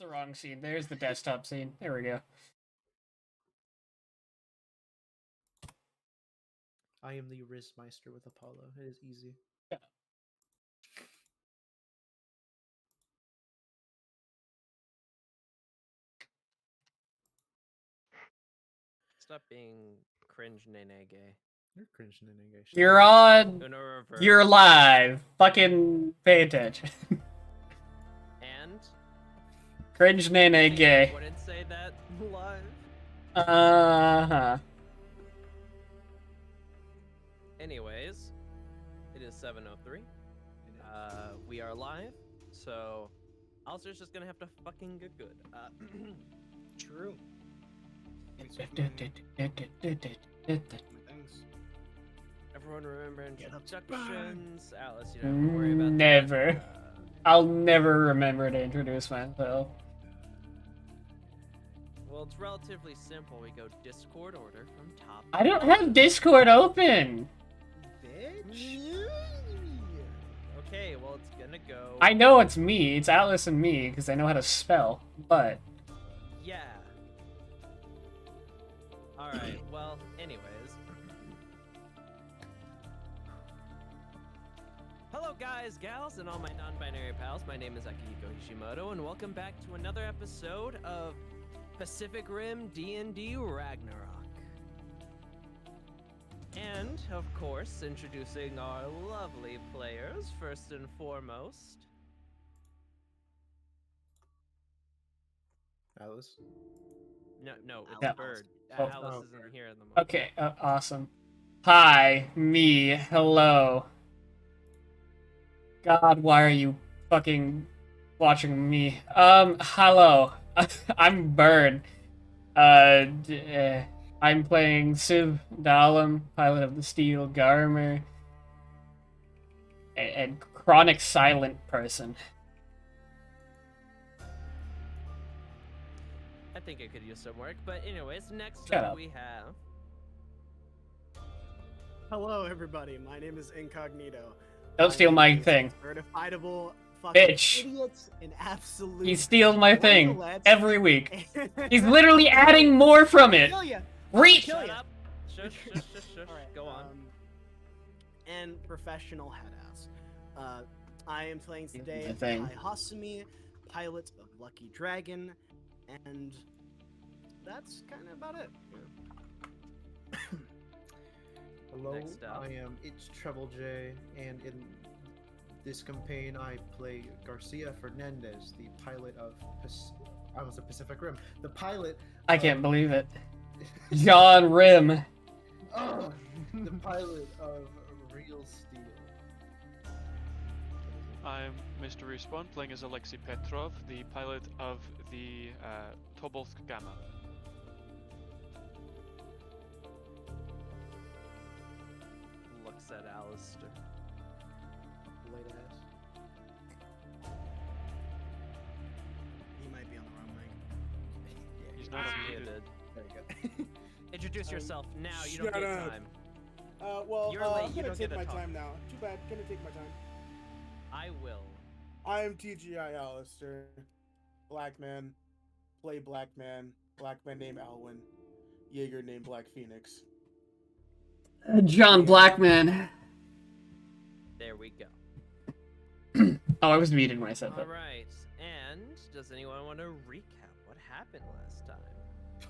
the wrong scene. There's the desktop scene. There we go. I am the Rizzmeister with Apollo. It is easy. Yeah. Stop being cringe nene gay. You're cringing in English. You're on. Uno reverse. You're live. Fucking pay attention. And? Cringe nene gay. Wouldn't say that live. Uh-huh. Anyways, it is 7:03. We are live, so Alistair's just gonna have to fucking get good. True. Everyone remember Get up to introductions. Alice, you don't have to worry about that. Never. I'll never remember to introduce myself. Well, it's relatively simple. We go Discord order from top. I don't have Discord open. Bitch. Okay, well, it's gonna go. I know it's me. It's Atlas and me because I know how to spell. But Yeah. Alright, well, anyways. Hello guys, gals, and all my non-binary pals. My name is Akihiko Hishimoto, and welcome back to another episode of Pacific Rim D&D Ragnarok. And, of course, introducing our lovely players, first and foremost. Alice. No, it's Yeah. Bird. Oh. Alice isn't here in the moment. okay, awesome. Hi, me. Hello. God, why are you fucking watching me? Hello. I'm Bird. I'm playing Civ Dalem, pilot of the Steel Garmer, and chronic silent person. I think I could use some work, but anyways, next Shut up up. we have... Hello, everybody. My name is Incognito. Don't steal my thing. Certifiable fucking Bitch. idiots and absolute. He steals my thing toilets. every week. He's literally adding more from it. Kill ya. Reach! Kill Shut ya. up! Shush, shush, shush, shush. All right, Go on. And professional headass. I am playing today my thing. Kai Hasumi, pilot of Lucky Dragon, and that's kind of about it. Yeah. Hello, Next up. I am It's Treble J, and in this campaign I play Garcia Fernandez, the pilot of I almost said Pacific Rim. The pilot. I can't believe it. John Rim. Oh, the pilot of Real Steel. I'm Mr. Respawn, playing as Alexei Petrov, the pilot of the Tobolsk Gamma. Looks at Alistair. Late ass. He might be on the wrong mic. He's not unmuted. Muted. There you go. Introduce Um, yourself now. You don't shut get up. time. Well, You're late, I'm you gonna don't take get to my talk. time now. Too bad, gonna take my time. I will. I am TGI Alistair. Black man. Play black man. Black man named Alwyn. Jaeger named Black Phoenix. John Blackman. There we go. Oh, I was muted when I said All that. right. And does anyone want to recap what happened last time?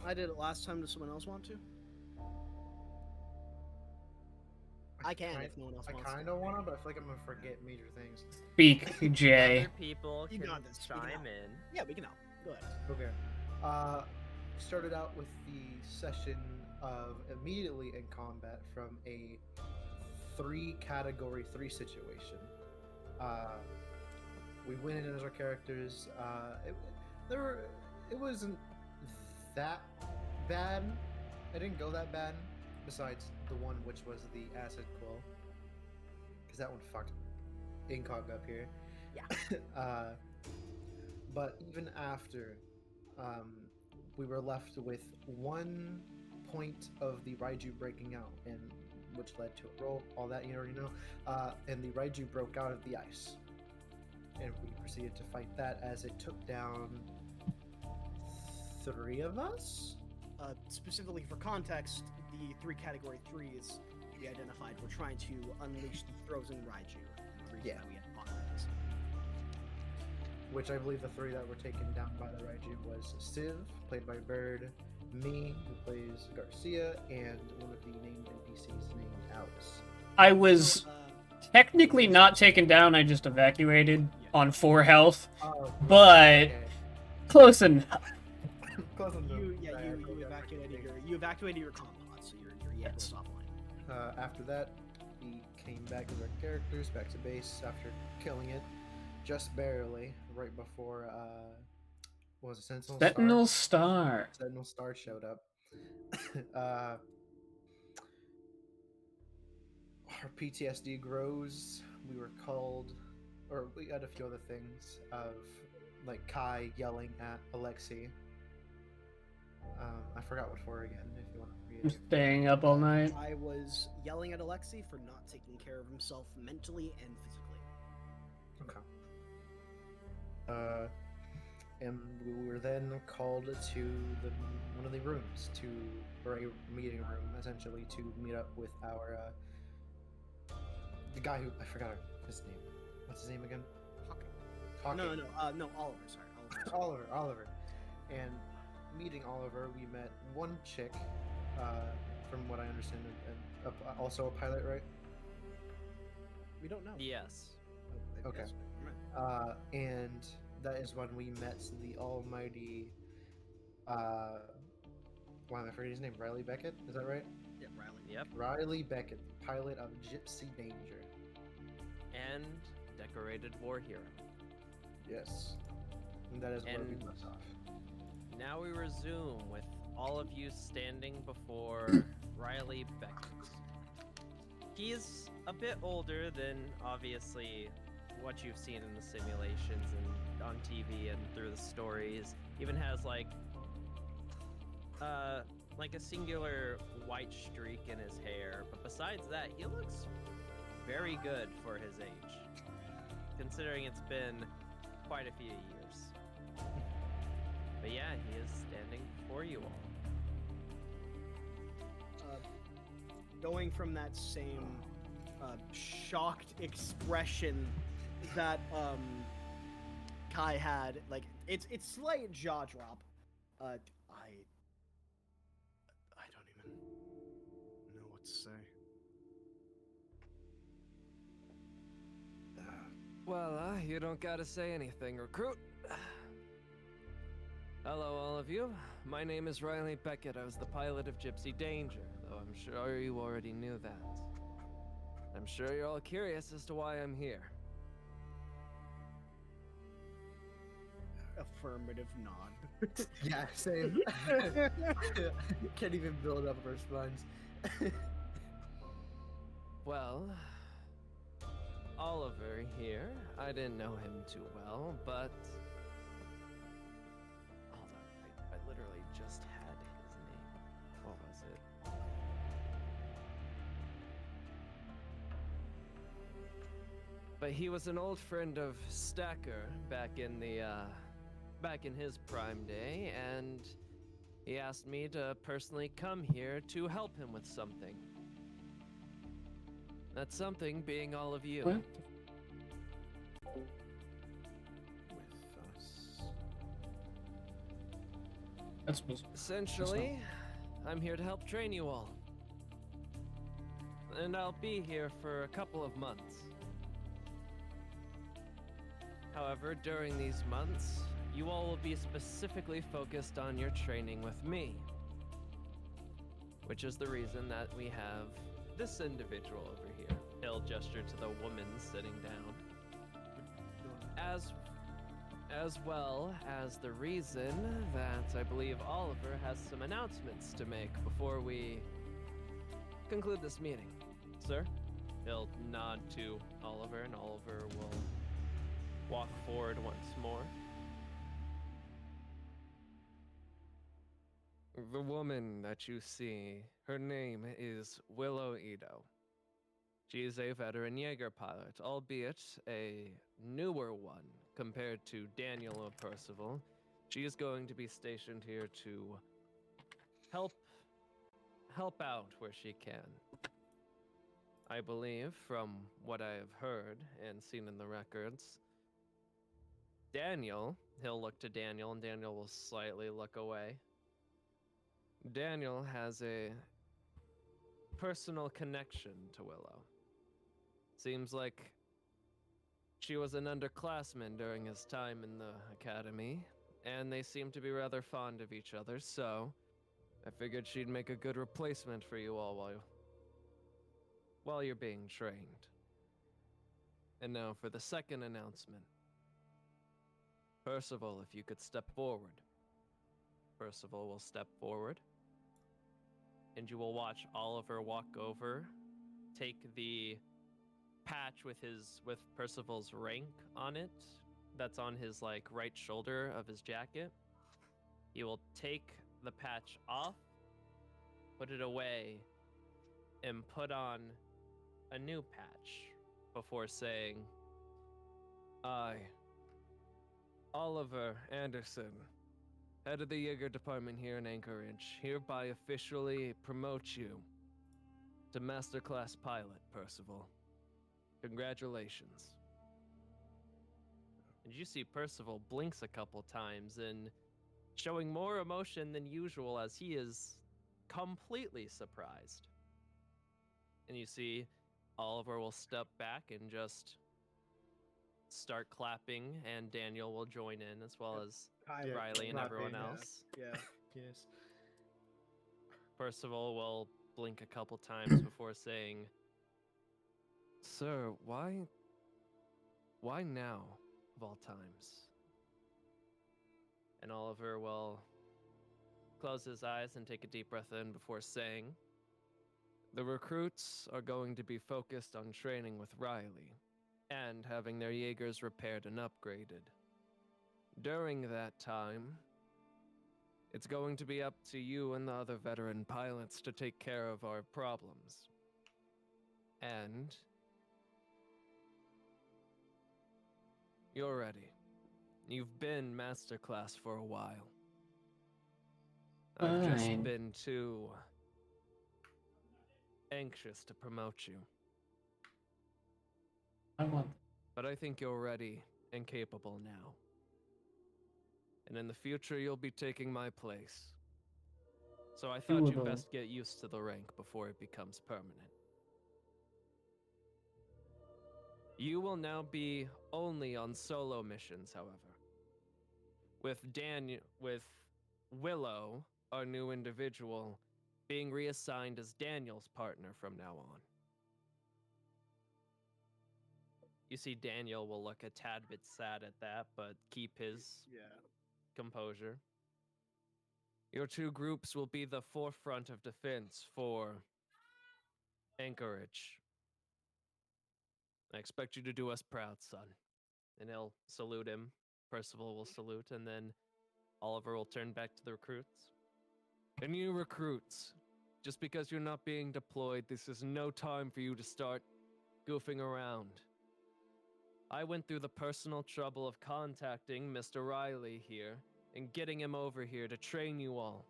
I did it last time. Does someone else want to? I can if no one else I wants to. kind of want to, but I feel like I'm gonna forget major things. Speak, Jay. Other people You can got this, speak it chime out. in. Yeah, we can help. Go ahead. Okay. Started out with the session of immediately in combat from a 3-category 3 situation. We went in as our characters. It wasn't that bad. It didn't go that bad. Besides the one which was the acid quill, because that one fucked Incog up here. Yeah. But even after, we were left with 1 point of the Raiju breaking out, and which led to a roll. All that you already know. And the Raiju broke out of the ice, and we proceeded to fight that as it took down 3 of us? Specifically for context, the 3 category 3s we identified were trying to unleash the frozen Raiju. The reason Yeah. that we had fought this. Which I believe the 3 that were taken down by the Raiju was Civ, played by Bird, me, who plays Garcia, and one of the named NPCs named Alice. I was So, technically not taken down. I just evacuated on 4 health. Oh, But close enough. Close enough. you evacuated your comp pod, so you're able to stop line. After that, we came back as our characters, back to base after killing it, just barely, right before, what was it, Sentinel Star. Sentinel Star showed up. Our PTSD grows. We were called, or we had a few other things of, like Kai yelling at Alexei. I forgot what for again. If you want to read it. Staying up all night. I was yelling at Alexei for not taking care of himself mentally and physically. Okay. And we were then called to one of the rooms or a meeting room, essentially, to meet up with our the guy who I forgot his name. What's his name again? Hawking. No, Oliver. Sorry, Oliver. And meeting Oliver, we met one chick, from what I understand, and also a pilot, right? We don't know. Yes. Okay. Yes, right. And that is when we met the almighty, why am I forgetting his name? Riley Beckett? Is that right? Yeah, Riley. Yep. Riley Beckett, pilot of Gypsy Danger. And decorated war hero. Yes. And that is where we And- left off. Now we resume with all of you standing before Riley Beckett. He's a bit older than obviously what you've seen in the simulations and on TV and through the stories. Even has like a singular white streak in his hair, but besides that, he looks very good for his age, considering it's been quite a few years. But yeah, he is standing before you all. Going from that same shocked expression that Kai had, like it's slight jaw drop. I don't even know what to say. Well, you don't gotta say anything, recruit. Hello, all of you. My name is Riley Beckett. I was the pilot of Gypsy Danger, though I'm sure you already knew that. I'm sure you're all curious as to why I'm here. Affirmative nod. Yeah, same. Can't even build up a response. Well, Oliver here. I didn't know him too well, but... Hold on, I literally just had his name. What was it? But he was an old friend of Stacker back in his prime day, and he asked me to personally come here to help him with something. That something being all of you. What? With us. That's bizarre. Essentially, I'm here to help train you all. And I'll be here for a couple of months. However, during these months, you all will be specifically focused on your training with me. Which is the reason that we have this individual over here. He'll gesture to the woman sitting down. As well as the reason that I believe Oliver has some announcements to make before we conclude this meeting. Sir? He'll nod to Oliver, and Oliver will walk forward once more. The woman that you see, her name is Willow Ito. She is a veteran Jaeger pilot, albeit a newer one compared to Daniel of Percival. She is going to be stationed here to help out where she can. I believe, from what I have heard and seen in the records, Daniel, he'll look to Daniel, and Daniel will slightly look away. Daniel has a personal connection to Willow. Seems like she was an underclassman during his time in the academy, and they seem to be rather fond of each other, so I figured she'd make a good replacement for you all while you're being trained. And now for the second announcement. Percival, if you could step forward. Percival will step forward, and you will watch Oliver walk over, take the patch with Percival's rank on it, that's on his right shoulder of his jacket. He will take the patch off, put it away, and put on a new patch before saying, I, Oliver Anderson, head of the Jaeger department here in Anchorage, hereby officially promote you to Masterclass Pilot, Percival. Congratulations. And you see Percival blinks a couple times and showing more emotion than usual as he is completely surprised. And you see Oliver will step back and just start clapping, and Daniel will join in, as well as Kyle, Riley and everyone clapping, else. Yeah. Yes. Percival will blink a couple times before saying, Sir, why now, of all times? And Oliver will close his eyes and take a deep breath in before saying, the recruits are going to be focused on training with Riley and having their Jaegers repaired and upgraded. During that time, it's going to be up to you and the other veteran pilots to take care of our problems. And you're ready. You've been Masterclass for a while. I've just Fine. been too anxious to promote you. I want. But I think you're ready and capable now. And in the future, you'll be taking my place. So I thought you'd best get used to the rank before it becomes permanent. You will now be only on solo missions, however. With Willow, our new individual, being reassigned as Daniel's partner from now on. You see Daniel will look a tad bit sad at that, but keep his composure. Your two groups will be the forefront of defense for Anchorage. I expect you to do us proud, son. And he'll salute him. Percival will salute, and then Oliver will turn back to the recruits. And you recruits, just because you're not being deployed, this is no time for you to start goofing around. I went through the personal trouble of contacting Mr. Riley here and getting him over here to train you all.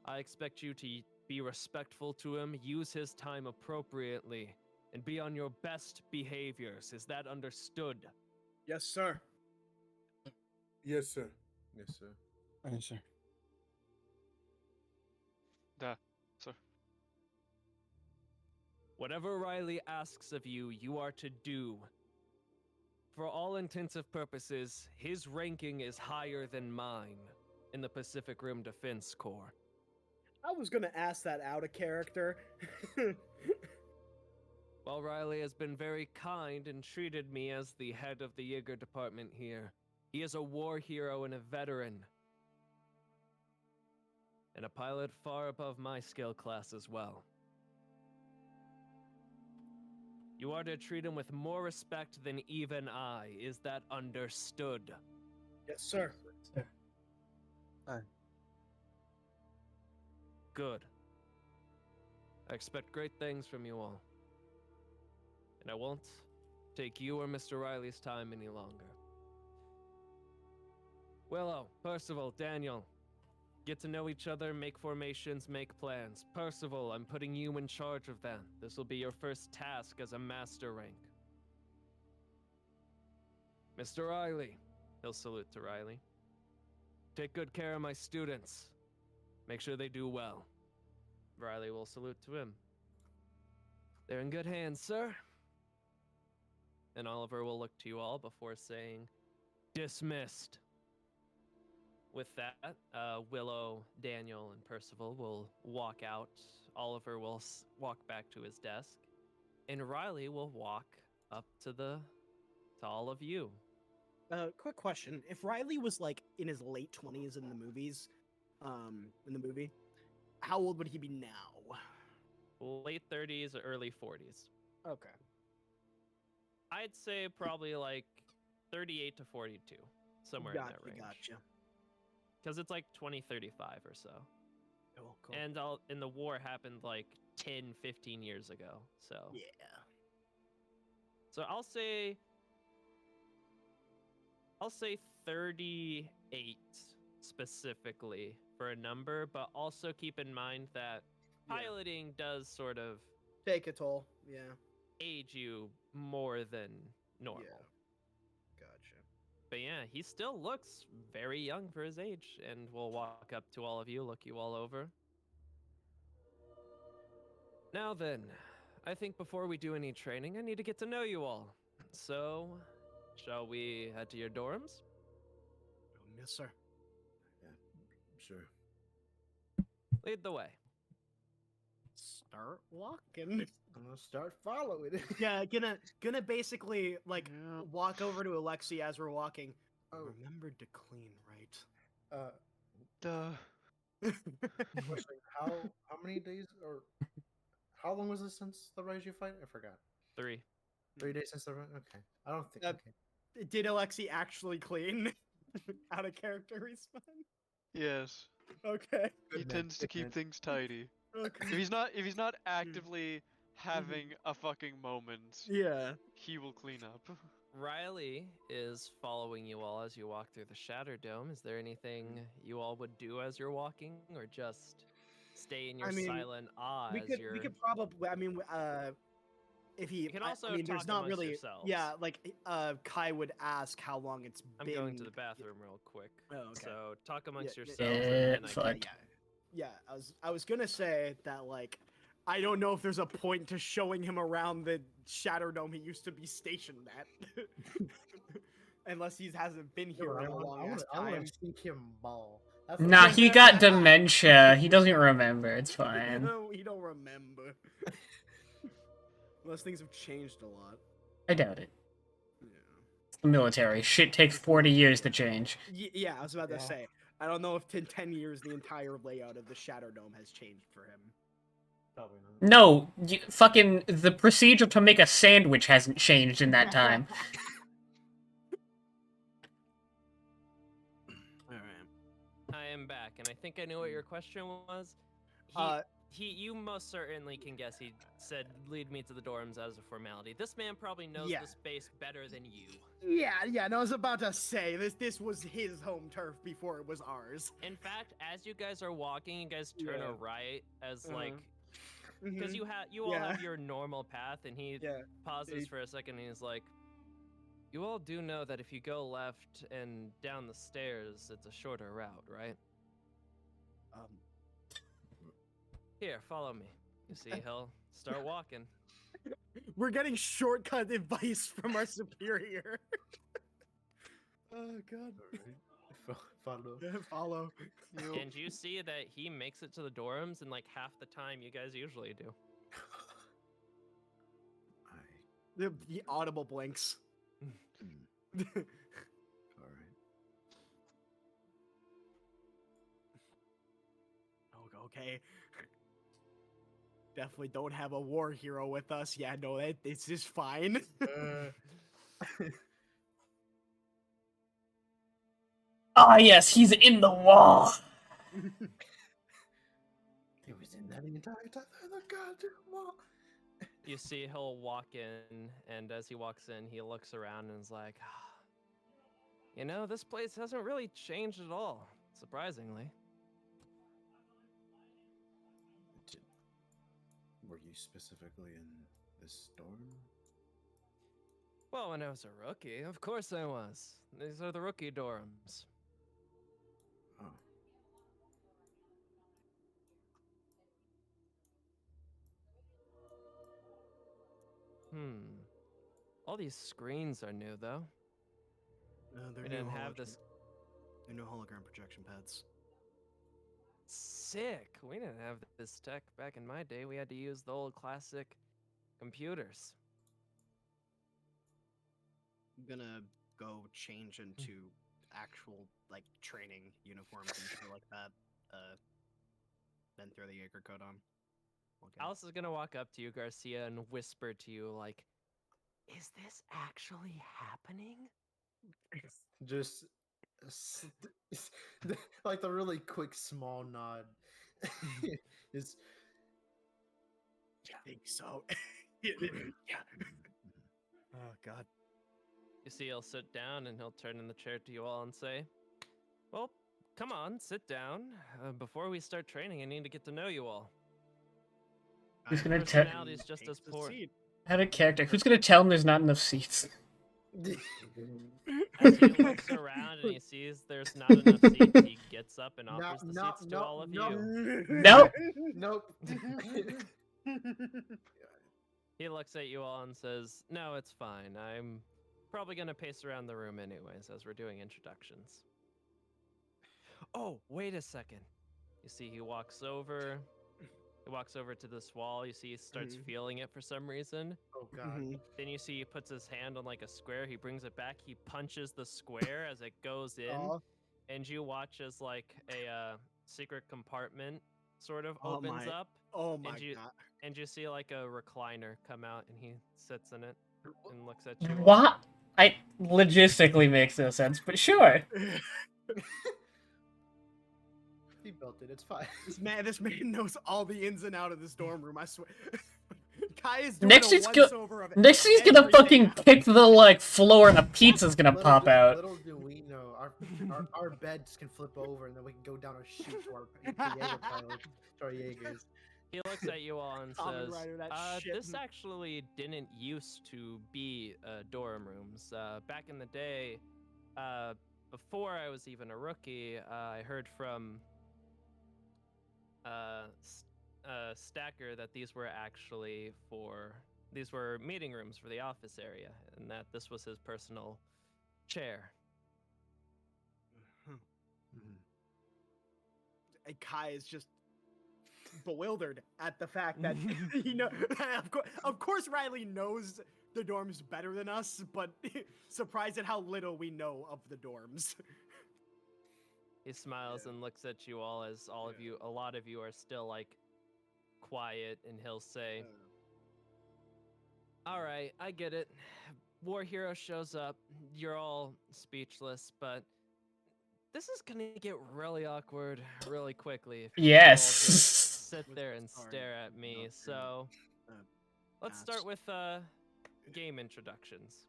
I expect you to be respectful to him, use his time appropriately, and be on your best behaviors. Is that understood? Yes, sir. Yes, sir. Yes, sir. Fine, sir. Sir. Whatever Riley asks of you, you are to do. For all intensive purposes, his ranking is higher than mine in the Pacific Rim Defense Corps. I was gonna ask that out of character. While Riley has been very kind and treated me as the head of the Jaeger department here, he is a war hero and a veteran. And a pilot far above my skill class as well. You are to treat him with more respect than even I. Is that understood? Yes, sir. Sir. Good. I expect great things from you all. And I won't take you or Mr. Riley's time any longer. Willow, Percival, Daniel. Get to know each other, make formations, make plans. Percival, I'm putting you in charge of that. This will be your first task as a master rank. Mr. Riley. He'll salute to Riley. Take good care of my students. Make sure they do well. Riley will salute to him. They're in good hands, sir. And Oliver will look to you all before saying, dismissed. With that, Willow, Daniel, and Percival will walk out. Oliver will walk back to his desk. And Riley will walk up to all of you. Quick question: if Riley was like in his late 20s in the movies, in the movie, how old would he be now? Late 30s or early 40s. Okay. I'd say probably like 38 to 42, somewhere in that range. Gotcha. Because it's like 2035 or so. Cool. And the war happened like 10, 15 years ago. So yeah. So I'll say 38 specifically for a number, but also keep in mind that piloting does sort of take a toll. Yeah. Age you more than normal. Yeah. Gotcha. But yeah, he still looks very young for his age, and we'll walk up to all of you, look you all over. Now then, I think before we do any training, I need to get to know you all. So, shall we head to your dorms? Yes, sir. Yeah, sure. Lead the way. Start walking. I'm gonna start following it. Yeah, gonna basically like walk over to Alexi as we're walking. Oh. Remembered to clean, right? Duh. Question, how many days or how long was it since the Raiju fight? I forgot. 3. 3 days since the Okay, I don't think. Okay. Did Alexi actually clean? Out of character respawn? Yes. Okay. He tends to keep things tidy. Okay. If he's not actively having a fucking moment, Yeah. he will clean up. Riley is following you all as you walk through the Shatter Dome. Is there anything you all would do as you're walking, or just stay in your silent awe we could probably. I mean, if he, you can also I mean, talk there's not amongst really. yourselves. Yeah, like Kai would ask how long it's been. I'm going to the bathroom real quick. Oh, okay. So talk amongst Yeah, yourselves. yeah, and then I fuck. can... Yeah, I was gonna say that like I don't know if there's a point to showing him around the Shatter Dome he used to be stationed at, unless he hasn't been here in a long ass I want time. to see him ball. Nah, he got dementia. He doesn't remember. It's fine. No, he don't remember. Unless things have changed a lot. I doubt it. Yeah. It's the military. Shit takes 40 years to change. Yeah, I was about to say. I don't know if in 10 years the entire layout of the Shadow Dome has changed for him. Probably not. No, fucking the procedure to make a sandwich hasn't changed in that time. Alright. I am back, and I think I knew what your question was. You most certainly can guess he said, lead me to the dorms as a formality. This man probably knows the space better than you. Yeah, and I was about to say, this was his home turf before it was ours. In fact, as you guys are walking, you guys turn a right as like, because you all have your normal path, and he pauses for a second, and he's like, you all do know that if you go left and down the stairs, it's a shorter route, right? Here, follow me. You see, he'll start walking. We're getting shortcut advice from our superior. Oh god. Follow. Follow. And you see that he makes it to the dorms in like half the time you guys usually do. The audible blinks. All right. Okay. Definitely don't have a war hero with us. Yeah, no, it's just fine. Ah, yes, he's in the wall. He was in that the entire time. The goddamn wall. You see he'll walk in, and as he walks in, he looks around and is like, You know, this place hasn't really changed at all, surprisingly. Were you specifically in this storm? Well, when I was a rookie, of course I was. These are the rookie dorms. Oh. All these screens are new, though. They're We new didn't have hologram- this. They're new hologram projection pads. Sick. We didn't have this tech back in my day. We had to use the old classic computers. I'm gonna go change into actual like training uniforms and shit like that. Then throw the Jaeger coat on. Okay. Alice is gonna walk up to you, Garcia, and whisper to you, like, "Is this actually happening?" Just s- like the really quick small nod. Is I think so. Yeah. Oh God. You see, he'll sit down and he'll turn in the chair to you all and say, "Well, come on, sit down. Before we start training, I need to get to know you all. Who's gonna te- Personality is just as Takes the poor." seat. Out of character. Who's gonna tell him there's not enough seats? As he looks around and he sees there's not enough seats, he gets up and offers the seats to all of you. Nope. Nope. He looks at you all and says, "No, it's fine. I'm probably gonna pace around the room anyways as we're doing introductions." Oh, wait a second. You see, he walks over. He walks over to this wall. You see, he starts feeling it for some reason. Oh god. Then you see he puts his hand on like a square. He brings it back. He punches the square as it goes in, Aw. and you watch as like a secret compartment sort of Oh opens my- up, Oh my you- God. and you see like a recliner come out, and he sits in it and looks at you. all. What? I logistically makes no sense, but sure. He built it. It's fine. This man knows all the ins and out of this dorm room. I swear. Kai is doing Next a he's go- once-over of Next he's gonna everything fucking now. pick the like floor and a pizza's gonna pop out. Little do we know, our beds can flip over and then we can go down a chute to our Jaeger pilot, to our Jaegers. He looks at you all and Kamen says, Rider, that shit. "This actually didn't used to be dorm rooms. Back in the day, before I was even a rookie, I heard from Stacker that these were meeting rooms for the office area, and that this was his personal chair." And Kai is just bewildered at the fact that of course Riley knows the dorms better than us, but surprised at how little we know of the dorms. He smiles and looks at you all as a lot of you are still like quiet, and he'll say, "All right, I get it. War hero shows up. You're all speechless, but this is gonna get really awkward really quickly if you all Yes. just sit there and Sorry. stare at me. So let's start with game introductions.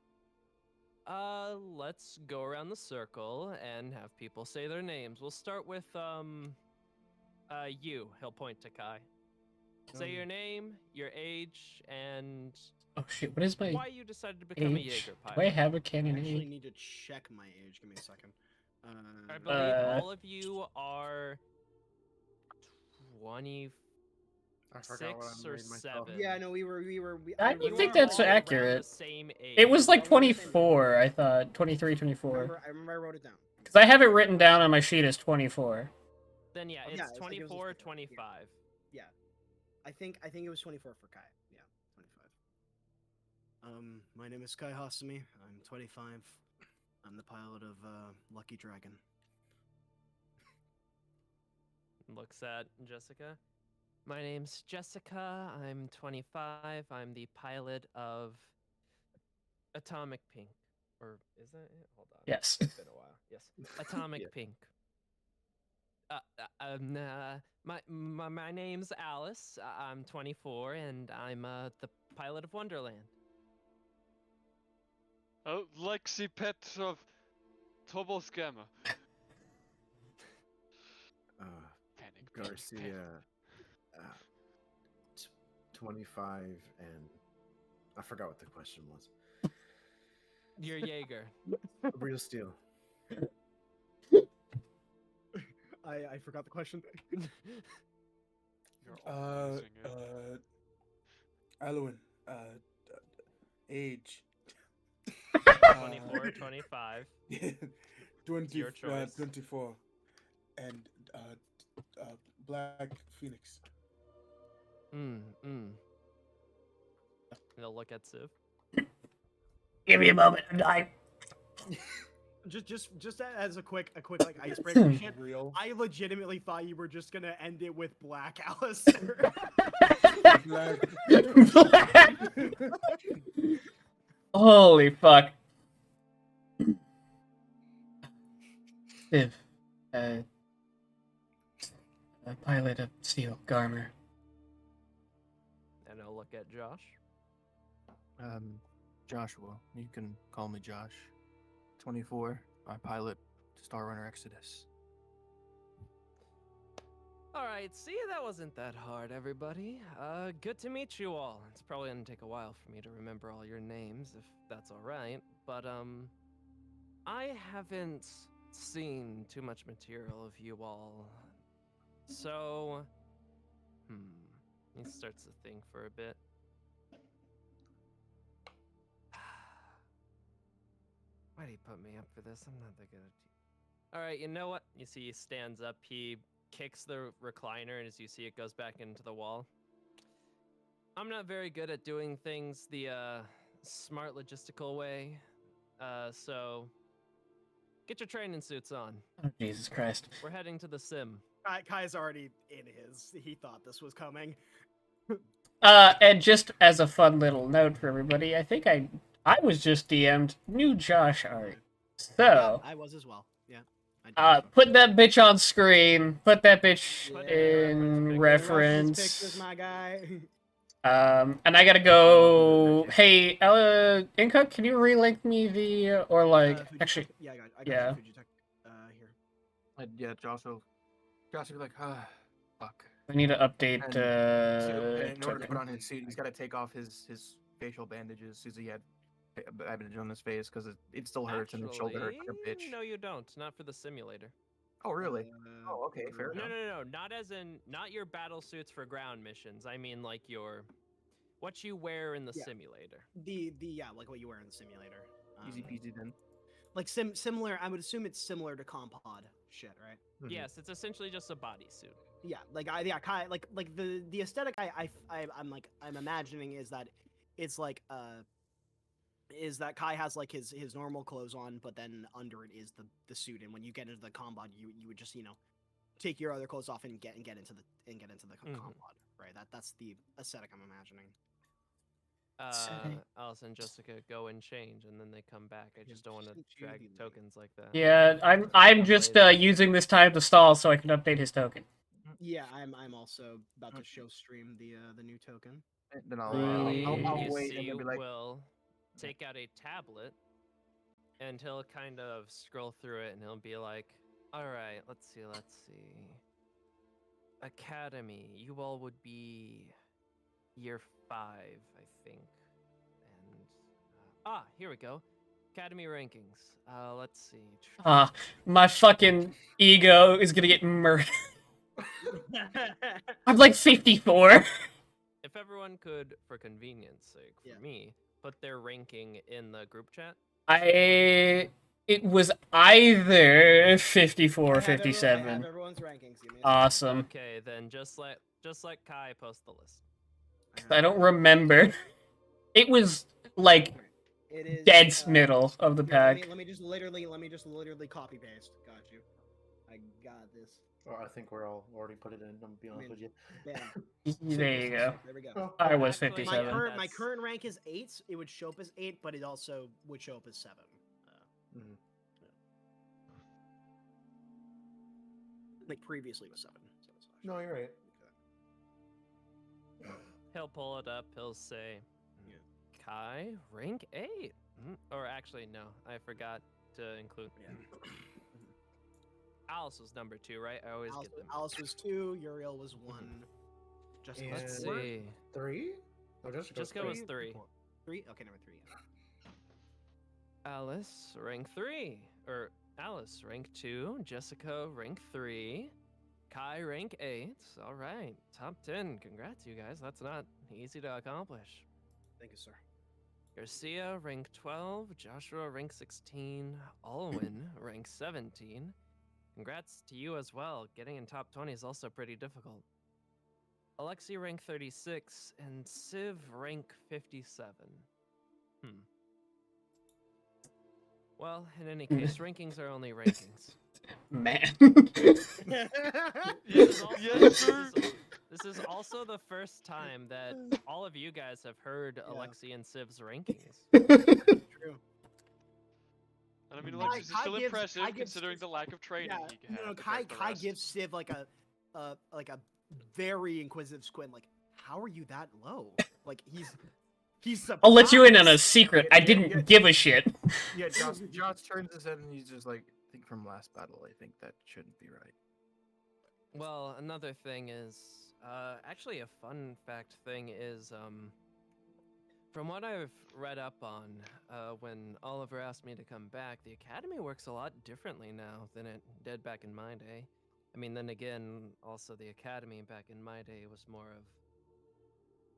Let's go around the circle and have people say their names. We'll start with you. He'll point to Kai. Say your name, your age, and Oh shit! What is my why you decided to become a age? Jaeger Do I pilot. have a I canon actually age? need to check my age. Give me a second. I believe all of you are 26 I forgot what I or made myself. 7. Yeah, no, we were. I You think are that's all around accurate. The same age. It was like We're all the same age. 24, I thought. 23, 24. I remember I wrote it down. Because I have it written down on my sheet as 24. Then yeah, Oh, it's yeah, it's like it was 24, just 24, 25. Yeah, I think it was 24 for Kai. Yeah, 25. My name is Kai Hasumi. I'm 25. I'm the pilot of Lucky Dragon. Looks at Jessica. My name's Jessica. I'm 25. I'm the pilot of Atomic Pink. Or is that it? Hold on. Yes. It's been a while. Yes. Atomic Yeah. Pink. My name's Alice. I'm 24, and I'm the pilot of Wonderland. Oh, Lexi Petrov, Tobolsk Gamma. Panic. Garcia, 25, and I forgot what the question was. You're Jaeger. Real steel. I forgot the question. You're always using it. Alwyn, age. 24, 25. 20, your choice. 24, and Black Phoenix. He'll look at Civ. Give me a moment. I'm dying. Just as a quick like icebreaker shit. Real. I legitimately thought you were just gonna end it with Black Alistair. Black. Holy fuck. Civ, a pilot of Steel Garmer. And he'll look at Josh. Joshua. You can call me Josh. 24. I pilot Star Runner Exodus. Alright, see, that wasn't that hard, everybody. Good to meet you all. It's probably gonna take a while for me to remember all your names, if that's alright. But, I haven't seen too much material of you all. So, he starts to think for a bit. Why did he put me up for this? I'm not that good at Alright, you know what? You see he stands up, he kicks the recliner, and as you see it goes back into the wall. I'm not very good at doing things the smart logistical way. So get your training suits on. Oh, Jesus Christ. We're heading to the sim. Kai's already in his. He thought this was coming. And just as a fun little note for everybody, I think I was just DM'd new Josh Art. So, I was as well. Yeah. put that bitch on screen. Put that bitch Put it in reference reference. Pictures, my guy. And I gotta go. Hey, Inca, can you relink me the or like actually? Yeah, I got yeah. Fujitech, here. Yeah, Josh will be like, fuck. We need to update. And in order to token. put on his suit, he's got to take off his facial bandages. Because he had bandage on his face because it still hurts and the shoulder hurts like a bitch. No, you don't. Not for the simulator. Oh, really? Oh, okay, fair enough. No. Not as in, not your battle suits for ground missions. I mean, like what you wear in the simulator. Like what you wear in the simulator. Easy peasy then. Like similar. I would assume it's similar to Compod shit, right? Mm-hmm. Yes, it's essentially just a bodysuit. Yeah, Kai, like the aesthetic I'm imagining is that it's like is that Kai has like his normal clothes on, but then under it is the suit, and when you get into the Compod, you would just take your other clothes off and get into the Compod, right? That's the aesthetic I'm imagining. Alice and Jessica go and change, and then they come back. I just don't want to drag tokens like that. Yeah, I'm just using this time to stall so I can update his token. Yeah, I'm also about to show stream the new token. Then I'll You wait see and then be like, Will take out a tablet, and he'll kind of scroll through it, and he'll be like, "All right, let's see. Academy, you all would be year 5, I think. And here we go. Academy rankings. Let's see. My fucking ego is gonna get murdered. I'm like 54. If everyone could, for convenience sake, for me, put their ranking in the group chat. It was either 54 or 57. I have everyone's rankings. Awesome. Okay, then just let Kai post the list. I don't remember. It was like dead middle of the pack. Let me just literally copy paste. Got you. I got this. Or I think we're all already put it in. I'm gonna be honest with you. There you go. There we go. I was Actually, 57. My current rank is 8. It would show up as 8, but it also would show up as 7. Like previously was 7. No, you're right. He'll pull it up. He'll say, Kai, rank 8. Or actually, no, I forgot to include. Yeah. Alice was number 2, right? I always Alice, get them. Alice was 2. Uriel was 1. Jessica was Let's And- 4. see. 3? Oh, Jessica was 3. 3? Okay, number 3. Yeah. Alice, rank 3. Or Alice, rank 2. Jessica, rank 3. Kai, rank 8. All right. Top 10. Congrats, you guys. That's not easy to accomplish. Thank you, sir. Garcia, rank 12. Joshua, rank 16. Alwyn, rank 17. Congrats to you as well. Getting in top 20 is also pretty difficult. Alexi, rank 36. And Civ, rank 57. Well, in any case, rankings are only rankings. Man. This is also, Yes, sir. this is also the first time that all of you guys have heard Alexi and Civ's rankings. True. And I mean, Kai- Alexis is Kai still gives- impressive Kai gives considering Civ- the lack of training Yeah, he had. no, compared to the Kai rest. gives Civ like a very inquisitive squint. Like, how are you that low? Like he's surprised. I'll let you in on a secret. I didn't give a shit. Yeah, Josh turns his head and he's just like, I think from last battle, I think that shouldn't be right. Well, another thing is, actually a fun fact thing is, from what I've read up on, when Oliver asked me to come back, the Academy works a lot differently now than it did back in my day. I mean, then again, also the Academy back in my day was more of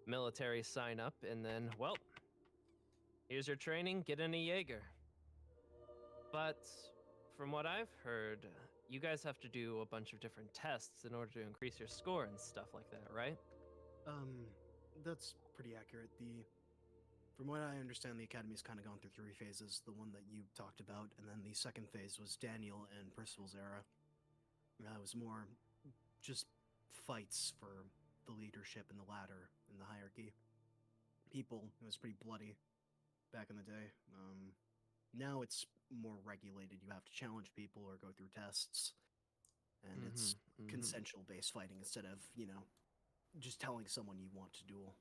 military sign up, and then, well, here's your training, get in a Jaeger. But from what I've heard, you guys have to do a bunch of different tests in order to increase your score and stuff like that, right? That's pretty accurate. From what I understand, the Academy's kind of gone through 3 phases. The one that you talked about, and then the second phase was Daniel and Percival's era. It was more just fights for the leadership and the ladder and the hierarchy. It was pretty bloody back in the day. Now it's more regulated. You have to challenge people or go through tests, and it's consensual based fighting instead of, just telling someone you want to duel.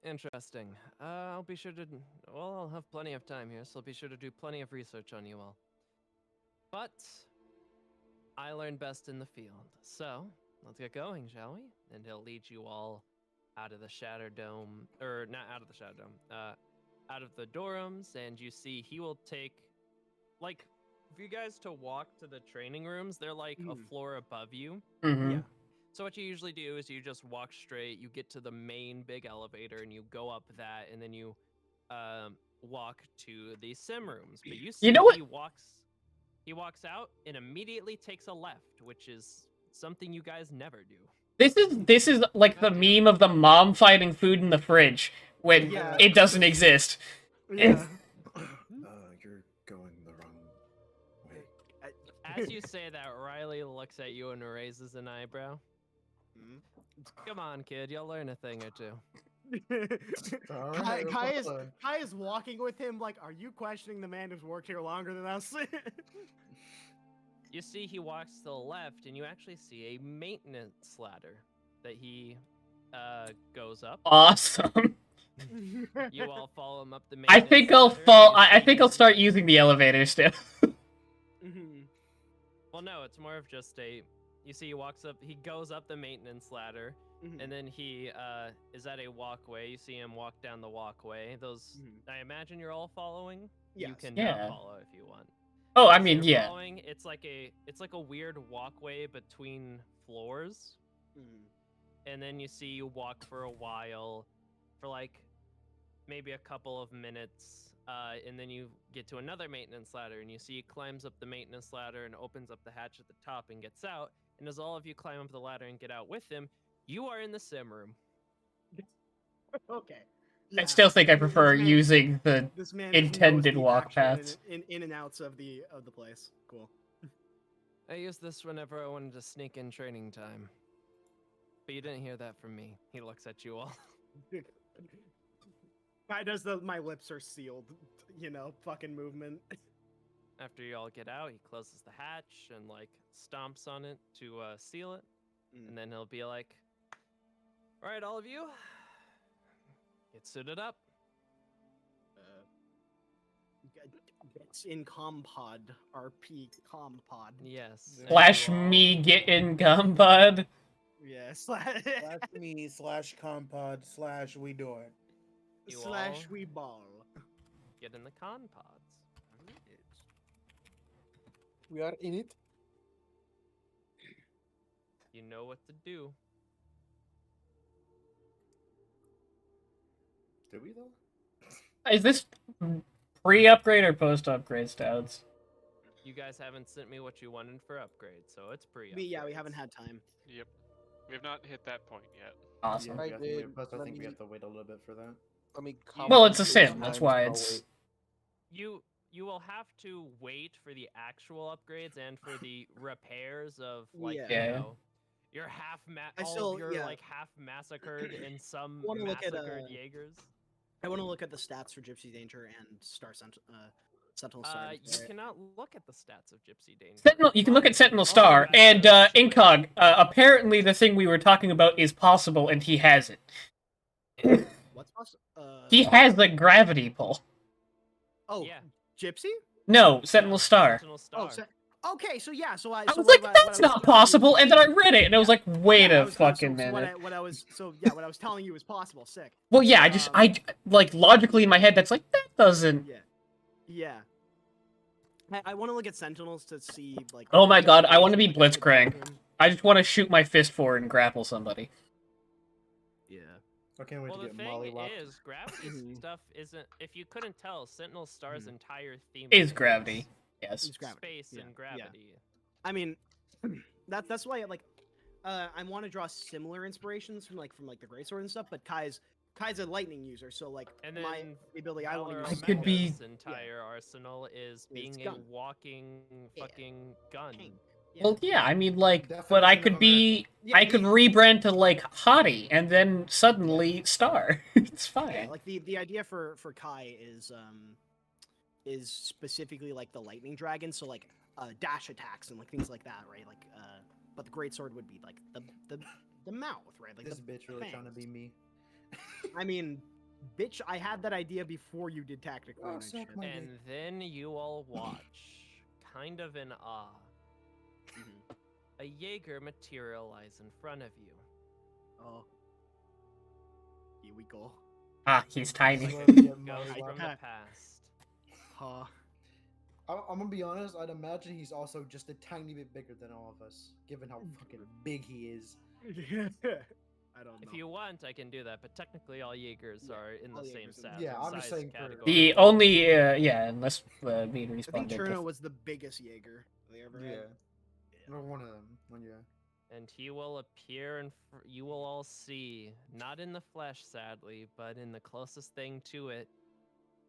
Interesting. I'll be sure to. Well, I'll have plenty of time here, so I'll be sure to do plenty of research on you all. But I learn best in the field, so let's get going, shall we? And he'll lead you all out of the Shatter Dome, or not out of the Shatter Dome, out of the dorms, and you see he will take, like, for you guys to walk to the training rooms, they're like a floor above you. Mhm. Yeah. So what you usually do is you just walk straight, you get to the main big elevator, and you go up that, and then you walk to the sim rooms. But you see know what? he walks out and immediately takes a left, which is something you guys never do. This is like the meme of the mom finding food in the fridge when Yeah. it doesn't exist. Yeah. You're going the wrong way. As you say that, Riley looks at you and raises an eyebrow. Come on, kid, you'll learn a thing or two. Alright, Kai is walking with him like, are you questioning the man who's worked here longer than us? You see he walks to the left, and you actually see a maintenance ladder that he goes up. Awesome. You all follow him up the I maintenance think I'll ladder, fall. and you I think see- I'll start using the elevator still. Well, no, it's more of just you see he walks up, he goes up the maintenance ladder, and then he is at a walkway. You see him walk down the walkway. Those, I imagine you're all following. You Yes. can Yeah. follow if you want. Oh, I So mean, you're yeah. following, it's like a weird walkway between floors, and then you see you walk for a while, for like maybe a couple of minutes, and then you get to another maintenance ladder, and you see he climbs up the maintenance ladder and opens up the hatch at the top and gets out. And as all of you climb up the ladder and get out with him, you are in the sim room. Okay. I still think I prefer using the This man intended knows the walk action paths. in and outs of the place. Cool. I use this whenever I wanted to sneak in training time. But you didn't hear that from me. He looks at you all. Kai does my lips are sealed, fucking movement. After you all get out, he closes the hatch and like stomps on it to seal it. And then he'll be like, all right, all of you, get suited up. It's in Compod, RP Compod. Yes. and Slash you all- me get in Gumbud. Yeah, Slash me slash compod slash we do it. You slash all- we ball. Get in the con pods. We are in it. You know what to do. Do we though? Is this pre-upgrade or post-upgrade, Stouts? You guys haven't sent me what you wanted for upgrade, so it's pre. We haven't had time. Yep. We have not hit that point yet. Awesome. I I think, did. plus I Let think we me- have to wait a little bit for that. Let me. Well, it's a count sim. That's times, why I'll it's. wait. You will have to wait for the actual upgrades and for the repairs of like Yeah. you know your I all still- of your yeah. like half massacred and some wanna look at, massacred Jaegers. I want to look at the stats for Gypsy Danger and Sentinel Star. You cannot look at the stats of Gypsy Danger. Sentinel, you can look at Sentinel Star, Oh, and that's Incog, apparently the thing we were talking about is possible, and he has it. What's possible? He has the gravity pull. Oh, Yeah. Gypsy? No, Sentinel Star. Sentinel Oh, Star. okay. So yeah. So I I so was what like, I- what I that's was not telling you- possible, and then I read it, and I was like, wait Yeah, I a was- fucking so minute. what I was telling you was possible. Sick. Well, yeah, like, logically in my head, that's like, that doesn't... Yeah. I want to look at Sentinels to see like. Oh my god, I wanna be like, the Blitzcrank. doctrine. I just want to shoot my fist forward and grapple somebody. Yeah. I can't wait Well, to the get thing mollywopped. is, gravity Mhm. stuff isn't. If you couldn't tell, Sentinel Star's entire theme Is gravity. Yes. It's gravity. space Yeah, and yeah. gravity. I mean, that's why like, I want to draw similar inspirations from like the greatsword and stuff. But Kai's a lightning user, so like And my then the ability I want to Valor use. I could be- Omega's entire arsenal is being a gun. walking Yeah. fucking gun. Tank. Yeah. Well, yeah, I mean, like, but I Definition could of be... Yeah, I could the- rebrand to, like, Hottie, and then suddenly Star. It's Yeah, fine. like the idea for Kai is specifically like the lightning dragon, so like dash attacks and like things like that, right? Like but the greatsword would be like the mouth, right? Like This the bitch really trying to fangs. be me. I mean, bitch, I had that idea before you did tactic Oh, rune and suck shit. my- And then you all watch, kind of in awe, Mhm. a Jaeger materialize in front of you. Oh, here we go. Ah, he's tiny. Slowly get Goes mollywopped. from the Okay. past. Huh. I'm gonna be honest. I'd imagine he's also just a tiny bit bigger than all of us, given how fucking big he is. I don't know. If you want, I can do that, but technically all Jaegers Yeah, are in all the same Jaegers are- size, Yeah, I'm just size saying for- category. The only, yeah, unless me and I Respawn think did Cherno the- was the biggest Jaeger they ever had. Or one of them. One, yeah. And he will appear and you will all see, not in the flesh, sadly, but in the closest thing to it,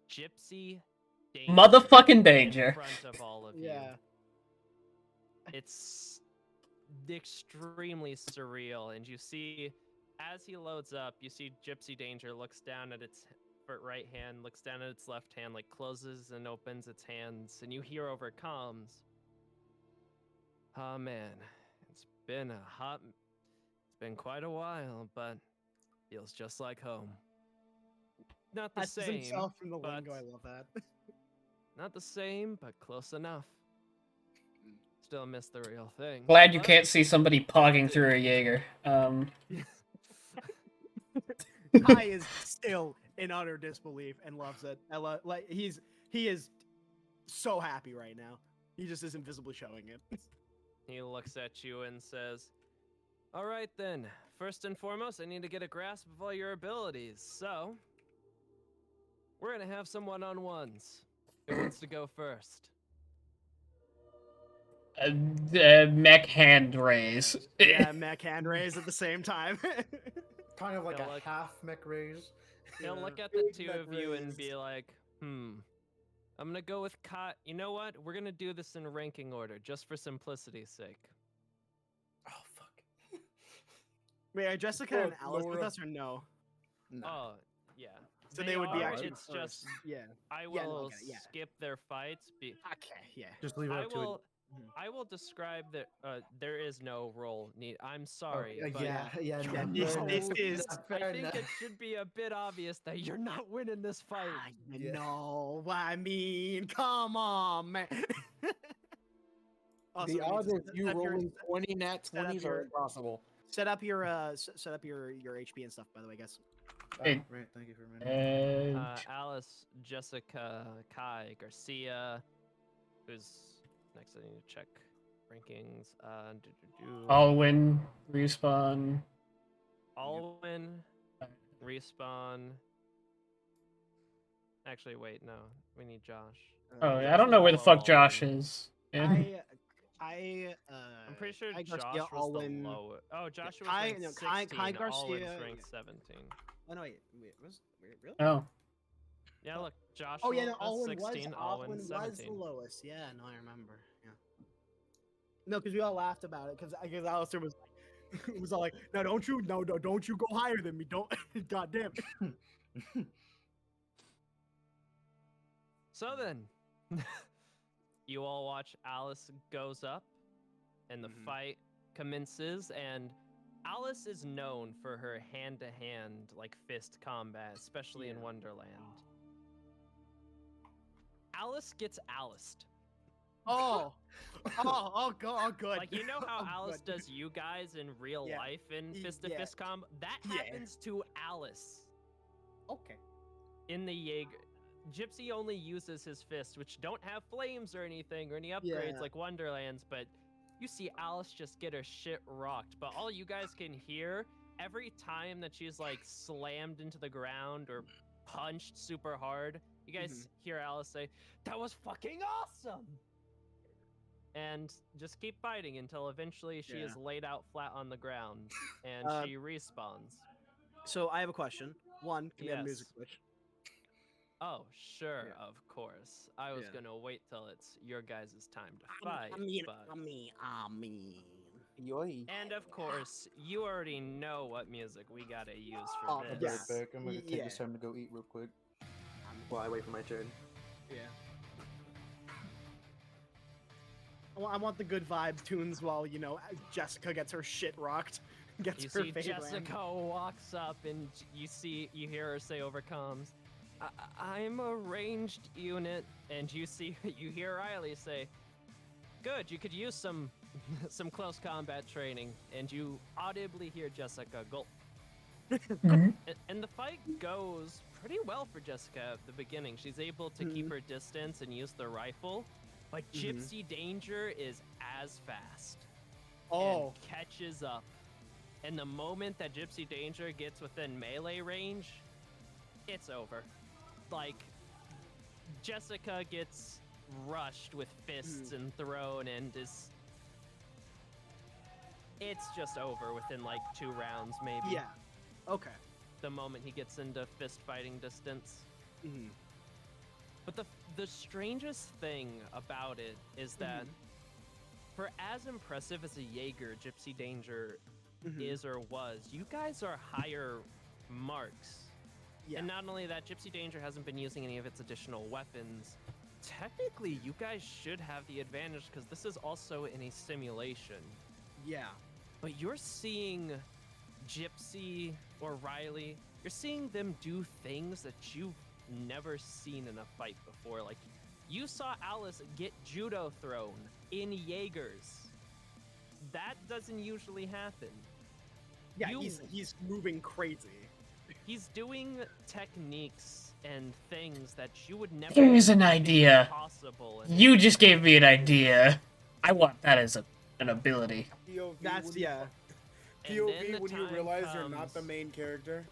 Gypsy Danger. Motherfucking Danger. In front of all of Yeah. you. It's extremely surreal, and you see, as he loads up, you see Gypsy Danger looks down at its right hand, looks down at its left hand, like closes and opens its hands, and you hear over comms, "Oh man, it's been quite a while, but feels just like home. Not the That's same, himself from the but lingo. I love that. not the same, but close enough. Still miss the real thing. Glad you but- can't see somebody pogging through a Jaeger. Kai is still in utter disbelief and loves it. Like he is so happy right now. He just isn't visibly showing it. He looks at you and says, "All right then. First and foremost, I need to get a grasp of all your abilities. So, we're gonna have some one-on-ones. Who wants to go first?" Mech hand raise. Yeah, mech hand raise at the same time. Kind of like Kinda a like- half mech raise. He'll Yeah. look at the Big two neck of you and raise. be like, I'm gonna go with Kai. You know what? We're gonna do this in ranking order, just for simplicity's sake. Oh fuck. Wait, are Jessica and Look, Alice with lower- us or no? No. Oh, yeah. So they would be are, actually It's just Yeah. I Yeah, no, will okay, yeah. skip their fights. Okay. Yeah. Just leave it I up to will. I will describe that there is no roll need. I'm sorry, but yeah, no, this fair is. enough, I fair think enough. it should be a bit obvious that you're not winning this fight. Yeah. No, I mean, come on, man. Also, The we need odds to of set you up your- rolling 20 nat set up 20s your- are impossible. Set up your HP and stuff. By the way, guys. Hey. Right, thank you for reminding me. Alice, Jessica, Kai, Garcia. Who's next? I need to check rankings. Alwyn, respawn. Alwyn, respawn. Actually, wait, no. We need Josh. Oh, yeah, I don't know where the fuck Josh Alwyn. is. I'm pretty sure Kai Josh Garcia, was Alwyn, the lowest. Oh, Josh was Kai- ranked no, 16. Kai Garcia, Alwyn's ranked 17. Oh no, wait, really? Oh. Yeah, look, Josh Oh yeah, no, was Alwyn 16, was Alwyn was 17. the lowest. Yeah, no, I remember. Yeah. No, because we all laughed about it because Alistair was like, was all like, no, don't you go higher than me, don't, god damn it. So then, you all watch Alice goes up, and the fight commences, and Alice is known for her hand-to-hand, like, fist combat, especially in Wonderland. Alice gets Aliced. Oh, good. Like, you know how Oh, Alice good. does you guys in real Yeah. life in Y- fist-to-fist combat? That Yeah. happens to Alice Okay. in the Jaeger. Gypsy only uses his fists, which don't have flames or anything, or any upgrades Yeah. like Wonderland's, but you see Alice just get her shit rocked. But all you guys can hear, every time that she's like slammed into the ground or punched super hard, you guys hear Alice say, "That was fucking awesome!" And just keep fighting until eventually she is laid out flat on the ground and she respawns. So I have a question. One, can we have a music Yes. switch? Oh, sure, Yeah. of course. I was Yeah. gonna wait till it's your guys' time to fight, I mean. Yoy. And of course, you already know what music we gotta use for Oh, I'll be this. right back. I'm gonna take Yeah. this time to go eat real quick. While I wait for my turn. Yeah. I want the good vibe tunes while Jessica gets her shit rocked. Gets You her see fade Jessica walks up and you hear her say over comms, I'm a ranged unit, and you hear Riley say, good, you could use some some close combat training, and you audibly hear Jessica gulp. And the fight goes pretty well for Jessica at the beginning. She's able to keep her distance and use the rifle, but Gypsy Danger is as fast. Oh. And catches up. And the moment that Gypsy Danger gets within melee range, it's over. Like, Jessica gets rushed with fists and thrown and it's just over within like 2 rounds maybe. Yeah. Okay. The moment he gets into fist fighting distance. But the strangest thing about it is that for as impressive as a Jaeger Gypsy Danger is or was, you guys are higher marks. Yeah. And not only that, Gypsy Danger hasn't been using any of its additional weapons. Technically, you guys should have the advantage because this is also in a simulation. Yeah. But you're seeing Gypsy or Riley, you're seeing them do things that you've never seen in a fight before. Like, you saw Alice get judo thrown in Jaegers. That doesn't usually happen. Yeah, he's moving crazy. He's doing techniques and things that you would never Here's an think idea. possible. And You just gave me an idea. I want that as an ability. POV That's when you- and then POV the when you time realize you're not the comes main character.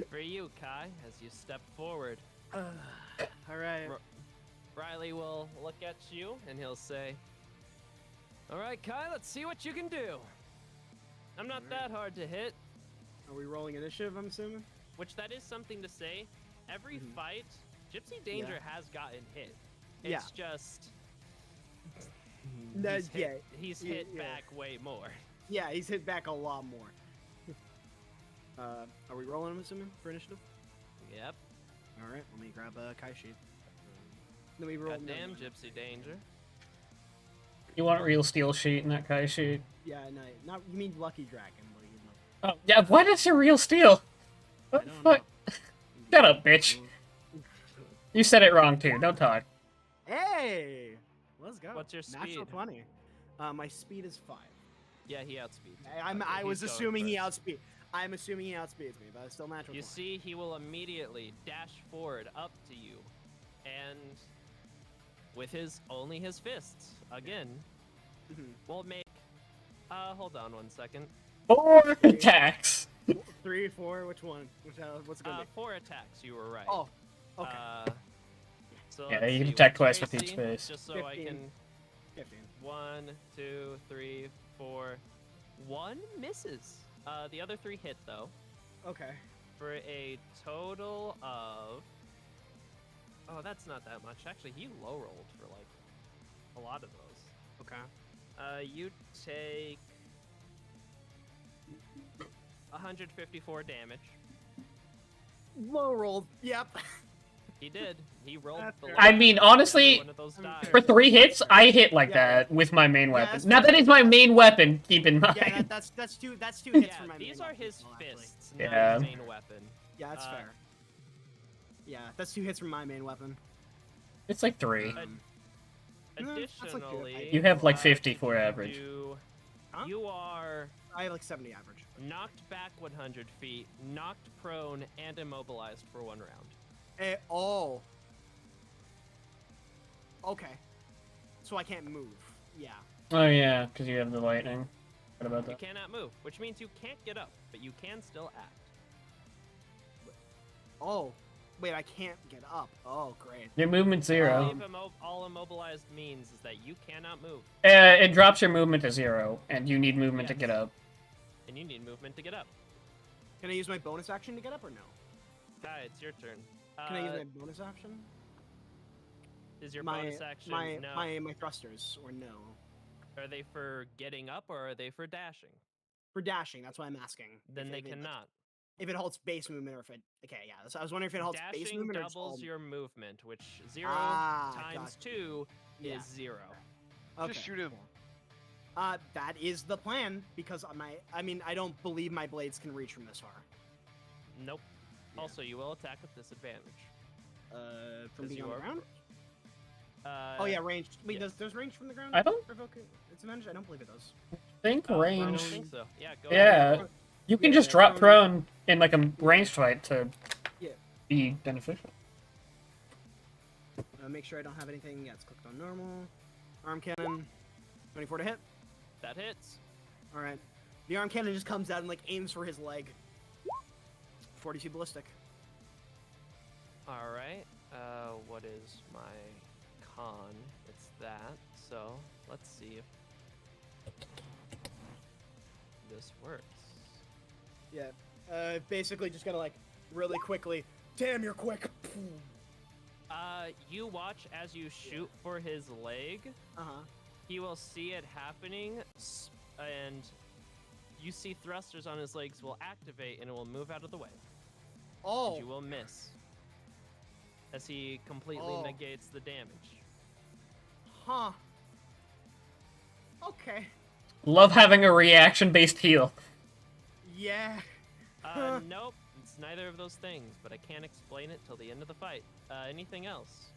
for you, Kai, as you step forward. All right. Riley will look at you and he'll say, all right, Kai, let's see what you can do. I'm not that hard to hit, Are we rolling initiative, I'm assuming? which that is something to say. Every fight, Gypsy Danger has gotten hit. Yeah. It's just No, he's Yeah, hit yeah. back way more. Yeah, he's hit back a lot more. Are we rolling, I'm assuming, for initiative? Yep. All right, let me grab a Kai sheet. Let me roll. Goddamn Gypsy Danger. You want real steel sheet in that Kai sheet? Yeah, no, not you mean Lucky Dragon. What do you know? Oh, yeah, why did you real steel? What I the don't fuck? know. Shut up, bitch. You said it wrong, too. Don't talk. Hey, let's go. What's your Natural speed? 20. My speed is 5. Yeah, he outspeeds. you. I Okay, was he's going assuming he first. outspeed. I'm assuming he outspeeds me, but it's still natural. You 20. see, he will immediately dash forward up to you, and with only his fists again, Mhm. will make. Hold on 1 second. 4 attacks. 3, 4. Which one? What's it gonna be? 4 attacks. You were right. Oh, okay. So Yeah, let's you can see, attack what's twice your with each AC? fist. Just so I 15. can. 15. 1, 2, 3, 4. 1 misses. The other 3 hit though, Okay. for a total of. Oh, that's not that much. Actually, he low rolled for like a lot of those. Okay. You take 154 damage. Low rolled. Yep. He did. He rolled That's the fair. I mean, honestly, one of those died. for 3 hits, I hit like Yeah. that with my main Yeah, weapon. that's Now, fair. that is my main weapon, keep in mind. Yeah, that's two hits Yeah, for my these main are weapon his as well, actually. fists, Yeah. not his main weapon. Yeah, that's Uh, fair. Yeah, that's 2 hits from my main weapon. It's like 3. No, that's like good. Additionally, You have like uh, 54 average. Huh? You are I have like 70 average. knocked back 100 feet, knocked prone, and immobilized for 1 round. Oh. Okay. So I can't move. Yeah. Oh, yeah, because you have the lightning. What about You that? cannot move, which means you can't get up, but you can still act. Oh. Wait, I can't get up. Oh, great. Your movement's 0. I believe all immobilized means is that you cannot move, It drops your movement to 0, and you need movement to Yes. get up. and you need movement to get up. Can I use my bonus action to get up or no? Kai, it's your turn. Can I use my bonus action? Is your my bonus action my, no? my thrusters or no? Are they for getting up or are they for dashing? For dashing, that's why I'm asking. Then they If it- cannot. If it holds base movement or if it okay, yeah. So I was wondering if it holds base Dashing movement or just doubles all... your movement, which 0 Ah, times gotcha. 2 Yeah. is 0. Okay. Just shoot him. That is the plan because I mean I don't believe my blades can reach from this far. Nope. Yeah. Also, you will attack with disadvantage. From 'Cause being you on the are ground. Uh, Oh yeah, ranged. Wait, yes. does range from the ground? I don't provoke its advantage? I don't believe it does. think I don't range. think so. Yeah, go Yeah. ahead. You can Yeah, just drop prone- prone in like a ranged fight to Yeah. be beneficial. Make sure I don't have anything. Yeah, it's clicked on normal. Arm cannon. 24 to hit. That hits. All right. The arm cannon just comes out and like aims for his leg. 42 ballistic. All right. What is my con? It's that. So let's see if this works. Yeah. Basically just gotta like really quickly. Damn, you're quick. You watch as you shoot for his leg. Uh-huh. He will see it happening, and you see thrusters on his legs will activate, and it will move out of the way. Oh. And you will miss as he completely Oh. negates the damage. Huh. Okay. Love having a reaction-based heal. Yeah. Nope, it's neither of those things, but I can't explain it till the end of the fight. Anything else?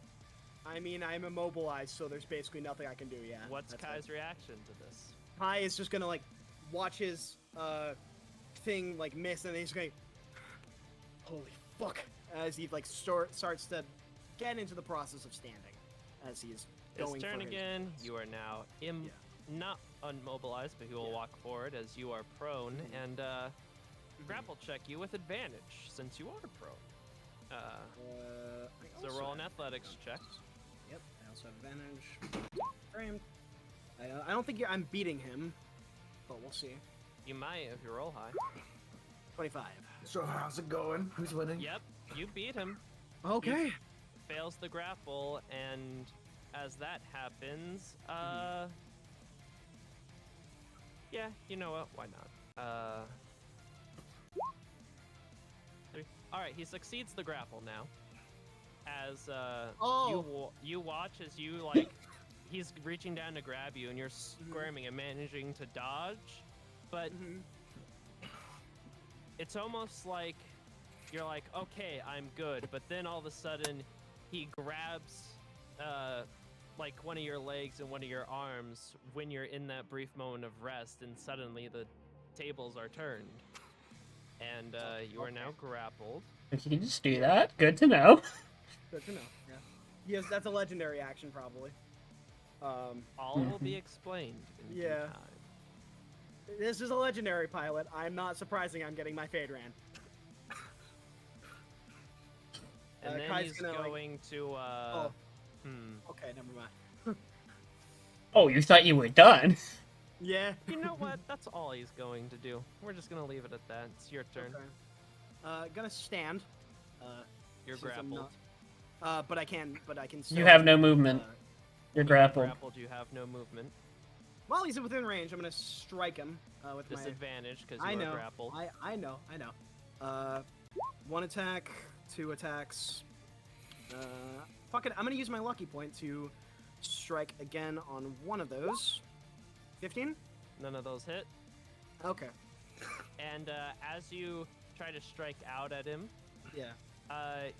I mean, I'm immobilized, so there's basically nothing I can do. Yeah. What's that's Kai's it. reaction to this? Kai is just gonna like watch his thing like miss, and then he's going, "Holy fuck!" As he like starts to get into the process of standing, as he is His going turn for his again. bonus. You are now not unmobilized, but he will Yeah. walk forward as you are prone and grapple check you with advantage since you are prone. I So also roll an have athletics check. Yep, I also have advantage. Framed. I don't think I'm beating him, but we'll see. You might if you roll high. 25. So how's it going? Who's winning? Yep, you beat him. Okay. Fails the grapple, and as that happens, yeah, you know what? Why not? 3. All right, he succeeds the grapple now. As Oh. you watch as you like he's reaching down to grab you, and you're squirming and managing to dodge, but it's almost like you're like, okay, I'm good, but then all of a sudden he grabs like one of your legs and one of your arms when you're in that brief moment of rest, and suddenly the tables are turned, and you are now grappled. If you can just do that, good to know. Good to know. Yeah. Yes, that's a legendary action, probably. All will be explained in due Yeah. time. This is a legendary pilot. I'm not surprising I'm getting my Fade Ran. And then Kai's he's gonna, going to Okay, never mind. Oh, you thought you were done? Yeah. You know what? That's all he's going to do. We're just gonna leave it at that. It's your turn. Okay. Gonna stand. You're since I'm grappled. not- but I can. You still, have no movement. You're You're grappled. You have no movement. While he's within range, I'm gonna strike him with my. Disadvantage because I you know. are grappled. I know. 1 attack, 2 attacks. Fuck it. I'm gonna use my lucky point to strike again on one of those. 15? None of those hit. Okay. And as you try to strike out at him, Yeah.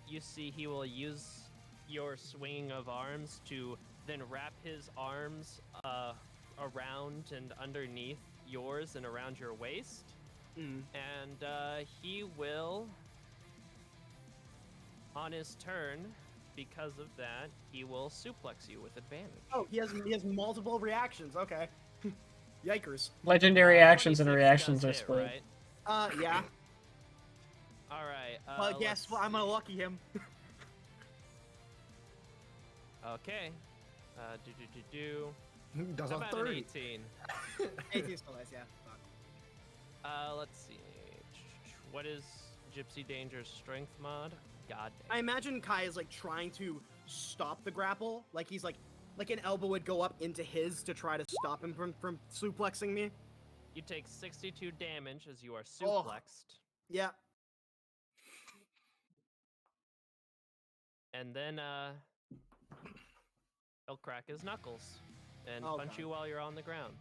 you see he will use your swinging of arms to then wrap his arms around and underneath yours and around your waist. And he will, on his turn, because of that, he will suplex you with advantage. Oh, he has multiple reactions. Okay. Yikers. Legendary actions and 26 reactions does are hit, split. Yeah. Right? All right. Well, yes. Well, I'm gonna lucky him. Okay. Does How a about an 30. 18? 18 still is, yeah. Fuck. Let's see. What is Gypsy Danger's strength mod? God I damn. imagine Kai is like trying to stop the grapple. Like he's like an elbow would go up into his to try to stop him from suplexing me. You take 62 damage as you are Oh. suplexed. Yeah. And then he'll crack his knuckles and Oh, punch God. you while you're on the ground.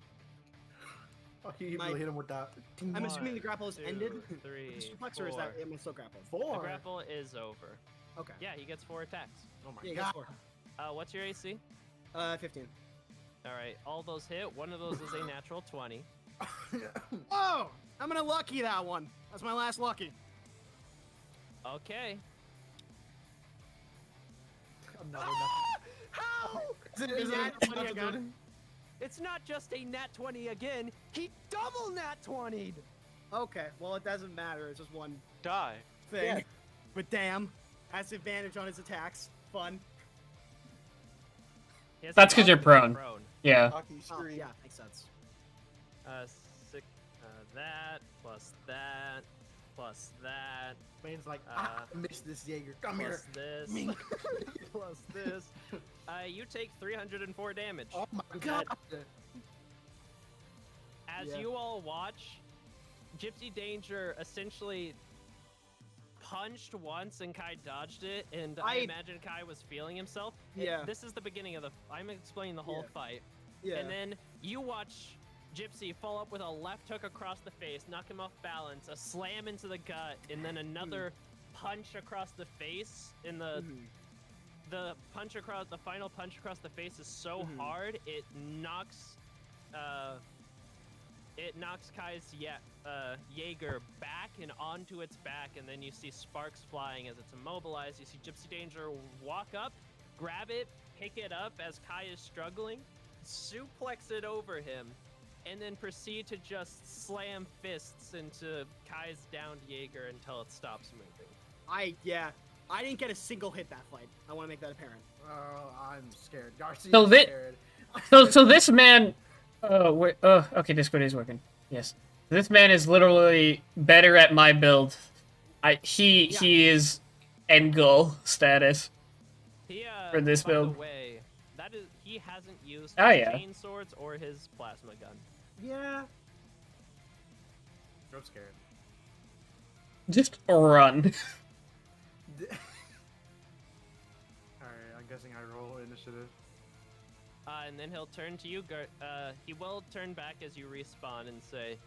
Oh, you My- really hit him with that. I'm assuming the One, grapple is 2, ended. 3, The suplex, or is that 4. am I still grappled? The 4. grapple is over. Okay. Yeah, he gets 4 attacks. Oh my Yeah, he god. gets 4. What's your AC? 15. All right, all those hit. One of those is a natural 20. Oh! I'm gonna lucky that one. That's my last lucky. Okay. Another How? Is it Nat a 20 again? It's not just a nat 20 again. He double nat 20'd. Okay, well it doesn't matter. It's just one Die. thing. Yeah. But damn, has advantage on his attacks. Fun. He has That's 'cause you're advantage prone. Yeah. Hockey Oh, screen. yeah, makes sense. That plus that plus that Man's like, Uh, I missed this Jaeger. Come here. plus this Mink. plus this. You take 304 damage. Oh my god. As Yeah. you all watch, Gypsy Danger essentially punched once and Kai dodged it, and I imagine Kai was feeling himself. Yeah. This is the beginning of I'm explaining the whole Yeah. fight. Yeah. And then you watch Gypsy fall up with a left hook across the face, knock him off balance, a slam into the gut, and then another punch across the face. And the final punch across the face is so hard it knocks Kai's Jaeger back and onto its back, and then you see sparks flying as it's immobilized. You see Gypsy Danger walk up, grab it, pick it up as Kai is struggling, suplex it over him, and then proceed to just slam fists into Kai's downed Jaeger until it stops moving. I didn't get a single hit that fight. I want to make that apparent. Oh, I'm scared. Darcy So is thi- scared. So this man. Oh wait. Oh, okay. Discord is working. Yes. This man is literally better at my build. He is end goal status. He For this by the build. way, he hasn't used Oh, his yeah. chain swords or his plasma gun. Yeah. I'm scared. Just run. Alright, I'm guessing I roll initiative. And then he'll turn to you. He will turn back as you respawn and say,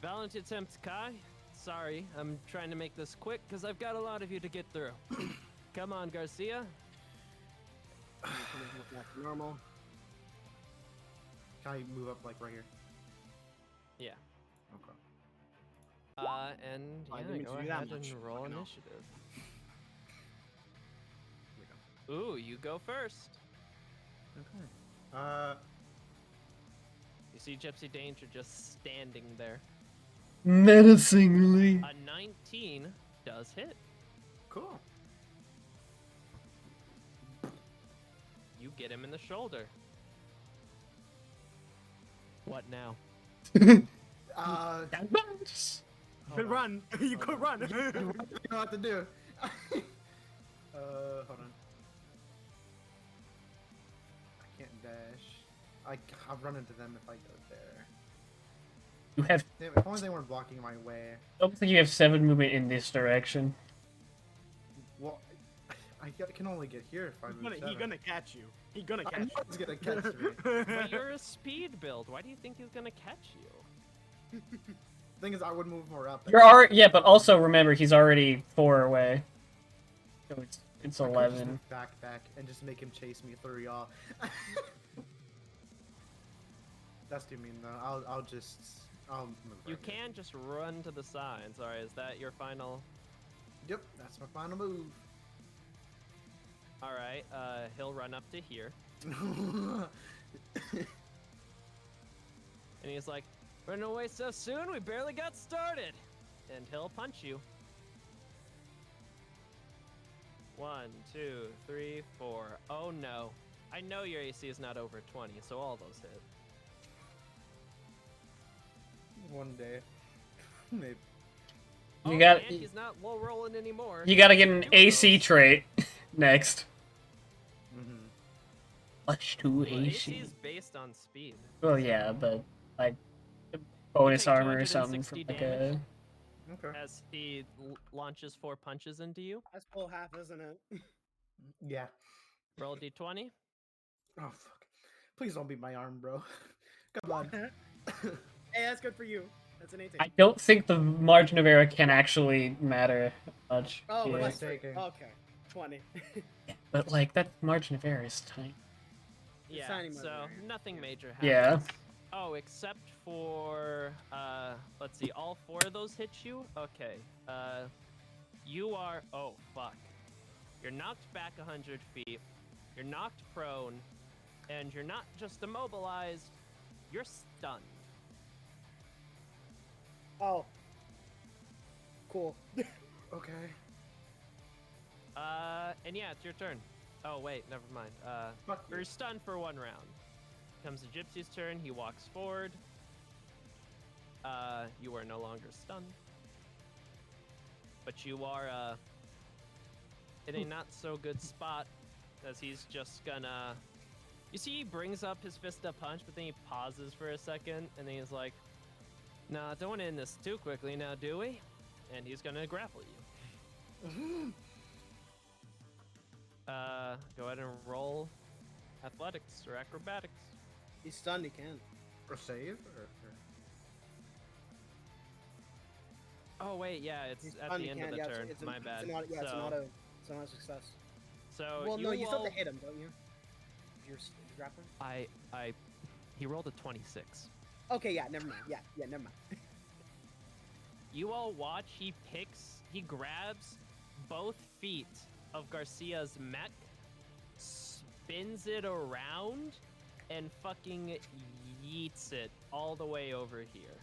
"Valiant attempt, Kai. Sorry, I'm trying to make this quick because I've got a lot of you to get through. Come on, Garcia." Normal. Can I move up like right here? Yeah. Okay. And I yeah, didn't mean go to do that ahead much. and roll Fucking hell. initiative. Here we go. Ooh, you go first. Okay. You see Gypsy Danger just standing there. Menacingly. A 19 does hit. Cool. You get him in the shoulder. What now? That much. You could run. You could run. I don't know what to do. Hold on. I can't dash. I'll run into them if I go there. You have. Damn, if only they weren't blocking my way. I don't think you have 7 movement in this direction. Well, I can only get here if I move. He 7. gonna catch you. He gonna I catch know you. he's gonna catch me. But you're a speed build. Why do you think he's gonna catch you? Thing is, I would move more up. You're already. Yeah, but also remember he's already 4 away. So it's I could just 11. move back and just make him chase me through y'all. That's too mean though. I'll move. You right here. can just run to the sides. Alright, is that your final? Yep, that's my final move. Alright, he'll run up to here. And he's like, "Running away so soon? We barely got started!" And he'll punch you. 1, 2, 3, 4. Oh no. I know your AC is not over 20, so all those hit. One day, maybe. You Oh, got- and he's not low rolling anymore. You gotta get an Two of AC those. trait next. Mm-hmm. +2 Well, AC. AC is based on speed. Well, yeah, but like bonus take armor or something 260 from like damage. Okay. As he launches 4 punches into you. That's full half, isn't it? Yeah. Roll a d20. Oh fuck! Please don't beat my arm, bro. Come on. Hey, that's good for you. That's an 18. I don't think the margin of error can actually matter much. Oh, here. plus taking. Okay, 20. But like that margin of error is tiny. Yeah, tiny so margin. nothing major happens. Yeah. Oh, except for, let's see, all 4 of those hit you? Okay, you are, oh, fuck. You're knocked back 100 feet, you're knocked prone, and you're not just immobilized, you're stunned. Oh. Cool. Okay. And yeah, it's your turn. Oh, wait, never mind. Fuck you. You're stunned for 1 round. Comes the Gypsy's turn, he walks forward. You are no longer stunned. But you are, in a not so good spot, as he's just gonna... You see he brings up his fist to punch, but then he pauses for a second, and then he's like, "Nah, don't want to end this too quickly now, do we?" And he's gonna grapple you. Go ahead and roll athletics or acrobatics. He's stunned, he can. Or save? Or... Oh wait, yeah, it's He's at stunned, the he end can. of the Yeah, turn. it's My bad. It's an auto, yeah, it's an So- auto. It's an auto success. So Well, no, you still will- have to hit him, don't you? If you're grappling? He rolled a 26. Okay, yeah, never mind. Yeah, never mind. You all watch, he grabs both feet of Garcia's mech, spins it around, and fucking yeets it all the way over here.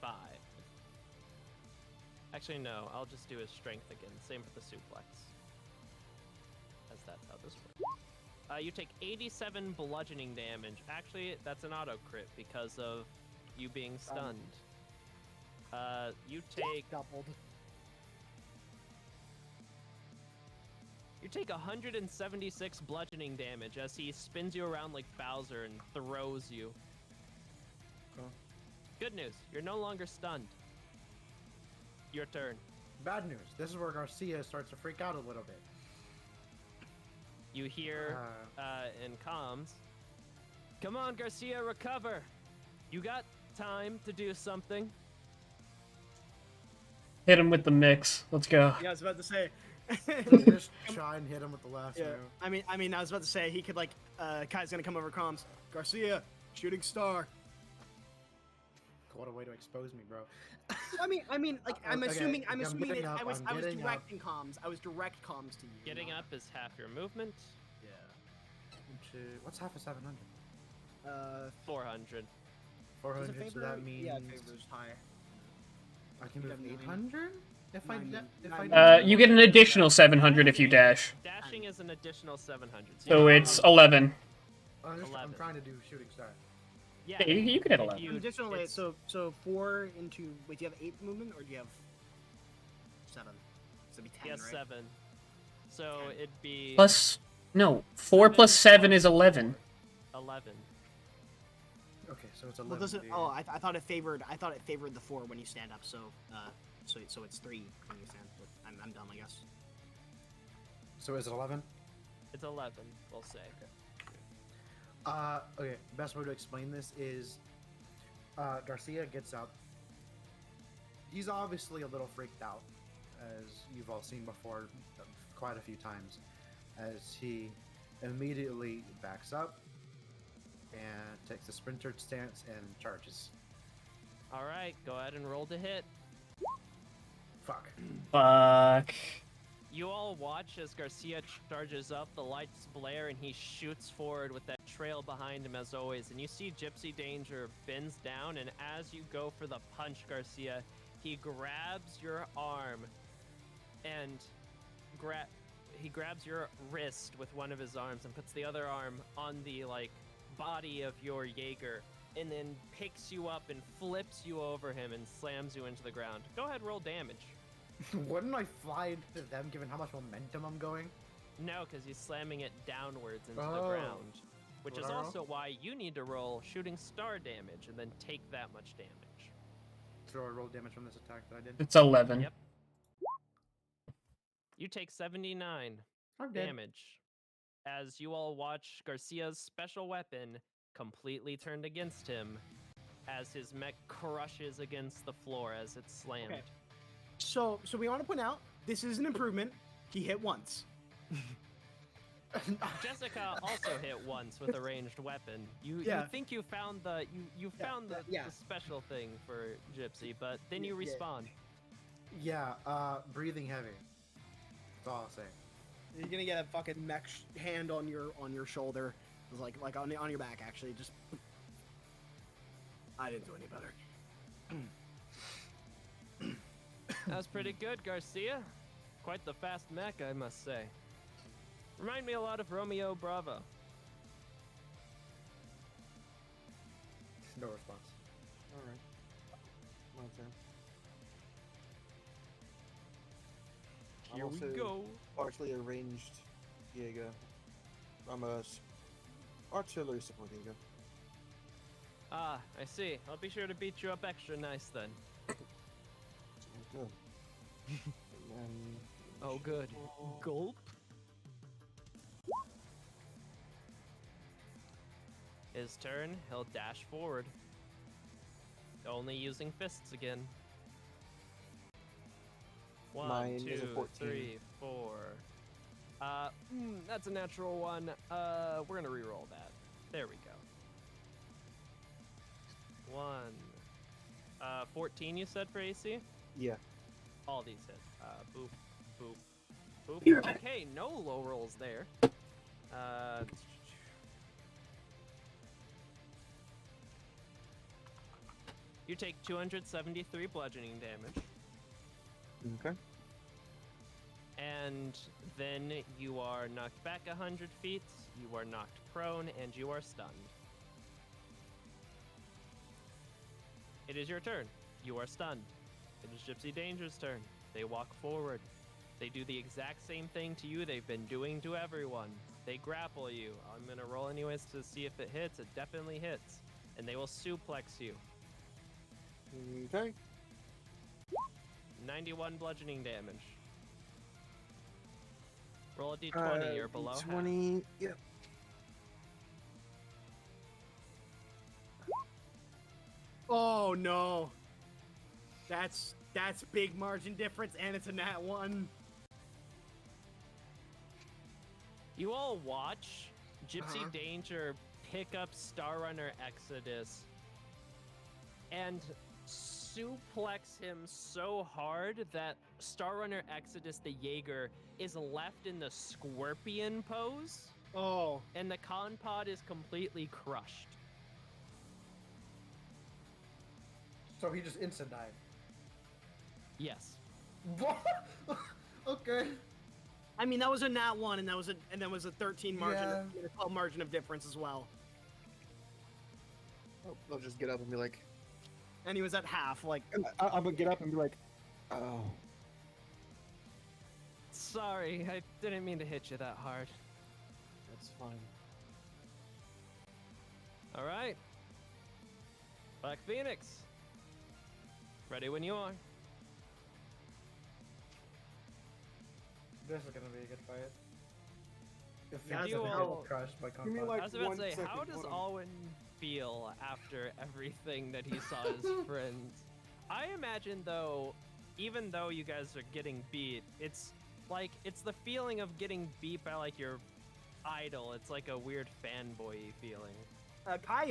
5. Actually, no, I'll just do his strength again. Same for the suplex. As that's how this works. You take 87 bludgeoning damage. Actually, that's an auto crit because of you being stunned. You take Doubled. 176 bludgeoning damage as he spins you around like Bowser and throws you. Cool. Good news, you're no longer stunned. Your turn. Bad news. This is where Garcia starts to freak out a little bit. You hear in comms, "Come on, Garcia, recover. You got time to do something." Hit him with the mix. Let's go. Yeah, I was about to say. Just try and hit him with the last Yeah. move. I mean, I was about to say he could like. Kai's gonna come over comms. Garcia, shooting star. What a way to expose me, bro. I mean, like I'm Okay, assuming I'm assuming getting that up, I was I'm getting up. directing comms. I was direct comms to you. Getting not- up is half your movement. Yeah. What's half of 700? 400. 400, so that means Yeah, favors high. I can you move have 800? If I, nine da- move- if nine I move. You get an additional 700 if you dash. Dashing is an additional 700. So it's 11. I'm 11. trying to do shooting star. Yeah, Yeah, you could hit if 11. you- Additionally, it's- so 4 into. Wait, do you have 8 movement or do you have 7? So it'd be 10, He has right? 7. So 10. it'd be Plus, no, 4 plus 7 is 11. 11. Okay, so it's 11. Well, does it? dude. Oh, I thought it favored. I thought it favored the 4 when you stand up. So, so it's 3 when you stand. But I'm dumb, I guess. So is it 11? It's 11, we'll say. Okay, best way to explain this is Garcia gets up. He's obviously a little freaked out, as you've all seen before quite a few times, as he immediately backs up and takes a sprinter stance and charges. All right, go ahead and roll to hit. Fuck. Fuck. You all watch as Garcia charges up, the lights blare, and he shoots forward with that trail behind him as always. And you see Gypsy Danger bends down, and as you go for the punch, Garcia, he grabs your arm and he grabs your wrist with one of his arms and puts the other arm on the body of your Jaeger, and then picks you up and flips you over him and slams you into the ground. Go ahead, roll damage. Wouldn't I fly into them given how much momentum I'm going? No, because he's slamming it downwards into the Oh. ground. Which What is I roll? also why you need to roll shooting star damage and then take that much damage. So I roll damage from this attack that I did. It's 11. Yep. You take 79 I'm dead. damage as you all watch Garcia's special weapon completely turned against him as his mech crushes against the floor as it's slammed. Okay. So we want to point out this is an improvement. He hit once. Jessica also hit once with a ranged weapon. You think you found the found the special thing for Gypsy, but then you Yeah. respawn. Yeah, breathing heavy. That's all I'll say. You're gonna get a fucking mech hand on your shoulder, like on your back actually. Just I didn't do any better. That was pretty good, Garcia. Quite the fast mech, I must say. Remind me a lot of Romeo Bravo. No response. Alright. My turn. I'm Here we also go. Partially a ranged Jaeger. I'm a artillery support Jaeger. Ah, I see. I'll be sure to beat you up extra nice then. Sounds good. And then Oh, good. Gulp. His turn, he'll dash forward. Only using fists again. One, Mine is a 2, 14. 3, 4. That's a natural one. We're gonna re-roll that. There we go. 1. 14 you said for AC? yeah. All these hit. Boop, boop, boop. Okay, no low rolls there. You take 273 bludgeoning damage, Okay. and then you are knocked back 100 feet, you are knocked prone, and you are stunned. It is your turn. You are stunned. It is Gypsy Danger's turn. They walk forward. They do the exact same thing to you they've been doing to everyone. They grapple you. I'm going to roll anyways to see if it hits. It definitely hits. And they will suplex you. Okay. 91 bludgeoning damage. Roll a d20 or below. 20. Yeah. Oh no. That's big margin difference, and it's a nat 1. You all watch Gypsy Uh-huh. Danger pick up Star Runner Exodus and suplex him so hard that Star Runner Exodus, the Jaeger, is left in the scorpion pose, Oh. and the con pod is completely crushed. So he just instant died. Yes. What? Okay. I mean, that was a nat 1, and that was a 13 margin, Yeah. and a 12 margin of difference as well. I'll just get up and be like, And he was at half, like. I'm gonna get up and be like, oh. Sorry, I didn't mean to hit you that hard. That's fine. All right. Black Phoenix. Ready when you are. This is gonna be a good fight. If Yeah, Finn's you a all- crushed by Give me, combat. like, I was about 1 to say, how second, does hold on. Alwyn feel after everything that he saw his friends? I imagine, though, even though you guys are getting beat, it's like, it's the feeling of getting beat by, like, your idol. It's like a weird fanboy feeling. Kai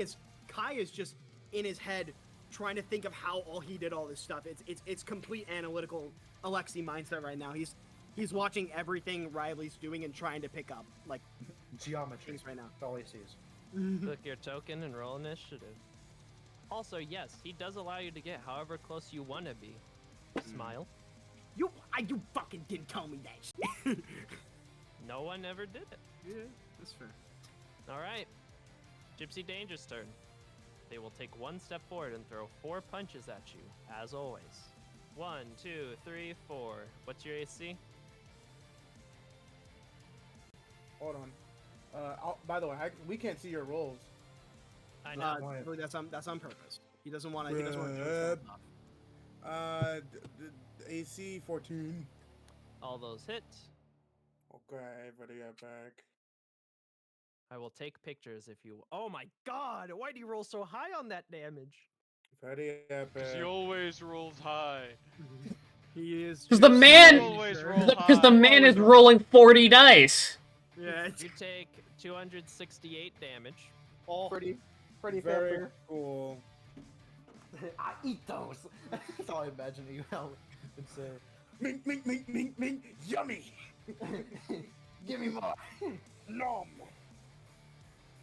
is just in his head trying to think of how all he did all this stuff. It's complete analytical Alexi mindset right now. He's watching everything Riley's doing and trying to pick up like Geometry. things right now. That's all he sees. Click your token and roll initiative. Also, yes, he does allow you to get however close you want to be. Smile. You fucking didn't tell me that shit. No one ever did it. Yeah, that's fair. All right. Gypsy Danger's turn. They will take 1 step forward and throw 4 punches at you, as always. 1, 2, 3, 4. What's your AC? Hold on. By the way, we can't see your rolls. I know. Really, that's on purpose. He doesn't want to. He doesn't want to do himself off. AC 14. All those hit. Okay, ready up back. I will take pictures if you. Oh my god! Why do you roll so high on that damage? Ready up Because back. he always rolls high. He is. Because the just man- Always sure. roll Because the high. man is rolling 40 dice. Yeah, it's You take 268 damage. all Pretty Very fair. cool. I eat those. That's all I imagine you would say. Mink, mink, mink, mink, mink. Yummy. Give me more. Nom.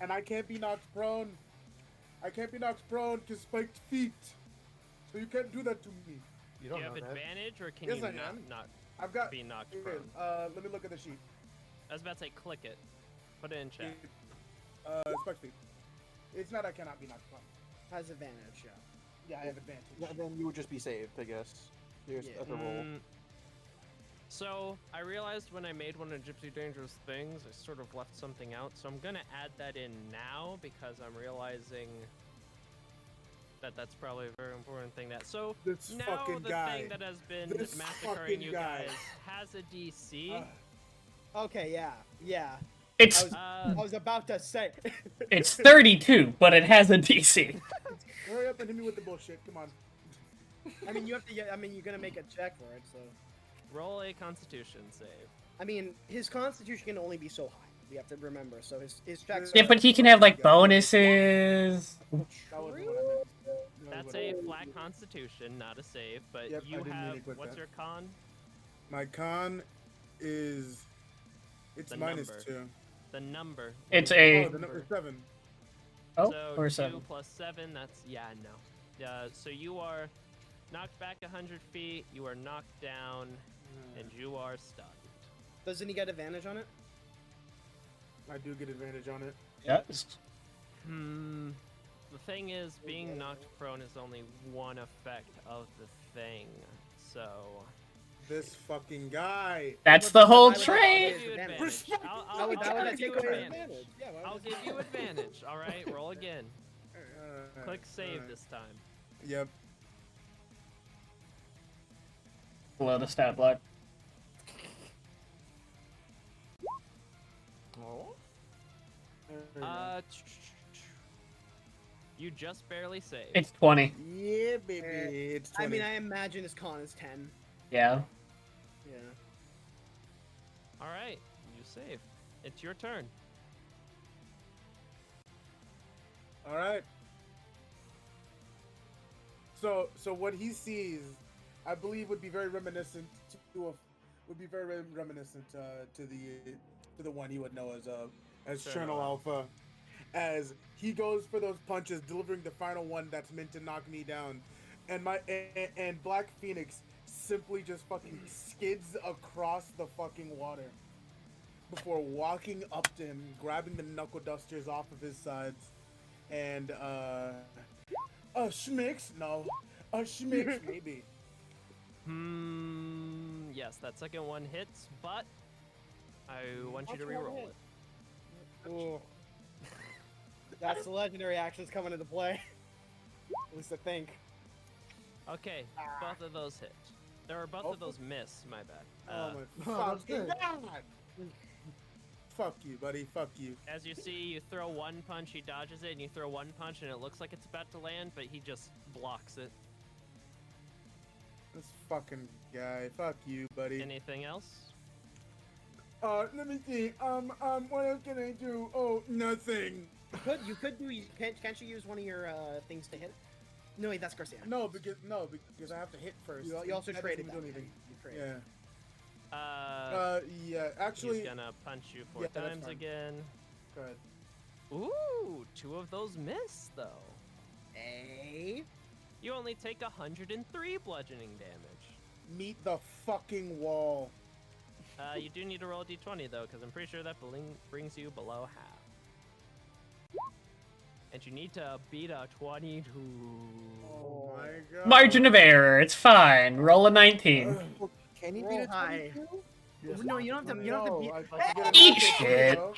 And I can't be knocked prone. I can't be knocked prone to spiked feet. So you can't do that to me. You Do don't you know have that. advantage, or can Yes, you I not, am. not I've got. be knocked Here, prone? let me look at the sheet. I was about to say click it. Put it in chat. Spiked feet. It's not I cannot be knocked prone. has advantage. Yeah. Yeah, I have advantage. Yeah, then you would just be saved, I guess. Here's Yeah. the roll. So, I realized when I made one of Gypsy Danger's things, I sort of left something out, so I'm gonna add that in now because I'm realizing that that's probably a very important thing. So, This now fucking the guy. thing that has been This massacring fucking you guy. guys has a DC. Okay. Yeah. It's I was about to say. it's 32, but it has a DC. Hurry up and hit me with the bullshit. Come on. I mean, you have to. I mean, you're gonna make a check for it. So. Roll a Constitution save. I mean, his constitution can only be so high. We have to remember. So his checks. Yeah, but he can have like bonuses. That wasn't what I meant. No, That's but- a flat Constitution, not a save. But Yep, I you didn't mean to have click what's that. your con? My con is. It's The minus number. 2. The number. It's What is a- Oh, the number 7. Oh, so or 2 7. plus 7, that's, yeah, no. So you are knocked back 100 feet, you are knocked down, and you are stunned. Doesn't he get advantage on it? I do get advantage on it. Yes. The thing is, being knocked prone is only one effect of the thing, so... This fucking guy. That's the whole Why would that trade. I'll give you Advantage. advantage. How would I'll that give take you away advantage. Yeah, why I'll would give you advantage, alright? Roll again. Alright, Click save alright. this time. Yep. Below the stat block. Oh. There we go. You just barely saved. It's 20. Yeah, baby. It's 20. I mean, I imagine his con is 10. Yeah. Yeah. All right, you save. It's your turn. All right. So what he sees, I believe, would be very reminiscent to the one he would know as Cherno Alpha, as he goes for those punches, delivering the final one that's meant to knock me down, and Black Phoenix simply just fucking skids across the fucking water before walking up to him, grabbing the knuckle dusters off of his sides, and schmicks? No. Schmicks, maybe. Yes, that second one hits, but I want you to reroll it. Ooh. That's the legendary actions coming into play. At least I think. Okay, both of those hit. Or both of those miss, my bad. Oh my that's fucking good. god! Fuck you, buddy. Fuck you. As you see, you throw one punch, he dodges it, and you throw one punch, and it looks like it's about to land, but he just blocks it. This fucking guy. Fuck you, buddy. Anything else? Let me see. What else can I do? Oh, nothing. You could do. Can't you use one of your things to hit? No, wait, that's Garcia. No, because I have to hit first. You also That traded doesn't that. do anything. You traded. Yeah. Yeah. Actually, He's gonna punch you 4 yeah, that's times fine. again. go ahead. Ooh, 2 of those miss, though. Hey. You only take 103 bludgeoning damage. Meet the fucking wall. You do need to roll a d20, though, because I'm pretty sure that brings you below half. And you need to beat a 22. Oh my god. Margin of error. It's fine. Roll a 19. Can you Roll beat a high. 22? No, you don't have to. You don't have to beat. I can get a Eat natural 20, shit. though.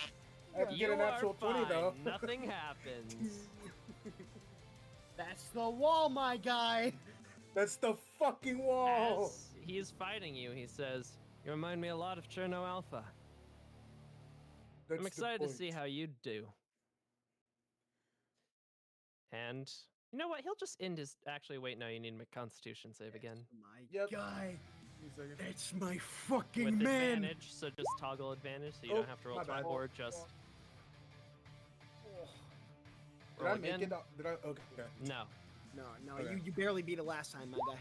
I have to You get a are natural 20 fine. though. Nothing happens. That's the wall, my guy. That's the fucking wall. As he's fighting you, he says, "You remind me a lot of Cherno Alpha. That's I'm the excited to point. see how you do." And you know what? He'll just end his. Actually, wait, no, you need a Constitution save again. My Yep. guy. Give me a second. It's my fucking With man. advantage, so just toggle advantage, so you Oh, don't have to roll my bad. twice, or just Did roll I make again. it? Did I? Okay. No, No, Okay. you barely beat it last time, my guy.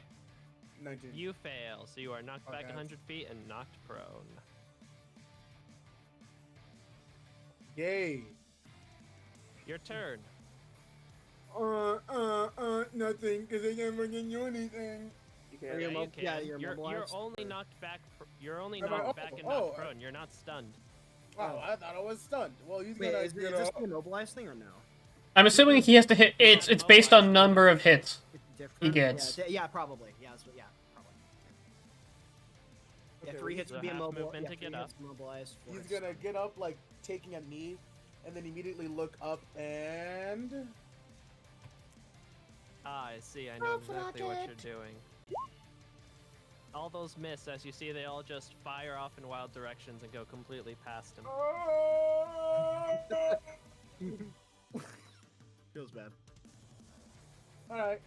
19. you fail, so you are knocked back Okay. 100 feet and knocked prone. Yay. Your turn. Nothing, because I can't fucking do anything. Are Yeah, you you can. yeah, you're You're immobilized, only or- knocked back. You're only Am I- knocked back and oh, knocked prone. You're not stunned. Wow, I thought I was stunned. Well, he's Wait, gonna is get this up. the immobilized thing or no? I'm assuming he has to hit. It's based on number of hits. It's different. He gets. Yeah, probably. Yeah, probably. Yeah, Okay, 3 hits so to be half immobile. movement Yeah, to 3 get hits immobilized. 4 He's hits gonna get up like taking a knee, and then immediately look up and. Ah, I see. I know exactly what you're doing. All those miss, as you see, they all just fire off in wild directions and go completely past him. Feels bad. All right.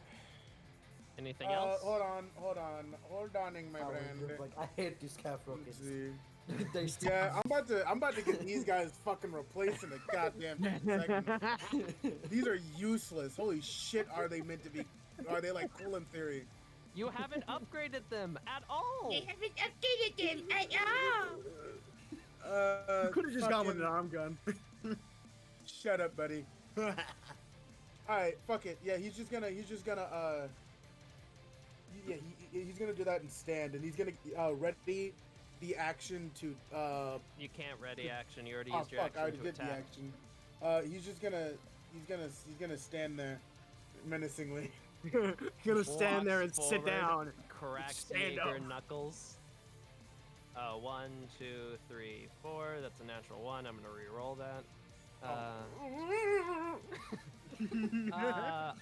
Anything else? Hold on, my friend. Like, I hate these calf Let's rockets. see. They still Yeah, I'm about to get these guys fucking replaced in a goddamn second. These are useless. Holy shit, are they meant to be? Are they like cool in theory? You haven't upgraded them at all. You Could have just gone with an arm gun. Shut up, buddy. All right, fuck it. Yeah, he's just gonna yeah, he's gonna do that and stand, and he's gonna ready the action to You can't ready action. You already oh used your fuck, I already action to did the attack. action. He's gonna stand there menacingly. Gonna stand there and Walks sit forward, down. Cracks Stand Jaeger up. knuckles. 1, 2, 3, 4. That's a natural 1. I'm gonna re-roll that.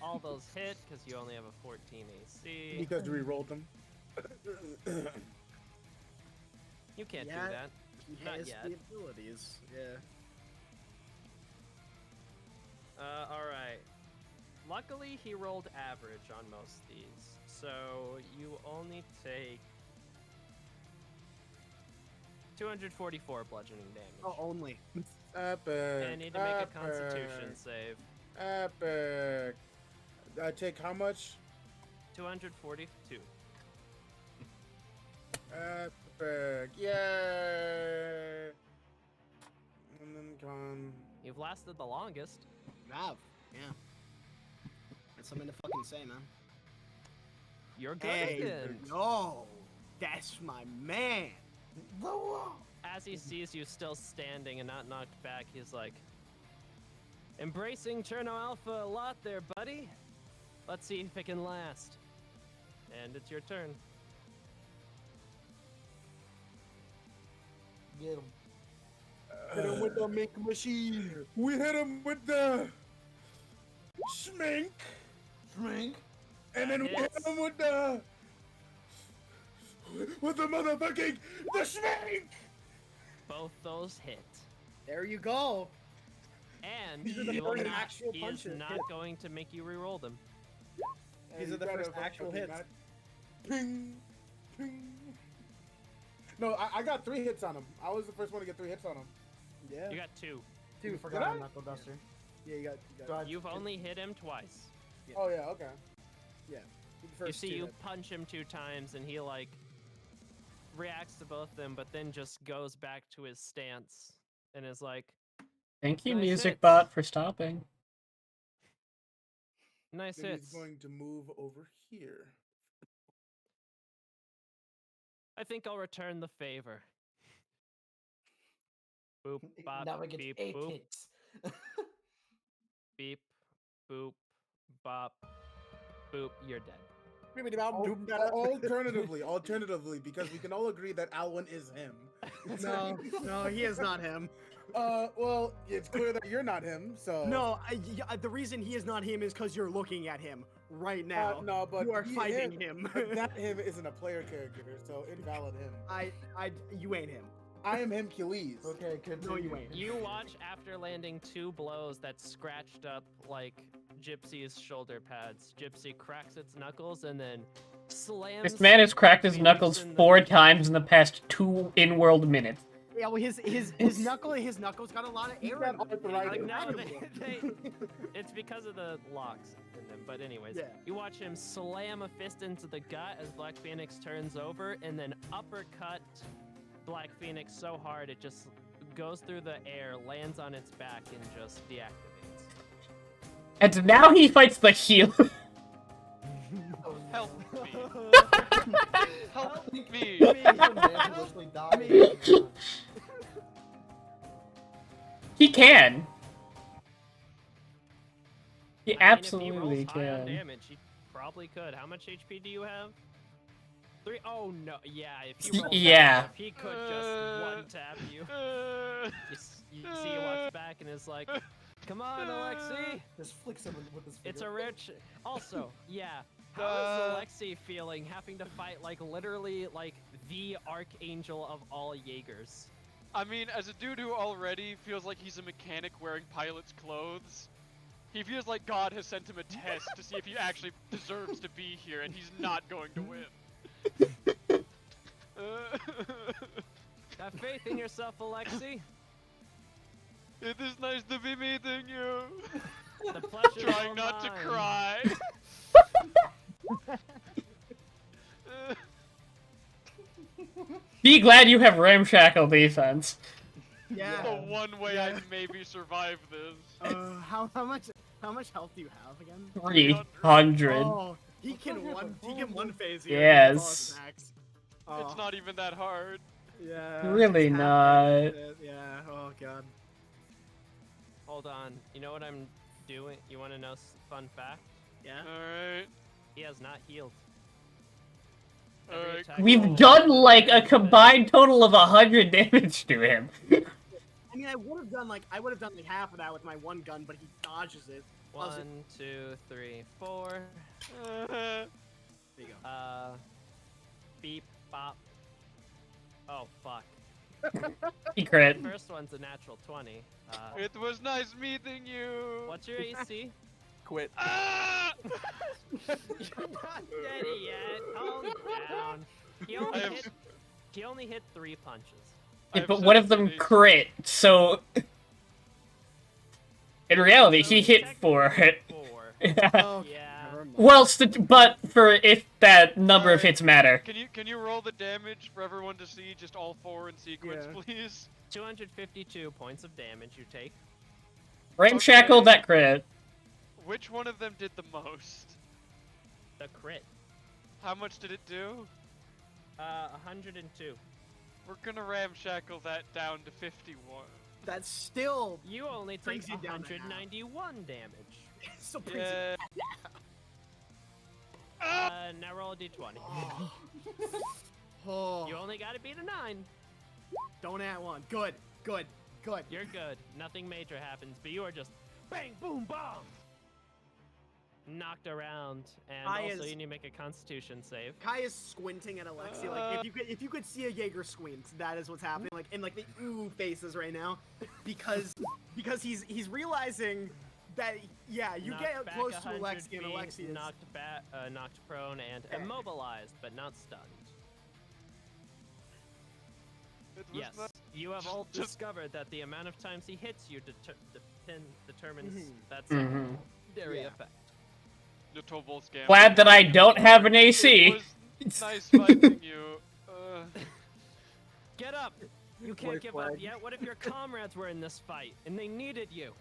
All those hit because you only have a 14 AC. Because we rolled them. You can't Yeah. do that. He Not has yet. the abilities. Yeah. Alright. Luckily, he rolled average on most of these, so you only take 244 bludgeoning damage. Oh, only. Epic. And need to make a epic, Constitution save. Epic. I take how much? 242. Epic. Yay. And then con. You've lasted the longest. Nav. Yeah. That's something to fucking say, man. You're good. Hey, then. no, that's my man. As he sees you still standing and not knocked back, he's like, embracing Cherno Alpha a lot there, buddy. Let's see if it can last. And it's your turn. Get him. Hit him with the mink machine. We hit him with the schmink. Drink. And then we hit hits. him with the motherfucking the schmink. Both those hit. There you go. And These are the he will first not, actual he is punches. not going to make you re-roll them. These Hey, are the you first gotta actual fucking hits. not- Ping, ping. No, I got 3 hits on him. I was the first one to get 3 hits on him. Yeah. You got 2. You forgot I? a knuckle duster. Yeah, you got. God. You've only hit him twice. Yeah. Oh yeah, okay. Yeah. The You first see, two you hit. punch him 2 times, and he like reacts to both of them, but then just goes back to his stance and is like, Thank you, Nice Music hits. Bot, for stopping. "Nice Then hits. he's going to move over here. I think I'll return the favor." Boop, bop, Now I get beep, 8 boop, hits. beep, boop, bop, boop. You're dead. Alternatively, because we can all agree that Alwyn is him. No, no, he is not him. Well, it's clear that you're not him, so. No, the reason he is not him is because you're looking at him right now. No, but you are he- fighting him. But that him isn't a player character, so invalid him. You ain't him. I am him, Achilles. Okay, continue. No, you ain't. You watch after landing 2 blows that scratched up like Gypsy's shoulder pads. Gypsy cracks its knuckles and then slams. This man has cracked his Phoenix knuckles in the- 4 times in the past 2 in-world minutes. Yeah, well, his knuckles got a lot of air in them. arthritis. Like, no, Incredible. it's because of the locks in them. But anyways, Yeah. you watch him slam a fist into the gut as Black Phoenix turns over, and then uppercut Black Phoenix so hard it just goes through the air, lands on its back, and just deactivates. And now he fights the healer. Help me. Help me. Miraculously died. He can. He I mean, absolutely if he rolls high on can. damage, he probably could. How much HP do you have? 3? Oh no, yeah. If he rolls high Yeah. enough, he could just one tap you. You see, he walks back and is like, "Come on, Alexi." Just flicks him with his finger. It's a rich. Also, yeah. How is Alexi feeling having to fight like literally like the archangel of all Jaegers? I mean, as a dude who already feels like he's a mechanic wearing pilot's clothes, he feels like God has sent him a test to see if he actually deserves to be here, and he's not going to win. Have faith in yourself, Alexi. It is nice to be meeting you. The pleasure's Trying all not to mine. cry. Be glad you have ramshackle defense. Yeah. The one way I can maybe survive this. How much health do you have again? 300. Oh, he can one phase you. Yes. It's not even that hard. Yeah. Really it's half not. it. Yeah. Oh god. Hold on. You know what I'm doing? You want to know fun fact? Yeah. Alright. He has not healed. Alright, attack We've roll done is like a benefit. combined total of 100 damage to him. I mean, I would have done like half of that with my one gun, but he dodges it. 1, 2, 3, 4. There you go. Beep, bop. Oh fuck. He crit. First one's a natural 20. It was nice meeting you. What's your AC? Quit. Ah! You're not dead yet. Calm down. He only hit 3 punches. I Yeah, have but one of them 17 crit, so... In reality, So he hit 4. technically 4. Yeah. Oh, Yeah. never mind. Well, but for if that number of Alright. hits matter. Can you roll the damage for everyone to see, just all 4 in sequence, Yeah. please? 252 points of damage you take. Ramshackle, Okay. that crit. Which one of them did the most? The crit. How much did it do? 102. We're gonna ramshackle that down to 51. That's still You only take Brings you down to half. 191 damage. so pretty. Yeah. Now roll a d20. Oh, You only gotta beat a 9. don't add one. Good, good, good. You're good. Nothing major happens, but you are just bang, boom, bomb! Knocked around, and I also is- you need to make a constitution save. Kai is squinting at Alexia. Like if you could see a Jaeger squint, that is what's happening. Like in like the ooh faces right now, because he's realizing that yeah you Knocked get back close to 100 Alexia and feet, Alexia is knocked prone and Dead. immobilized, but not stunned. It was Yes, not- you have all just- discovered that the amount of times he hits you determines Mhm. that Mhm. secondary Yeah. effect. The Tobol scam. Glad that I don't have an AC. It was nice finding you. Get up! You can't White give up flag. yet. What if your comrades were in this fight and they needed you?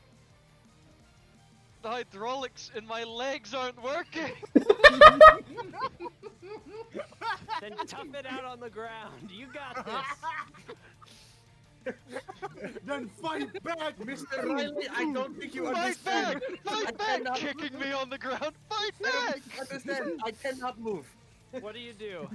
The hydraulics in my legs aren't working. Then tough it out on the ground. You got this. Then fight back, Mr. Riley, I don't think you Fight understand. back! Fight back! cannot- Kicking me on the ground. Fight I back! don't understand. I cannot move. What do you do?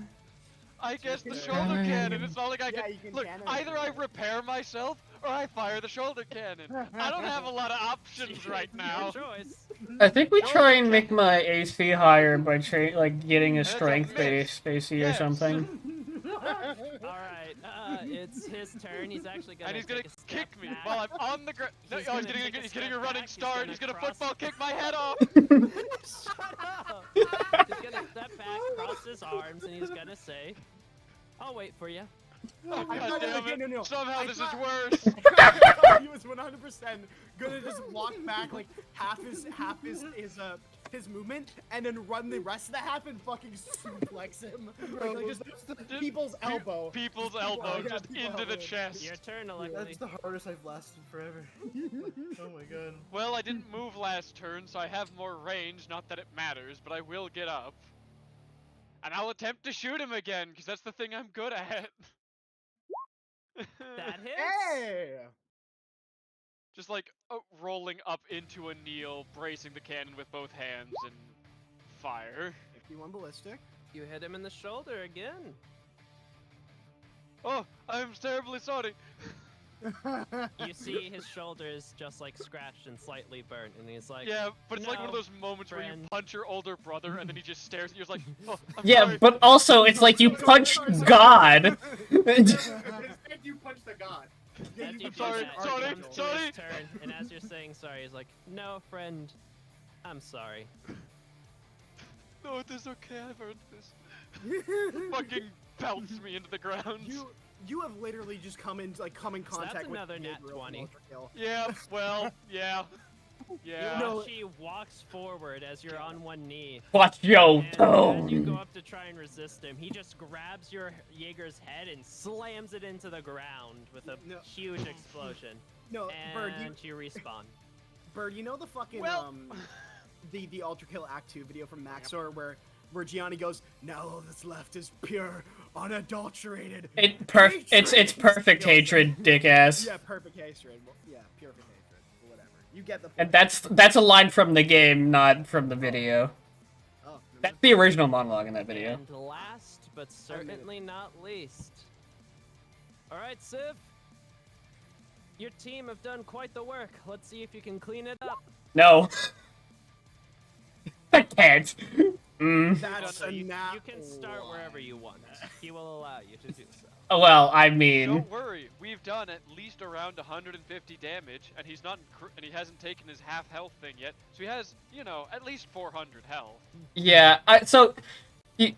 I guess the can shoulder cannon. cannon. It's not like I Yeah, can. you can Look, cannon either it. I repair myself or I fire the shoulder cannon. I don't have a lot of options right now. Your choice. I think we try and make my AC higher by getting a That's a strength-based AC or Yes. something. Alright, it's his turn. He's actually gonna And he's gonna take a step kick me back. while I'm on the ground. No, He's oh, gonna take a he's getting step a running back, he's start. gonna He's gonna cross- football kick my head off. Shut up! He's gonna step back, cross his arms, and he's gonna say, I'll wait for you. Oh, I God thought- damn it. no. Somehow I this thought- is worse. I thought he was 100% gonna just walk back like half his movement and then run the rest of the half and fucking suplex him. Like just people's elbow. People's elbow yeah, just people into the elbow. chest. Your turn, Alexi. That's the hardest I've lasted forever. Oh my god. Well, I didn't move last turn, so I have more range. Not that it matters, but I will get up. And I'll attempt to shoot him again, because that's the thing I'm good at. That hits. Hey! Just like rolling up into a kneel, bracing the cannon with both hands, and fire. 51 ballistic. You hit him in the shoulder again. Oh, I'm terribly sorry. You see his shoulders just like scratched and slightly burnt, and he's like, Yeah, but it's like one of "No, those moments where you friend." punch your older brother, and then he just stares at you. It's like, oh, I'm Yeah, sorry. but also it's like you punched God. Instead, you punch the god. Yeah, As you you I'm do sorry, that, it sorry, comes to sorry. his turn, and as you're saying sorry, he's like, no, friend, I'm sorry. No, it is okay. I've earned this. Fucking pelts me into the ground. You have literally just come in contact that's with another nat Jaeger 20. overkill. Yeah, well, yeah. Yeah. No. She walks forward as you're on one knee. Watch yo And as you go tone. up to try and resist him, he just grabs your Jaeger's head and slams it into the ground with a No. huge explosion. No, Bird, And you respawn. you know the fucking Well- the Ultra Kill Act 2 video from Maxor where Gianni goes, now all that's left is pure, unadulterated. It's perfect hatred, dick ass. Yeah, perfect hatred. Well, yeah, perfect hatred. Whatever. You get the point. And that's a line from the game, not from the video. Oh, That's the original monologue in that video. And last, but certainly not least. Alright, Civ. Your team have done quite the work. Let's see if you can clean it up. No. I can't. Mm. that's No, a you nat can start wherever you want. He will allow you to do so. Well, I mean, Don't worry, we we've done at least around 150 damage, and he's not, and he hasn't taken his half health thing yet. So he has, you know, at least 400 health. Yeah, okay,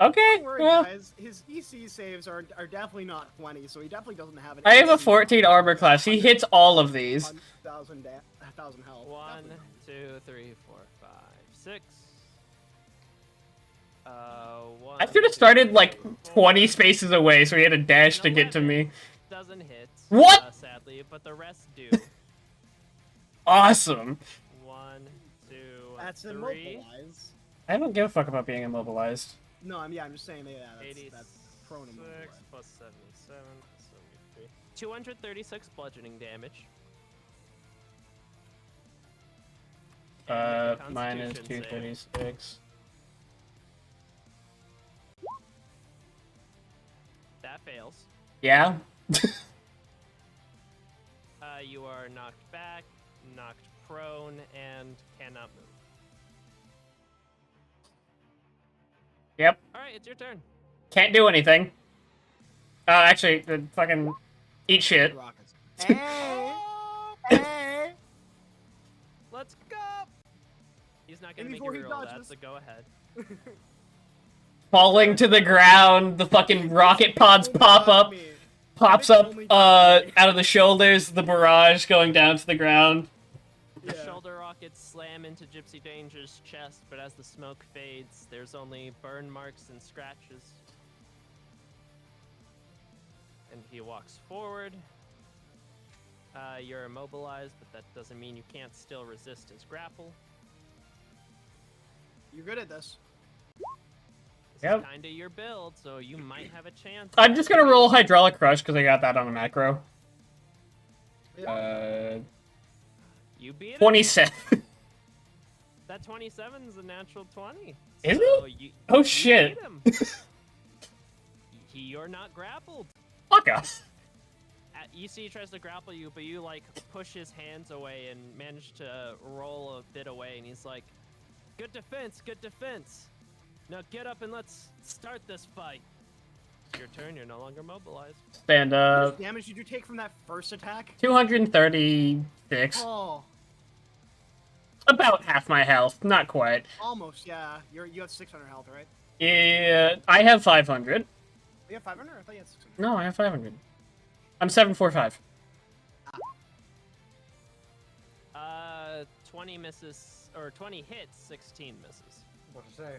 Don't worry, well, guys. His EC saves are definitely not 20, so he definitely doesn't have an. I have a AC 14 armor class. He hits all of these. 1,000 health. 1, Definitely. 2, 3, 4, 5, 6. 1, I should have started like 20 spaces away, so he had a dash to get to me. Doesn't hit. What? Sadly, but the rest do. Awesome. 1, 2, That's 3. immobilize. I don't give a fuck about being immobilized. No, I'm just saying that. Yeah, 86 that's prone immobilize. plus 77, 73. 236 bludgeoning damage. And make a Minus Constitution save. 236. That fails. Yeah? You are knocked back, knocked prone, and cannot move. Yep. Alright, it's your turn. Can't do anything. Actually, fucking eat shit. Rockets. Hey! Hey! Let's go! He's not gonna And make before you he roll that, dodges- so go ahead. Falling to the ground, the fucking rocket pods pop up, pops up, out of the shoulders, the barrage going down to the ground. The Yeah. shoulder rockets slam into Gypsy Danger's chest, but as the smoke fades, there's only burn marks and scratches. And he walks forward. You're immobilized, but that doesn't mean you can't still resist his grapple. You're good at this. This Yep. is kinda your build, so you might have a chance. I'm just gonna roll Hydraulic Crush because I got that on a macro. You beat him. 27. That 27 is a natural 20. Is so it? You, Oh, you shit. beat him. You're not grappled. Fuck off. You see he tries to grapple you, but you like push his hands away and manage to roll a bit away, and he's like, good defense, good defense. Now get up and let's start this fight. Your turn, you're no longer mobilized. Stand How up. much damage did you take from that first attack? 236. Oh, About half my health. Not quite. almost. Yeah, you have 600 health, right? Yeah, I have 500. You have 500? I thought you had 600. No, I have 500. I'm 745. 20 misses, or 20 hits, 16 misses. What to say?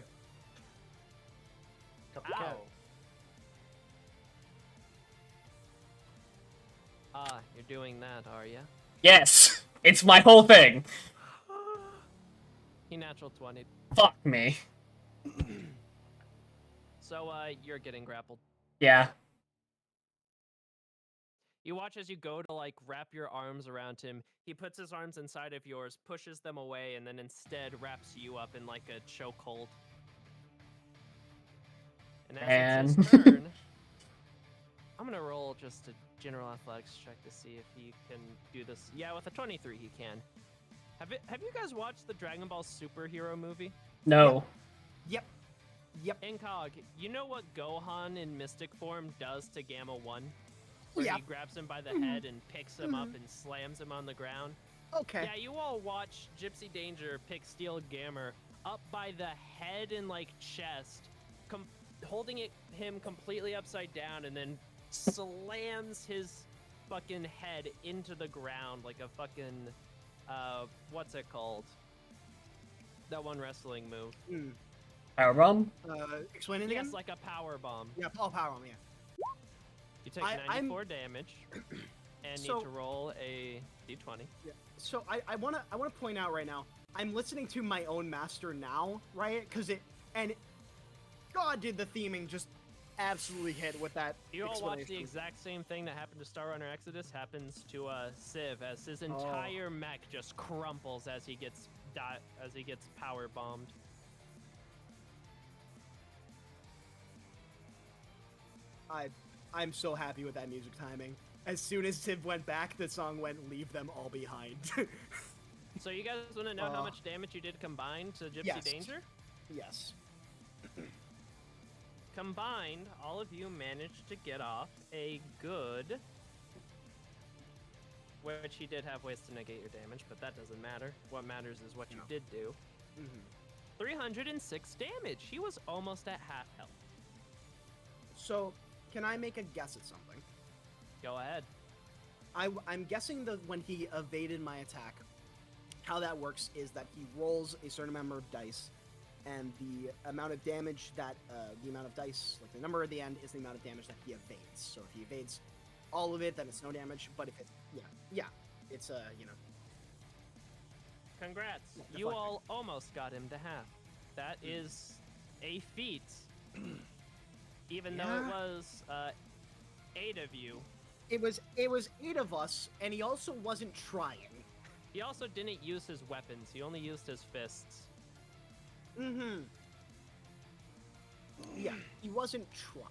Ow. You're doing that, are ya? Yes! It's my whole thing. He natural 20. Fuck me. So, you're getting grappled. Yeah. You watch as you go to, like, wrap your arms around him. He puts his arms inside of yours, pushes them away, and then instead wraps you up in, like, a chokehold. And as it's his turn, I'm gonna roll just a general athletics check to see if he can do this. Yeah, with a 23 he can. Have you guys watched the Dragon Ball superhero movie? No. Yep. Incog, you know what Gohan in Mystic form does to Gamma 1? Where Yeah. he grabs him by the head and picks him up and slams him on the ground? Okay. Yeah, you all watch Gypsy Danger pick Steel Gamma up by the head and, like, chest, holding him completely upside down, and then slams his fucking head into the ground like a fucking, what's it called? That one wrestling move. Powerbomb? Explain it again? Yes, like a power bomb. Yeah, power bomb, yeah. You take I'm- 94 damage and So- need to roll a d20. Yeah. So I wanna point out right now, I'm listening to my own master now, right? God, did the theming just absolutely hit with that You all watch the explanation. exact same thing that happened to Star Runner Exodus happens to Civ, as his entire mech just crumples as he gets power bombed. I'm so happy with that music timing. As soon as Civ went back, the song went "Leave Them All Behind." So you guys want to know how much damage you did combined to Gypsy Yes. Danger? Yes. combined, all of you managed to get off a good... Which he did have ways to negate your damage, but that doesn't matter. What matters is what you did do. 306 damage. He was almost at half health. So, can I make a guess at something? Go ahead. I'm guessing that when he evaded my attack, how that works is that he rolls a certain amount of dice, and the amount of damage that, the amount of dice, like the number at the end, is the amount of damage that he evades. So if he evades all of it, then it's no damage, but if it's, it's, Congrats. Yeah, You deflecting. all almost got him to half. That is a feat. Even though it was 8 of you, it was 8 of us, and he also wasn't trying. he also didn't use his weapons. He only used his fists. Yeah, he wasn't trying.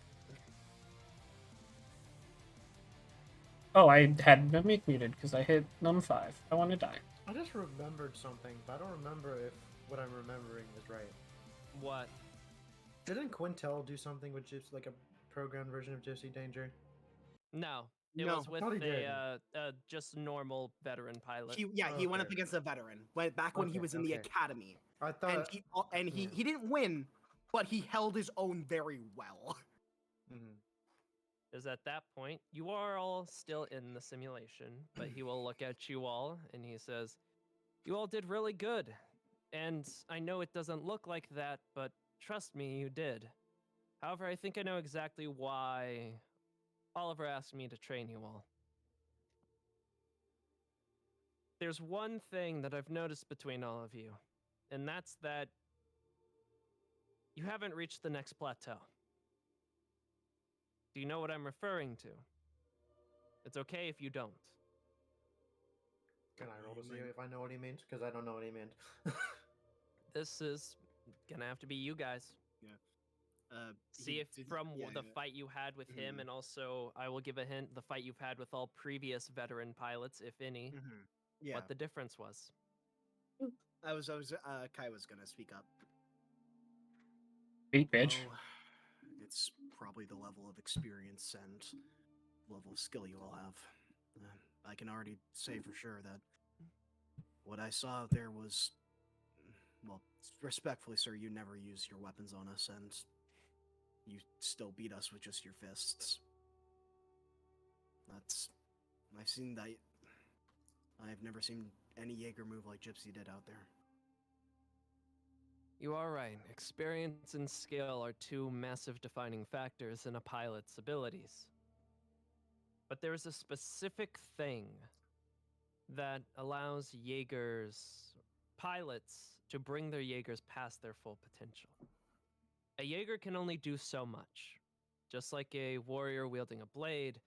Oh, I had Mimic muted because I hit num 5. I want to die. I just remembered something, but I don't remember if what I'm remembering is right. What? Didn't Quintel do something with Gypsy, like a programmed version of Gypsy Danger? No. It No, was with thought he did. a just normal veteran pilot. He went up Okay. against a veteran back when he was in the academy, I thought. and he yeah. didn't win, but he held his own very well. Mhm. Is at that point, you are all still in the simulation, but he will look at you all and he says, "You all did really good. And I know it doesn't look like that, but trust me, you did. However, I think I know exactly why Oliver asked me to train you all. There's one thing that I've noticed between all of you, and that's that you haven't reached the next plateau. Do you know what I'm referring to? It's okay if you don't. Can I roll to see if I know what he means? Because I don't know what he meant. This is gonna have to be you guys. See if from the fight you had with him, and also I will give a hint, the fight you've had with all previous veteran pilots, if any, Yeah, what the difference was. I was Kai was gonna speak up. Beat bitch. Oh, it's probably the level of experience and level of skill you all have. I can already say for sure that what I saw out there was, well, respectfully, sir, you never use your weapons on us, and you still beat us with just your fists. I've seen that. I've never seen any Jaeger move like Gypsy did out there. You are right. Experience and skill are two massive defining factors in a pilot's abilities. But there is a specific thing that allows Jaegers, pilots, to bring their Jaegers past their full potential. A Jaeger can only do so much. Just like a warrior wielding a blade,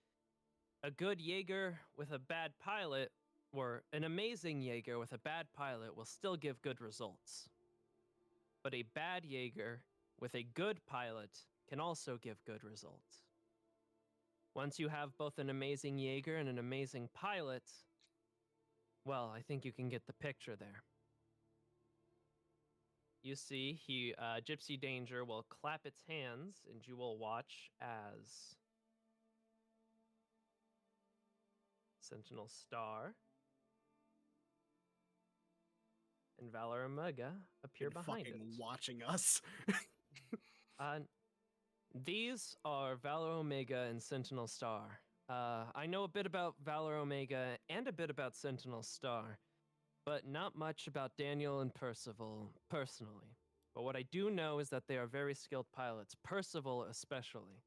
a good Jaeger with a bad pilot, or an amazing Jaeger with a bad pilot, will still give good results. But a bad Jaeger with a good pilot can also give good results. Once you have both an amazing Jaeger and an amazing pilot, well, I think you can get the picture there. You see, Gypsy Danger will clap its hands, and you will watch as Sentinel Star and Valor Omega appear Been behind fucking it. watching us. These are Valor Omega and Sentinel Star. I know a bit about Valor Omega and a bit about Sentinel Star, but not much about Daniel and Percival personally. But what I do know is that they are very skilled pilots, Percival especially.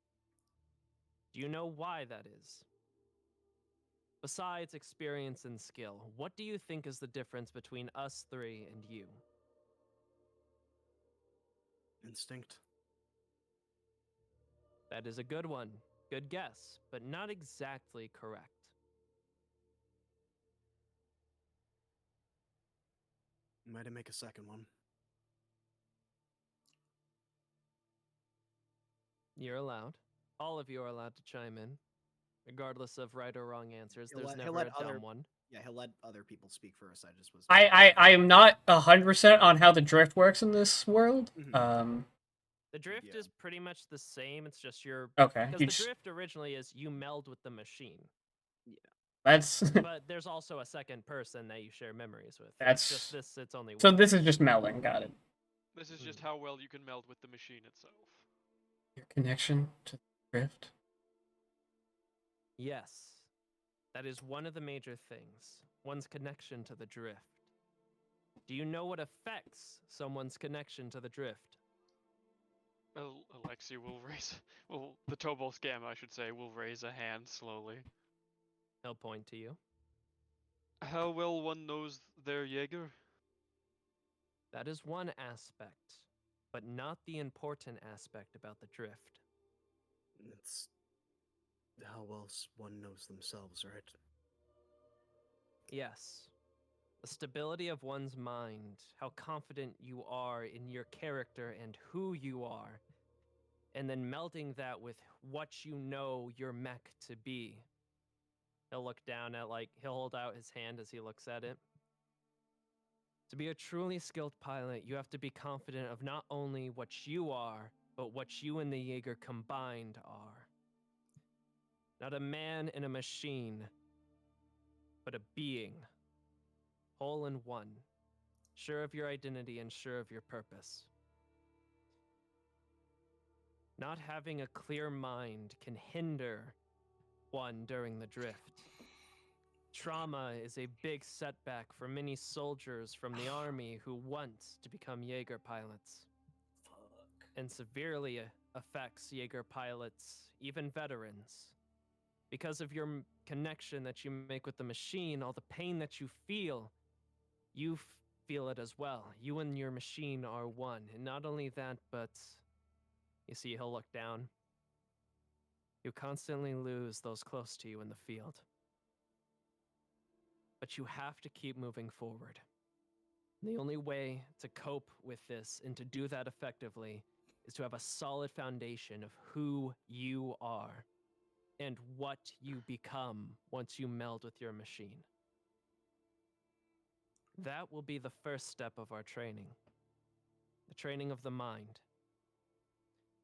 Do you know why that is? Besides experience and skill, what do you think is the difference between us three and you? Instinct. That is a good one. Good guess, but not exactly correct. Might I make a second one? You're allowed. All of you are allowed to chime in, regardless of right or wrong answers. He'll There's let- he'll never a let dumb other- one. Yeah, he'll let other people speak first. I just was. I am not 100% on how the drift works in this world. Mhm. The drift Yeah. is pretty much the same. It's just your Okay, because you the just drift originally is you meld with the machine, that's but there's also a second person that you share memories with. It's just That's- this. It's only so. one. This is just melding. Got it. This is just how well you can meld with the machine itself. Your connection to the drift. Yes, that is one of the major things. One's connection to the drift. Do you know what affects someone's connection to the drift? Alexi will raise. Well, the Tobol Gamma, I should say, will raise a hand slowly. He'll point to you. How well one knows their Jaeger? That is one aspect, but not the important aspect about the drift. It's how else one knows themselves, right? Yes. The stability of one's mind, how confident you are in your character and who you are, and then melding that with what you know your mech to be. He'll look down at, he'll hold out his hand as he looks at it. To be a truly skilled pilot, you have to be confident of not only what you are, but what you and the Jaeger combined are. Not a man and a machine, but a being. Whole in one. Sure of your identity and sure of your purpose. Not having a clear mind can hinder one during the drift. Trauma is a big setback for many soldiers from the army who want to become Jaeger pilots. And severely affects Jaeger pilots, even veterans. Because of your connection that you make with the machine, all the pain that you feel feel it as well. You and your machine are one. And not only that, but you see, he'll look down. You constantly lose those close to you in the field. But you have to keep moving forward. And the only way to cope with this and to do that effectively is to have a solid foundation of who you are and what you become once you meld with your machine. That will be the first step of our training. The training of the mind.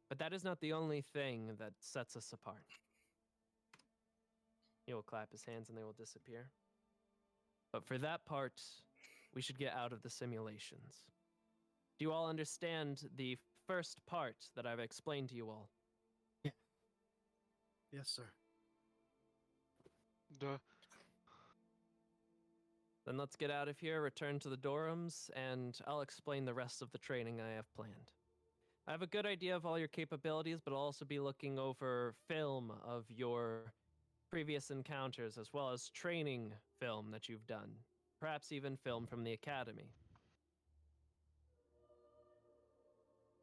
But that is not the only thing that sets us apart. He will clap his hands and they will disappear. But for that part, we should get out of the simulations. Do you all understand the first part that I've explained to you all? Yes, sir. Duh. Then let's get out of here, return to the dorms, and I'll explain the rest of the training I have planned. I have a good idea of all your capabilities, but I'll also be looking over film of your previous encounters, as well as training film that you've done. Perhaps even film from the academy.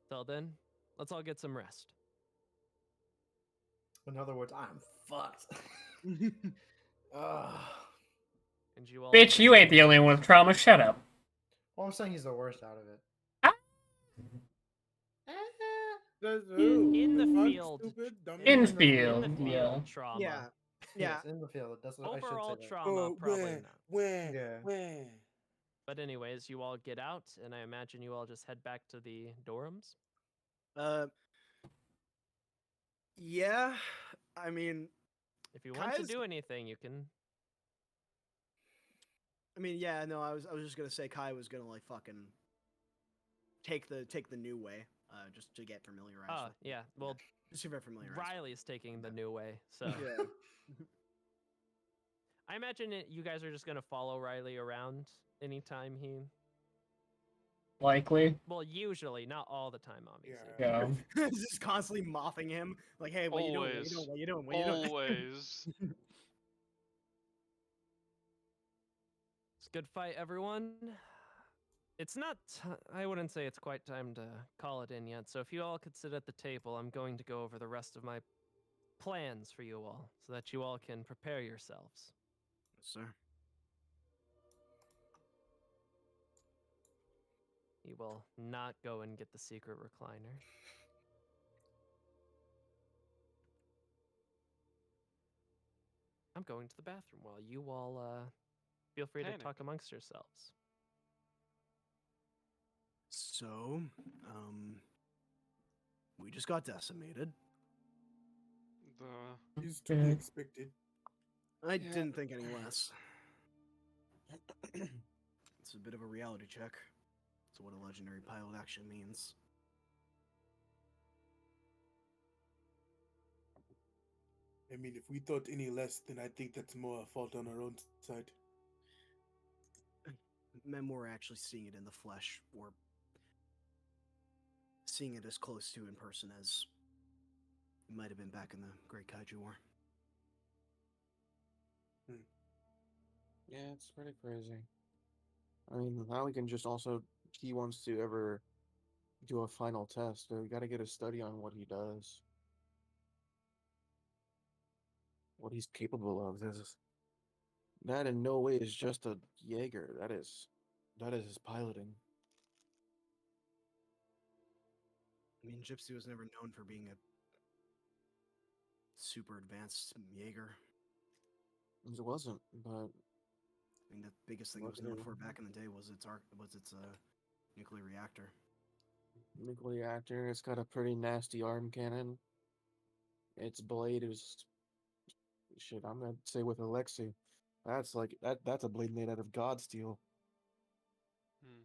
Till then, let's all get some rest. In other words, I'm fucked. Ugh. And you all Bitch, you ain't the only one with trauma. Shut up. Well, I'm saying he's the worst out of it. That's who? In the fuck, field. Stupid, dummy? Infield, in the yeah. field, trauma. Yeah. Yeah. Yes, in the field. That's what Overall I should say. trauma, Oh, probably when? not. When? Yeah. When? But anyways, you all get out, and I imagine you all just head back to the dorms. Yeah. I mean, If you want to Kai's- do anything, you can. yeah. No, I was just gonna say Kai was gonna like fucking take the new way, just to get familiarized. Oh, with it. yeah. Well, Just to get familiarized. Riley's taking the new way, so. Yeah. I imagine you guys are just gonna follow Riley around anytime he. Likely. Well, usually, not all the time, obviously. Yeah. Just constantly mopping him, like, "Hey, what you doing? What you doing? What you doing? What you doing?" Always. It's a good fight, everyone. It's not. I wouldn't say it's quite time to call it in yet. So if you all could sit at the table, I'm going to go over the rest of my plans for you all, so that you all can prepare yourselves. Sir. You will not go and get the secret recliner. I'm going to the bathroom while you all feel free to Panic. talk amongst yourselves. So, We just got decimated. The Is to be expected. I Yeah. didn't think any less. It's a bit of a reality check. So what a legendary pilot actually means. I mean, if we thought any less, then I think that's more a fault on our own side. Men were actually seeing it in the flesh, or seeing it as close to in person as it might have been back in the Great Kaiju War. Yeah, it's pretty crazy. I mean, now we can just also, he wants to ever do a final test, so we gotta get a study on what he does. What he's capable of. That in no way is just a Jaeger. That is his piloting. I mean, Gypsy was never known for being a super advanced Jaeger. It wasn't, but I mean, the biggest thing it was known for back in the day was its nuclear reactor. nuclear reactor. It's got a pretty nasty arm cannon. Its blade is shit. I'm gonna say with Alexei, that's like that's a blade made out of god steel. hmm.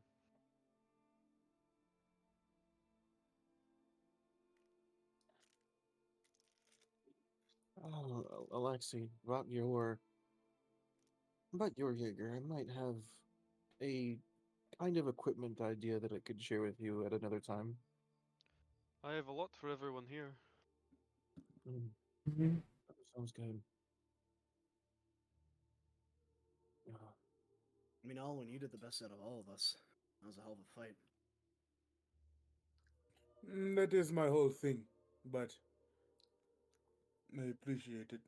Oh, Alexei, about your Jaeger, I might have a kind of equipment idea that I could share with you at another time. I have a lot for everyone here. Mm, Mhm. that sounds good. I mean, Alwyn, you did the best out of all of us. That was a hell of a fight. That is my whole thing, but I appreciate it.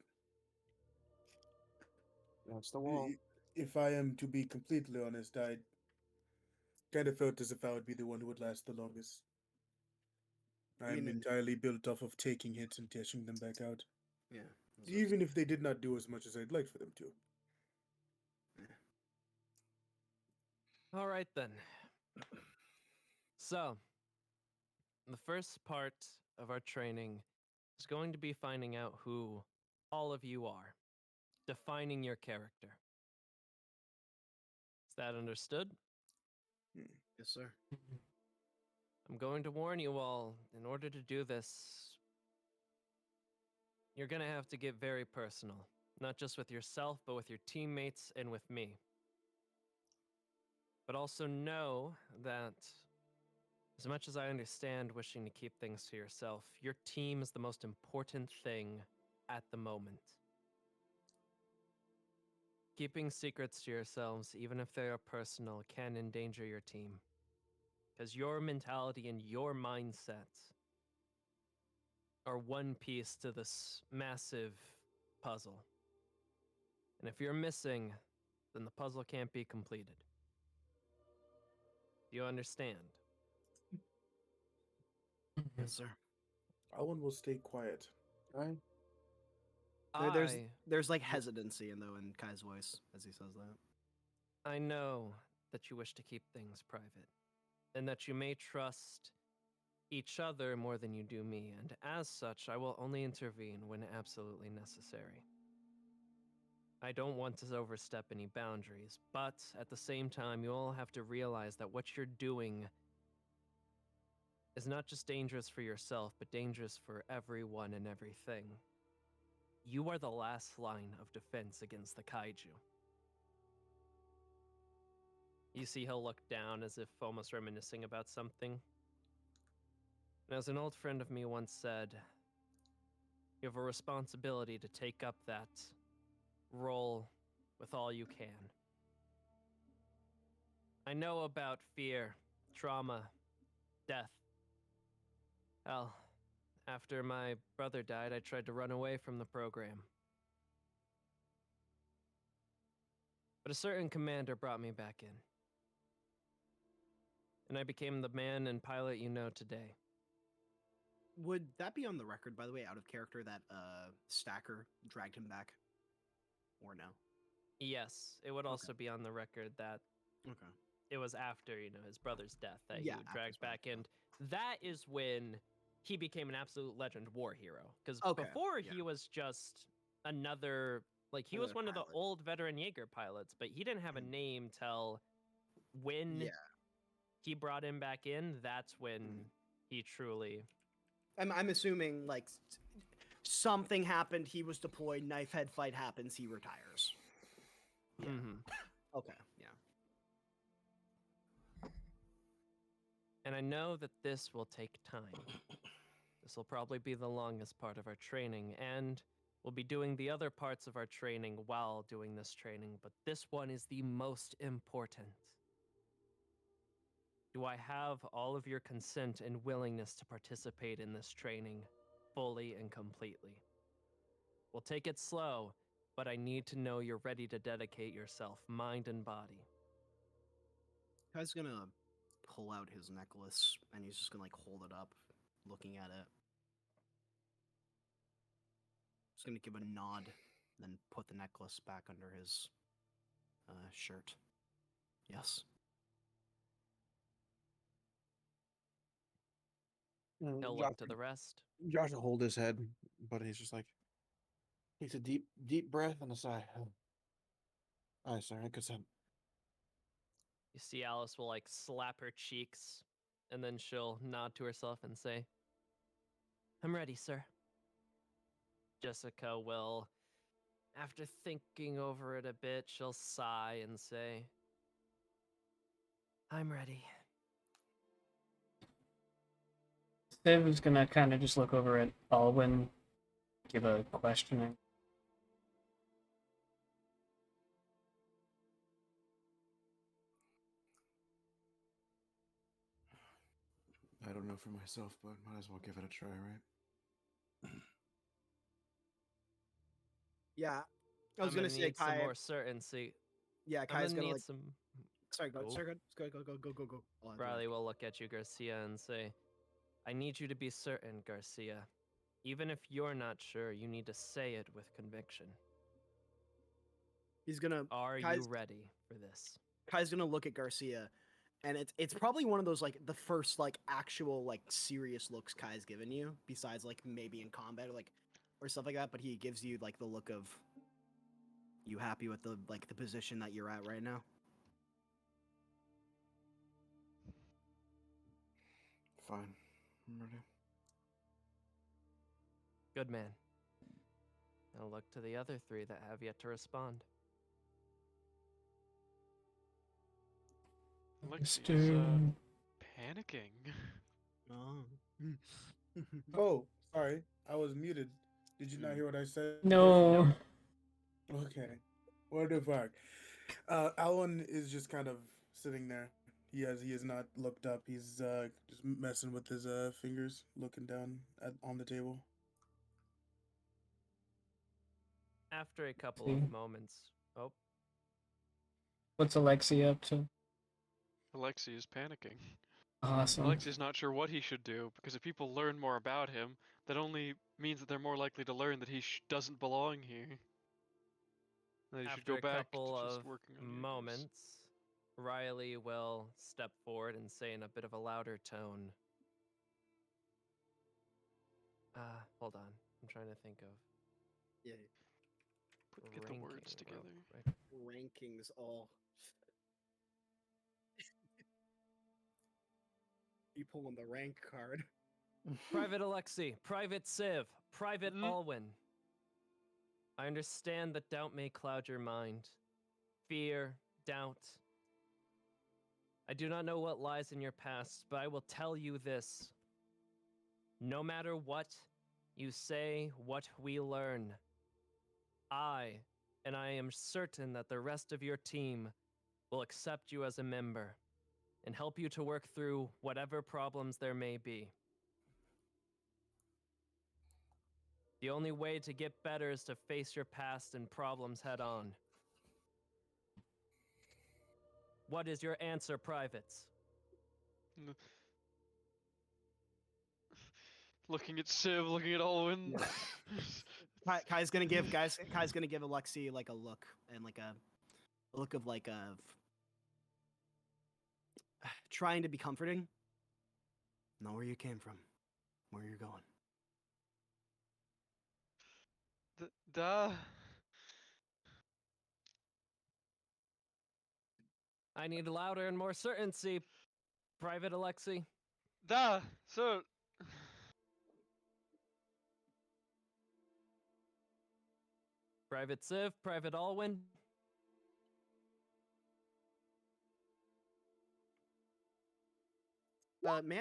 That's the wall. If I am to be completely honest, I kind of felt as if I would be the one who would last the longest. I mean, I'm entirely built off of taking hits and dishing them back out, yeah. even if they did not do as much as I'd like for them to. All right then. So, the first part of our training is going to be finding out who all of you are, defining your character. Is that understood? Yes, sir. I'm going to warn you all, in order to do this, you're going to have to get very personal, not just with yourself, but with your teammates and with me. But also know that, as much as I understand wishing to keep things to yourself, your team is the most important thing at the moment. Keeping secrets to yourselves, even if they are personal, can endanger your team. Because your mentality and your mindset are one piece to this massive puzzle. And if you're missing, then the puzzle can't be completed. Do you understand? Yes, sir. Owen will stay quiet. Right? There's like hesitancy in Kai's voice as he says that. I know that you wish to keep things private, and that you may trust each other more than you do me, and as such, I will only intervene when absolutely necessary. I don't want to overstep any boundaries, but at the same time, you all have to realize that what you're doing is not just dangerous for yourself, but dangerous for everyone and everything. You are the last line of defense against the kaiju. You see he'll look down as if almost reminiscing about something. And as an old friend of me once said, you have a responsibility to take up that role with all you can. I know about fear, trauma, death. Hell, after my brother died, I tried to run away from the program. But a certain commander brought me back in. And I became the man and pilot you know today. Would that be on the record, by the way, out of character, that Stacker dragged him back? Or no? Yes, it would also be on the record that Okay. it was after, his brother's death that Yeah, you after dragged his brother's back in. That is when he became an absolute legend war hero. Because Okay, before yeah. he was just another, like, he was Another one of the pilot. old veteran Jaeger pilots, but he didn't have a name till when Yeah. he brought him back in. That's when he truly. I'm assuming like something happened. He was deployed. Knife head fight happens. He retires. Yeah. Mhm. Okay. Yeah. And I know that this will take time. This will probably be the longest part of our training, and we'll be doing the other parts of our training while doing this training, but this one is the most important. Do I have all of your consent and willingness to participate in this training fully and completely? We'll take it slow, but I need to know you're ready to dedicate yourself, mind and body. Guy's gonna pull out his necklace and he's just gonna like hold it up, looking at it. Just gonna give a nod, then put the necklace back under his shirt. Yes. He'll Josh, look to the rest. Josh will hold his head, but he's just like takes a deep breath and a sigh. Aye, sir, I consent. You see Alice will like slap her cheeks, and then she'll nod to herself and say, I'm ready, sir. Jessica will, after thinking over it a bit, she'll sigh and say, I'm ready. Civ is gonna kind of just look over at Alwyn, give a questioning. I don't know for myself, but might as well give it a try, right? Yeah. I I'm was gonna gonna say need some Kai. more certainty. Yeah, I'm Kai's gonna gonna need like. some. Sorry, go. Oh. Sorry, go. I'll have to Riley will look at you, Garcia, and say, I need you to be certain, Garcia. Even if you're not sure, you need to say it with conviction. He's gonna. Are Kai's, you ready for this? Kai's gonna look at Garcia, and it's probably one of those like the first like actual like serious looks Kai's given you, besides like maybe in combat or like or stuff like that. But he gives you like the look of. You happy with the like the position that you're at right now? Fine, I'm ready. Good man. Now look to the other three that have yet to respond. Alexi's Mr. panicking. Oh. Oh, sorry, I was muted. Did you not hear what I said? No. Okay. What the fuck? Alan is just kind of sitting there. He has not looked up. He's just messing with his fingers, looking down on the table. After a couple See. of moments. Oh, What's Alexi up to? Alexi is panicking. Awesome. Alexi's not sure what he should do, because if people learn more about him, that only means that they're more likely to learn that he doesn't belong here. That he should after go a back couple to just of working on Jaegers. moments, Riley will step forward and say in a bit of a louder tone. Hold on. I'm trying to think of Yeah. Get the words ranking together. real quick. Rankings all. You pulling the rank card. Private Alexi, Private Civ, Private Alwyn. I understand that doubt may cloud your mind. Fear, doubt. I do not know what lies in your past, but I will tell you this. No matter what you say, what we learn, I am certain that the rest of your team will accept you as a member and help you to work through whatever problems there may be. The only way to get better is to face your past and problems head on. What is your answer, privates? Looking at Civ, looking at Alwyn. Kai's gonna give Alexi like a look and like a look of like a trying to be comforting. Know where you came from. where you're going. Duh. I need louder and more certainty, Private Alexei. Duh. So. Private Civ, Private Alwyn. May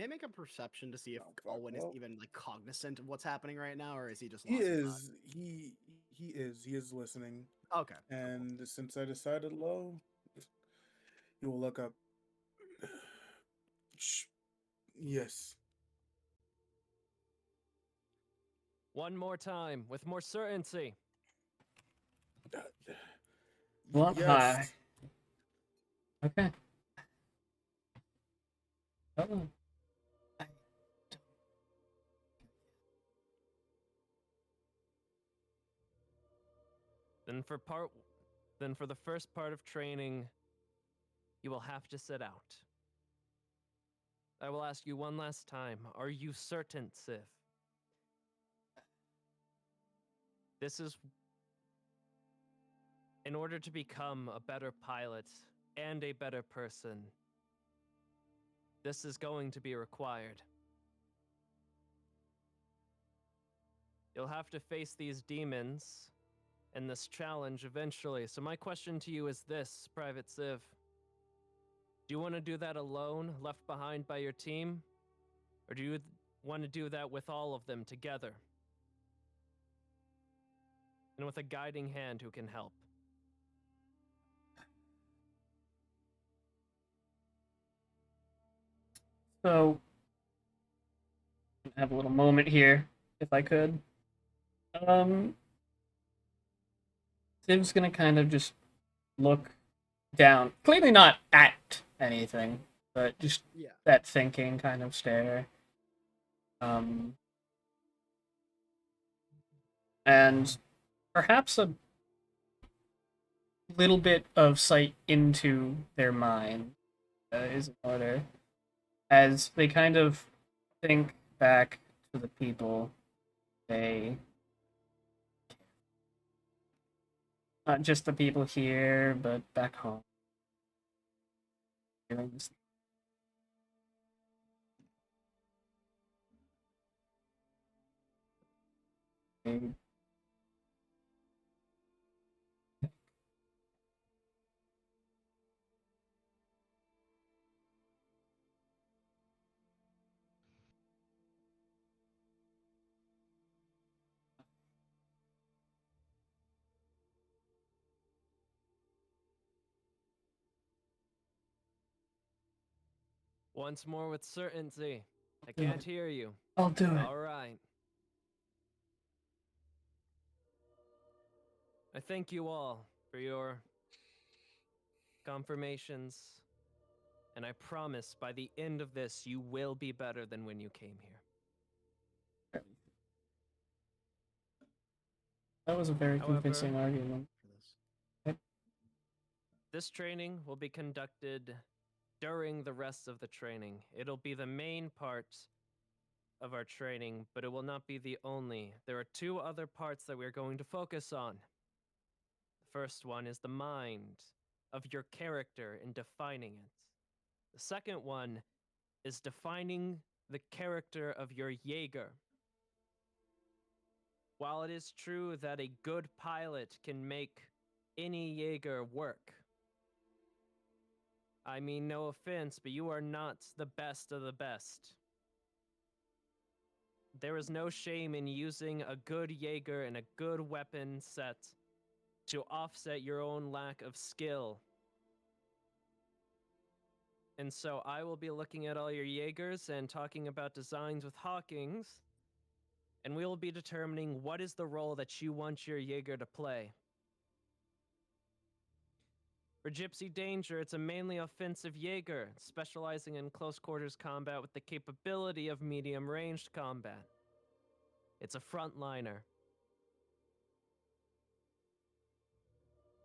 I make a perception to see if Oh, fuck, Alwyn is well. even like cognizant of what's happening right now, or is he just He lost his is. He is listening. thought? Okay. And since I decided low, you will look up. Yes. One more time, with more certainty. What? Yes. Hi. Okay. Oh. Then for the first part of training, you will have to sit out. I will ask you one last time. Are you certain, Civ? This is in order to become a better pilot and a better person. This is going to be required. You'll have to face these demons and this challenge eventually. So my question to you is this, Private Civ. Do you want to do that alone, left behind by your team? Or do you want to do that with all of them together? And with a guiding hand who can help? So, have a little moment here, if I could. Civ's gonna kind of just look down, clearly not at anything, but just Yeah. that thinking kind of stare. And perhaps a little bit of sight into their mind is in order, as they kind of think back to the people they, not just the people here, but back home. Doing this. They Once more with certainty. I do can't it. hear you. I'll do it. All right. I thank you all for your confirmations, and I promise by the end of this, you will be better than when you came here. That was a very However, convincing argument. this training will be conducted during the rest of the training. It'll be the main part of our training, but it will not be the only. There are two other parts that we're going to focus on. The first one is the mind of your character and defining it. The second one is defining the character of your Jaeger. While it is true that a good pilot can make any Jaeger work, I mean no offense, but you are not the best of the best. There is no shame in using a good Jaeger and a good weapon set to offset your own lack of skill. And so I will be looking at all your Jaegers and talking about designs with Hawkins, and we will be determining what is the role that you want your Jaeger to play. For Gypsy Danger, it's a mainly offensive Jaeger, specializing in close quarters combat with the capability of medium-ranged combat. It's a frontliner.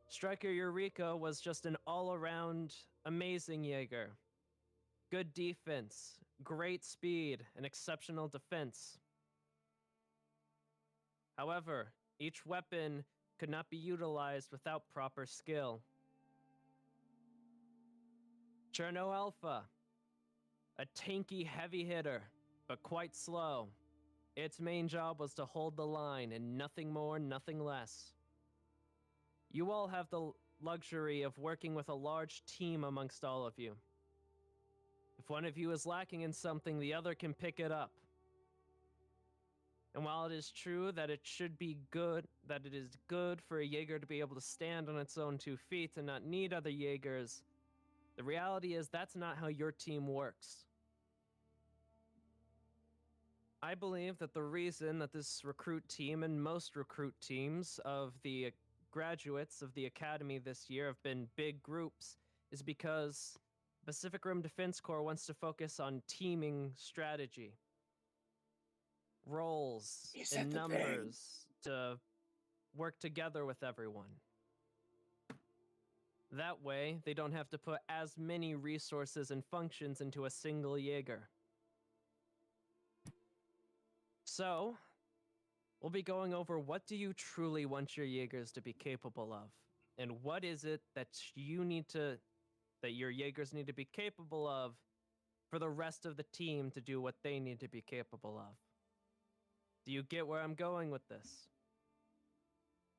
Striker Eureka was just an all-around amazing Jaeger. Good defense, great speed, and exceptional defense. However, each weapon could not be utilized without proper skill. Cherno Alpha, a tanky heavy hitter, but quite slow. Its main job was to hold the line and nothing more, nothing less. You all have the luxury of working with a large team amongst all of you. If one of you is lacking in something, the other can pick it up. And while it is true that it is good for a Jaeger to be able to stand on its own 2 feet and not need other Jaegers, the reality is that's not how your team works. I believe that the reason that this recruit team and most recruit teams of the graduates of the academy this year have been big groups is because Pacific Rim Defense Corps wants to focus on teaming strategy, roles, and numbers to work together with everyone. That way, they don't have to put as many resources and functions into a single Jaeger. So, we'll be going over what do you truly want your Jaegers to be capable of, and what is it that your Jaegers need to be capable of for the rest of the team to do what they need to be capable of. Do you get where I'm going with this?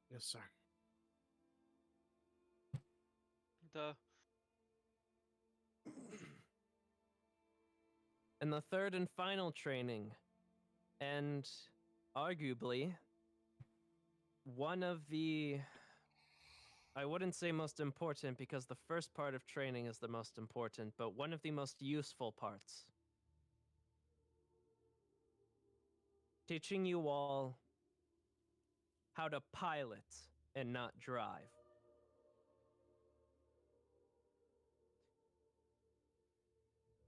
Yes, sir. Duh. And the third and final training, and arguably one of the, I wouldn't say most important because the first part of training is the most important, but one of the most useful parts. Teaching you all how to pilot and not drive.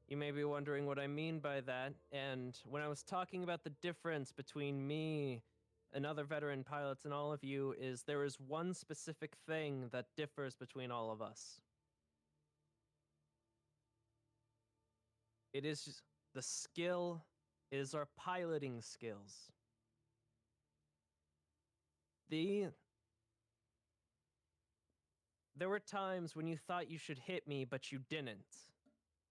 You may be wondering what I mean by that, and when I was talking about the difference between me and other veteran pilots and all of you, is there is one specific thing that differs between all of us. It is the skill, is our piloting skills. There were times when you thought you should hit me, but you didn't.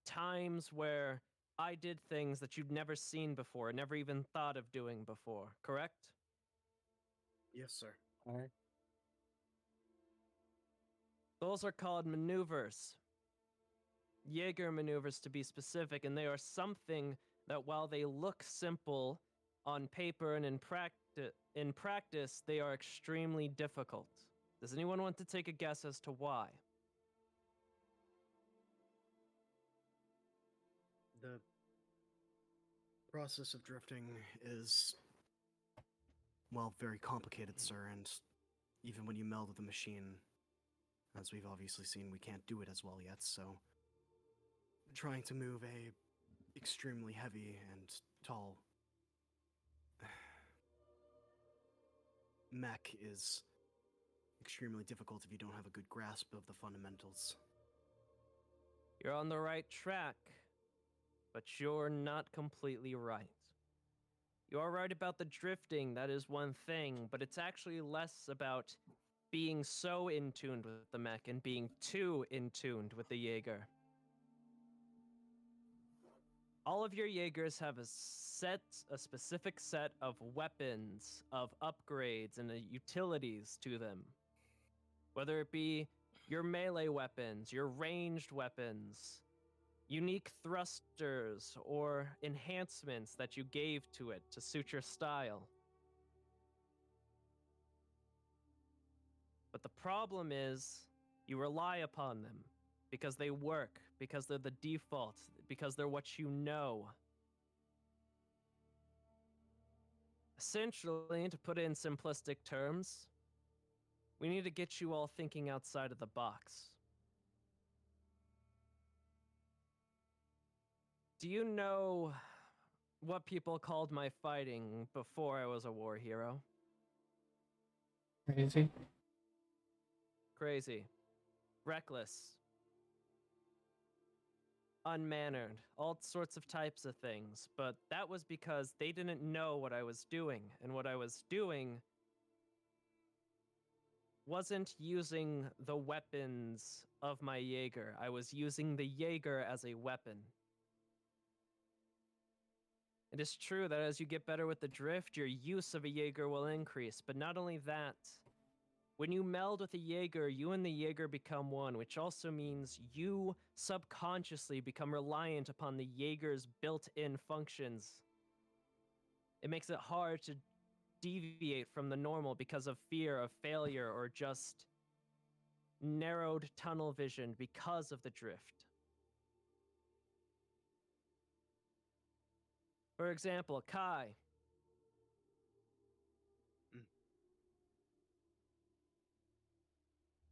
Times where I did things that you'd never seen before, never even thought of doing before, correct? Yes, sir. All right. Those are called maneuvers. Jaeger maneuvers to be specific, and they are something that while they look simple on paper and in practice, they are extremely difficult. Does anyone want to take a guess as to why? The process of drifting is, well, very complicated, sir, and even when you meld with the machine, as we've obviously seen, we can't do it as well yet, so trying to move a extremely heavy and tall mech is extremely difficult if you don't have a good grasp of the fundamentals. You're on the right track, but you're not completely right. You are right about the drifting, that is one thing, but it's actually less about being so in tuned with the mech and being too in tuned with the Jaeger. All of your Jaegers have a specific set of weapons, of upgrades, and utilities to them. Whether it be your melee weapons, your ranged weapons, unique thrusters, or enhancements that you gave to it to suit your style. But the problem is, you rely upon them because they work, because they're the default, because they're what you know. Essentially, to put it in simplistic terms, we need to get you all thinking outside of the box. Do you know what people called my fighting before I was a war hero? Crazy. Crazy. Reckless. unmannered, all sorts of types of things, but that was because they didn't know what I was doing, and what I was doing wasn't using the weapons of my Jaeger. I was using the Jaeger as a weapon. It is true that as you get better with the drift, your use of a Jaeger will increase, but not only that, when you meld with a Jaeger, you and the Jaeger become one, which also means you subconsciously become reliant upon the Jaeger's built-in functions. It makes it hard to deviate from the normal because of fear of failure or just narrowed tunnel vision because of the drift. For example, Kai.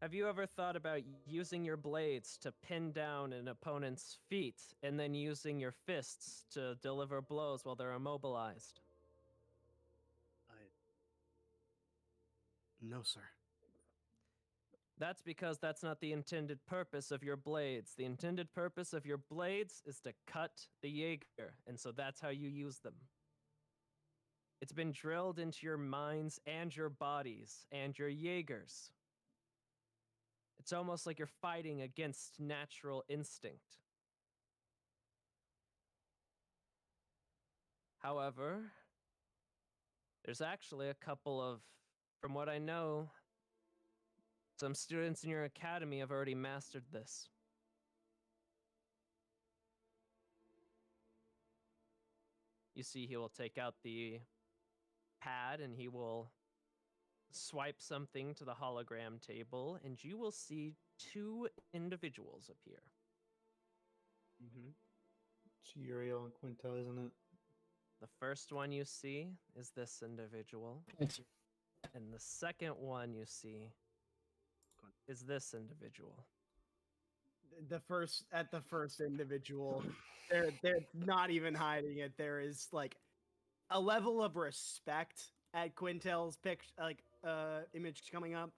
Have you ever thought about using your blades to pin down an opponent's feet and then using your fists to deliver blows while they're immobilized? No, sir. That's because that's not the intended purpose of your blades. The intended purpose of your blades is to cut the Jaeger, and so that's how you use them. It's been drilled into your minds and your bodies and your Jaegers. It's almost like you're fighting against natural instinct. However, there's actually a couple of, from what I know, some students in your academy have already mastered this. You see, he will take out the pad and he will swipe something to the hologram table, and you will see two individuals appear. Mm-hmm. It's Uriel and Quintel, isn't it? The first one you see is this individual. And the second one you see is this individual. The first individual, they're not even hiding it. There is like a level of respect at Quintel's image coming up,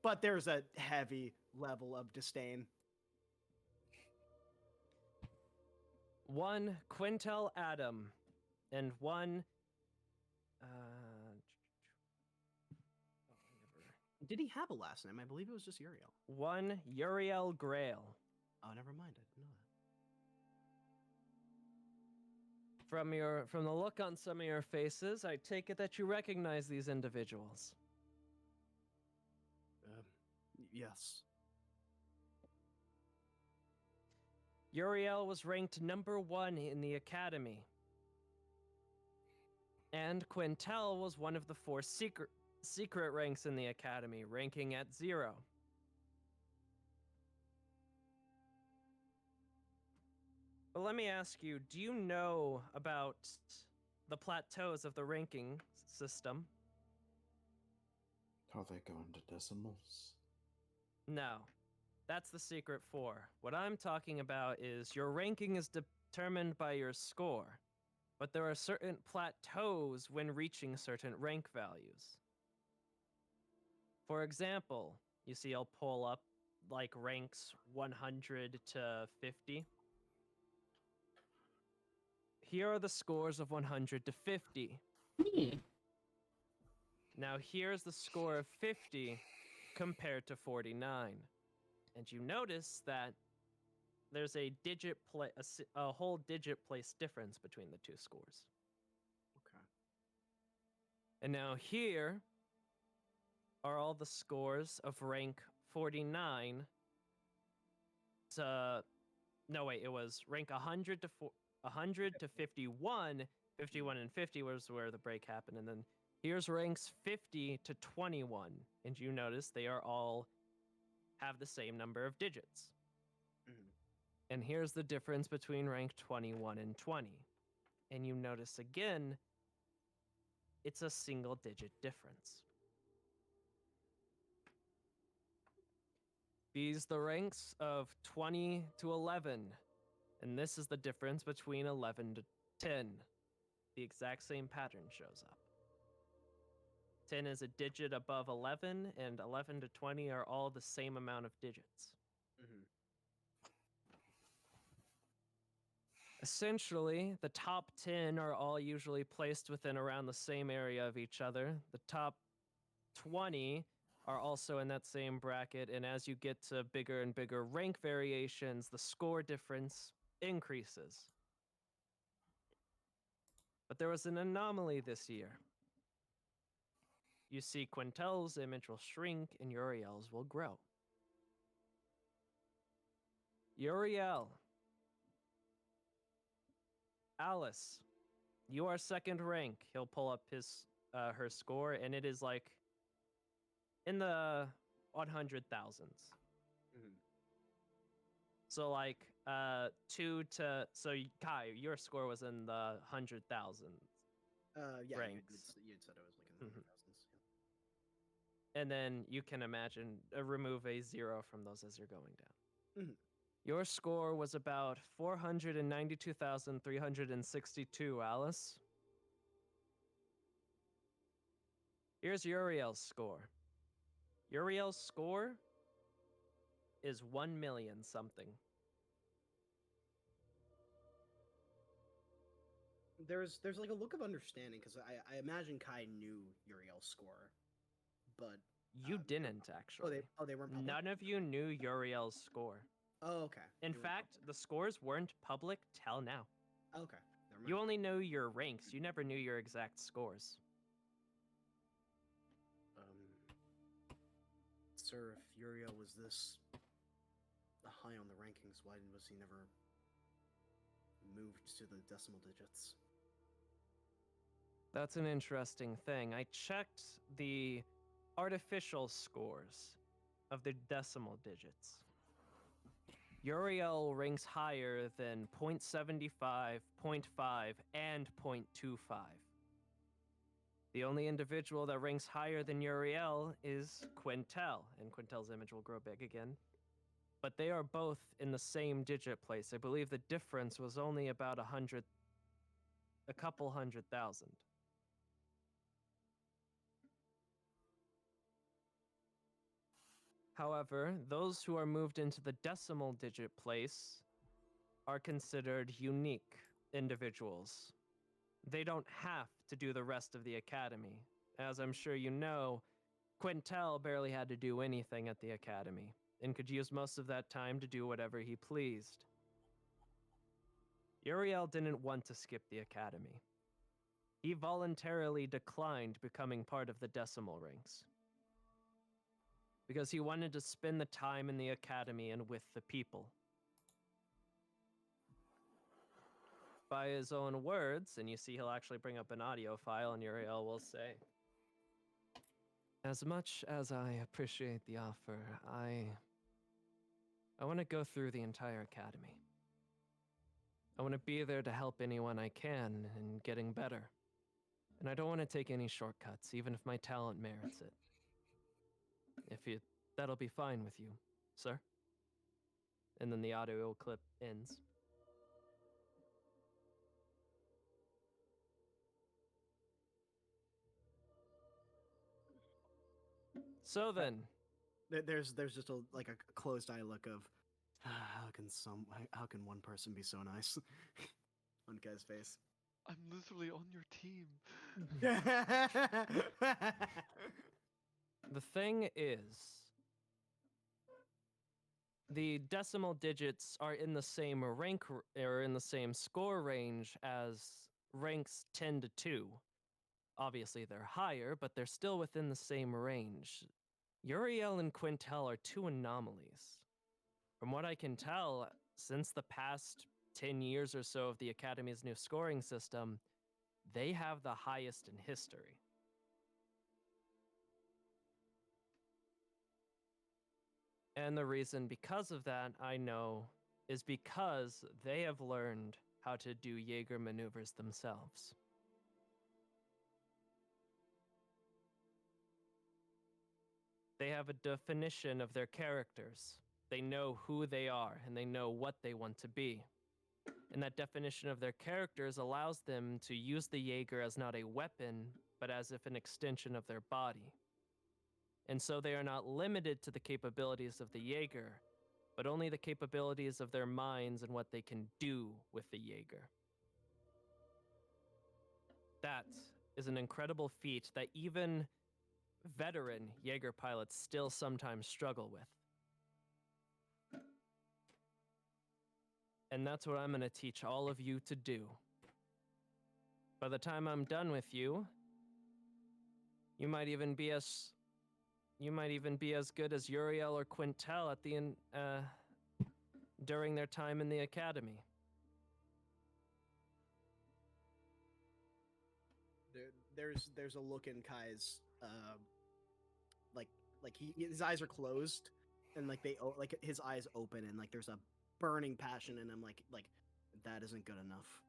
but there's a heavy level of disdain. One Quintel Adam, and one. Did he have a last name? I believe it was just Uriel. One Uriel Grail. Oh, never mind. I didn't know that. From the look on some of your faces, I take it that you recognize these individuals. Yes. Uriel was ranked number 1 in the academy. And Quintel was one of the 4 secret ranks in the academy, ranking at 0. But let me ask you, do you know about the plateaus of the ranking system? How they go into decimals? No. That's the secret 4. What I'm talking about is your ranking is determined by your score, but there are certain plateaus when reaching certain rank values. For example, you see I'll pull up like ranks 100 to 50. Here are the scores of 100 to 50. Now here's the score of 50 compared to 49. And you notice that there's a whole digit place difference between the two scores. Okay. And now here are all the scores of rank 49 to... No, wait, it was rank 100 to 51. 51 and 50 was where the break happened. And then here's ranks 50 to 21. And you notice they are all have the same number of digits. Mm-hmm. And here's the difference between rank 21 and 20. And you notice again, it's a single digit difference. These the ranks of 20 to 11. And this is the difference between 11 to 10. The exact same pattern shows up. 10 is a digit above 11, and 11 to 20 are all the same amount of digits. Mm-hmm. Essentially, the top 10 are all usually placed within around the same area of each other. The top 20 are also in that same bracket, and as you get to bigger and bigger rank variations, the score difference increases. But there was an anomaly this year. You see, Quintel's image will shrink and Uriel's will grow. Uriel. Alice, you are second rank. He'll pull up her score, and it is like in the 100,000s. Mhm. So like Kai, your score was in the 100,000s. Yeah, Ranks. you'd said it was like in the Mhm. thousands. And then you can imagine remove a 0 from those as you're going down. Mhm. Your score was about 492,362, Alice. Here's Uriel's score. Uriel's score is 1 million something. There's like a look of understanding because I imagine Kai knew Uriel's score, but You they- didn't actually. they weren't public? None of you knew Uriel's score. Oh, okay. In They weren't fact, the scores weren't public till now. public. Okay. Never mind. You only know your ranks. You never knew your exact scores. Sir, if Uriel was this high on the rankings, why was he never moved to the decimal digits? That's an interesting thing. I checked the artificial scores of the decimal digits. Uriel ranks higher than 0.75, 0.5, and 0.25. The only individual that ranks higher than Uriel is Quintel, and Quintel's image will grow big again. But they are both in the same digit place. I believe the difference was only about a couple 100,000. However, those who are moved into the decimal digit place are considered unique individuals. They don't have to do the rest of the academy. As I'm sure you know, Quintel barely had to do anything at the academy and could use most of that time to do whatever he pleased. Uriel didn't want to skip the academy. He voluntarily declined becoming part of the decimal ranks because he wanted to spend the time in the academy and with the people. By his own words, and you see he'll actually bring up an audio file, and Uriel will say, "As much as I appreciate the offer, I want to go through the entire academy. I want to be there to help anyone I can in getting better. And I don't want to take any shortcuts, even if my talent merits it. That'll be fine with you, sir." And then the audio clip ends. So then, There's just a closed eye look of how can one person be so nice on Kai's face. I'm literally on your team. the thing is, the decimal digits are in the same rank or in the same score range as ranks 10 to 2. Obviously, they're higher, but they're still within the same range. Uriel and Quintel are two anomalies. From what I can tell, since the past 10 years or so of the Academy's new scoring system, they have the highest in history. And the reason because of that, I know, is because they have learned how to do Jaeger maneuvers themselves. They have a definition of their characters. They know who they are, and they know what they want to be. And that definition of their characters allows them to use the Jaeger as not a weapon, but as if an extension of their body. And so they are not limited to the capabilities of the Jaeger, but only the capabilities of their minds and what they can do with the Jaeger. That is an incredible feat that even veteran Jaeger pilots still sometimes struggle with. And that's what I'm going to teach all of you to do. By the time I'm done with you, you might even be as good as Uriel or Quintel at the during their time in the academy. There's a look in Kai's like his eyes are closed and like his eyes open and like there's a burning passion in him like that isn't good enough.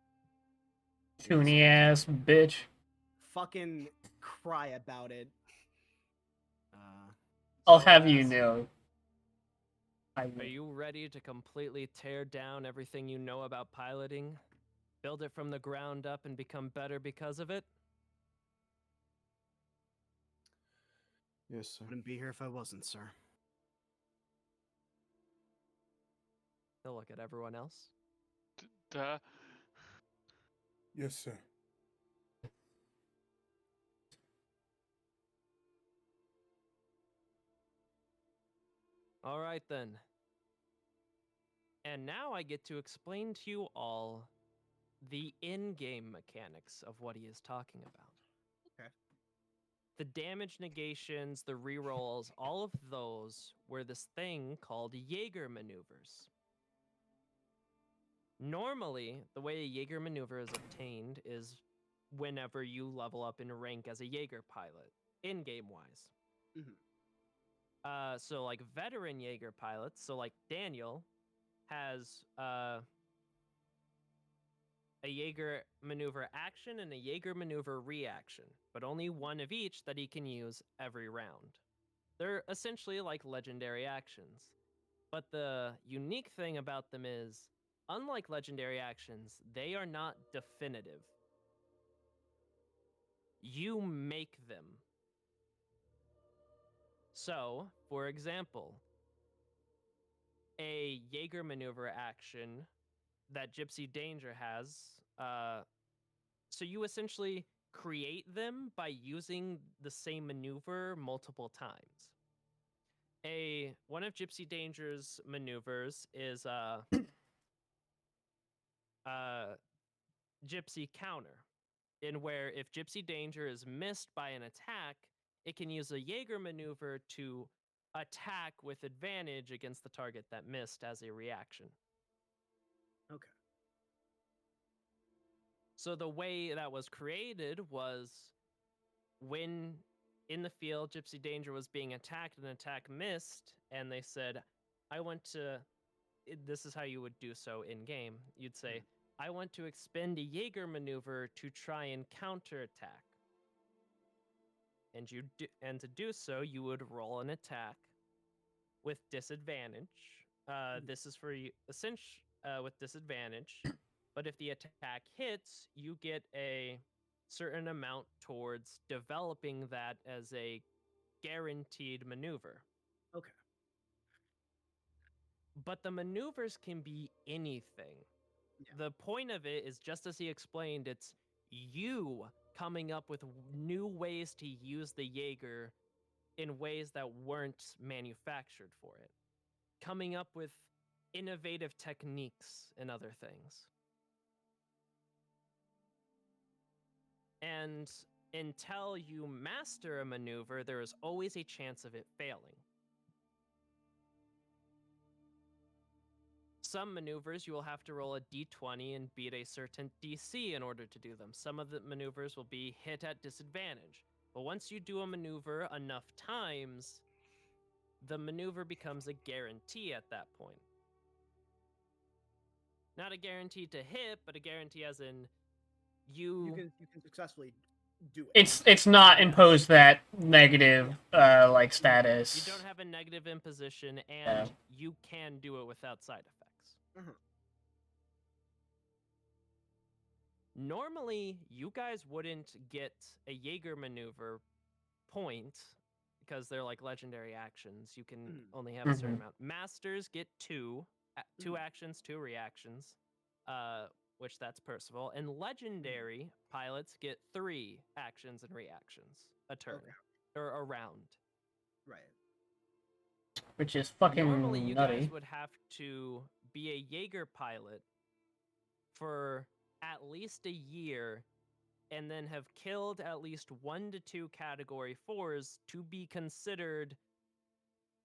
Toony ass bitch. Fucking cry about it. I'll have you know. Are you ready to completely tear down everything you know about piloting? Build it from the ground up and become better because of it? Yes, sir. Wouldn't be here if I wasn't, sir. He'll look at everyone else. Duh. Yes, sir. All right, then. And now I get to explain to you all the in-game mechanics of what he is talking about. Okay. The damage negations, the rerolls, all of those were this thing called Jaeger maneuvers. Normally, the way a Jaeger maneuver is obtained is whenever you level up in rank as a Jaeger pilot, in-game wise. Mm-hmm. So like veteran Jaeger pilots, so like Daniel has a Jaeger maneuver action and a Jaeger maneuver reaction, but only one of each that he can use every round. They're essentially like legendary actions. But the unique thing about them is, unlike legendary actions, they are not definitive. You make them. So, for example, a Jaeger maneuver action that Gypsy Danger has, so you essentially create them by using the same maneuver multiple times. One of Gypsy Danger's maneuvers is Gypsy Counter, in where if Gypsy Danger is missed by an attack, it can use a Jaeger maneuver to attack with advantage against the target that missed as a reaction. Okay. So the way that was created was when in the field Gypsy Danger was being attacked, an attack missed, and they said, I want to, this is how you would do so in game. You'd say, I want to expend a Jaeger maneuver to try and counterattack. And to do so, you would roll an attack with disadvantage. This is for with disadvantage. But if the attack hits, you get a certain amount towards developing that as a guaranteed maneuver. Okay. But the maneuvers can be anything. Yeah. The point of it is, just as he explained, it's you coming up with new ways to use the Jaeger in ways that weren't manufactured for it. Coming up with innovative techniques and other things. And until you master a maneuver, there is always a chance of it failing. Some maneuvers you will have to roll a d20 and beat a certain DC in order to do them. Some of the maneuvers will be hit at disadvantage. But once you do a maneuver enough times, the maneuver becomes a guarantee at that point. Not a guarantee to hit, but a guarantee as in you can successfully do it. It's not imposed that negative like status. You don't have a negative imposition, and you can do it without side effects. Mm-hmm. Normally, you guys wouldn't get a Jaeger maneuver point because they're like legendary actions. You can only have Mhm. a certain amount. Masters get two actions, 2 reactions, which that's Percival. And legendary pilots get 3 actions and reactions a turn or a round. Right. Which is Normally, fucking you nutty. guys would have to be a Jaeger pilot for at least a year and then have killed at least 1 to 2 category 4s to be considered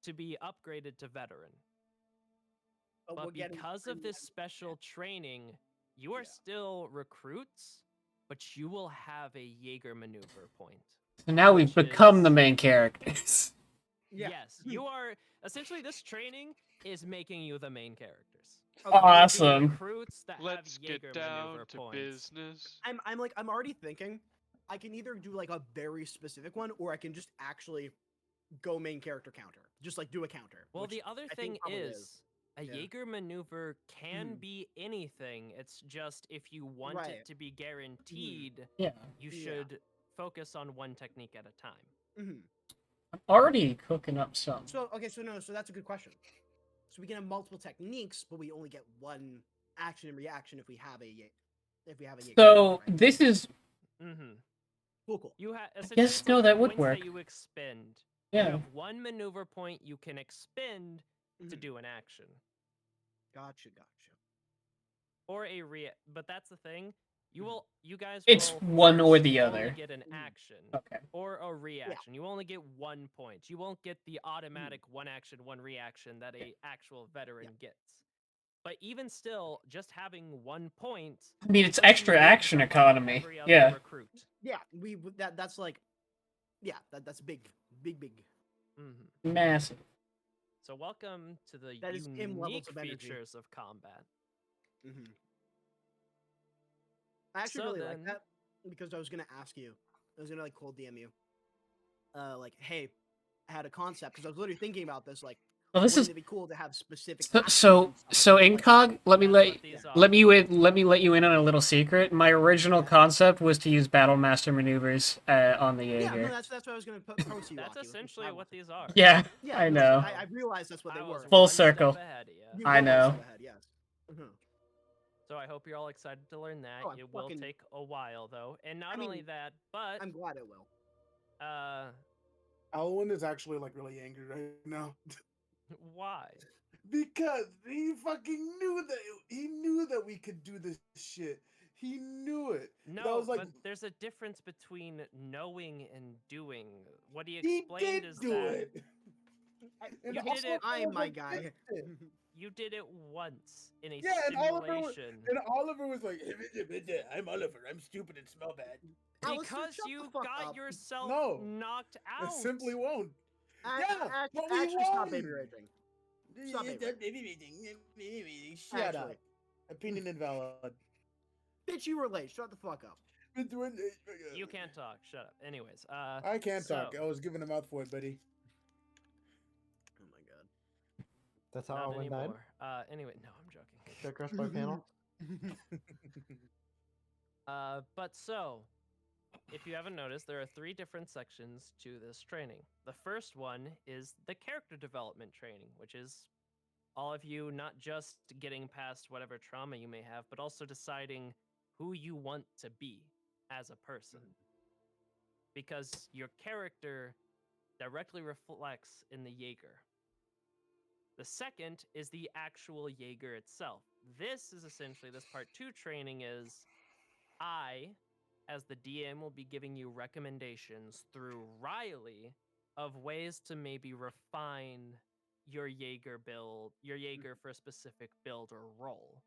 to be upgraded to veteran. we're But getting because of pretty this special training, you are still recruits, but you will have a Jaeger maneuver point. So now we've become the main characters. Yeah. Yes, you are essentially this training is making you the main characters. Awesome. Recruits that Let's have Jaeger get down maneuver to points. business. I'm already thinking I can either do like a very specific one or I can just actually go main character counter. Just like do a counter. Well, which the other I thing think probably is a Yeah. Jaeger maneuver can Mhm. be anything. It's just if you want Right. it to be guaranteed, Yeah. you Yeah. should focus on one technique at a time. Mhm. I'm already cooking up some. So so that's a good question. So we can have multiple techniques, but we only get one action and reaction if we have a Jaeger So right? this is. Mm-hmm. Cool. You have I essentially guess it's no, like that would points work. that you expend. Yeah. You have one maneuver point you can expend to Mhm. do an action. Gotcha. Or a but that's the thing. You guys It's will one or first the only other. get an action Okay. or a reaction. You only get 1 point. You won't get the automatic 1 action, 1 reaction that a actual veteran gets. But even still, just having 1 point. I mean, it's puts you extra leagues action above economy. every other Yeah. recruit. Yeah, that's like, yeah, that's big. Mm-hmm. Massive. So welcome to the That is M levels unique of energy. features of combat. Mm-hmm. I actually So really like then- that because I was gonna ask you. I was gonna like cold DM you. Like, hey, I had a concept because I was literally thinking about this. Like, Well, this wouldn't is it be cool to have specific? so actions so, and stuff so like that? Incog. Let me That's let what these are. let me let you in on a little secret. My original concept was to use Battle Master maneuvers on the Yeah, Jaeger. no, that's what I was gonna pose to you. That's Aki, essentially what these are. Yeah, Yeah, I no, know. I realized that's what they I was were. Full one step circle. ahead of you. You I were one know. step ahead, yes. Mhm. So I hope you're all excited to learn that. Oh, I'm It will fucking- take a while though, and not I mean, only that, but I'm glad it will. Alwyn is actually like really angry right now why? because he fucking knew that we could do this shit. He knew it. And I No, was like, but there's a difference between knowing and doing. What he he explained did is do that it. And You all did it- of I'm was my guy. consistent. you did it once in a Yeah, and simulation. Oliver was like, I'm Oliver. I'm stupid and smell bad. Alistair, Because shut the you fuck got up. yourself No. knocked I out. simply won't. I, Yeah, I, but we actually stop won. baby raging. Stop it. Shut Actually. up. Opinion invalid. Bitch, you were late. Shut the fuck up. You can't talk. Shut up. Anyways, I can't so- talk. I was given a mouth for it, buddy. Oh my god. That's how Not I went died. anymore. Anyway, no, I'm joking. Got crushed by a panel. But so, if you haven't noticed, there are 3 different sections to this training. The first one is the character development training, which is all of you not just getting past whatever trauma you may have, but also deciding who you want to be as a person. Because your character directly reflects in the Jaeger. The second is the actual Jaeger itself. This is essentially, this part 2 training is, I, as the DM, will be giving you recommendations through Riley of ways to maybe refine your Jaeger build, your Jaeger for a specific build or role.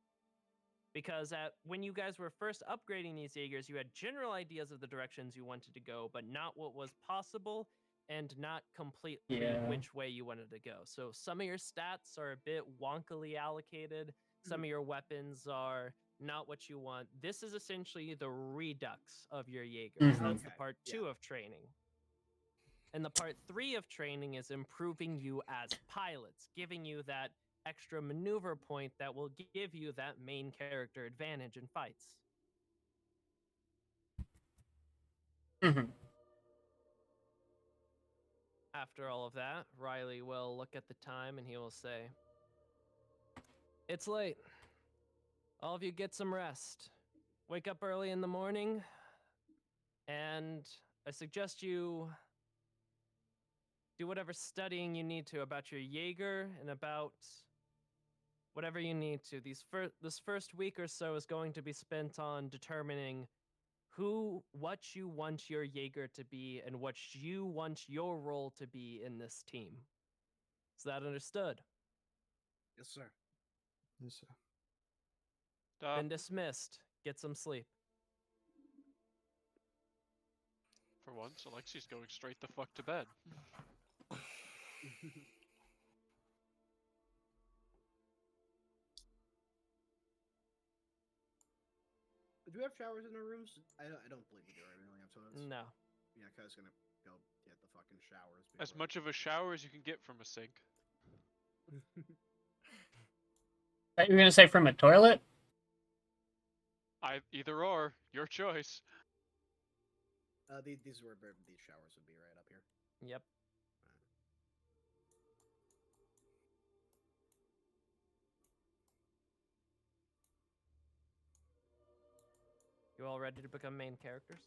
Because when you guys were first upgrading these Jaegers, you had general ideas of the directions you wanted to go, but not what was possible and not completely which way you wanted to go. So some of your stats are a bit wonkily allocated. Some of your weapons are not what you want. This is essentially the redux of your Jaegers. That's the part 2 of training. And the part 3 of training is improving you as pilots, giving you that extra maneuver point that will give you that main character advantage in fights. After all of that, Riley will look at the time and he will say, "It's late. All of you get some rest. Wake up early in the morning, and I suggest you do whatever studying you need to about your Jaeger and about whatever you need to. This first week or so is going to be spent on determining what you want your Jaeger to be and what you want your role to be in this team. Is that understood?" Yes, sir. Yes, sir. Been dismissed. Get some sleep. For once, Alexi's going straight the fuck to bed. Do we have showers in our rooms? I don't believe we do. Right? We only have toilets. No. Yeah, I was gonna go get the fucking showers. As much of a shower as you can get from a sink. That you're gonna say from a toilet? Either or, your choice. These were where these showers would be right up here. Yep. You all ready to become main characters?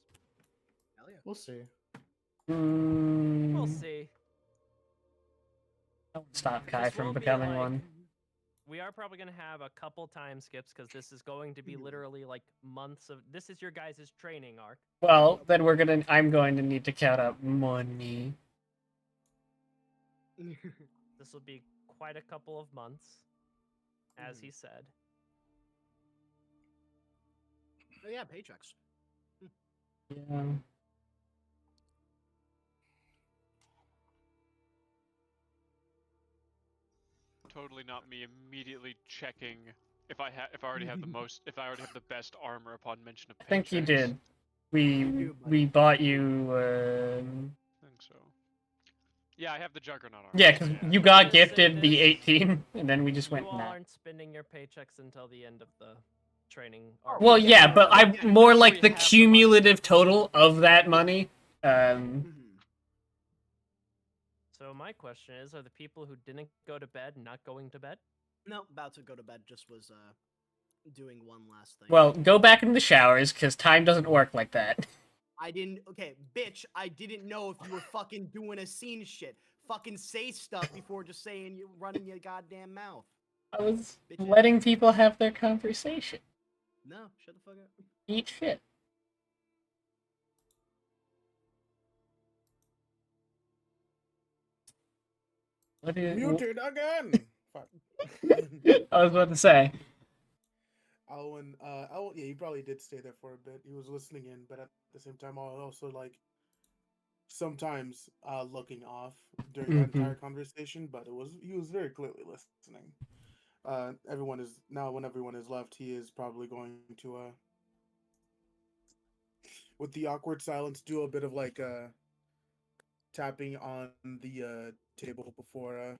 Hell yeah. We'll see. We'll see. That would stop Kai This from will be becoming like- one. We are probably going to have a couple time skips because this is going to be literally like months of. This is your guys' training arc. Well, then I'm going to need to count up money. This will be quite a couple of months, as he said. Oh yeah, paychecks. Yeah. Totally not me immediately checking if I already have the best armor upon mention of paychecks. I think you did. We bought you. I think so. Yeah, I have the Juggernaut armor. Yeah, because you got Just say gifted the this. 18, and then we just went. You all Nah. aren't spending your paychecks until the end of the training arc. Well, yeah, but I'm Yeah, more that's like where the you have the money. cumulative total of that money. So my question is, are the people who didn't go to bed not going to bed? No, about to go to bed. Just was doing one last thing. Well, go back into the showers, because time doesn't work like that. I didn't. Okay, bitch. I didn't know if you were fucking doing a scene shit. Fucking say stuff before just saying you running your goddamn mouth. I was Bitch letting people have their conversation. No, shut the fuck up. Eat shit. What is, Muted again. Fuck. I was about to say. Alwyn, yeah, he probably did stay there for a bit. He was listening in, but at the same time, I was also like sometimes looking off during that entire conversation. But he was very clearly listening. When everyone is left, he is probably going to with the awkward silence, do a bit of like tapping on the table before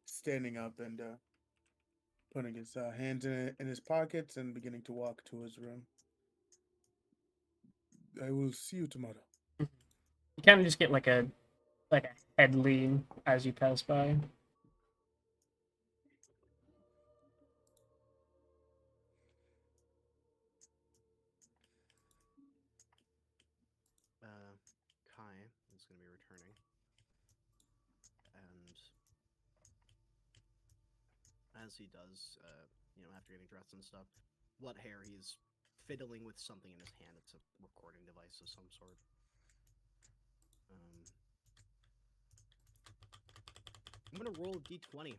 standing up and putting his hands in his pockets and beginning to walk to his room. I will see you tomorrow. You kind of just get like a head lean as you pass by. Kai is going to be returning, and as he does, after getting dressed and stuff, what hair he's fiddling with something in his hand. It's a recording device of some sort. I'm gonna roll a d20.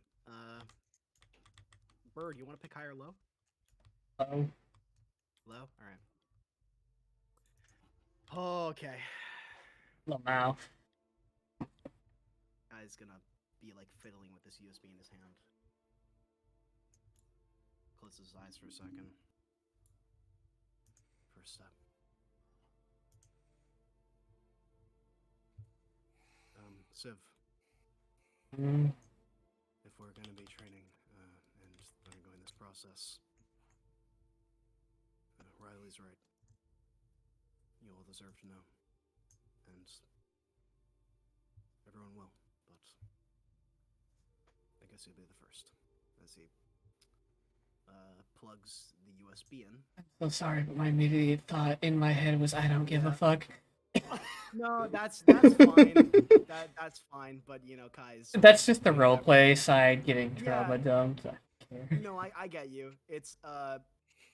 Bird, you want to pick high or low? Oh. Low. All right. Okay. Lamau. Guy's gonna be like fiddling with this USB in his hand. Closes his eyes for a second. First step. Civ. If we're gonna be training and undergoing this process, Riley's right. You all deserve to know, and everyone will, but I guess you'll be the first. As he plugs the USB in. So sorry, but my immediate thought in my head was, I don't give a fuck. No, that's fine. That's fine. But you know, Kai's. That's just the doing whatever. roleplay side getting Yeah. trauma dumped. I don't care. No, I get you. It's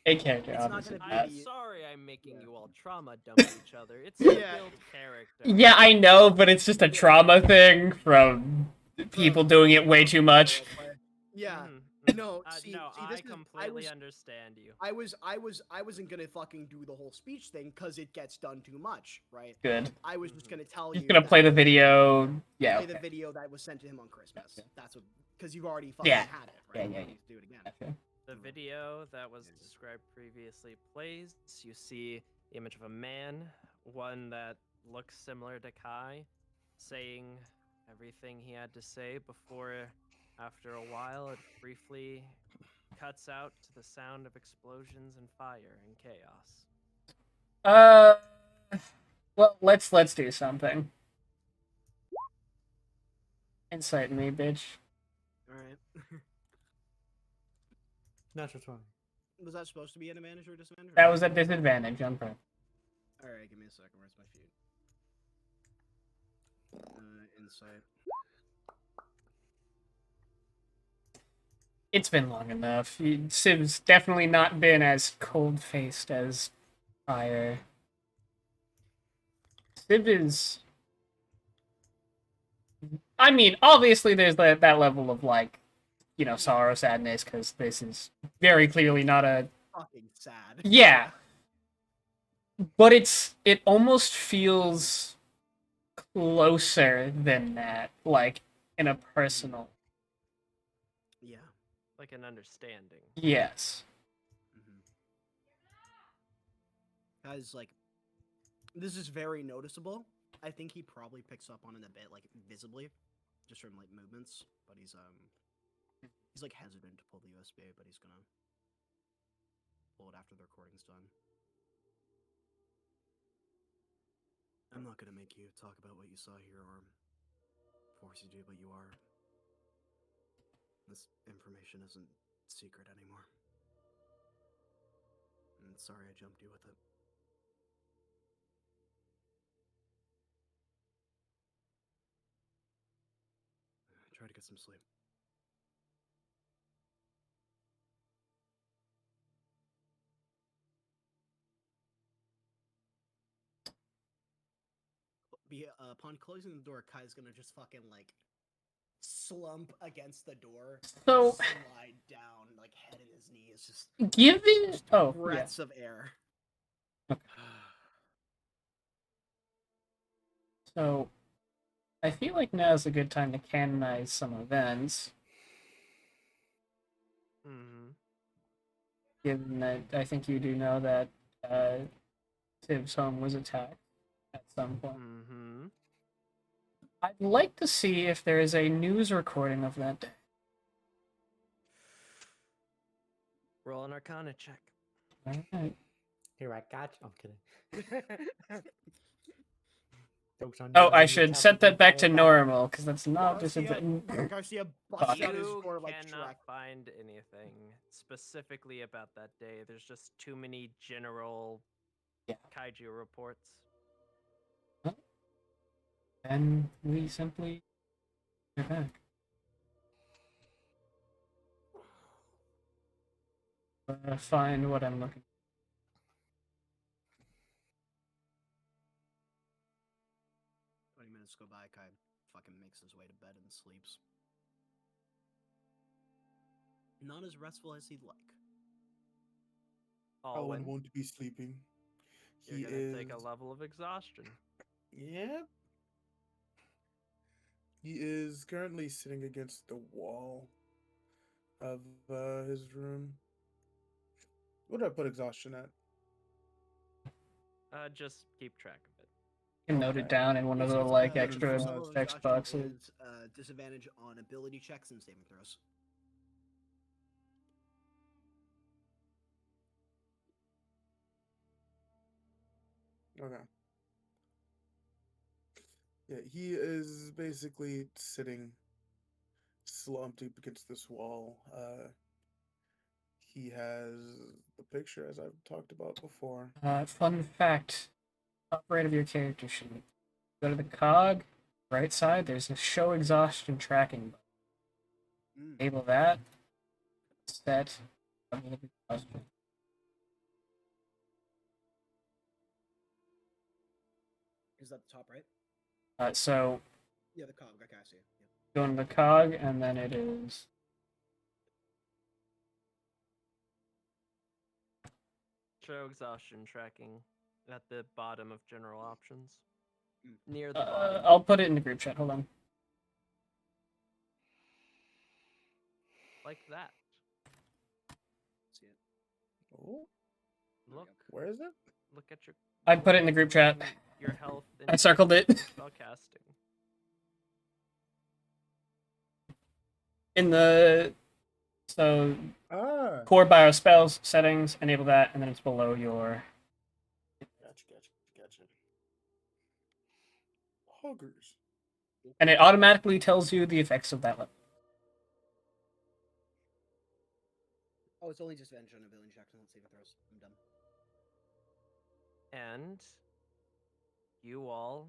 A character, it's not obviously. gonna I'm be. sorry I'm making Yeah. you all trauma dump each other. It's to Yeah. build character. Yeah, I know, but it's just a trauma thing from people doing it way too much. Yeah. Mhm, mhm. No, No, see, I this is, completely understand you. I wasn't gonna fucking do the whole speech thing because it gets done too much, right? Good. I was just gonna tell Just you. gonna play the that video. Yeah. Play the Okay. video that was sent to him on Christmas. Gotcha. That's what, because you've already fucking Yeah. had it, Yeah, right? yeah, You don't yeah. need to do it again. Gotcha. The video that was described previously plays. You see the image of a man, one that looks similar to Kai, saying everything he had to say before, after a while, it briefly cuts out to the sound of explosions and fire and chaos. Well, let's do something. Insight me, bitch. All right. Natural 20. Was that supposed to be an advantage or disadvantage? That was a disadvantage on purpose. All right, give me a second. Where's my feud? Insight. It's been long enough. Siv's definitely not been as cold-faced as prior. Civ is... I mean, obviously there's that level of, like, you know, sorrow, sadness, because this is very clearly not a... Fucking sad. Yeah. But it almost feels closer than that, like, in a personal... Yeah. Like an understanding. Yes. Guys, like, this is very noticeable. I think he probably picks up on it a bit, like, visibly, just from, like, movements. But he's like, hesitant to pull the USB, but he's gonna pull it after the recording's done. I'm not gonna make you talk about what you saw here or force you to, but you are. This information isn't secret anymore. And sorry I jumped you with it. Try to get some sleep. Upon closing the door, Kai's gonna just fucking, like, slump against the door, So... slide down, like, head in his knees, just Given... Oh, yeah. breaths of air. So, I feel like now's a good time to canonize some events, Mm-hmm. given that I think you do know that Tiv's home was attacked at some point. Mm-hmm. I'd like to see if there is a news recording of that day. Roll an Arcana check. Alright. Here, I got you. I'm kidding. Jokes on Oh, you, I you should have set that back to all normal, because that's not disadvantage. Garcia busts out his You sword like cannot Shrek. find anything specifically about that day. There's just too many general Yeah. kaiju reports. And we simply go back. Find what I'm looking 20 minutes go by, Kai fucking makes his way to bed and sleeps. Not as restful as he'd like. Owen won't be sleeping. You're He gonna is. take a level of exhaustion. Yep. He is currently sitting against the wall of his room. What do I put exhaustion at? Just keep track of it. You can note it down in one of the It's, like his extra level of text exhaustion boxes. is disadvantage on ability checks and saving throws. Okay. Yeah, he is basically sitting slumped up against this wall. He has the picture as I've talked about before. Fun fact: top right of your character sheet. Go to the cog, right side. There's a show exhaustion tracking button. Mm. Enable that. Set. Level of exhaustion. Is that the top right? So Yeah, the cog. Okay, I see. Yeah. go into the cog, and then it is. Show exhaustion tracking at the bottom of general options. Mm. Near the bottom. I'll put it in the group chat. Hold on. Like that. See it. Oh, Look. where is it? Look at your. I put it in the group chat. Your health. I circled it. Spellcasting. In the so Ah, core bio spells settings, enable that, and then it's below your. gotcha. Hoggers. And it automatically tells you the effects of that level. Oh, it's only disadvantage on ability checks, not saving throws. I'm done. And you all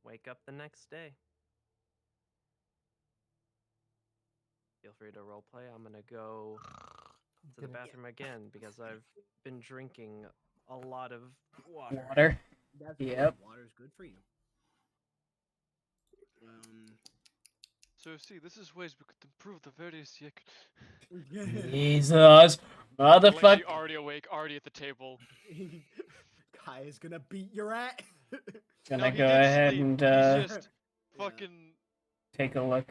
wake up the next day. Feel free to roleplay. I'm gonna go to the bathroom again because I've been drinking a lot of water. Water. That's Yep. Water's good for you. So see, this is ways we could improve the various Jaeger. Jesus, Alexi motherfucker. already awake, already at the table. Kai is gonna beat your ass. Gonna No, he go did ahead sleep. and He's just Yeah. fucking. take a look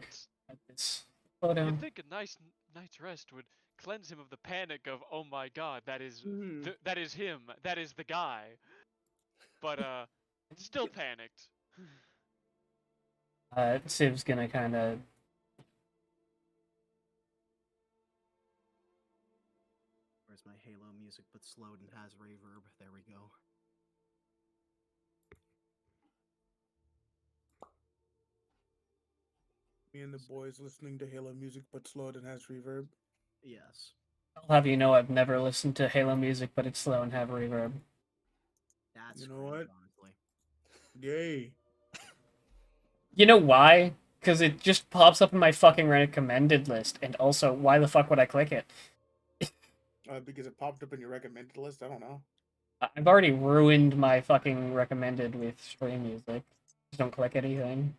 at this photo. You'd think a nice night's rest would cleanse him of the panic of, oh my god, that is Mhm. that is him, that is the guy. But still panicked. Siv's gonna kind of. Where's my Halo music but slowed and has reverb? There we go. Me and the boys listening to Halo music, but slowed and has reverb. Yes. I'll have you know I've never listened to Halo music, but it's slow and have reverb. That's You know strange, what? honestly. Yay! You know why? Because it just pops up in my fucking recommended list, and also, why the fuck would I click it? Because it popped up in your recommended list. I don't know. I've already ruined my fucking recommended with stream music. Just don't click anything.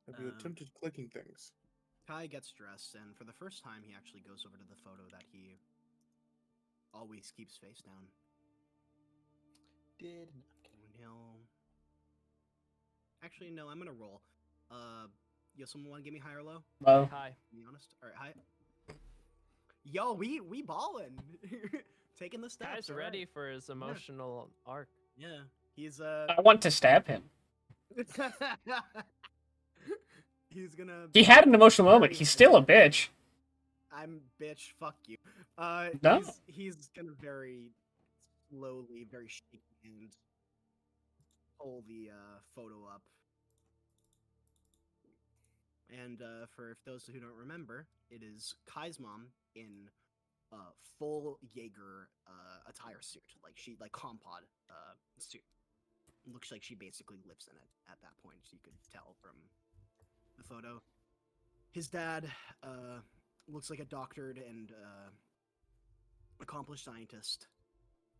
Have you attempted clicking things? Kai gets dressed, and for the first time, he actually goes over to the photo that he always keeps face down. Did not he'll... Actually, no, I'm gonna roll. Yo, someone want to give me high or low? Low. Hi. Be honest. All right, high. Yo, we ballin'. Taking the steps. Guy's ready for his emotional arc. Yeah, he's I want to stab him. He's gonna. He had an emotional moment. He's still a bitch. I'm bitch. Fuck you. No. He's gonna very slowly, very shaky hand pull the photo up. And for those who don't remember, it is Kai's mom in full Jaeger attire suit, like Compod suit. Looks like she basically lives in it at that point. So you could tell from the photo. His dad looks like a doctored and accomplished scientist.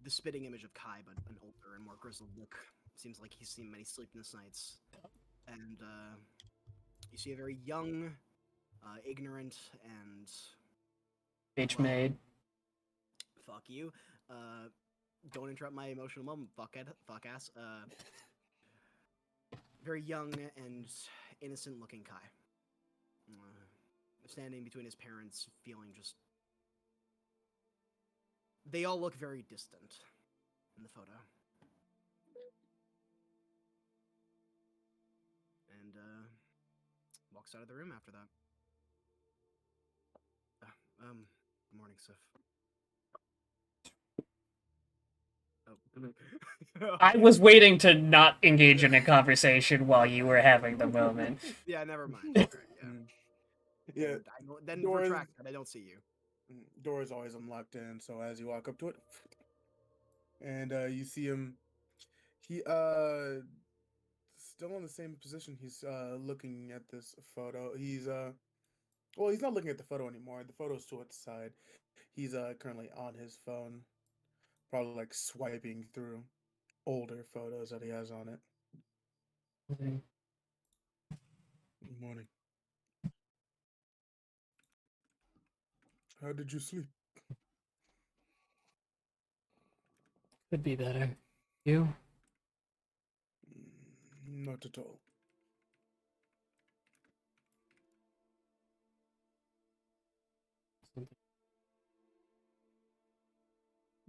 The spitting image of Kai, but an older and more grizzled look. Seems like he's seen many sleepless nights. And you see a very young, ignorant, and Bitch made. fuck you. Don't interrupt my emotional moment, fuck ass. Very young and innocent-looking Kai. Standing between his parents, feeling just... They all look very distant in the photo. And, walks out of the room after that. Good morning, Sif. I was waiting to not engage in a conversation while you were having the moment. Yeah, never mind. All right, yeah. Mm. Yeah, And then doors. retract that. I don't see you. Door is always unlocked in, so as you walk up to it, and you see him, he still in the same position. He's looking at this photo. Well, he's not looking at the photo anymore. The photo's to its side. He's currently on his phone, probably like swiping through older photos that he has on it. Good morning. How did you sleep? Could be better. You? Not at all.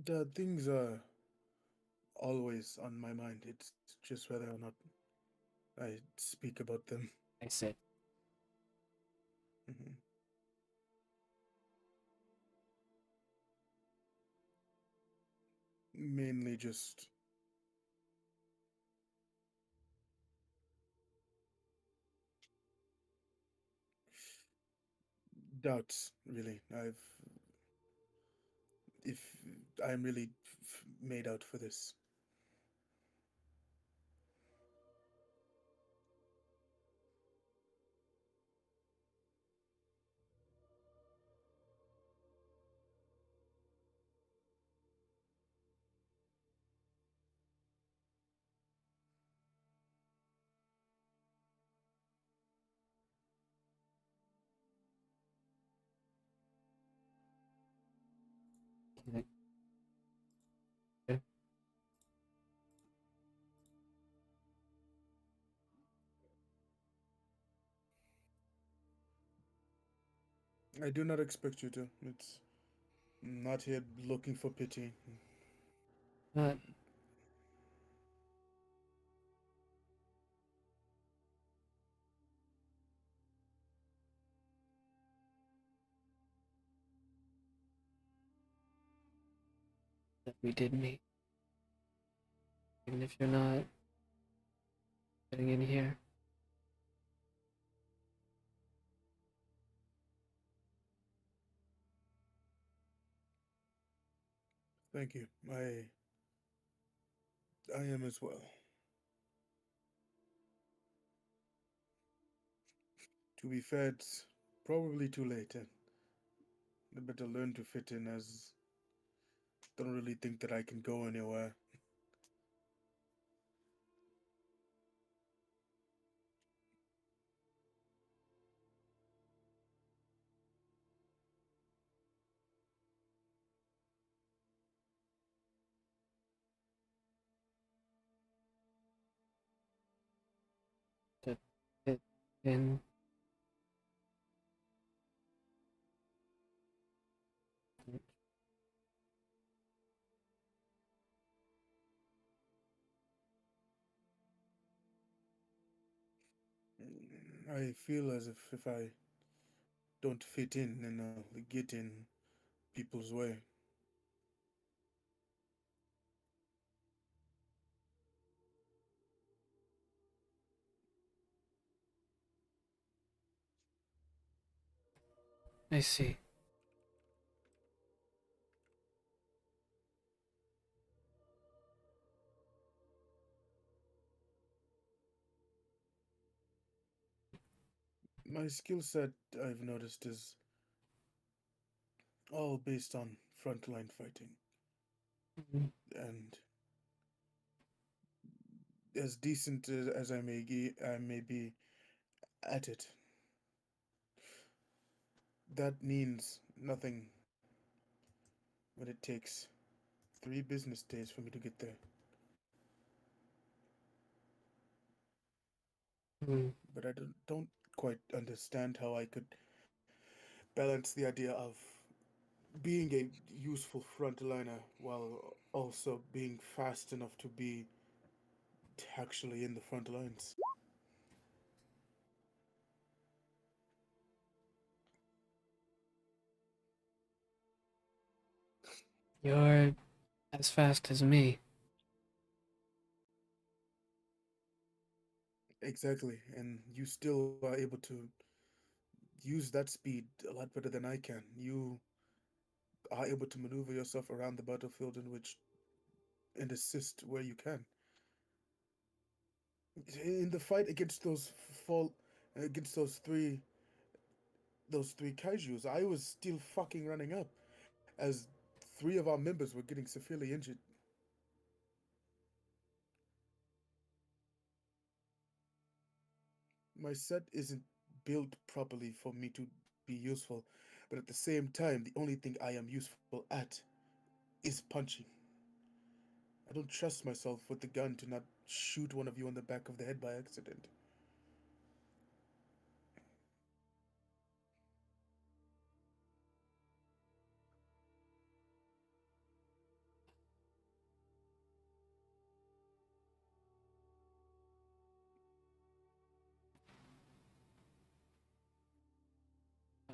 The things are always on my mind. It's just whether or not I speak about them. I said. Mhm. Mainly just doubts, really. If I'm really made out for this. I do not expect you to. It's not here looking for pity. Uh, that we did meet. Even if you're not getting in here. Thank you. I am as well. To be fair, it's probably too late, and I better learn to fit in as don't really think that I can go anywhere. To fit in. I feel as if I don't fit in, then I'll get in people's way. I see. My skill set, I've noticed, is all based on frontline fighting. Mhm. And as decent as I may be at it, that means nothing when it takes 3 business days for me to get there. Mhm. But I don't quite understand how I could balance the idea of being a useful frontliner while also being fast enough to be actually in the front lines. You're as fast as me. Exactly, and you still are able to use that speed a lot better than I can. You are able to maneuver yourself around the battlefield in which and assist where you can. In the fight against fall against those three kaijus, I was still fucking running up as three of our members were getting severely injured. My set isn't built properly for me to be useful, but at the same time, the only thing I am useful at is punching. I don't trust myself with the gun to not shoot one of you on the back of the head by accident.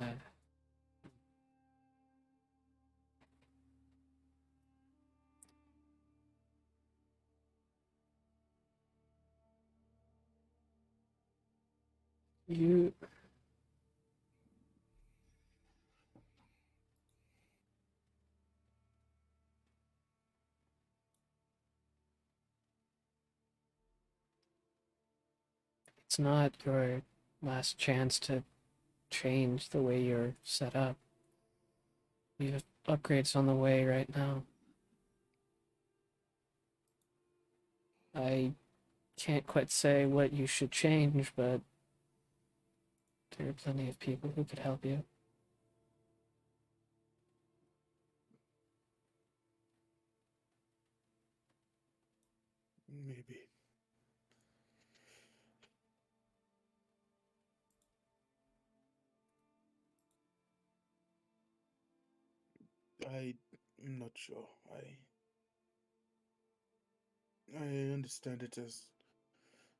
Uh, you it's not your last chance to change the way you're set up. You have upgrades on the way right now. I can't quite say what you should change, but there are plenty of people who could help you. Maybe. I'm not sure. I understand it as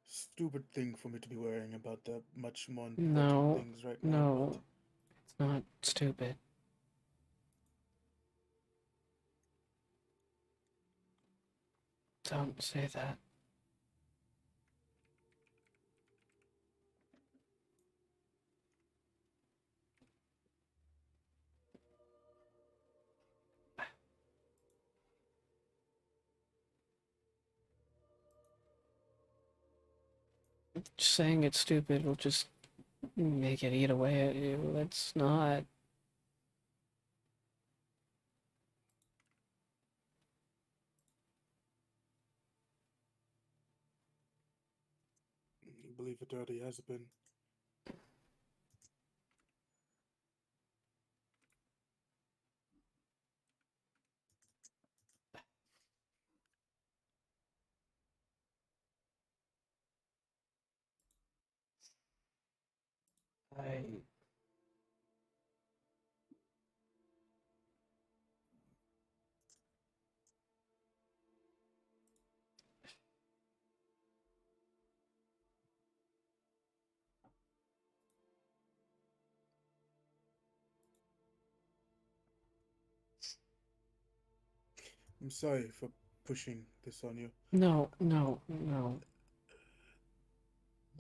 stupid thing for me to be worrying about the much more important No, things right now, but no, it's not stupid. Don't say that. Saying it's stupid will just make it eat away at you. It's not. I believe it already has been. I. I'm sorry for pushing this on you. No, no, no.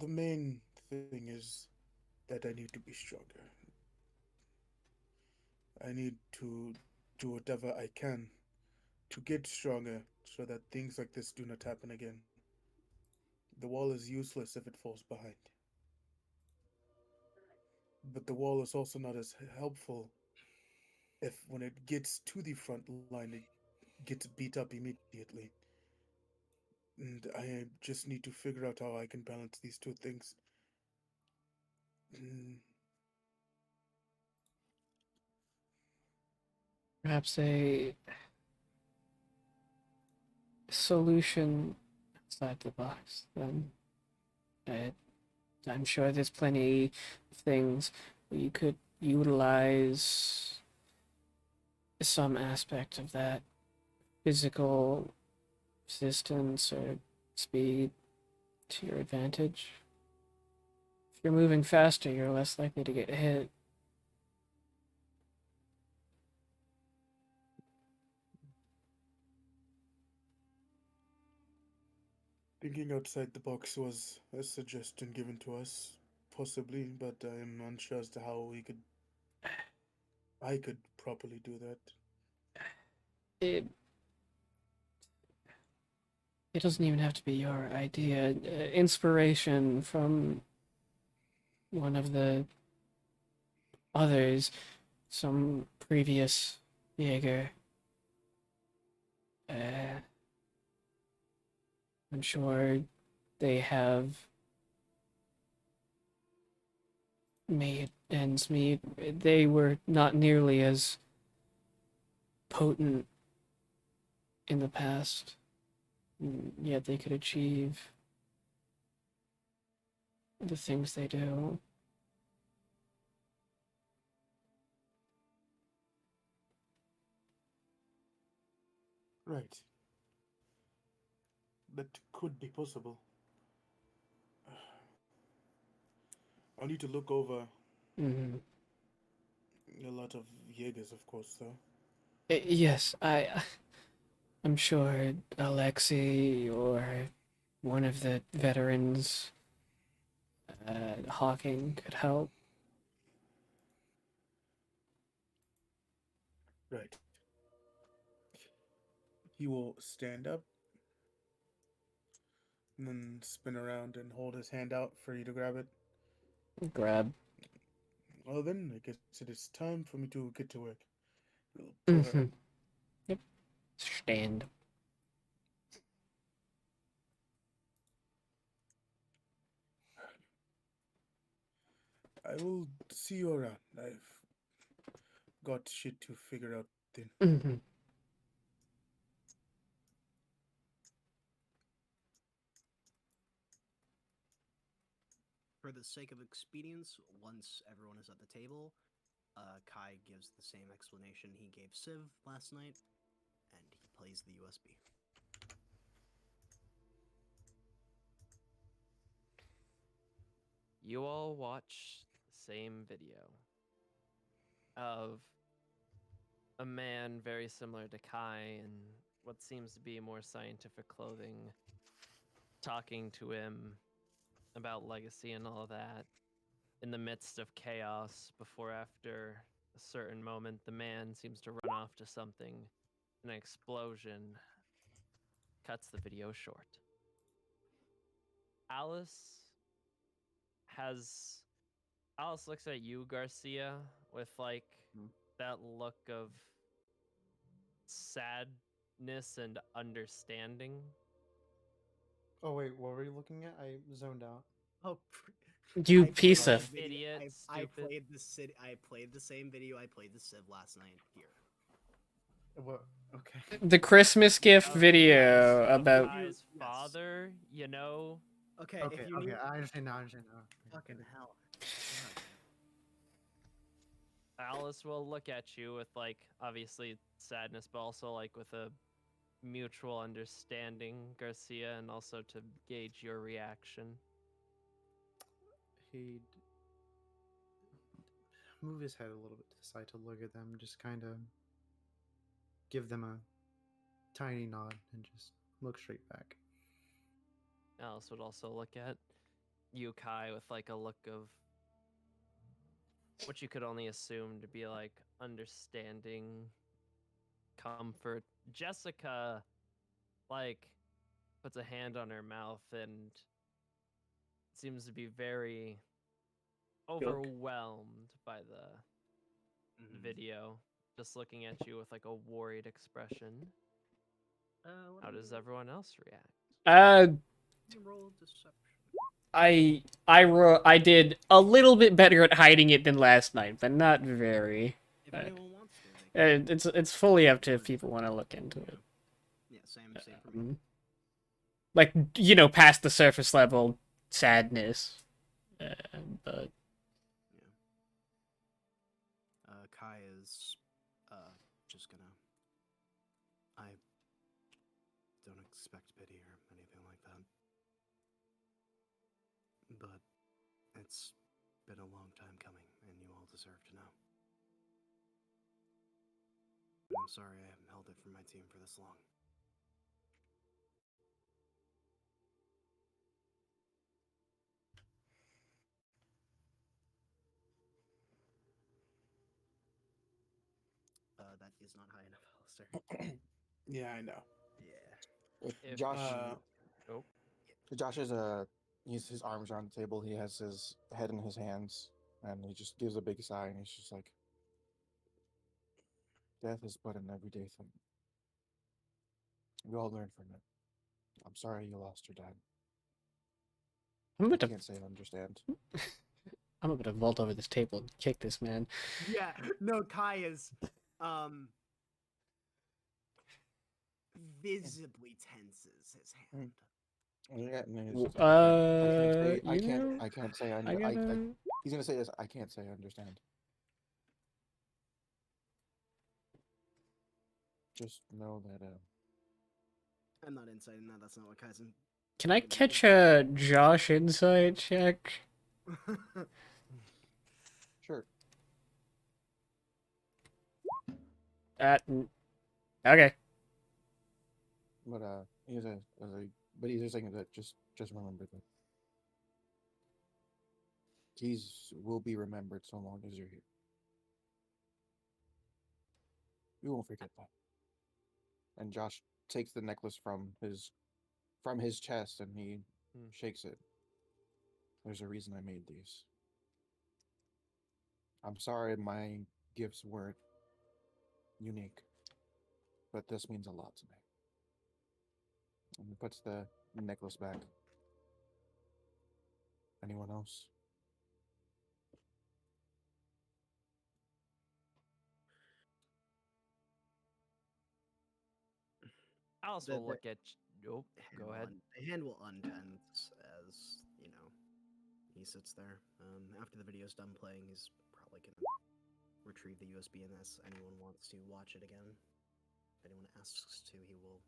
The main thing is that I need to be stronger. I need to do whatever I can to get stronger so that things like this do not happen again. The wall is useless if it falls behind. But the wall is also not as helpful if when it gets to the front line it gets beat up immediately. And I just need to figure out how I can balance these two things. Mm, Perhaps a solution outside the box, then. I, I'm sure there's plenty of things where you could utilize some aspect of that physical resistance or speed to your advantage. If you're moving faster, you're less likely to get hit. Thinking outside the box was a suggestion given to us, possibly, but I am unsure as to how I could properly do that. It it doesn't even have to be your idea. Inspiration from one of the others, some previous Jaeger. Uh, I'm sure they have made ends meet. They were not nearly as potent in the past, yet they could achieve the things they do. Right. That could be possible. I'll need to look over Mhm. a lot of Jaegers, of course, though. Yes, I'm sure Alexei or one of the veterans, Hawking, could help. Right. He will stand up and then spin around and hold his hand out for you to grab it. Grab. Well, then, I guess it is time for me to get to work. He'll pull her Mm-hmm. up. Yep. Stand. I will see you around. I've got shit to figure out then. Mm-hmm. For the sake of expedience, once everyone is at the table, Kai gives the same explanation he gave Civ last night, and he plays the USB. You all watch the same video of a man very similar to Kai in what seems to be more scientific clothing talking to him about legacy and all that in the midst of chaos before after a certain moment the man seems to run off to something. An explosion cuts the video short. Alice has Alice looks at you, Garcia, with like that look of sadness and understanding. Oh wait, what were you looking at? I zoned out. Oh, You I played piece the of. video. Idiot, I stupid. played the city. I played the same video. I played the Civ last night here. What? Okay. The Christmas gift Of video Kai's, about. Kai's Yes. father, you know. Okay, Okay. if you Okay. knew, I understand now. I understand now. fucking hell. God, Alice will look at you with like obviously sadness, but also like with a mutual understanding, Garcia, and also to gauge your reaction. He'd move his head a little bit to the side to look at them, just kind of give them a tiny nod, and just look straight back. Alice would also look at you, Kai, with like a look of what you could only assume to be like understanding, comfort. Jessica, like, puts a hand on her mouth and seems to be very overwhelmed by the video, just looking at you with like a worried expression. How does everyone else react? roll deception. I did a little bit better at hiding it than last night, but not very. If anyone wants to, they can. It's fully up to if people want to look into it. Yeah, same for me. Like past the surface level sadness, but Kai is just gonna. I don't expect pity or anything like that, but it's been a long time coming, and you all deserve to know. I'm sorry I haven't held it for my team for this long. is not high enough, Alistair. Yeah, I know. Yeah. If Josh, you, oh, Josh is his arms are on the table. He has his head in his hands, and he just gives a big sigh, and he's just like, "Death is but an everyday thing. We all learn from it. I'm sorry you lost your dad. I'm I about can't say I understand." I'm about to vault over this table and kick this man. Yeah. No, Kai is visibly tenses his hand. Yeah, and then he's W- just like, I can't say, You know, I can't say, I gotta. he's gonna say this, I can't say I understand. Just know that, I'm not inciting that. That's not what Kai's in. Can I catch a Josh insight check? sure. Okay. But, but he's just saying that just remember that he's will be remembered so long as you're here. We won't forget that. And Josh takes the necklace from his chest and he shakes it. There's a reason I made these. I'm sorry my gifts weren't unique, but this means a lot to me. And he puts the necklace back. Anyone else? Alice will look at. Oh, go ahead. The hand will untense as he sits there. After the video's done playing, he's probably gonna retrieve the USB unless anyone wants to watch it again. If anyone asks to, he will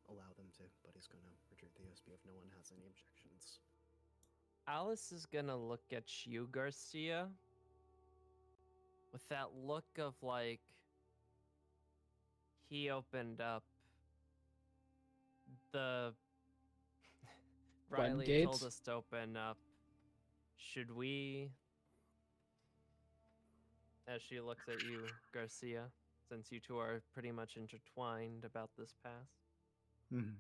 allow them to, but he's gonna retrieve the USB if no one has any objections. Alice is gonna look at you, Garcia, with that look of like he opened up the Riley told Floodgates? us to open up. Should we? As she looks at you, Garcia, since you two are pretty much intertwined about this past. Mm-hmm.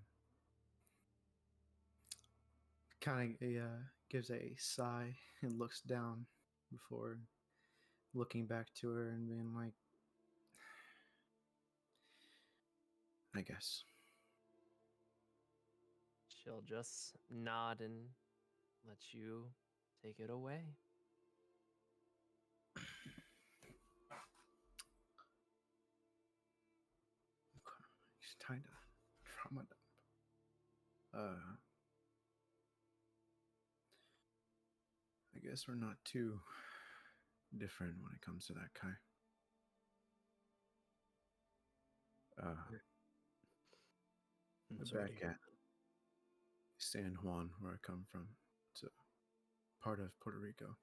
Kind of gives a sigh and looks down before looking back to her and being like, I guess. She'll just nod and let you take it away. He's kind of trauma dump. I guess we're not too different when it comes to that, Kai. Sorry Back at San Juan, where I come from, it's a part of Puerto Rico.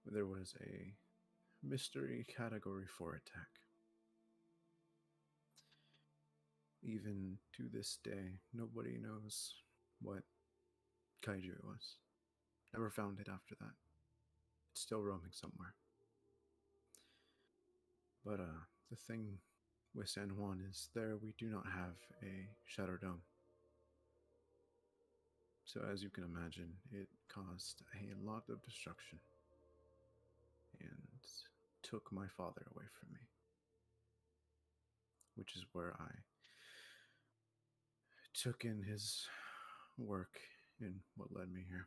There was a mystery Category 4 attack. Even to this day, nobody knows what kaiju it was. Never found it after that. It's still roaming somewhere. But the thing with San Juan is there we do not have a Shadow Dome. So as you can imagine, it caused a lot of destruction and took my father away from me. Which is where I took in his work and what led me here.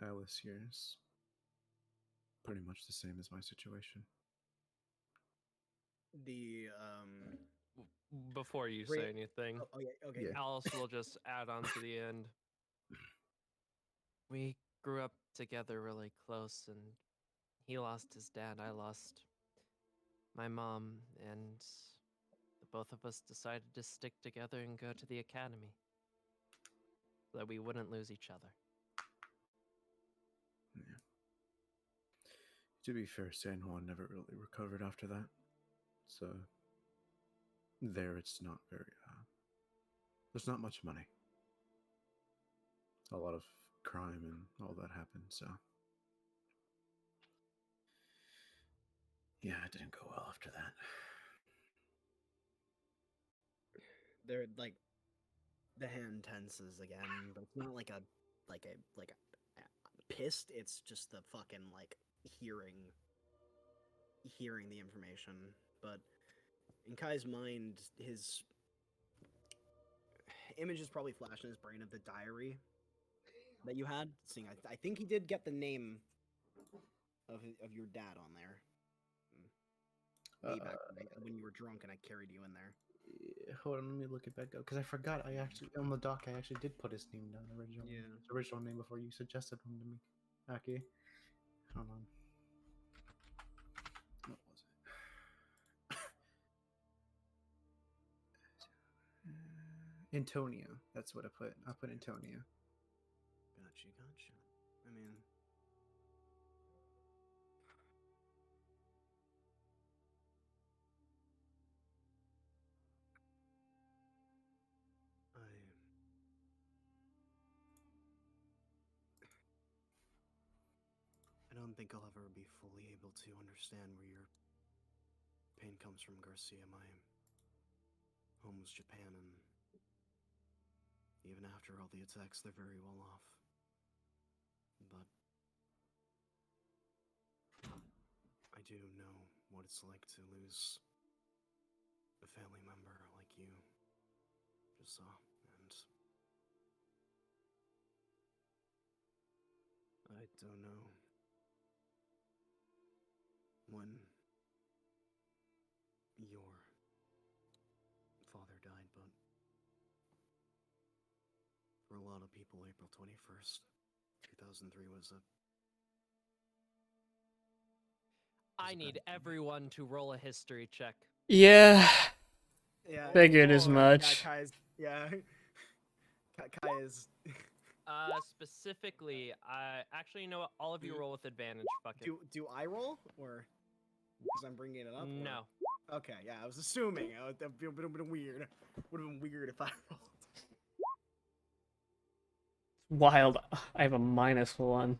Alice here is pretty much the same as my situation. The Before you say anything, okay. Yeah. Alice will just add on to the end. We grew up together really close, and he lost his dad. I lost my mom, and the both of us decided to stick together and go to the academy so that we wouldn't lose each other. Yeah. To be fair, San Juan never really recovered after that. So there it's not very there's not much money. A lot of crime and all that happened, so Yeah, it didn't go well after that. They're like the hand tenses again, but it's not like a pissed. It's just the fucking like hearing the information. But in Kai's mind, his images probably flashed in his brain of the diary that you had. Seeing, I think he did get the name of your dad on there. Way back when you were drunk and I carried you in there. Hold on, let me look it back up because I forgot. I actually on the doc I actually did put his name down originally. Yeah. His original name before you suggested one to me. Okay. Hold on. What was it? Antonio. That's what I put. I put Antonio. Gotcha. I mean, I don't think I'll ever be fully able to understand where your pain comes from, Garcia. My home was Japan, and even after all the attacks, they're very well off. But I do know what it's like to lose a family member like you just saw, and I don't know when your father died, but for a lot of people, April 21st, 2003 was a... I need everyone to roll a history check. Yeah, Yeah, figured as much. Yeah, Kai is... Specifically, actually, you know what? All of you roll with advantage. Fuck it. Do I roll, or because I'm bringing it up? Or? No. Okay, yeah, I was assuming. It would have been weird. Would have been weird if I rolled. Wild. I have a -1.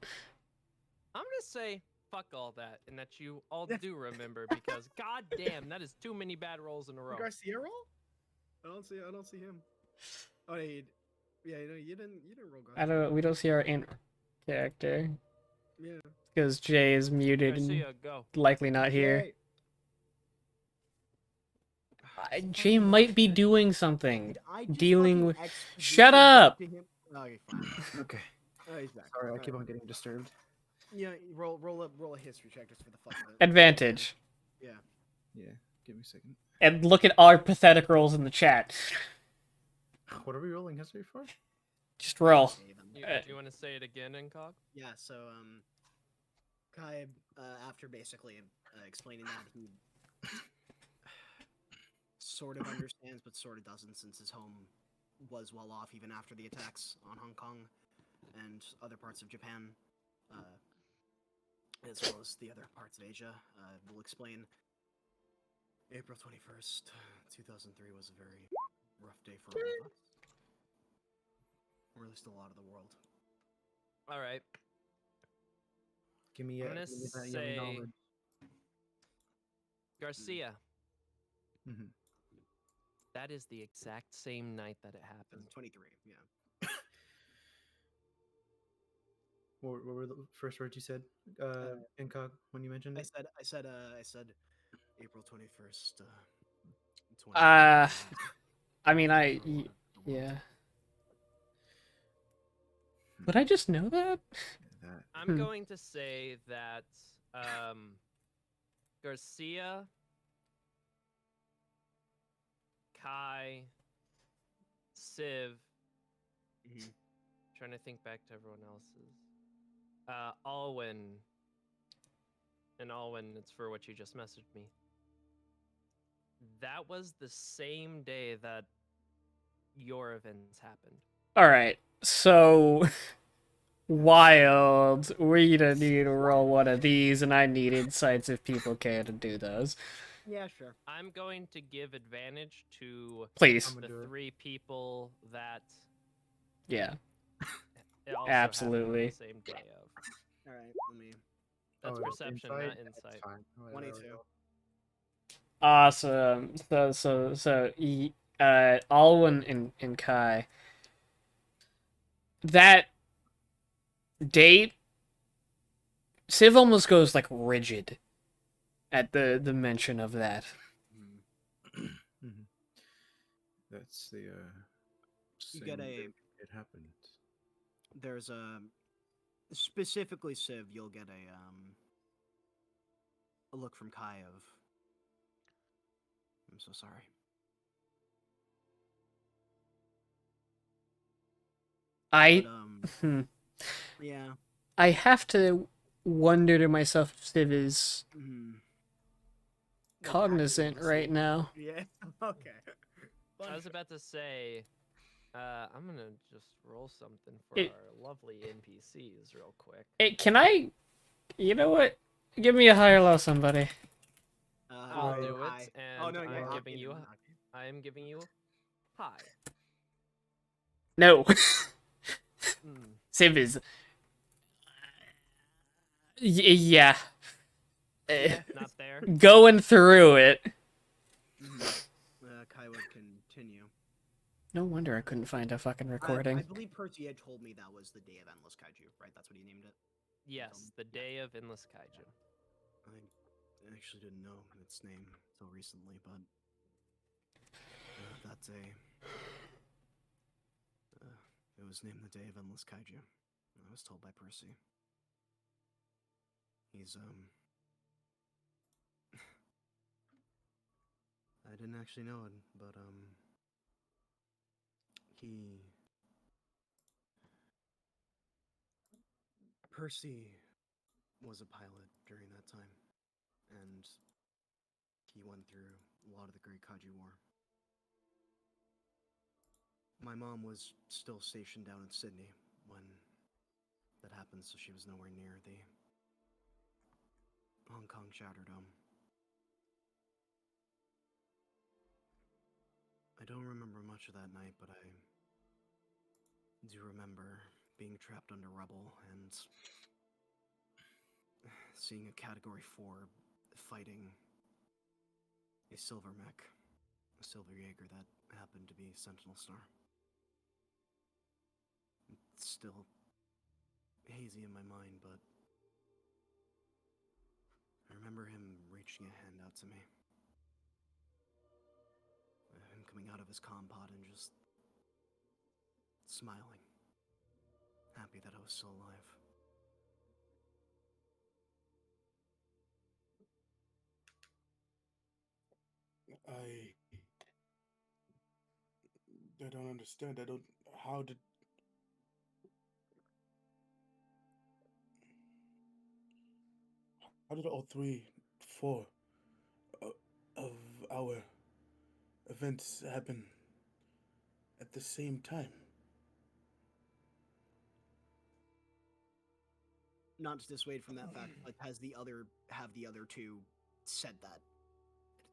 I'm gonna say fuck all that, and that you all do remember because goddamn, that is too many bad rolls in a row. Garcia roll? I don't see him. Oh, yeah, no, you didn't roll Garcia. We don't see our character Yeah. because Jay is muted Garcia, and go. likely not here. Yay. Jay might be doing something. Did I just Dealing fucking with. exposition Shut up! to him? Okay, fine. Okay. Oh, he's back. Sorry, I Alright. keep on getting disturbed. Yeah, roll a history check just for the fuck of it. Advantage. Yeah. Yeah. Give me a second. And look at our pathetic rolls in the chat. What are we rolling history for? Just roll. Say them. Do you want to say it again, Incog? Yeah, so, Kai, after basically explaining that, he sort of understands, but sort of doesn't, since his home was well off even after the attacks on Hong Kong and other parts of Japan, as well as the other parts of Asia. We'll explain. April 21st, 2003 was a very rough day for all of us. Or at least a lot of the world. All right. Give me I'm gonna that say- young knowledge. Garcia, Mhm. that is the exact same night that it happened. 23, yeah. What were the first words you said, Incog, when you mentioned it? I said April 21st, I mean, yeah. Would I just know that? That. I'm going to say that Garcia, Kai, Civ, trying to think back to everyone else's. Alwyn, and Alwyn, it's for what you just messaged me. That was the same day that your events happened. All right, so wild. We're gonna need to roll one of these, and I need insights if people care to do those. Yeah, sure. I'm going to give advantage to Please. the three people that Yeah. it also Absolutely. happened on the same day of. All right, let me. That's Oh, perception, not inside? insight. That's fine. Whatever. 22. Awesome. Alwyn and Kai. That date, Civ almost goes like rigid at the mention of that. Mhm. That's the You same get day it happened. there's a specifically Civ. You'll get a look from Kai of, I'm so sorry. I But hmm, yeah. I have to wonder to myself if Civ is Mm, like actually cognizant right listening. now. Yeah. Okay. I Fun was fact. about to say, I'm gonna just roll something for It, our lovely NPCs real quick. can I? You know what? Give me a higher low, somebody. I'll Hi. do it, Hi. Oh and no, yeah. I'm Hockey, giving never you, mind, hockey. I am giving you, hi. No, Mm. Civ is. Yeah. Yeah. Not there. Going through it. Kai would continue. No wonder I couldn't find a fucking I recording. believe Percy had told me that was the day of Endless Kaiju, right? That's what he named it. Yes, the day of Endless Kaiju. I actually didn't know its name until recently, but that day, it was named the day of Endless Kaiju. I was told by Percy. He's I didn't actually know it, but he Percy was a pilot during that time, and he went through a lot of the Great Kaiju War. My mom was still stationed down in Sydney when that happened, so she was nowhere near the Hong Kong Shatterdome. I don't remember much of that night, but I do remember being trapped under rubble and seeing a Category 4 fighting a silver mech, a silver Jaeger that happened to be Sentinel Star. It's still hazy in my mind, but I remember him reaching a hand out to me. Him coming out of his comm pod and just smiling, happy that I was still alive. I I don't understand. I don't. How did? How did all three, four of our events happen at the same time? Not to dissuade from that fact, but have the other two said that?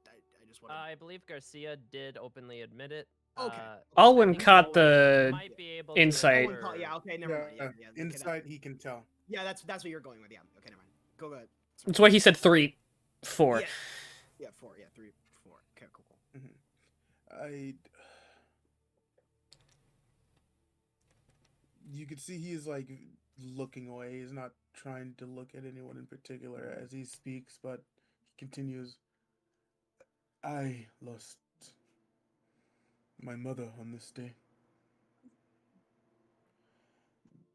I just want to. I believe Garcia did openly admit it. Okay. I Alwyn think caught Alwyn the might be able insight. to Oh, remember. yeah. Okay. Never Yeah, mind. Yeah. Yeah. Okay. inside he can tell. Yeah. That's what you're going with. Yeah. Okay. Never mind. Go ahead. Sorry. That's why he said 3, 4. Yeah. Yeah. 4. Yeah. 3, 4. Okay. Cool. I. You could see he's like looking away. He's not trying to look at anyone in particular as he speaks, but he continues. I lost my mother on this day.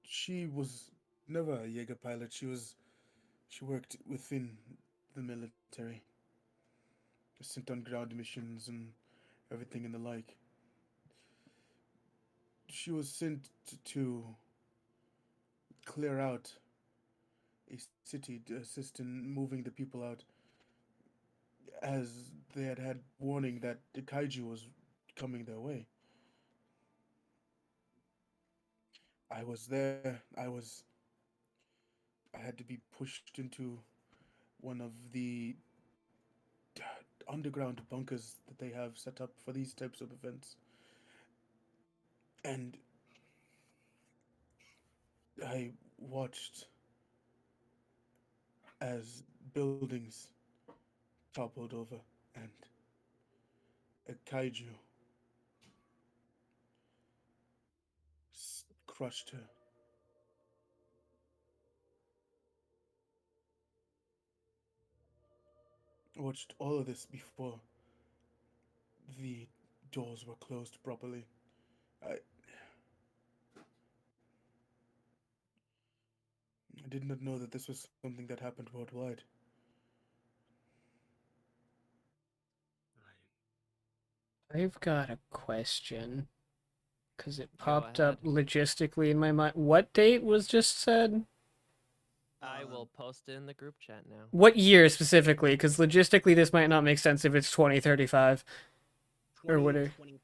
She was never a Jaeger pilot. She worked within the military, sent on ground missions and everything and the like. She was sent to clear out a city to assist in moving the people out, as they had had warning that the kaiju was coming their way. I was there. I had to be pushed into one of the underground bunkers that they have set up for these types of events. And I watched as buildings toppled over and a kaiju crushed her. I watched all of this before the doors were closed properly. I did not know that this was something that happened worldwide. I've got a question. Because it Go popped ahead. up logistically in my mind. What date was just said? I will post it in the group chat now. What year specifically? Because logistically, this might not make sense if it's 2035. Or what? 2023.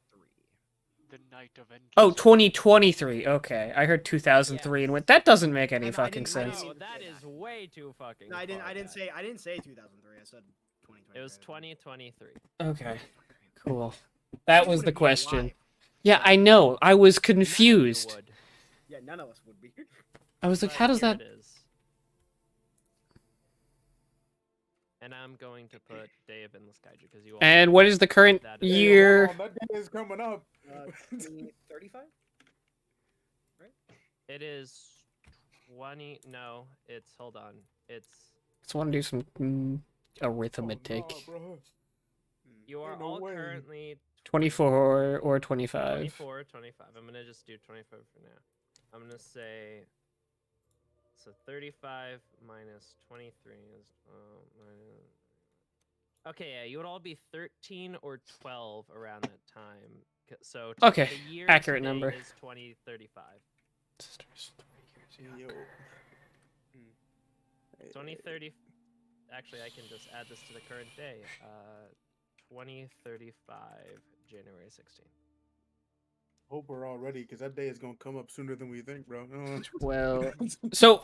The night of vengeance. Oh, 2023. Okay, I heard 2003 and went. That doesn't make any I fucking didn't- I didn't sense. No, even that say is that. way too fucking. No, I didn't. far I didn't back. say. I didn't say 2003. I said 2023. It was 2023. Okay, cool. That You was the wouldn't be question. alive. Yeah, I know. I was None of you confused. would. Yeah, none of us would be. I was like, But how does here that? it is. And I'm going to put Day of Endless Kaiju because you all. And what is the current That Hey, is- year? hold on, that day is coming up. 2035. It is 20. No, it's. Hold on. It's. Just want to do some arithmetic. Oh, nah, bro. You are Ain't no all way. currently 24 or 25. 24, 25. I'm gonna just do 25 for now. I'm gonna say. So 35 minus 23 is. Minus... Okay, yeah, you would all be 13 or 12 around that time. So Okay, the year accurate today number. is 2035. Yo. 2030. Actually, I can just add this to the current day. 2035, January 16th. Hope we're all ready, because that day is gonna come up sooner than we think, bro. 12. So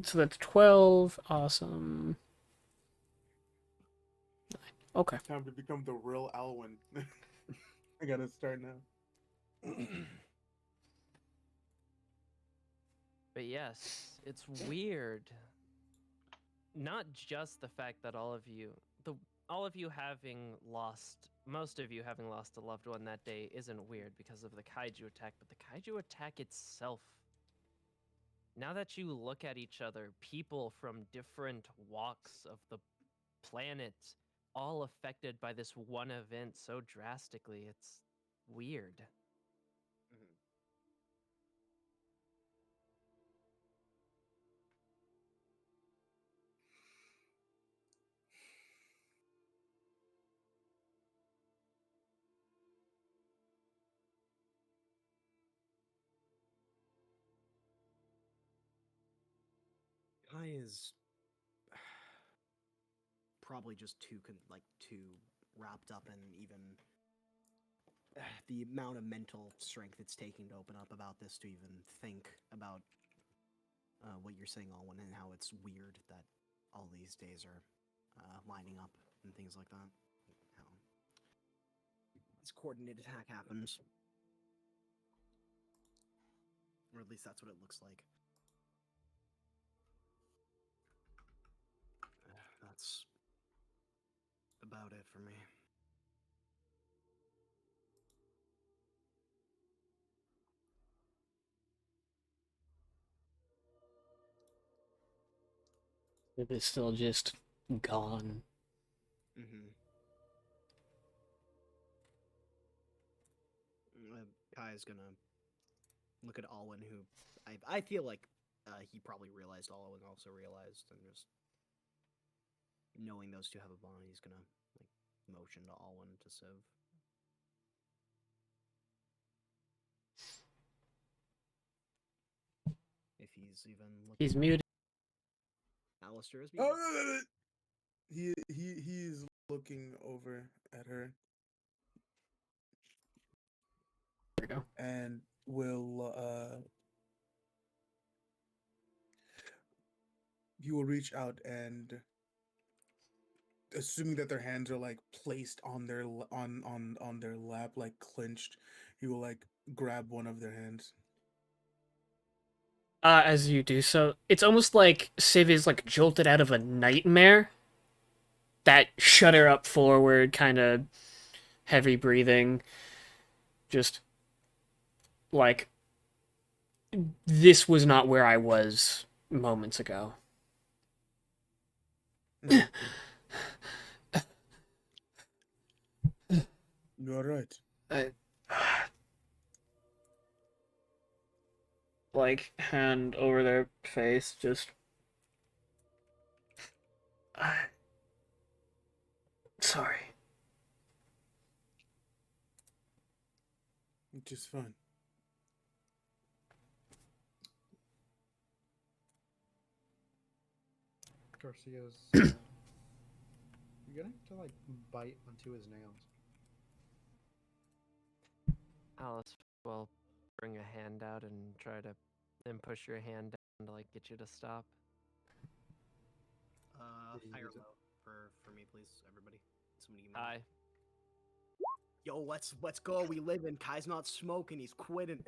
so that's 12. Awesome. Okay. Time to become the real Alwyn. I gotta start now. But yes, it's weird. Not just the fact that all of you having lost, most of you having lost a loved one that day isn't weird because of the kaiju attack, but the kaiju attack itself. Now that you look at each other, people from different walks of the planet, all affected by this one event so drastically, it's weird. Kai is probably just too too wrapped up in even the amount of mental strength it's taking to open up about this to even think about what you're saying, Alwyn, and how it's weird that all these days are lining up and things like that. How this coordinated attack happens, or at least that's what it looks like. That's about it for me. It is still just gone. Mm-hmm. Kai is gonna look at Alwyn, who I feel like he probably realized Alwyn also realized, and just knowing those two have a bond, he's gonna motion to Alwyn to Civ. If he's even looking. He's muted. Alistair is muted. He's looking over at her. There we go. And he will reach out and, assuming that their hands are placed on their on their lap, clenched, he will grab one of their hands. As you do so, it's almost like Civ is jolted out of a nightmare. that shudder up forward, kind of heavy breathing. Just like, this was not where I was moments ago. You alright? Like, hand over their face, just. Sorry. Which is fine. Garcia's beginning to like bite onto his nails. Alice will bring a hand out and try to then push your hand down to like get you to stop. High or low for me, please, everybody. Somebody give me. High. Yo, let's go. We live in. Kai's not smoking. He's quitting.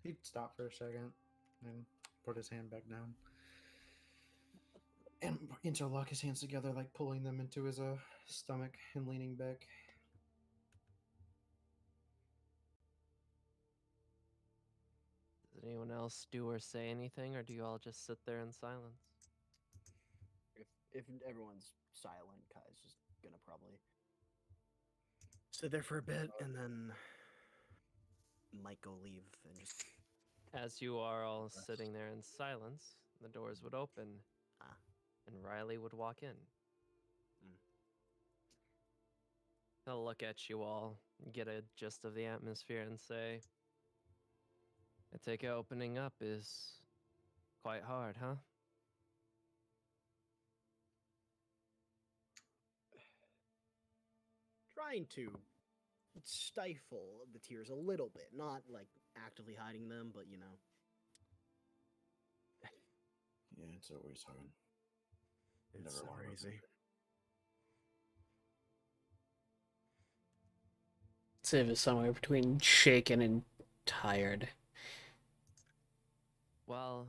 He'd stop for a second and put his hand back down and interlock his hands together, like pulling them into his stomach and leaning back. Does anyone else do or say anything, or do you all just sit there in silence? If everyone's silent, Kai's just gonna probably sit there for a bit and then might go leave and just. As you are all sitting there in silence, the doors would open, and Riley would walk in. He'll look at you all, get a gist of the atmosphere, and say, "I take it opening up is quite hard, huh?" Trying to stifle the tears a little bit, not like actively hiding them, but you know. Yeah, it's always hard. It's Never wanted crazy. Say it was somewhere between shaken and tired. Well,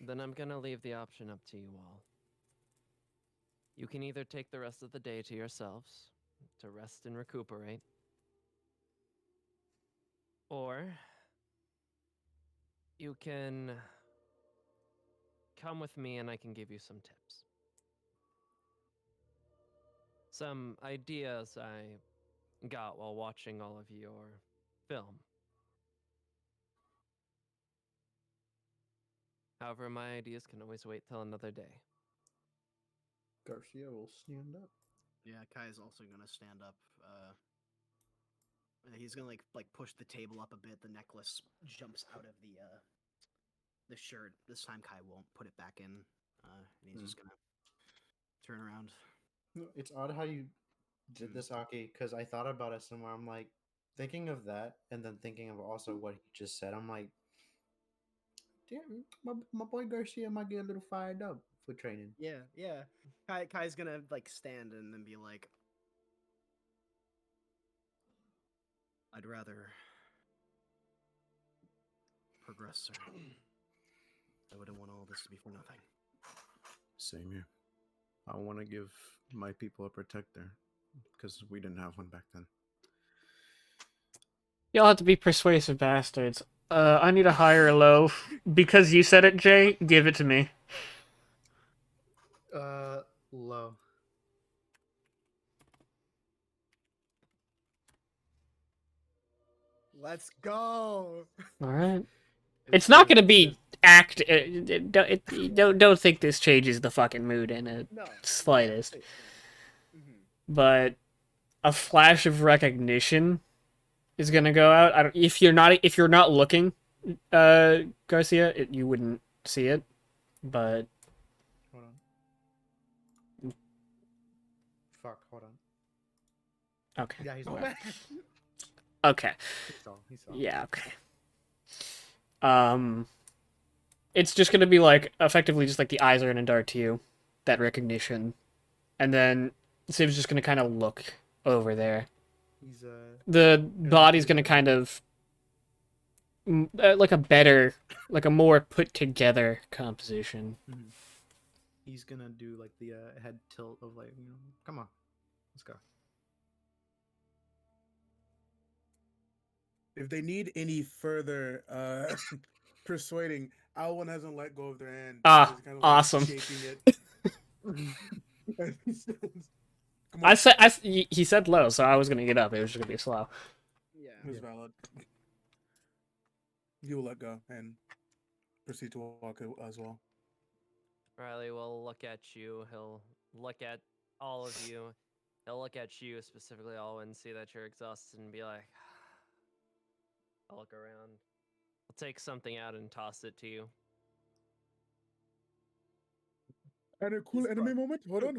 then I'm gonna leave the option up to you all. You can either take the rest of the day to yourselves, to rest and recuperate, or you can come with me and I can give you some tips. Some ideas I got while watching all of your film. However, my ideas can always wait till another day. Garcia will stand up. Yeah, Kai's also gonna stand up. He's gonna like push the table up a bit. The necklace jumps out of the shirt. This time Kai won't put it back in. And he's just gonna turn around. It's odd how you did this, Aki, because I thought about it somewhere. I'm like thinking of that, and then thinking of also what he just said. I'm like, damn, my boy Garcia might get a little fired up for training. Yeah. Kai's gonna like stand and then be like, "I'd rather progress, sir. I wouldn't want all this to be for nothing." Same here. I want to give my people a protector because we didn't have one back then. Y'all have to be persuasive bastards. I need a high or low. Because you said it, Jay, give it to me. Low. Let's go. Alright. It's not gonna be act. Don't think this changes the fucking mood in a slightest. But a flash of recognition is gonna go out. If you're not looking, Garcia, you wouldn't see it. But Hold on. Fuck. Hold on. okay. Yeah, he's Okay. all. Okay. He saw. Yeah. Okay. It's just gonna be like effectively just like the eyes are gonna dart to you, that recognition, and then Siv's just gonna kind of look over there. He's The body's gonna kind of like a more put together composition. he's gonna do like the head tilt of like, come on, let's go. If they need any further persuading, Alwyn hasn't let go of their hand. Ah, He's kind of like awesome. shaking it. Come I on, said he said low, so I was gonna get up. It was just gonna be slow. Yeah. it's valid. You will let go and proceed to walk as well. Riley will look at you. He'll look at all of you. He'll look at you specifically, Alwyn, see that you're exhausted, and be like, I'll look around. I'll take something out and toss it to you. And a cool anime moment. Hold on.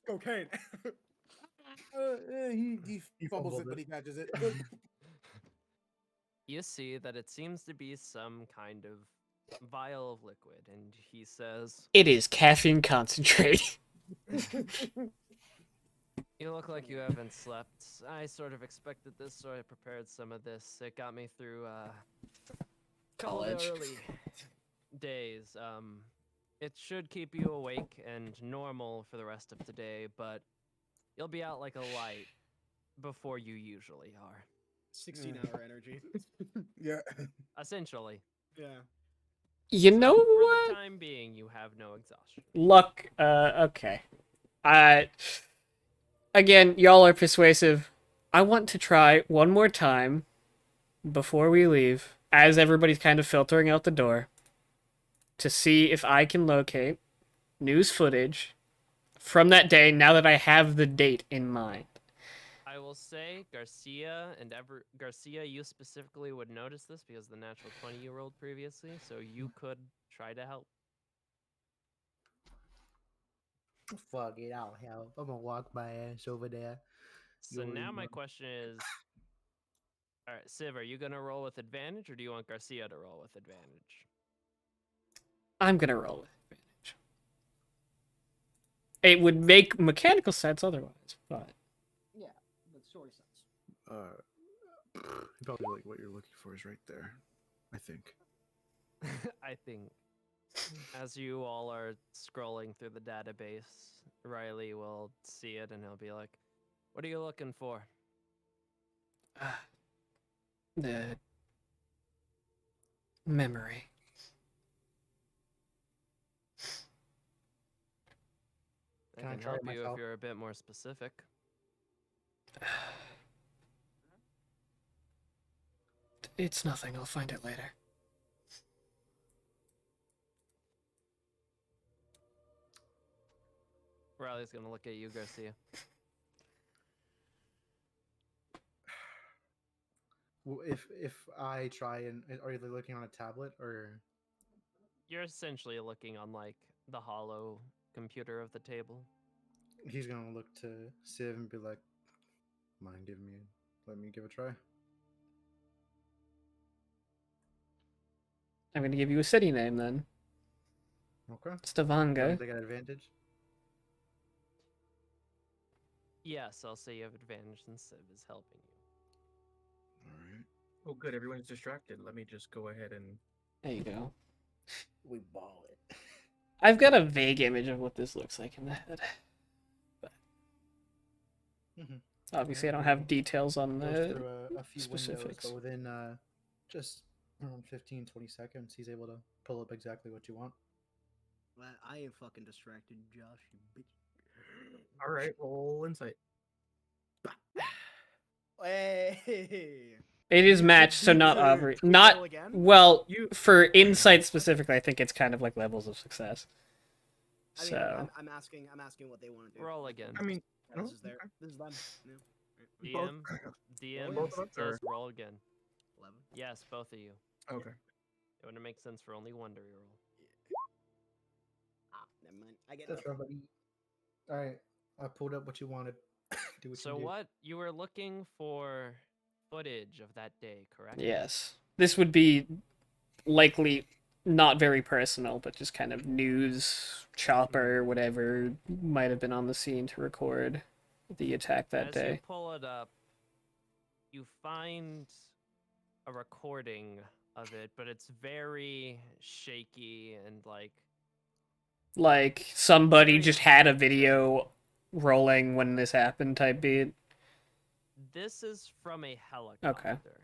Cocaine. He fumbles it, but he catches it. You see that it seems to be some kind of vial of liquid, and he says, It is caffeine concentrate. You look like you haven't slept. I sort of expected this, so I prepared some of this. It got me through College. early days. It should keep you awake and normal for the rest of today, but you'll be out like a light before you usually are. 16-hour energy. Yeah. Essentially. Yeah. You So, know for what? the time being, you have no exhaustion. Luck. Okay. Again, y'all are persuasive. I want to try one more time before we leave, as everybody's kind of filtering out the door, to see if I can locate news footage from that day now that I have the date in mind. I will say Garcia Garcia, you specifically would notice this because the natural 20 you rolled previously, so you could try to help. Fuck it, I'll help. I'm gonna walk my ass over there. So Yo, now my yo. question is, all right, Civ, are you gonna roll with advantage, or do you want Garcia to roll with advantage? I'm gonna roll with advantage. It would make mechanical sense otherwise, but Yeah, but story sense. Probably like what you're looking for is right there. I think. I think as you all are scrolling through the database, Riley will see it and he'll be like, "What are you looking for?" the memory. I Can I can try help it you if myself? you're a bit more specific. It's nothing. I'll find it later. Riley's gonna look at you, Garcia. If I try and are you looking on a tablet or? You're essentially looking on like the hollow computer of the table. He's gonna look to Civ and be like, "Mind giving me? Let me give a try." I'm gonna give you a city name then. Okay. That Stavanger. means I got advantage. Yes, I'll say you have advantage since Civ is helping you. All right. Oh, good. Everyone's distracted. Let me just go ahead and. There you go. We ball it. I've got a vague image of what this looks like in the head. But obviously, I don't have details on Goes the through a few specifics. windows, but within just around 15, 20 seconds, he's able to pull up exactly what you want. Well, I ain't fucking distracted, Josh, you bitch. All right, roll insight. Hey. It is matched, so not Should over. we Not roll again? well You- for insight specifically. I think it's kind of like levels of success. I mean, So I'm asking what they want to do. Roll again. I mean, This is their, this is them. Yeah. DM, Roll DM again. Both of us, says or- roll again. 11. Yes, both of you. Okay. It wouldn't make sense for only one to reroll. Ah, never mind. I get That's nothing. right, buddy. All right, I pulled up what you wanted. Do what So you did. what you were looking for footage of that day, correct? yes, this would be likely not very personal, but just kind of news, chopper, whatever might have been on the scene to record the attack that As you day. pull it up, you find a recording of it, but it's very shaky and like Like somebody just had a video rolling when this happened type beat. This is from a helicopter.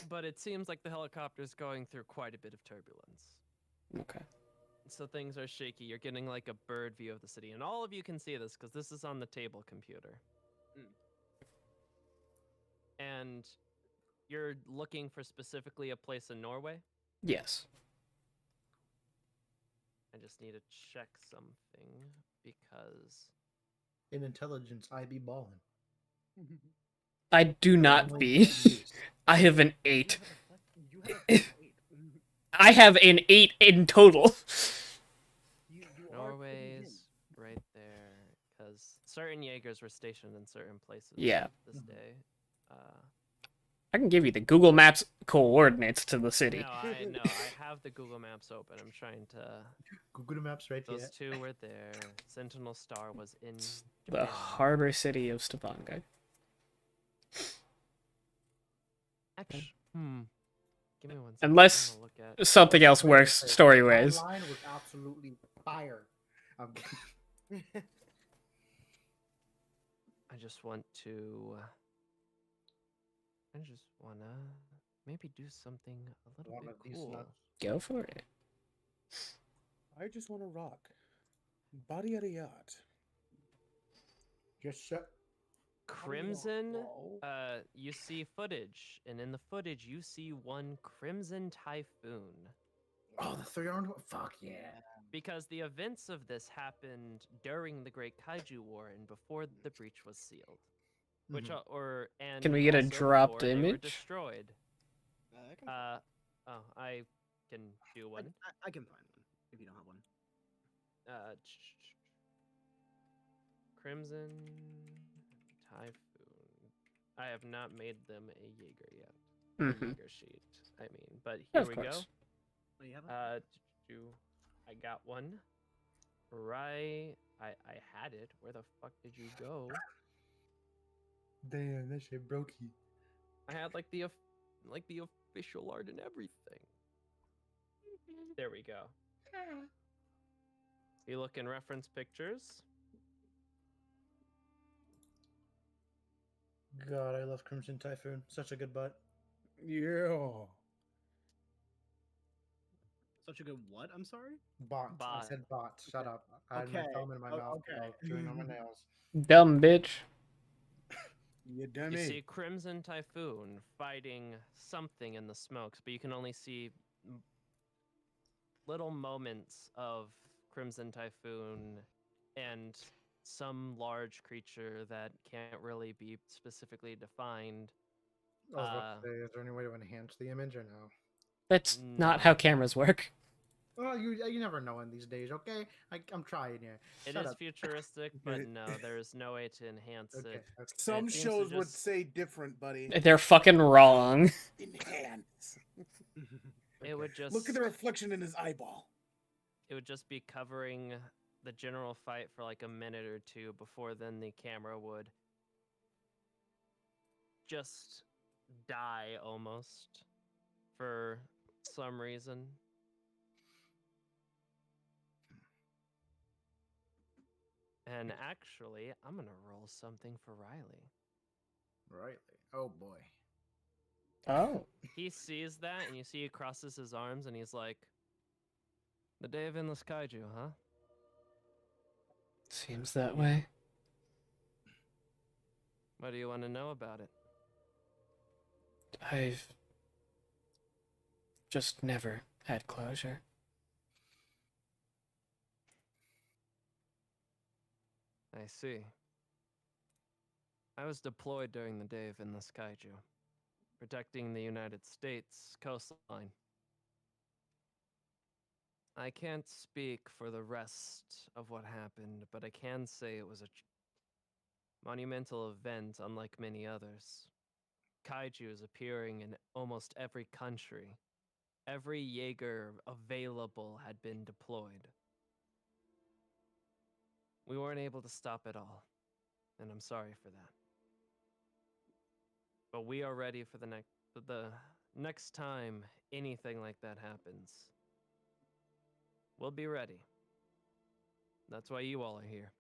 But it seems like the helicopter is going through quite a bit of turbulence. Okay. So things are shaky. You're getting like a bird view of the city. And all of you can see this because this is on the table computer. And you're looking for specifically a place in Norway? Yes. I just need to check something because In intelligence, I be ballin'. I do not Only be. use. I have an 8. You have a 8. I have an 8 in total. You Norway's right there because certain Jaegers were stationed in certain places Yeah. this day. I can give you the Google Maps coordinates to the city. No, I have the Google Maps open. I'm trying to. Google Maps right Those here. two were there. Sentinel Star was in The Japan. harbor city of Stavanger. Actually, give me 1 second. Unless I'm gonna look at... something else works story-wise. That line was absolutely fire. I just want to. I just wanna maybe do something a little bit cool. Go for it. I just want to rock. Body at a yacht. Just shut. Crimson, you see footage, and in the footage you see one Crimson Typhoon. Oh, the 3-armed one? Fuck yeah. Because the events of this happened during the Great Kaiju War and before the breach was sealed. Which and Can we get a also dropped before they were image? destroyed. I can do one. I can find one if you don't have one. Crimson Typhoon. I have not made them a Jaeger yet. Jaeger sheet. I mean, but here we go. Oh, you have it? I got one. Right. I had it. Where the fuck did you go? Damn, that shit broke you. I had like the official art and everything. There we go. You look in reference pictures. God, I love Crimson Typhoon. Such a good butt. Yeah. Such a good what? I'm sorry? Bot. I said bot. Shut up. I had my thumb in my mouth while chewing on my nails. Dumb bitch. You dummy. You see Crimson Typhoon fighting something in the smokes, but you can only see little moments of Crimson Typhoon and some large creature that can't really be specifically defined. I was about to say, is there any way to enhance the image or no? That's not how cameras work. Well, you never know in these days, okay? I'm trying here. It is futuristic, but no, there's no way to enhance it. Some shows would say different, buddy. They're fucking wrong. Enhance. It would just look at the reflection in his eyeball. It would just be covering the general fight for like a minute or two before then the camera would just die almost for some reason. And actually, I'm gonna roll something for Riley. Riley? Oh boy. Oh. He sees that, and you see he crosses his arms, and he's like, "The Day of Endless Kaiju, huh?" Seems that way. What do you want to know about it? I've just never had closure. I see. I was deployed during the Day of Endless Kaiju, protecting the United States coastline. I can't speak for the rest of what happened, but I can say it was a monumental event unlike many others. Kaijus appearing in almost every country. Every Jaeger available had been deployed. We weren't able to stop it all, and I'm sorry for that. But we are ready for the next time anything like that happens. we'll be ready. That's why you all are here.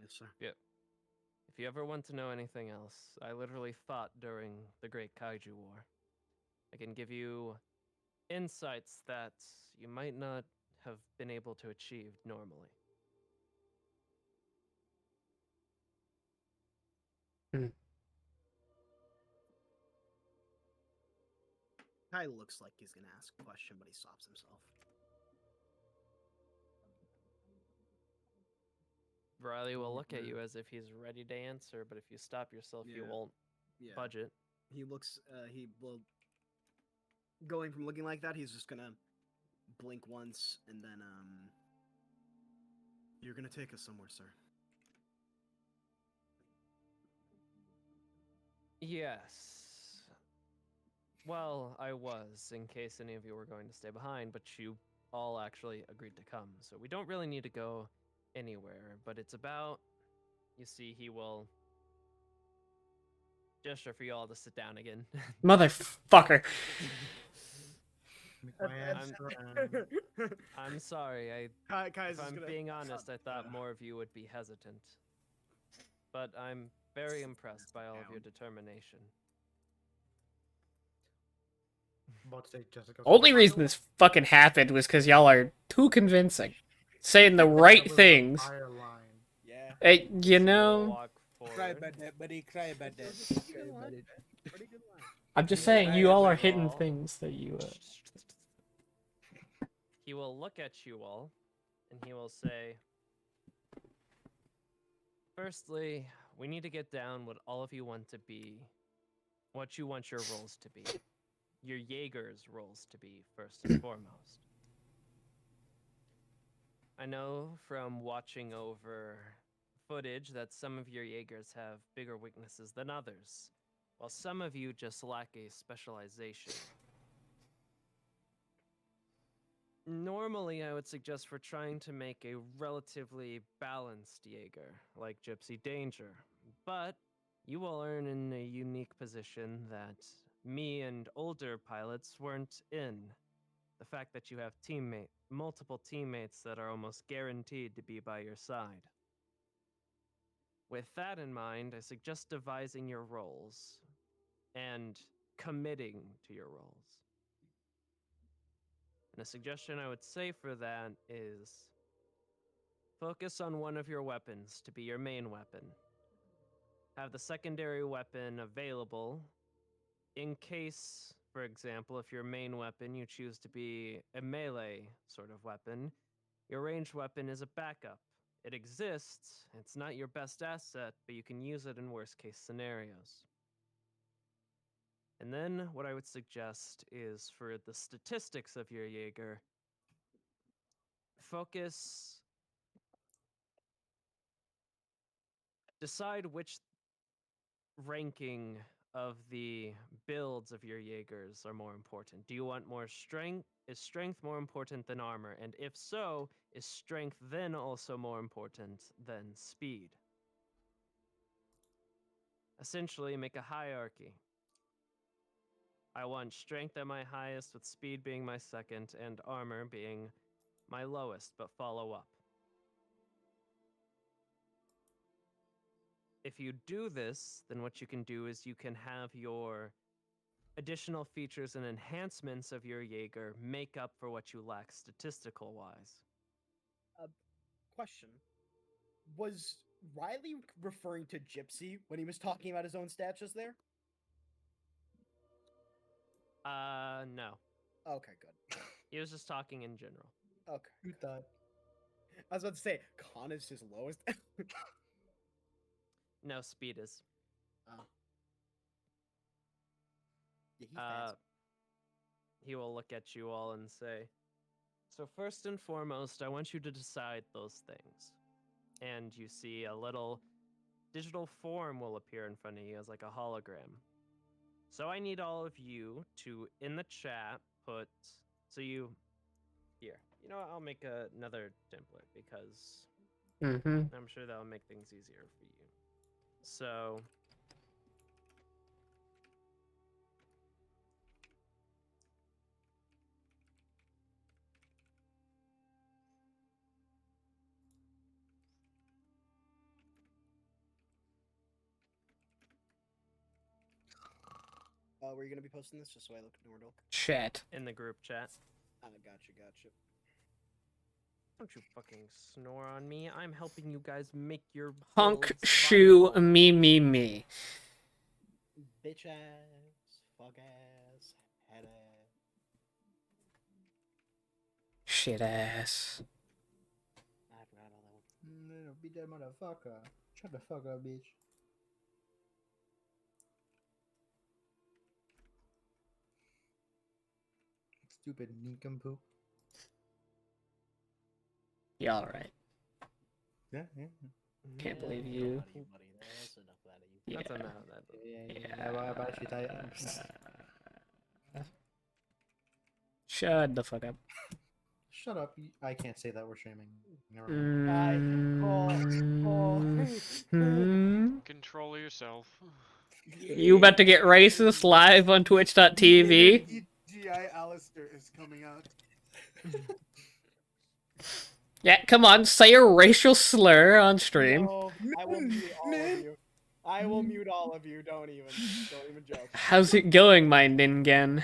Yes, sir. Yep. If you ever want to know anything else, I literally fought during the Great Kaiju War. I can give you insights that you might not have been able to achieve normally. Kai looks like he's gonna ask a question, but he stops himself. Riley will look at you as if he's ready to answer, but if you stop yourself, you Yeah. won't Yeah. budge it. He looks. He will. Going from looking like that, he's just gonna blink once, and then You're gonna take us somewhere, sir. Yes. Well, I was, in case any of you were going to stay behind, but you all actually agreed to come. So we don't really need to go anywhere, but it's about, you see, he will gesture for you all to sit down again. Motherfucker. I'm sorry. Kai's If I'm gonna being honest, I thought more of you would be hesitant. But I'm very impressed by all of your determination. About to say Jessica's Only reason this fucking happened was because y'all are too convincing. Saying the right things. Yeah. Hey, you So know, walk Cry forward. about that, buddy. Cry about that. Cry about it. Pretty good line. I'm just He saying will you look all at are you hitting all. things that you. He will look at you all, and he will say, firstly, we need to get down what all of you want to be, what you want your roles to be. Your Jaeger's roles to be, first and foremost. I know from watching over footage that some of your Jaegers have bigger weaknesses than others, while some of you just lack a specialization. Normally, I would suggest for trying to make a relatively balanced Jaeger, like Gypsy Danger, but you will earn in a unique position that me and older pilots weren't in. The fact that you have multiple teammates that are almost guaranteed to be by your side. With that in mind, I suggest devising your roles and committing to your roles. And a suggestion I would say for that is focus on one of your weapons to be your main weapon. Have the secondary weapon available in case, for example, if your main weapon you choose to be a melee sort of weapon, your ranged weapon is a backup. It exists, it's not your best asset, but you can use it in worst case scenarios. And then what I would suggest is for the statistics of your Jaeger, decide which ranking of the builds of your Jaegers are more important. Do you want more strength? Is strength more important than armor? And if so, is strength then also more important than speed? Essentially, make a hierarchy. I want strength at my highest, with speed being my second, and armor being my lowest, but follow up. If you do this, then what you can do is you can have your additional features and enhancements of your Jaeger make up for what you lack statistical-wise. Question. Was Riley referring to Gypsy when he was talking about his own stats just there? No. Okay, good. He was just talking in general. Okay. Who thought? I was about to say, Con is his lowest. No, speed is. Oh. Yeah, he's fast. He will look at you all and say, so first and foremost, I want you to decide those things. And you see a little digital form will appear in front of you as like a hologram. So I need all of you to, in the chat, put, here, you know what, I'll make another template because I'm sure that'll make things easier for you. So Were you gonna be posting this just so I look at Nordilk? Chat. In the group chat. Gotcha. Don't you fucking snore on me. I'm helping you guys make your Hunk builds shoe viable. me. Bitch ass, fuck ass, head ass. Shit ass. I forgot all that one. Beat that motherfucker. Shut the fuck up, bitch. Stupid nincompoop. You alright? Yeah. Can't believe That's you. enough out of you, buddy. That's enough out of you. Yeah. That's enough of that. Shut the fuck up. Shut up. I can't say that we're streaming. Never mind. Control yourself. You about to get racist live on twitch.tv? GI Alistair is coming out. Yeah, come on, say a racial slur on stream. No, I will mute all of you. I will mute all of you. Don't even joke. How's it going, my Ningen?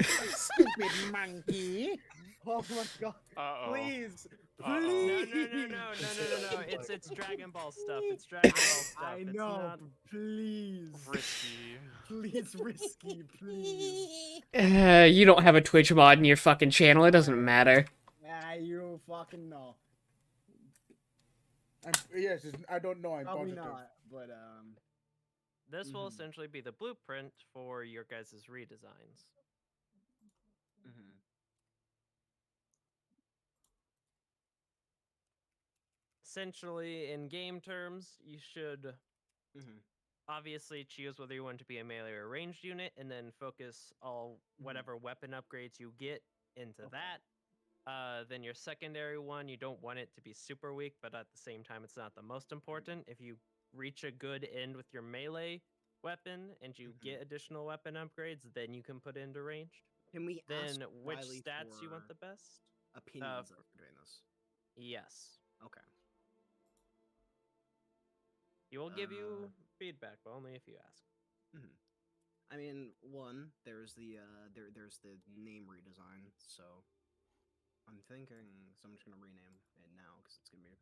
Stupid monkey. Oh my god. Uh-oh. Please. No, Please. no. It's Dragon Ball stuff. It's Dragon Ball stuff. I It's know. not... Please. Risky. Please, risky, please. You don't have a Twitch mod in your fucking channel, it doesn't matter. You fucking know. Yes, I don't know. I'm Probably positive. not, but This will essentially be the blueprint for your guys' redesigns. Essentially, in game terms, you should obviously choose whether you want to be a melee or ranged unit, and then focus all whatever weapon upgrades you get into that. Then your secondary one, you don't want it to be super weak, but at the same time, it's not the most important. If you reach a good end with your melee weapon and you get additional weapon upgrades, then you can put into ranged. Can we ask Then which Riley stats you want for the best? opinions for doing this? Yes. Okay. He will give you feedback, but only if you ask. I mean, one, there's the there's the name redesign, so I'm thinking, so I'm just gonna rename it now because it's gonna be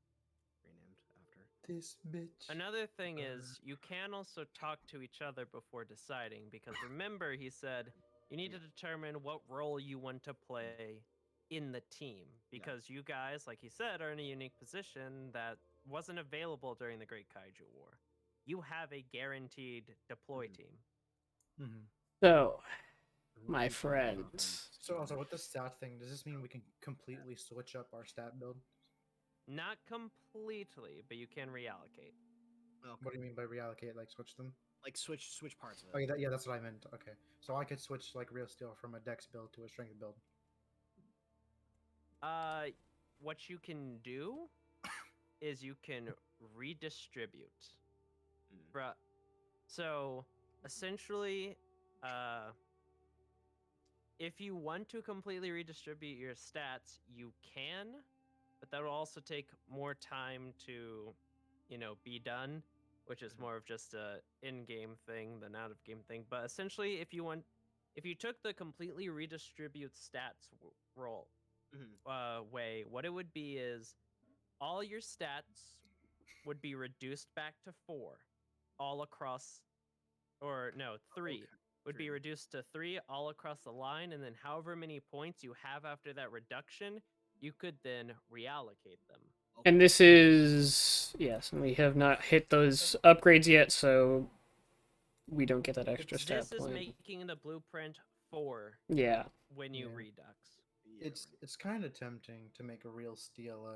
renamed after. This bitch. Another thing is, you can also talk to each other before deciding, because remember, he said you need to determine what role you want to play in the team, because you guys, like he said, are in a unique position that wasn't available during the Great Kaiju War. You have a guaranteed deploy team. So, my friends. So also with the stat thing, does this mean we can completely switch up our stat build? Not completely, but you can reallocate. Okay. What do you mean by reallocate? Like switch them? Like switch parts of it. Okay, yeah, that's what I meant. Okay, so I could switch like real steel from a dex build to a strength build. What you can do is you can redistribute. Bruh. So, essentially, if you want to completely redistribute your stats, you can, but that will also take more time to, be done, which is more of just a in-game thing than out-of-game thing. But essentially, if you took the completely redistribute stats role way, what it would be is all your stats would be reduced back to 4 all across, or no, 3 would be reduced to 3 all across the line, and then however many points you have after that reduction, you could then reallocate them. And this is, yes, and we have not hit those upgrades yet, so we don't get that extra stat This is point. making the blueprint for when you redux. It's kind of tempting to make a real steel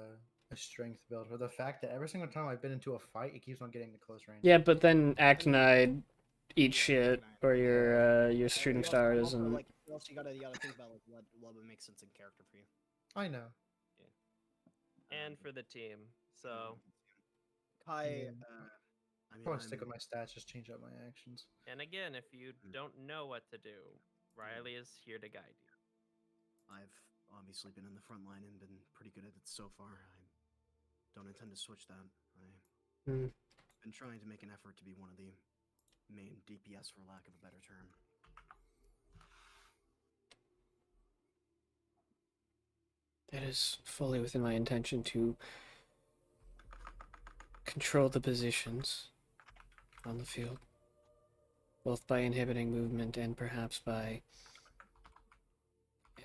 a strength build for the fact that every single time I've been into a fight, it keeps on getting to close range. Yeah, but then Actinide eats shit, or your shooting stars, and Like, also you gotta think about like what would make sense in character for you. I know. And for the team, so Kai, I want to stick with my stats, just change up my actions. And again, if you don't know what to do, Riley is here to guide you. I've obviously been in the front line and been pretty good at it so far. I don't intend to switch that. I've been trying to make an effort to be one of the main DPS, for lack of a better term. It is fully within my intention to control the positions on the field, both by inhibiting movement and perhaps by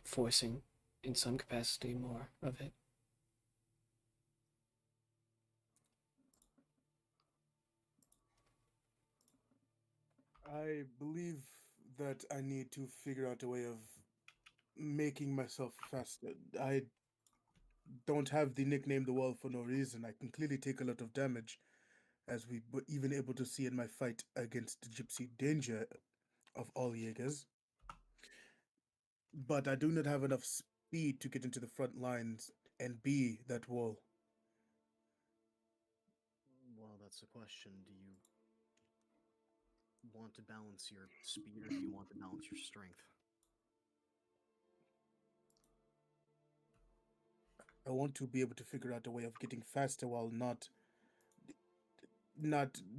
forcing, in some capacity, more of it. I believe that I need to figure out a way of making myself faster. I don't have the nickname the Wall for no reason. I can clearly take a lot of damage, as we were even able to see in my fight against Gypsy Danger of all Jaegers. But I do not have enough speed to get into the front lines and be that wall. Well, that's a question. Do you want to balance your speed, or do you want to balance your strength? I want to be able to figure out a way of getting faster while not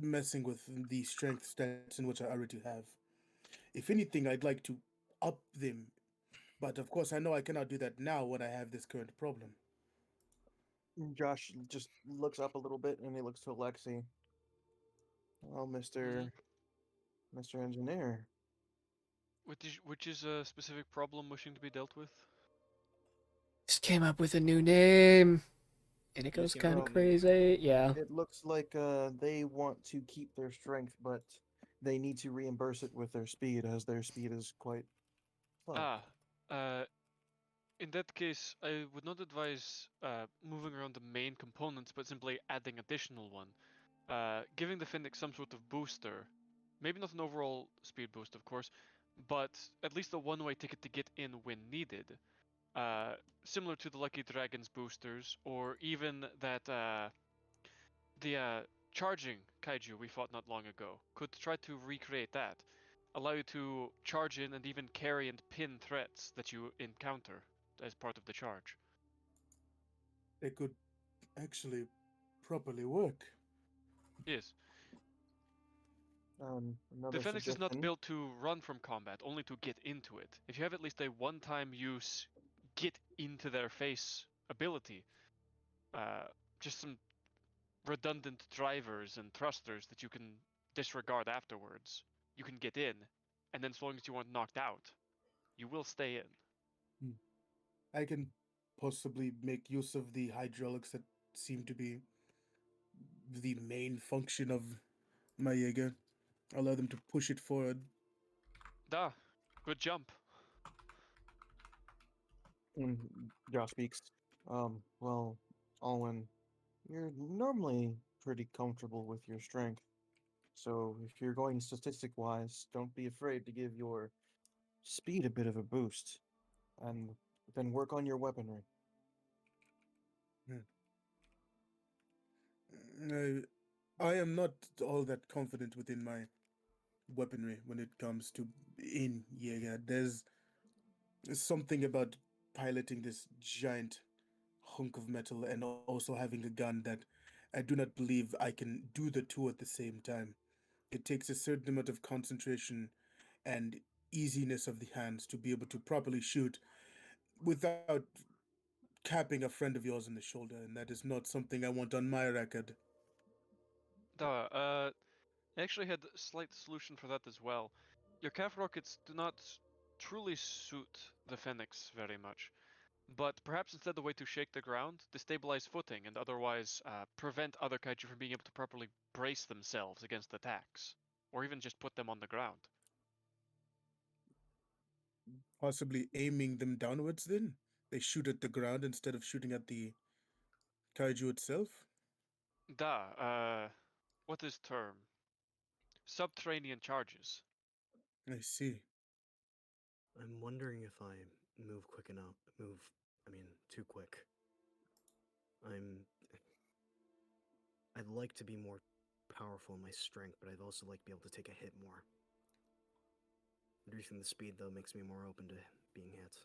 messing with the strength stats in which I already have. If anything, I'd like to up them, but of course I know I cannot do that now when I have this current problem. Josh just looks up a little bit and he looks to Alexi. Well, Mr. Engineer, Which is a specific problem wishing to be dealt with? Just came up with a new name, and it You just goes came up kind with of a new name. crazy. Yeah. it looks like they want to keep their strength, but they need to reimburse it with their speed, as their speed is quite slow. Ah, uh, in that case, I would not advise moving around the main components, but simply adding additional one. Giving the Fennec some sort of booster. Maybe not an overall speed boost, of course, but at least a one-way ticket to get in when needed. Uh, Similar to the Lucky Dragon's boosters, or even that the charging kaiju we fought not long ago. Could try to recreate that. Allow you to charge in and even carry and pin threats that you encounter as part of the charge. It could actually properly work. Yes. The Another Phoenix is not suggestion. built to run from combat, only to get into it. If you have at least a one-time use get into their face ability, uh, just some redundant drivers and thrusters that you can disregard afterwards, you can get in, and then so long as you aren't knocked out, you will stay in. I can possibly make use of the hydraulics that seem to be the main function of my Jaeger. Allow them to push it forward. Da, good jump. And Josh speaks. Well, Alwyn, you're normally pretty comfortable with your strength. So if you're going statistic wise, don't be afraid to give your speed a bit of a boost. And then work on your weaponry. I am not all that confident within my weaponry when it comes to in Jaeger. There's something about piloting this giant hunk of metal and also having a gun that I do not believe I can do the two at the same time. It takes a certain amount of concentration and easiness of the hands to be able to properly shoot without capping a friend of yours in the shoulder, and that is not something I want on my record. Da, I actually had a slight solution for that as well. Your calf rockets do not truly suit the Phoenix very much. But perhaps instead the way to shake the ground, destabilize footing, and otherwise prevent other kaiju from being able to properly brace themselves against attacks. Or even just put them on the ground. Possibly aiming them downwards then? They shoot at the ground instead of shooting at the kaiju itself? Da, what is term? Subterranean charges. I see. I'm wondering if I move quick enough. Too quick. I'd like to be more powerful in my strength, but I'd also like to be able to take a hit more. Reducing the speed, though, makes me more open to being hit.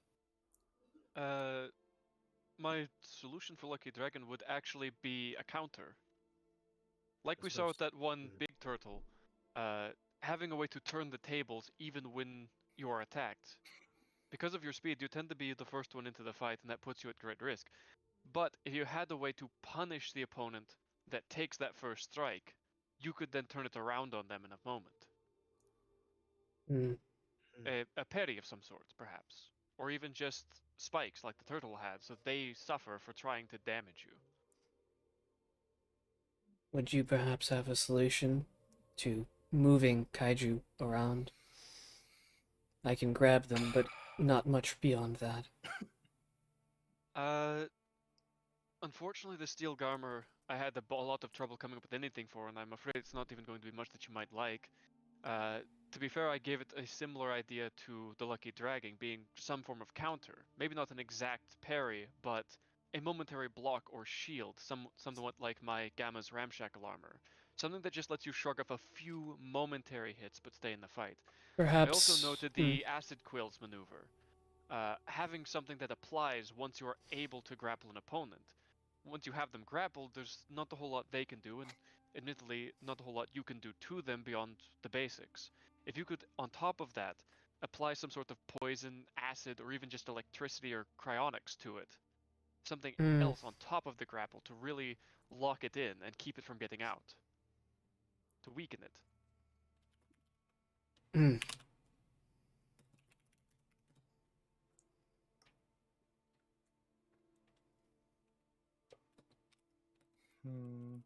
My solution for Lucky Dragon would actually be a counter. Like I we saw with suppose- that one big turtle, having a way to turn the tables even when you are attacked. Because of your speed, you tend to be the first one into the fight, and that puts you at great risk. But if you had a way to punish the opponent that takes that first strike, you could then turn it around on them in a moment. Hmm. A parry of some sort, perhaps. Or even just spikes like the turtle had, so they suffer for trying to damage you. Would you perhaps have a solution to moving kaiju around? I can grab them, but not much beyond that. Uh, Unfortunately, the steel garmer I had a lot of trouble coming up with anything for, and I'm afraid it's not even going to be much that you might like. Uh, to be fair, I gave it a similar idea to the Lucky Dragon, being some form of counter. Maybe not an exact parry, but a momentary block or shield, somewhat like my Gamma's ramshackle armor. Something that just lets you shrug off a few momentary hits but stay in the fight. I also Perhaps. noted the acid quills maneuver. Having something that applies once you are able to grapple an opponent. Once you have them grappled, there's not a whole lot they can do, and admittedly, not a whole lot you can do to them beyond the basics. If you could, on top of that, apply some sort of poison, acid, or even just electricity or cryonics to it, something Hmm. else on top of the grapple to really lock it in and keep it from getting out, to weaken it. Hmm. Hmm.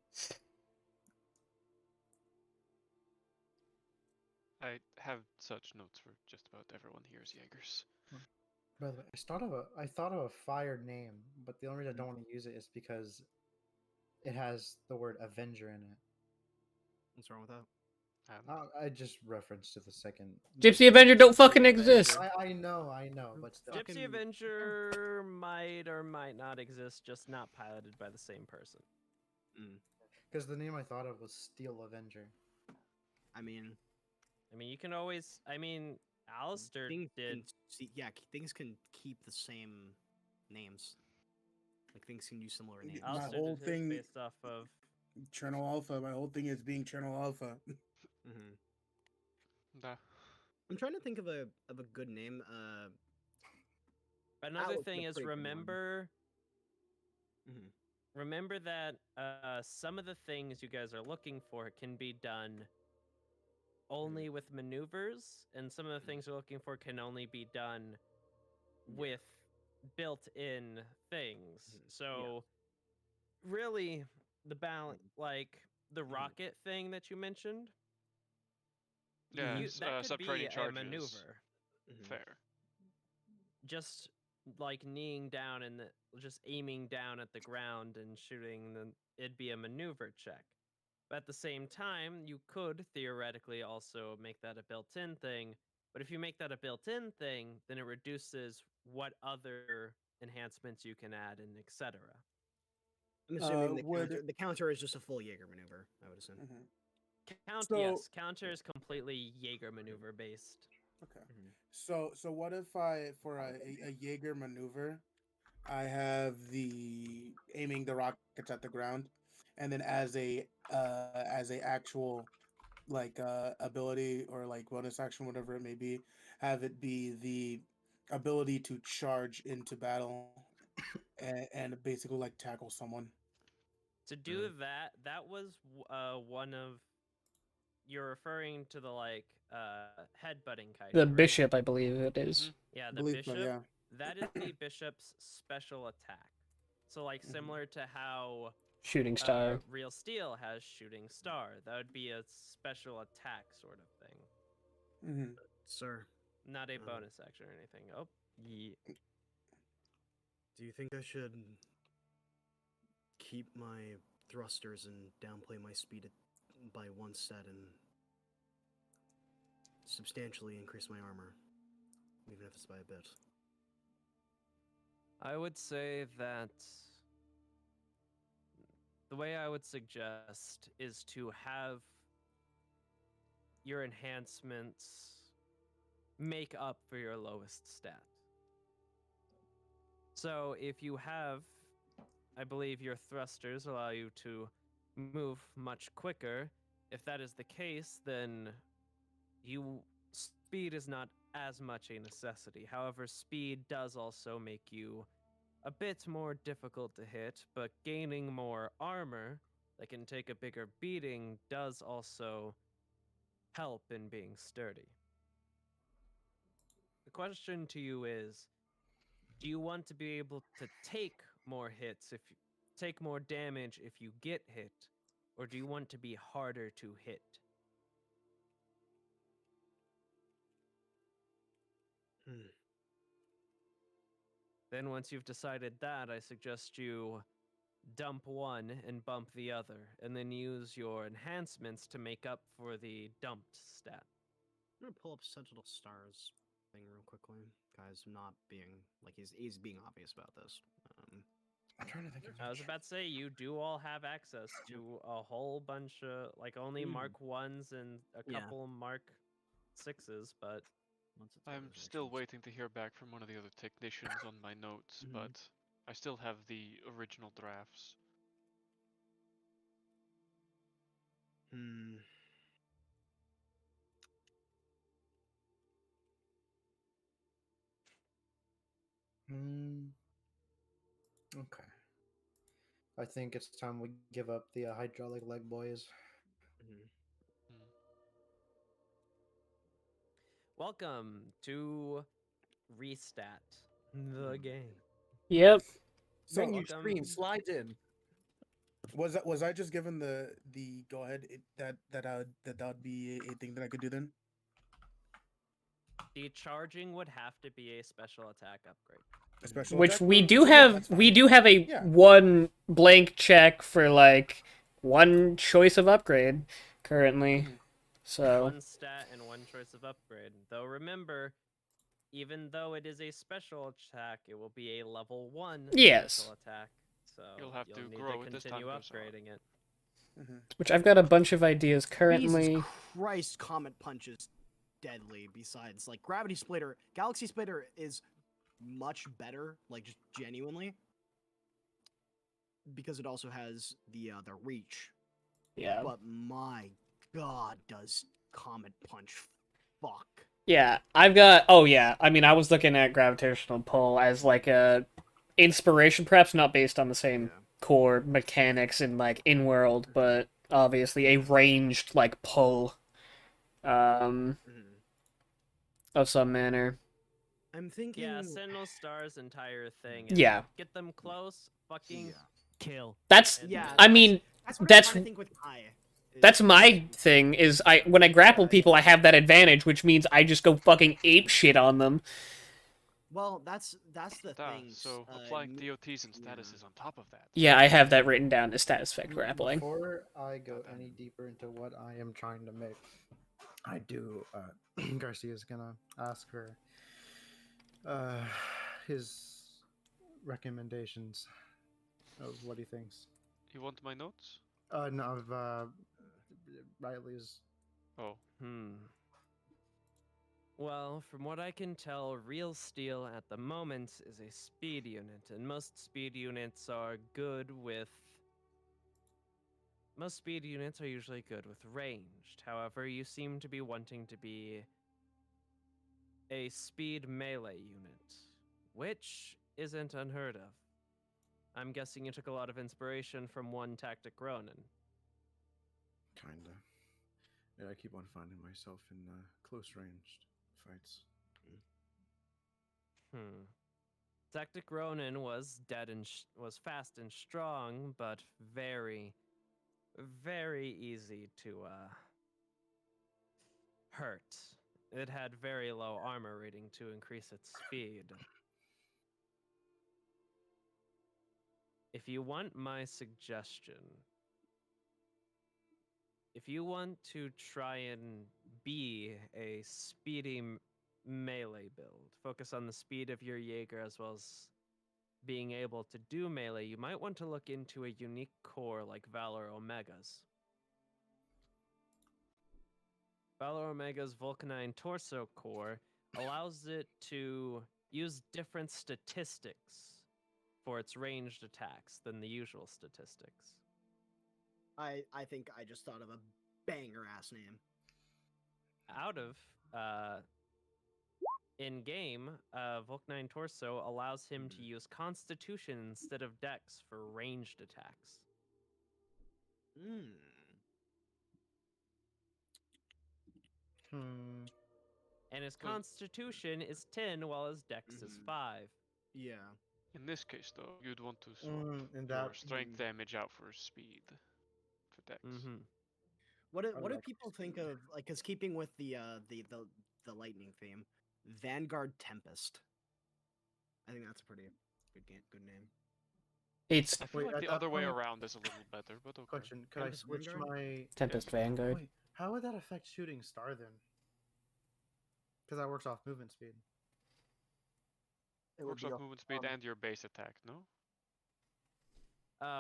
I have such notes for just about everyone here's Jaegers. By the way, I thought of a fire name, but the only reason I don't want to use it is because it has the word Avenger in it. What's wrong with that? I just referenced to the second. Gypsy Avenger don't fucking Gypsy exist. Avenger. I know, but still. Gypsy Avenger might or might not exist, just not piloted by the same person. Because the name I thought of was Steel Avenger. I mean, you can always. Alistair things did. can things can keep the same names. Like things can use similar names. My Alistair whole did his thing- based off of. Chernal Alpha. My whole thing is being Chernal Alpha. Da. I'm trying to think of a good name. Another Atlas is thing a is pretty good one. remember that some of the things you guys are looking for can be done only with maneuvers, and some of the things you're looking for can only be done with built-in things. So really, the balance, like the rocket thing that you mentioned, Yeah, that could be subtraining a charges. maneuver. Fair. Just like kneeing down and just aiming down at the ground and shooting, then it'd be a maneuver check. But at the same time, you could theoretically also make that a built-in thing. But if you make that a built-in thing, then it reduces what other enhancements you can add and etc. I'm assuming would- the counter is just a full Jaeger maneuver. I would assume. Yes, counter is completely Jaeger maneuver based. Okay. So what if I for a Jaeger maneuver, I have the aiming the rockets at the ground, and then as a actual like ability or like bonus action, whatever it may be, have it be the ability to charge into battle and basically like tackle someone. To do that, that was one of you're referring to the headbutting kaiju, The right? bishop, I believe it is. Yeah, I the believe bishop. so, yeah. That is the bishop's special attack. So like similar to how Shooting star. Real Steel has shooting star. That would be a special attack sort of thing. Sir, Not a bonus action or anything. Oh, yeah. do you think I should keep my thrusters and downplay my speed by one set and substantially increase my armor, even if it's by a bit? I would say that the way I would suggest is to have your enhancements make up for your lowest stat. So if you have, I believe your thrusters allow you to move much quicker. If that is the case, then speed is not as much a necessity. However, speed does also make you a bit more difficult to hit, but gaining more armor that can take a bigger beating does also help in being sturdy. The question to you is, do you want to be able to take more hits if you take more damage if you get hit, or do you want to be harder to hit? Hmm. Then once you've decided that, I suggest you dump one and bump the other, and then use your enhancements to make up for the dumped stat. I'm gonna pull up Sentinel Stars thing real quickly. Guys, not being like he's being obvious about this. I'm trying to think of I was about to say, you do all have access to a whole bunch of, like, only Mark 1s and a Yeah. couple Mark 6s, but Once it's I'm still waiting to hear back from one of the other technicians on my notes, Mhm. but I still have the original drafts. Hmm. Okay. I think it's time we give up the hydraulic leg boys. Mhm. Hmm. welcome to Restat, the game. Yep. So Menu Welcome. screen slides in. was I just given the go ahead that would be a thing that I could do then? The charging would have to be a special attack upgrade. A special Which attack? we Which do is- yeah, have. that's We fine. do have a Yeah. one blank check for like one choice of upgrade currently. Mhm. So One stat and one choice of upgrade. Though remember, even though it is a special attack, it will be a level 1 Yes. special attack. So You'll have to need grow to it as continue time goes on. upgrading it. which I've got a bunch of ideas Jesus currently. Christ, Comet Punch is deadly. Besides, like Gravity Splitter, Galaxy Splitter is much better. Like just genuinely, because it also has the reach. Yeah. But my God, does Comet Punch fuck? Yeah, I've got. Oh yeah, I mean, I was looking at gravitational pull as like a inspiration, perhaps not based on the same Yeah. core mechanics in like in world, but obviously a ranged like pull, um, Mhm. of some manner. I'm thinking. Yeah, Sentinel Star's entire thing is Yeah. get them close, fucking Yeah. kill. That's. And Yeah. I mean, that's what that's I'm trying to think with Kai. that's my thing. Is I when I grapple people, I have that advantage, which means I just go fucking ape shit on them. Well, that's the thing. So applying DOTs and statuses on top of that. Yeah, I have that written down as status effect Mm, grappling. Before I go any deeper into what I am trying to make, I do. Garcia's gonna ask her his recommendations of what he thinks. You want my notes? No, of Riley's. Oh. Well, from what I can tell, Real Steel at the moment is a speed unit, and most speed units are good with. Most speed units are usually good with ranged. However, you seem to be wanting to be a speed melee unit, which isn't unheard of. I'm guessing you took a lot of inspiration from one tactic Ronin. Kinda. Yeah, I keep on finding myself in close ranged fights. Tactic Ronin was was fast and strong, but very, very easy to hurt. It had very low armor rating to increase its speed. If you want my suggestion, if you want to try and be a speedy melee build, focus on the speed of your Jaeger as well as being able to do melee, you might want to look into a unique core like Valor Omega's. Valor Omega's Vulcanine Torso core allows it to use different statistics for its ranged attacks than the usual statistics. I think I just thought of a banger ass name. out of in game, Vulcanine Torso allows him to use Constitution instead of Dex for ranged attacks. Hmm. And his So- Constitution is 10, while his Dex is Mhm. 5. Yeah. In this case, though, you'd want to swap And your that strength damage out for speed for Dex. Mm-hmm. What do like people think of like? Cause keeping with the lightning theme, Vanguard Tempest. I think that's a pretty good name. It's I feel Wait, like at the that other way point- around is a little better, but okay. question: could I Tempest switch Vanguard? my Tempest Yes. Vanguard. Wait, how would that affect shooting star then? Because that works off movement speed. It would Works be off off movement speed um, and your base attack, no?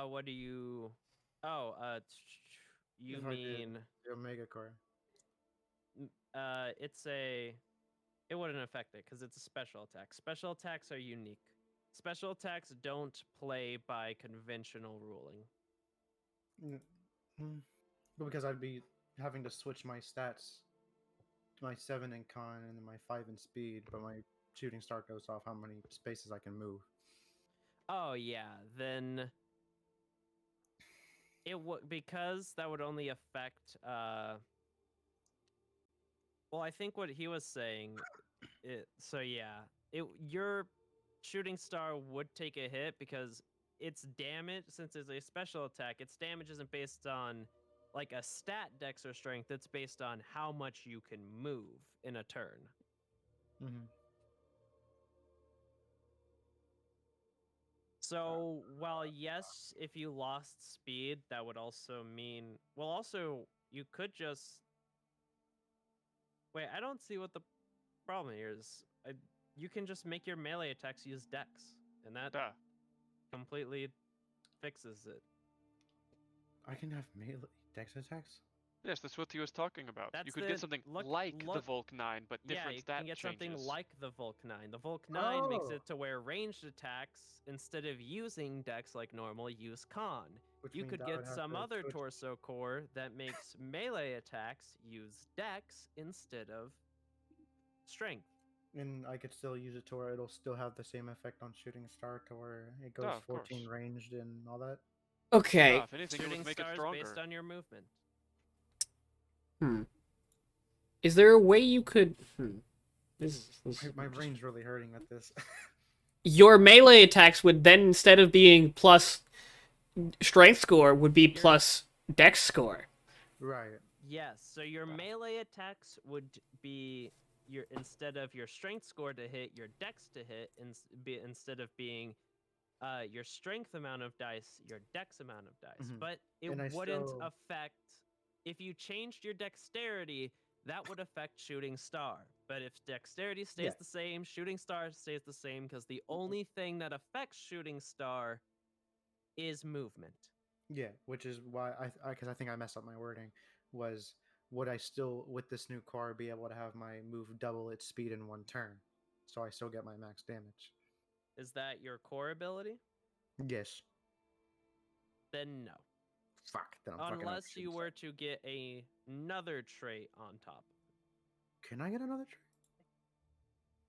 What do you... Oh, you If I did mean... the Omega Core. It's a... It wouldn't affect it, because it's a special attack. Special attacks are unique. Special attacks don't play by conventional ruling. Well, because I'd be having to switch my stats to my 7 in con and then my 5 in speed, but my shooting star goes off how many spaces I can move. Oh, yeah, then... It would... Because that would only affect, Well, I think what he was saying... So, yeah. Your shooting star would take a hit because its damage, since it's a special attack, its damage isn't based on like a stat dex or strength. It's based on how much you can move in a turn. Mm-hmm. So while yes, if you lost speed, that would also mean, well, also you could just wait. I don't see what the problem here is. You can just make your melee attacks use dex, and that Duh. completely fixes it. I can have melee dex attacks? Yes, that's what he was talking about. You That's could the- get something look- like the look- Volk 9, but Yeah, different you stat can get something changes. like the Volk 9. The Volk 9 makes Oh! it to where ranged attacks, instead of using dex like normal, use con. Which You means could I get would have some to other switch- torso core that makes melee attacks use dex instead of strength. And I could still use it to where it'll still have the same effect on shooting star to where it goes of 14 course. ranged and all that. okay. If anything, it Shooting would make it stars stronger. based on your movement. Is there a way you could? This My brain's really hurting at this. Your melee attacks would then, instead of being plus strength score, would be plus dex score. Right. Yes, so your melee attacks would be your instead of your strength score to hit, your dex to hit, instead of being your strength amount of dice, your dex amount of dice. Mhm. But it And I wouldn't still- affect if you changed your dexterity. That would affect shooting star. But if dexterity stays Yeah. the same, shooting star stays the same, because the only thing that affects shooting star is movement. Yeah, which is why because I think I messed up my wording. Was would I still with this new car be able to have my move double its speed in one turn, so I still get my max damage? Is that your core ability? Yes. Then no. Fuck. Then I'm fucking up Unless shooting you star. were to get another trait on top. Can I get another trait?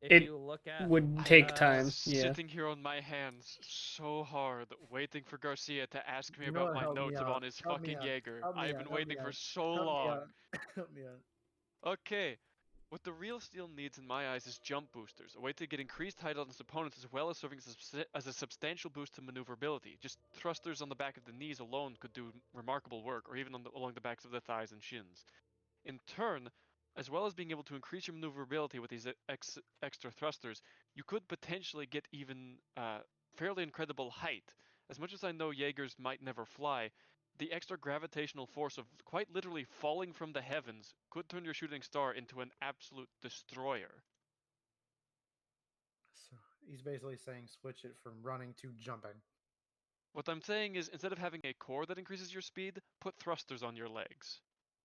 If It you look at would take uh, time. Yeah. Sitting here on my hands so hard, waiting for Garcia to ask me You know about what, my help me notes out, on his help me fucking out, Jaeger. help me I've out, been help me waiting for out, so Help me long. out. Help me out. Okay. What the real steal needs in my eyes is jump boosters, a way to get increased height on its opponents as well as serving as a substantial boost to maneuverability. Just thrusters on the back of the knees alone could do remarkable work, or even along the backs of the thighs and shins. In turn, as well as being able to increase your maneuverability with these extra thrusters, you could potentially get even fairly incredible height. As much as I know Jaegers might never fly, the extra gravitational force of quite literally falling from the heavens could turn your shooting star into an absolute destroyer. So he's basically saying switch it from running to jumping. What I'm saying is, instead of having a core that increases your speed, put thrusters on your legs.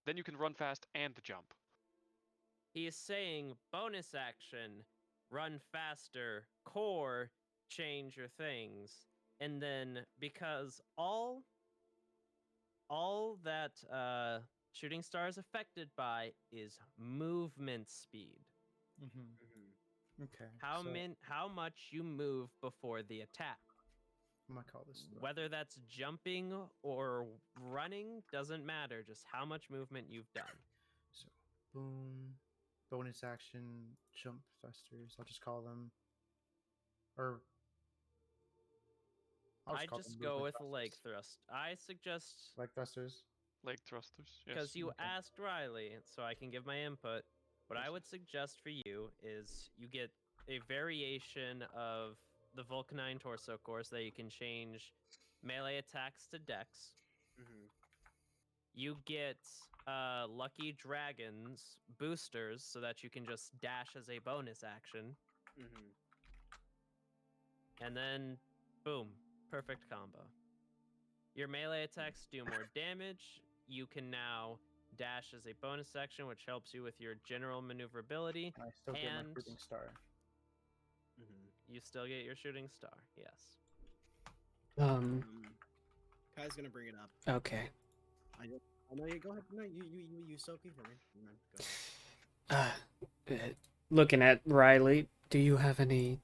Then you can run fast and jump. he is saying bonus action, run faster, core, change your things, and then because all that shooting star is affected by is movement speed. Okay. How much you move before the attack. I'm gonna call this. Whether that's jumping or running doesn't matter, just how much movement you've done. So, boom, bonus action, jump thrusters. I'll just call them, or I just go with leg thrust. I suggest leg thrusters. Leg thrusters. Yes. because you asked Riley, so I can give my input. What I would suggest for you is you get a variation of the Vulcanine Torso Course that you can change melee attacks to dex. You get Lucky Dragons boosters so that you can just dash as a bonus action. And then, boom, perfect combo. Your melee attacks do more damage. You can now dash as a bonus action, which helps you with your general maneuverability. I still get my and shooting star. You still get your shooting star, yes. Kai's gonna bring it up. Okay. I know you. Go ahead. No, you soaking for me. No, go ahead. Looking at Riley, do you have any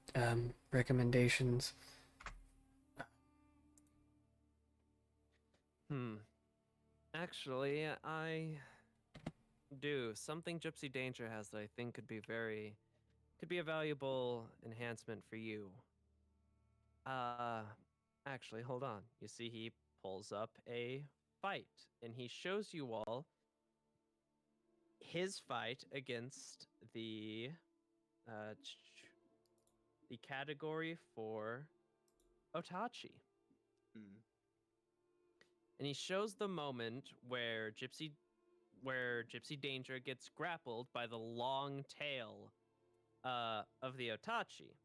recommendations? Actually, I do. Something Gypsy Danger has that I think could be a valuable enhancement for you. Actually, hold on. You see, he pulls up a fight, and he shows you all his fight against the category for Otachi. And he shows the moment where Gypsy Danger gets grappled by the long tail of the Otachi.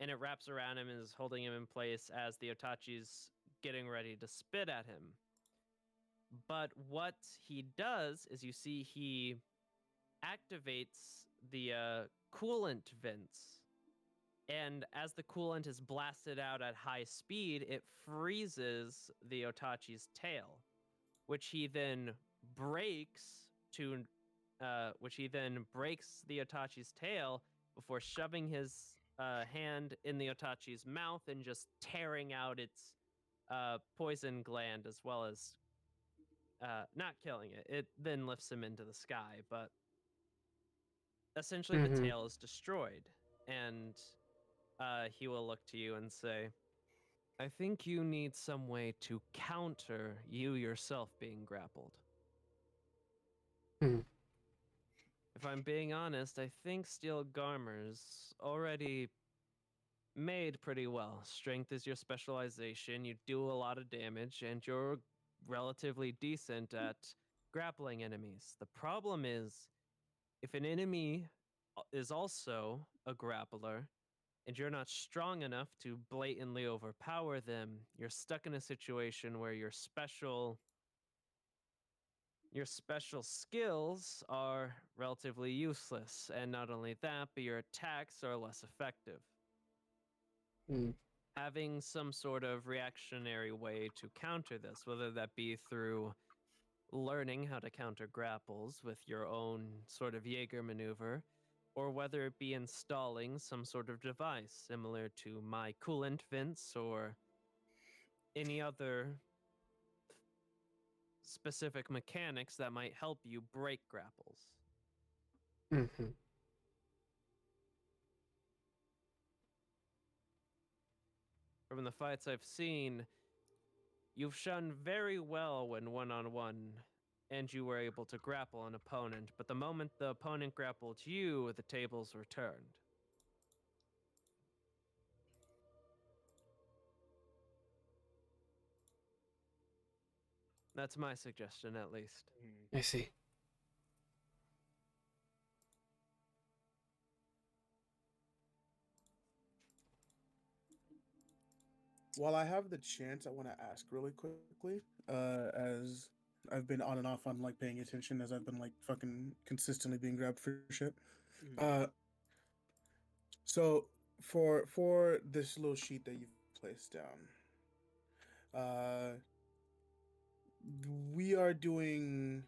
And it wraps around him and is holding him in place as the Otachi's getting ready to spit at him. But what he does is you see he activates the coolant vents. And as the coolant is blasted out at high speed, it freezes the Otachi's tail, which he then breaks the Otachi's tail before shoving his hand in the Otachi's mouth and just tearing out its poison gland, as well as not killing it. It then lifts him into the sky, but essentially the tail is destroyed, and he will look to you and say, I think you need some way to counter you yourself being grappled. If I'm being honest, I think Steel Garmer's already made pretty well. Strength is your specialization, you do a lot of damage, and you're relatively decent at grappling enemies. The problem is, if an enemy is also a grappler, and you're not strong enough to blatantly overpower them, you're stuck in a situation where your special skills are relatively useless. And not only that, but your attacks are less effective. Having some sort of reactionary way to counter this, whether that be through learning how to counter grapples with your own sort of Jaeger maneuver, or whether it be installing some sort of device similar to my coolant vents or any other specific mechanics that might help you break grapples. From the fights I've seen, you've shown very well when one-on-one and you were able to grapple an opponent, but the moment the opponent grappled you, the tables were turned. That's my suggestion, at least. I see. While I have the chance, I want to ask really quickly, as I've been on and off on like paying attention as I've been like fucking consistently being grabbed for shit. So for this little sheet that you've placed down, we are doing.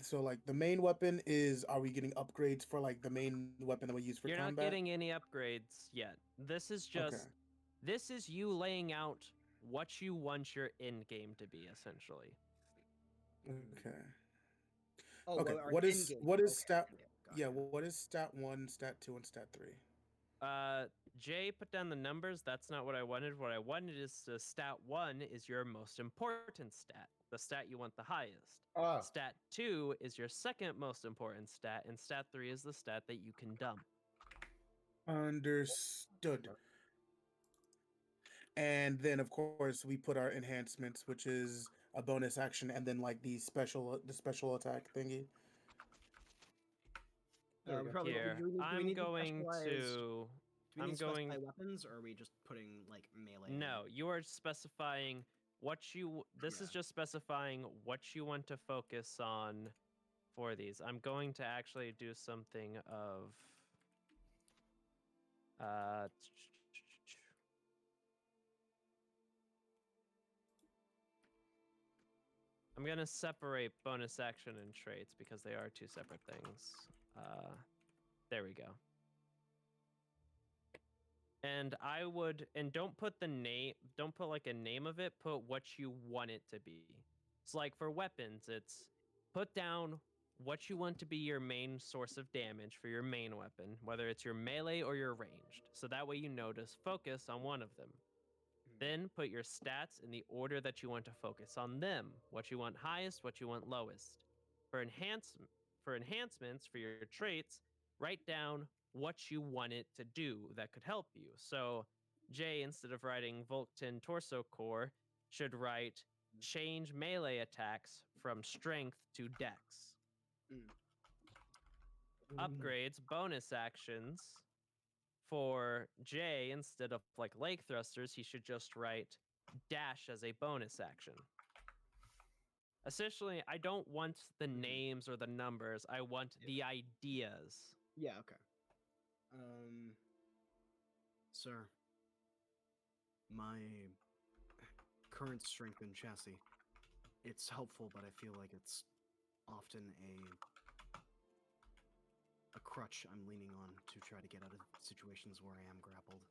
So like the main weapon is. Are we getting upgrades for like the main weapon that we use for You're not combat? getting any upgrades yet. This is just Okay. this is you laying out what you want your end game to be, essentially. Okay. Oh, Okay. well, our What end is game. what is Okay. stat? Yeah. Gotcha. What is stat 1, stat 2, and stat 3? Jay put down the numbers. That's not what I wanted. What I wanted is stat 1 is your most important stat, the stat you want the highest. Ah, Stat 2 is your second most important stat, and stat 3 is the stat that you can dump. Understood. And then of course we put our enhancements, which is a bonus action, and then like the special attack thingy. there we We go. probably Here, do we I'm need to going specialize? to. Do we I'm need to going. specify weapons, or are we just putting like melee? No, you are specifying what you. This is Yeah. just specifying what you want to focus on for these. I'm going to actually do something of. Uh, I'm going to separate bonus action and traits because they are two separate things. There we go. And I would, and don't put the name, don't put like a name of it, put what you want it to be. So like for weapons, it's put down what you want to be your main source of damage for your main weapon, whether it's your melee or your ranged. So that way you know to focus on one of them. Then put your stats in the order that you want to focus on them. What you want highest, what you want lowest. For enhancements for your traits, write down what you want it to do that could help you. So Jay, instead of writing Volkton Torso Core, should write change melee attacks from strength to dex. Upgrades, bonus actions. For Jay, instead of like leg thrusters, he should just write dash as a bonus action. Essentially, I don't want the names or the numbers. I want the ideas. Yeah. Okay. Sir, my current strength and chassis, it's helpful, but I feel like it's often a crutch I'm leaning on to try to get out of situations where I am grappled.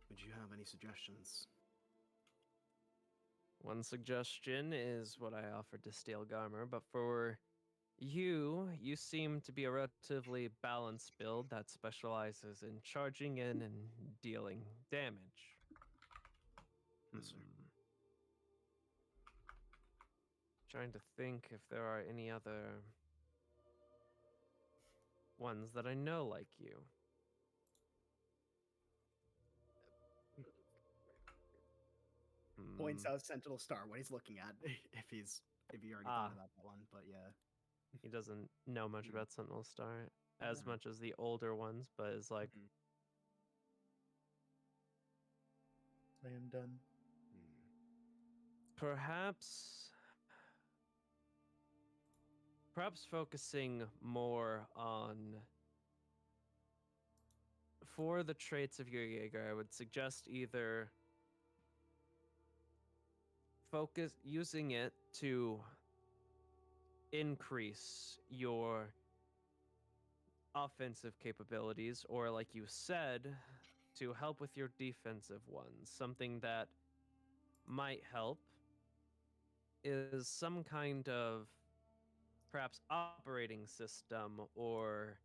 Would you have any suggestions? One suggestion is what I offered to Steel Garmer, but for you seem to be a relatively balanced build that specializes in charging in and dealing damage. Yes, sir. Trying to think if there are any other ones that I know like you. Points out Sentinel Star what he's looking at if he already thought about that one, but yeah. He doesn't know much about Sentinel Star as much as the older ones, but is like, I am done. perhaps focusing more on, for the traits of your Jaeger, I would suggest either focus using it to increase your offensive capabilities, or like you said, to help with your defensive ones. Something that might help is some kind of perhaps operating system or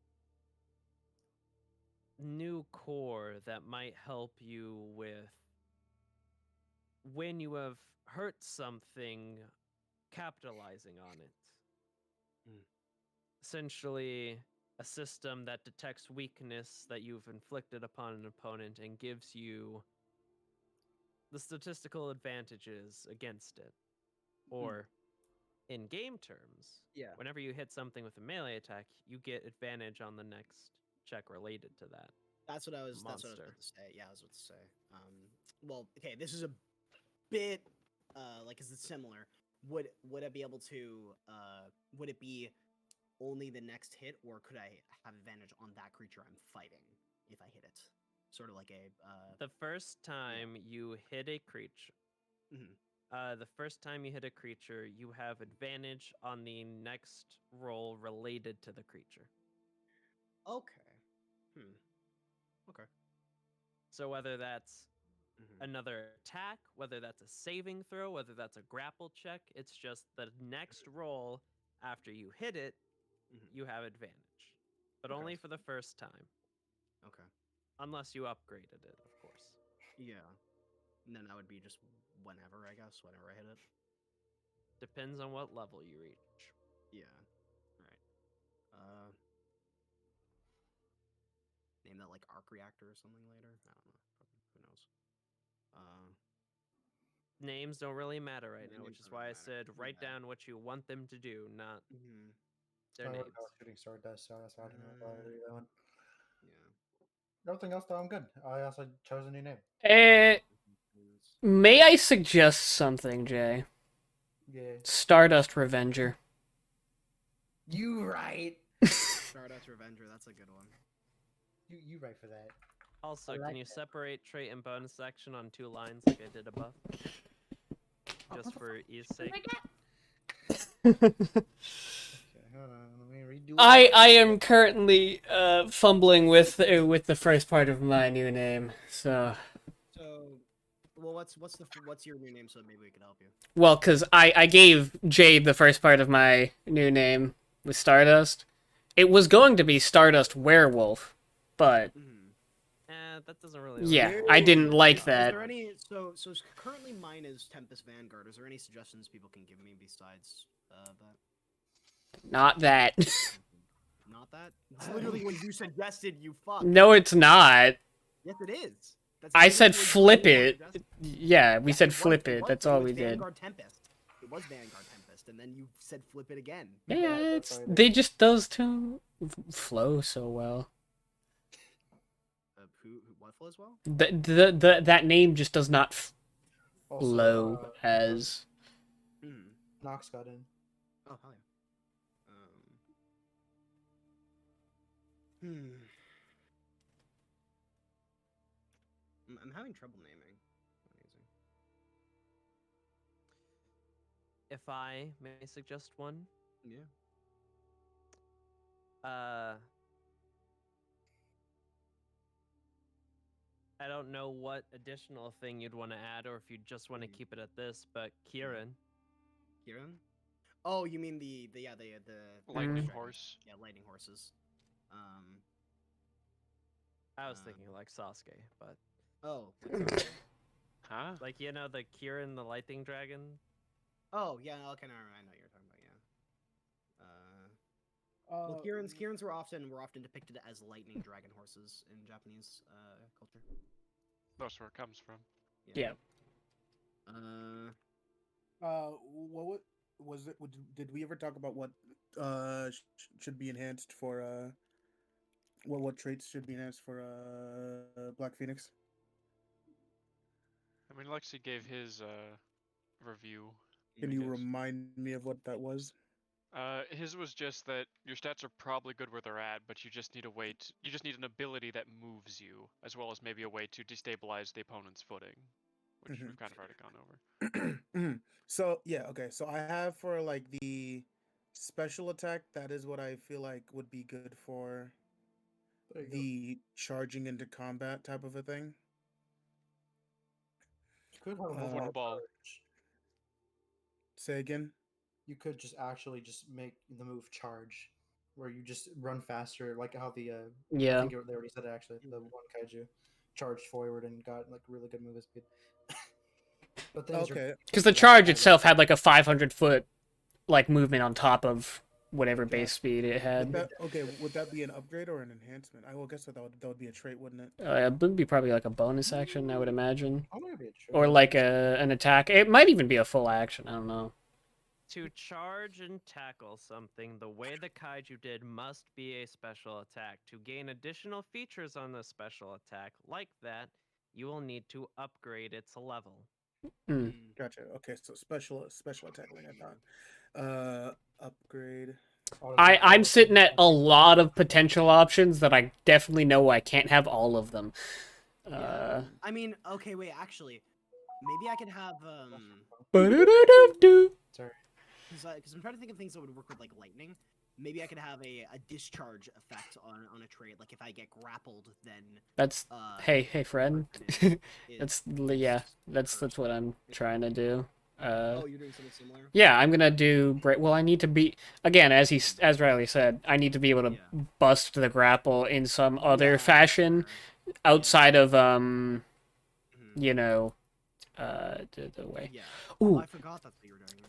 new core that might help you with when you have hurt something, capitalizing on it. Essentially, a system that detects weakness that you've inflicted upon an opponent and gives you the statistical advantages against it. Or, in game terms, whenever you hit something with a melee attack, you get advantage on the next check related to that. That's what I was. monster. That's what I was about to say. Yeah, I was about to say. Well, okay, this is a bit like, is it similar? Would it be able to? Would it be only the next hit, or could I have advantage on that creature I'm fighting if I hit it? Sort of like a. The first time you hit a creature, the first time you hit a creature, you have advantage on the next roll related to the creature. Okay. Okay. So whether that's Mhm. another attack, whether that's a saving throw, whether that's a grapple check, it's just the next roll after you hit it, Mhm. you have advantage. But Okay. only for the first time. Okay. Unless you upgraded it, of course. Yeah. And then that would be just whenever, I guess, whenever I hit it. Depends on what level you reach. Yeah. Right. Name that like arc reactor or something later. I don't know. Who knows? Names don't really matter right Yeah, now, names which is don't why really I matter. said write Yeah. down what you want them to do, not Mm-hmm. their I wrote names. down shooting star dust, so that's how I didn't know if I read that one. Yeah. Everything else, though, I'm good. I also chose a new name. May I suggest something, Jay? Yeah. Stardust Revenger. You right. Stardust Revenger. That's a good one. You right for that. Also, I can like you that. separate trait and bonus action on 2 lines like I did above? Just for ease sake. Okay, hold on. Let me redo I am currently fumbling with the first part of my new name. So So, well, what's your new name? So maybe we can help you. well, cause I gave Jade the first part of my new name with Stardust. It was going to be Stardust Werewolf, but That doesn't really. yeah, Like I didn't like Is that. there any? So currently mine is Tempest Vanguard. Is there any suggestions people can give me besides that? Not that. Not that. It's literally what you suggested. You fuck. No, it's not. Yes, it is. That's I said literally flip what you it. suggested. Yeah, we Yeah, said it was- flip it it. was, That's but all it was we did. Vanguard Tempest. It was Vanguard Tempest, and then you said flip it again. Yeah, it's those two flow so well. What flows well? That name just does not Also, flow as. Knox got in. Oh hell yeah. I'm having trouble naming. Amazing. If I may suggest one. Yeah. I don't know what additional thing you'd want to add, or if you just want to keep it at this, but Kieran. Kieran? Oh, you mean the lightning Mhm. horse. Yeah, lightning horses. I was thinking like Sasuke, but Oh, like Sasuke? Huh? like the Kieran the lightning dragon. Oh yeah, okay, no, I know what you're talking about. Yeah. Well, Kierans were often depicted as lightning dragon horses in Japanese culture. That's where it comes from. Yeah. What was it? Did we ever talk about what should be enhanced for what traits should be enhanced for Black Phoenix? I mean, Lexi gave his review. Can you remind me of what that was? His was just that your stats are probably good where they're at, but you just need you just need an ability that moves you, as well as maybe a way to destabilize the opponent's footing, which we've kind of already gone over. So yeah, okay. So I have for like the special attack, that is what I feel like would be good for the charging into combat type of a thing. Could have a Football. Say again. You could just actually just make the move charge, where you just run faster, like how the Yeah. I think they already said it actually. The one kaiju charged forward and got like really good move speed. But then Okay. Because the charge itself had like a 500-foot like movement on top of whatever base speed it had. Would that be an upgrade or an enhancement? I will guess that would be a trait, wouldn't it? It would be probably like a bonus action, I would imagine, Oh, maybe a trait. or like an attack. It might even be a full action. I don't know. To charge and tackle something the way the kaiju did must be a special attack. To gain additional features on the special attack like that, you will need to upgrade its level. Gotcha. Okay, so special attack like I thought. Upgrade. I'm sitting at a lot of potential options that I definitely know I can't have all of them. I mean, okay, wait, actually, maybe I could have Ba-do-do-do-do. Sorry. because I'm trying to think of things that would work with like lightning. Maybe I could have a discharge effect on a trait. Like if I get grappled, then That's hey friend. person Yeah, that's what I'm trying to do. Oh, you're doing something similar. Yeah, I'm gonna do well. I need to be again, as Riley said, I need to be able to Yeah. bust the grapple in some other Yeah, fashion sure. outside of Mhm. you know, the way. Yeah. Ooh, Oh, I forgot that's what you were doing.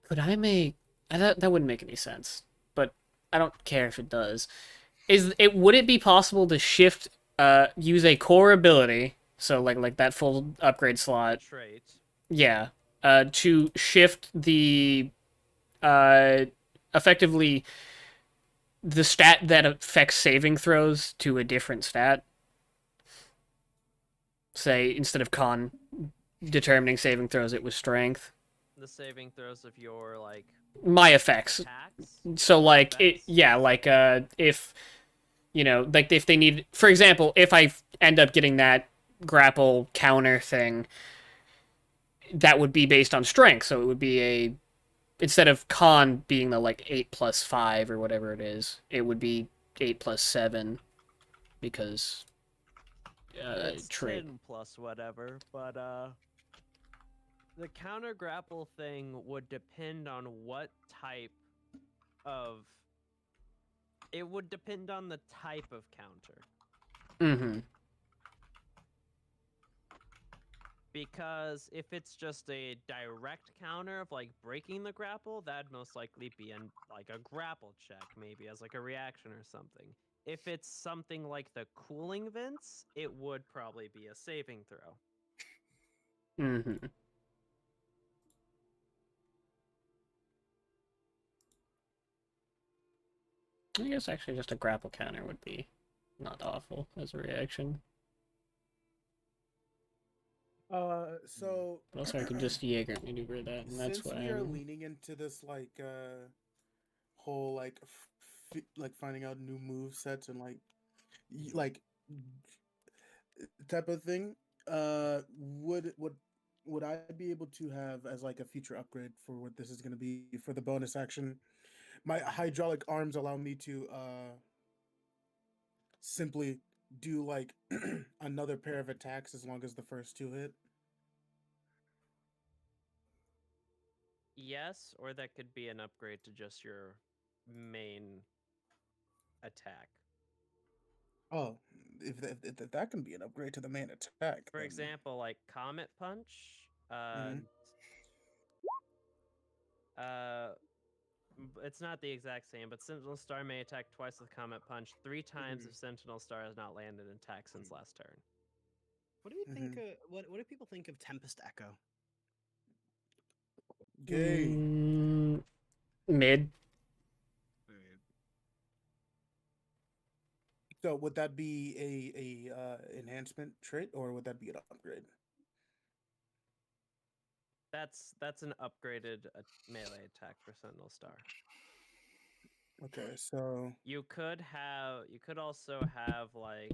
could I make that wouldn't make any sense, but I don't care if it does. Would it be possible to shift use a core ability, so like that full upgrade slot, Trait. yeah, to shift the effectively the stat that affects saving throws to a different stat? Say instead of con determining saving throws, it was strength. The saving throws of your like My effects. attacks. So like Effects? if like if they need, for example, if I end up getting that grapple counter thing, that would be based on strength, so it would be a instead of con being the like 8+5 or whatever it is, it would be 8+7 because It's trait. 10 plus whatever, but the counter grapple thing would depend on what type of. It would depend on the type of counter. Mm-hmm. Because if it's just a direct counter of like breaking the grapple, that'd most likely be like a grapple check, maybe as like a reaction or something. If it's something like the cooling vents, it would probably be a saving throw. Mm-hmm. I guess actually just a grapple counter would be not awful as a reaction. So But also I could just Jaeger maneuver that, and that's since what we are I'm. leaning into this like whole like like finding out new move sets and like type of thing, would I be able to have as like a future upgrade for what this is going to be for the bonus action? My hydraulic arms allow me to simply do like another pair of attacks as long as the first two hit. Yes, or that could be an upgrade to just your main attack. Oh, if that can be an upgrade to the main attack, For then example, like Comet Punch, Mhm. uh, it's not the exact same, but Sentinel Star may attack twice with Comet Punch, 3 times if Sentinel Star has not landed an attack since last turn. What do you think? What do people think of Tempest Echo? Gay. Mid. So would that be a enhancement trait or would that be an upgrade? That's an upgraded melee attack for Sentinel Star. Okay, so You could also have like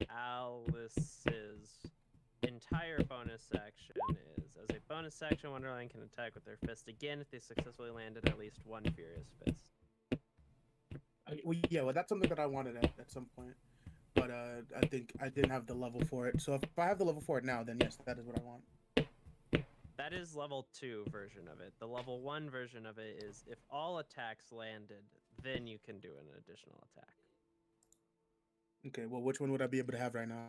Alice's entire bonus action is as a bonus action, Wonderland can attack with their fist again if they successfully landed at least one Furious Fist. well, that's something that I wanted at some point, but I think I didn't have the level for it. So if I have the level for it now, then yes, that is what I want. That is level 2 version of it. The level 1 version of it is if all attacks landed, then you can do an additional attack. Okay, well, which one would I be able to have right now?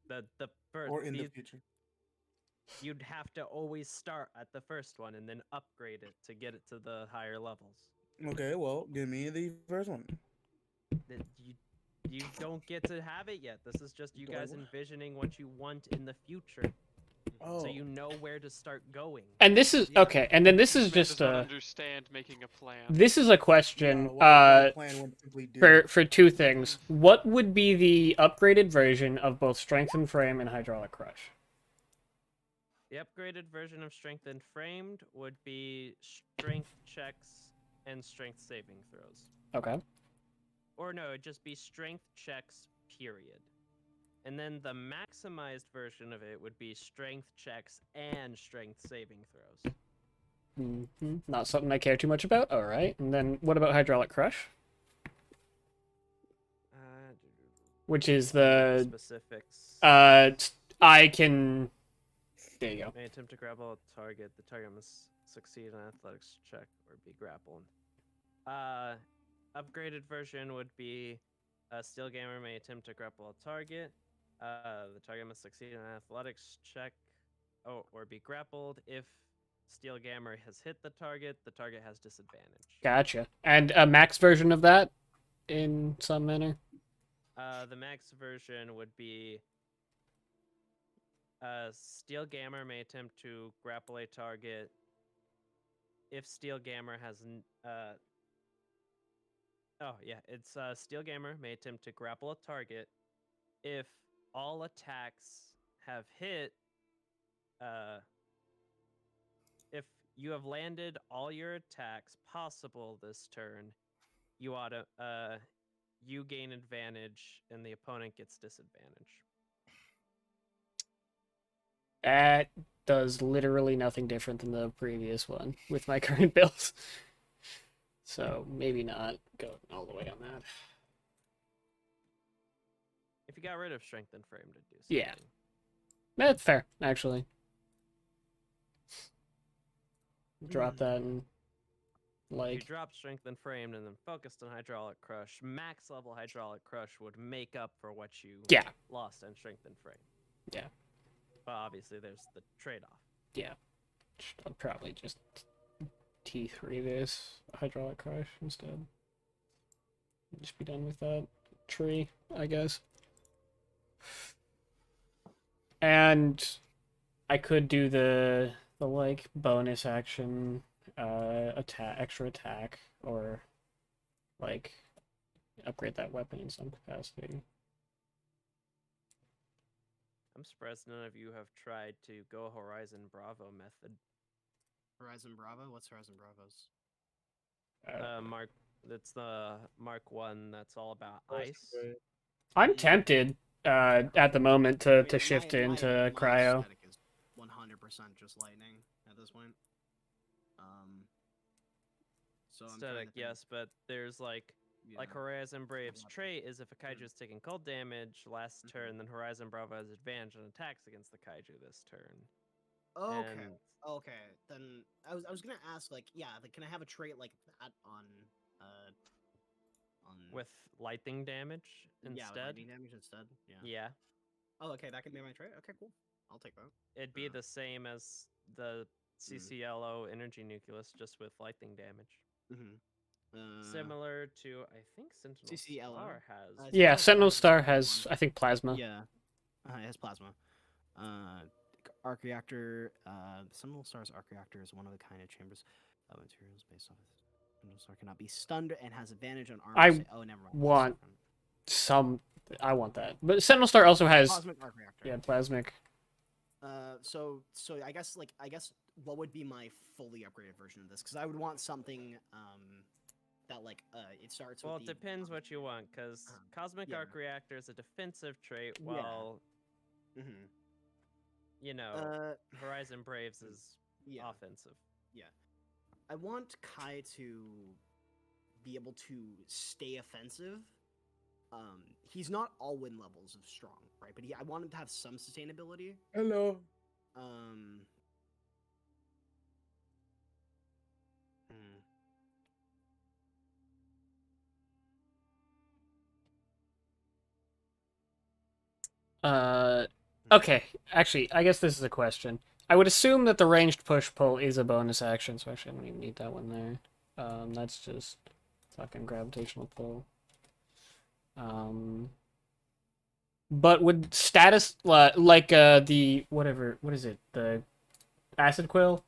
The first Or in the future? You'd have to always start at the first one and then upgrade it to get it to the higher levels. Okay, well, give me the first one. You don't get to have it yet. This is just you guys envisioning what you want in the future. Oh. So you know where to start going. And this is okay, and then this is Man just does not understand making a plan. This is a question for two things. What would be the upgraded version of both Strength and Frame and Hydraulic Crush? The upgraded version of Strength and Framed would be strength checks and strength saving throws. Okay. Or no, it'd just be strength checks, period. And then the maximized version of it would be strength checks and strength saving throws. Not something I care too much about. All right. And then what about Hydraulic Crush? Which is the specifics. I can. There you go. May attempt to grapple a target. The target must succeed an athletics check or be grappled. Upgraded version would be Steel Gamer may attempt to grapple a target. The target must succeed an athletics check or be grappled. If Steel Gamer has hit the target has disadvantage. Gotcha. And a max version of that in some manner? The max version would be Steel Gamer may attempt to grapple a target if Steel Gamer has it's Steel Gamer may attempt to grapple a target if all attacks have hit. If you have landed all your attacks possible this turn, you gain advantage and the opponent gets disadvantage. That does literally nothing different than the previous one with my current builds. So maybe not go all the way on that. If you got rid of strength and frame to do something. Yeah. That's fair, actually. Drop that and If you drop strength and framed and then focused on hydraulic crush, max level hydraulic crush would make up for what you lost on strength and frame. Yeah. But obviously there's the trade-off. Yeah. I'll probably just T3 this hydraulic crush instead. Just be done with that tree, I guess. And I could do the like bonus action extra attack, or like upgrade that weapon in some capacity. I'm surprised none of you have tried to go Horizon Bravo method. Horizon Bravo? What's Horizon Bravo's? That's the Mark 1 that's all about ice. I'm tempted at the moment to shift into cryo. Aesthetic is 100% just lightning at this point. So Aesthetic, yes, but there's like Horizon Brave's trait is if a kaiju is taking cold damage last turn, then Horizon Bravo has advantage on attacks against the kaiju this turn. Okay. Okay. Then I was gonna ask, like, can I have a trait like that on with lightning damage instead? Yeah, with lightning damage instead. Yeah. Yeah. Oh, okay. That can be my trait. Okay, cool. I'll take that. It'd be the same as the CCLO energy nucleus, just with lightning damage. Similar to, I think Sentinel Star has. Yeah, Sentinel Star has, I think, plasma. Yeah, it has plasma. Arc reactor. Sentinel Star's arc reactor is one of the kind of chambers of materials based off of Sentinel Star cannot be stunned and has advantage on armor. I want that, but Sentinel Star also has plasmic arc reactor. Yeah, plasmic. So I guess what would be my fully upgraded version of this? Because I would want something that it starts. Well, it depends what you want, because Cosmic Arc Reactor is a defensive trait, while Horizon Braves is offensive. Yeah, I want Kai to be able to stay offensive. He's not all win levels of strong, right? But I want him to have some sustainability. Hello. Okay. Actually, I guess this is a question. I would assume that the ranged push-pull is a bonus action, so actually I don't even need that one there. That's just fucking gravitational pull. But would status, the, what is it? The Acid Quill,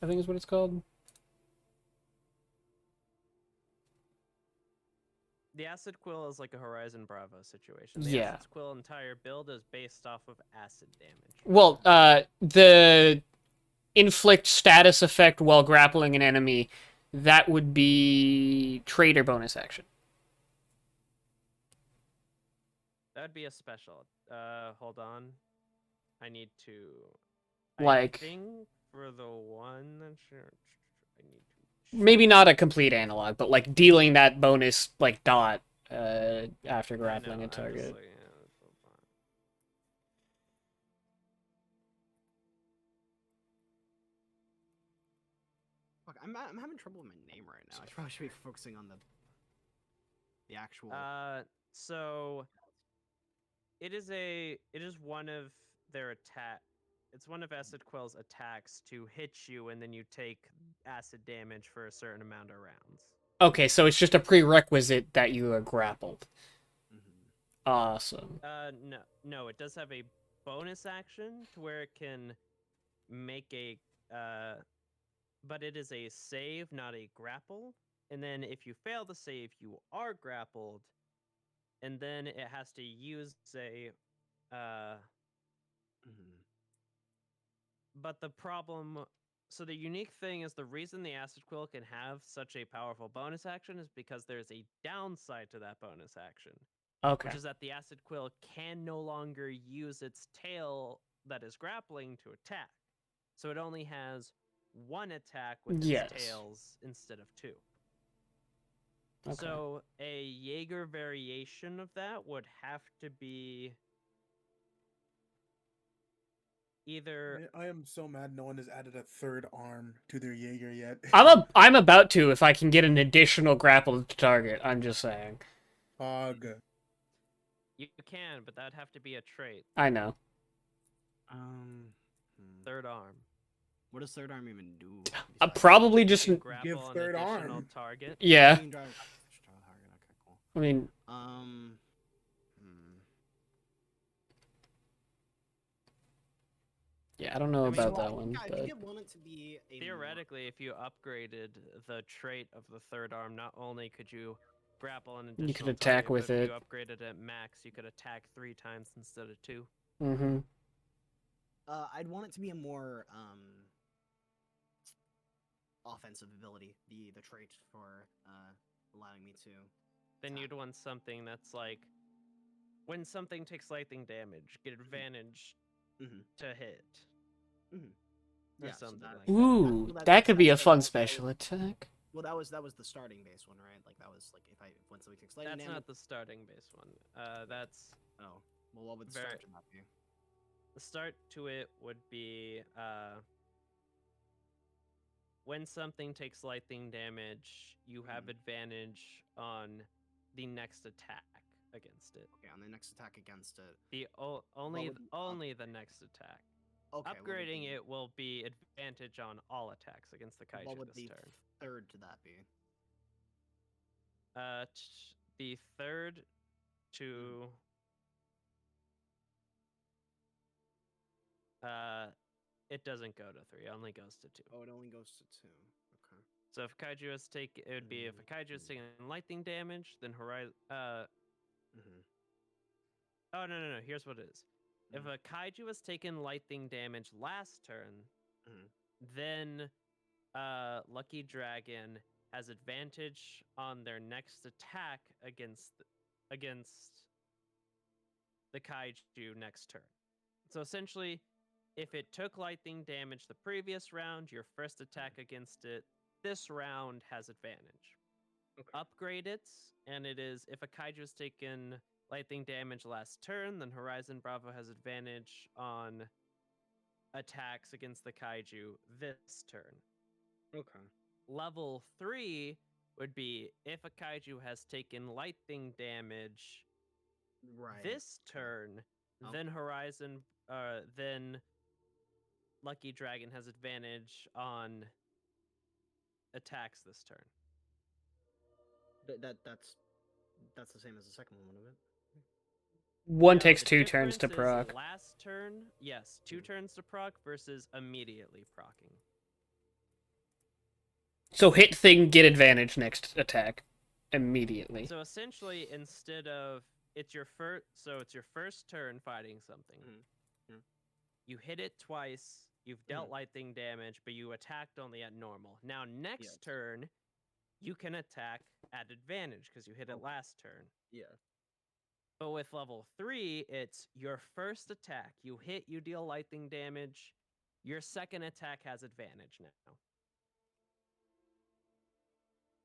I think is what it's called. The Acid Quill is like a Horizon Bravo situation. The Acid Quill entire build is based off of acid damage. Well, the inflict status effect while grappling an enemy, that would be traitor bonus action. That would be a special. Hold on. I need to. Like, I think for the one that I need to. maybe not a complete analog, but like dealing that bonus like dot after grappling a target. Fuck, I'm having trouble with my name right now. I probably should be focusing on the actual. So it is one of their attack. It's one of Acid Quill's attacks to hit you, and then you take acid damage for a certain amount of rounds. Okay, so it's just a prerequisite that you are grappled. Mm-hmm. Awesome. No, it does have a bonus action to where it can make a but it is a save, not a grapple. And then if you fail the save, you are grappled. And then it has to use a Mm-hmm. But the problem, so the unique thing is the reason the Acid Quill can have such a powerful bonus action is because there's a downside to that bonus action. Okay. Which is that the Acid Quill can no longer use its tail that is grappling to attack. So it only has one attack with its tails instead of two. Okay. So a Jaeger variation of that would have to be either. I am so mad no one has added a third arm to their Jaeger yet. I'm about to if I can get an additional grapple to target. I'm just saying. You can, but that'd have to be a trait. I know. Third arm. What does third arm even do? Probably just give third arm. Target. Yeah. Okay, cool. I mean. Yeah, I don't know about that one. I think it wanted to be theoretically, if you upgraded the trait of the third arm, not only could you grapple an additional you could attack target, with but it. If you upgraded it max, you could attack 3 times instead of 2. Mm-hmm. I'd want it to be a more offensive ability, the trait for allowing me to. Then you'd want something that's like, when something takes lightning damage, get advantage to hit. Yeah, something so like that. Ooh, that could be a fun special attack. Well, that was the starting base one, right? Like that was like when somebody takes lightning damage. That's not the starting base one. That's well, what would the start to that be? The start to it would be when something takes lightning damage, you have advantage on the next attack against it. Okay, on the next attack against it. The only the next attack. Okay, upgrading it will be advantage on all attacks against the kaiju what would this the turn. Third to that be? The third to it doesn't go to 3, it only goes to 2. Oh, it only goes to 2. Okay. So if kaiju is it would be if a kaiju is taking lightning damage, then horizon Oh no, here's what it is. If a kaiju has taken lightning damage last turn, then Lucky Dragon has advantage on their next attack against the kaiju next turn. So essentially, if it took lightning damage the previous round, your first attack against it this round has advantage. Okay. Upgrade it, and it is if a kaiju has taken lightning damage last turn, then Horizon Bravo has advantage on attacks against the kaiju this turn. Okay. Level 3 would be if a kaiju has taken lightning damage this turn, then then Lucky Dragon has advantage on attacks this turn. That's the same as the second one, wouldn't it? One takes 2 turns to proc. Last turn, yes, 2 turns to proc versus immediately procking. So hit thing, get advantage next attack immediately. So essentially, instead of it's your first turn fighting something. You hit it twice. You've dealt lightning damage, but you attacked only at normal. Now next turn, you can attack at advantage because you hit it last turn. Yeah. But with level 3, it's your first attack. You hit, you deal lightning damage. Your second attack has advantage now.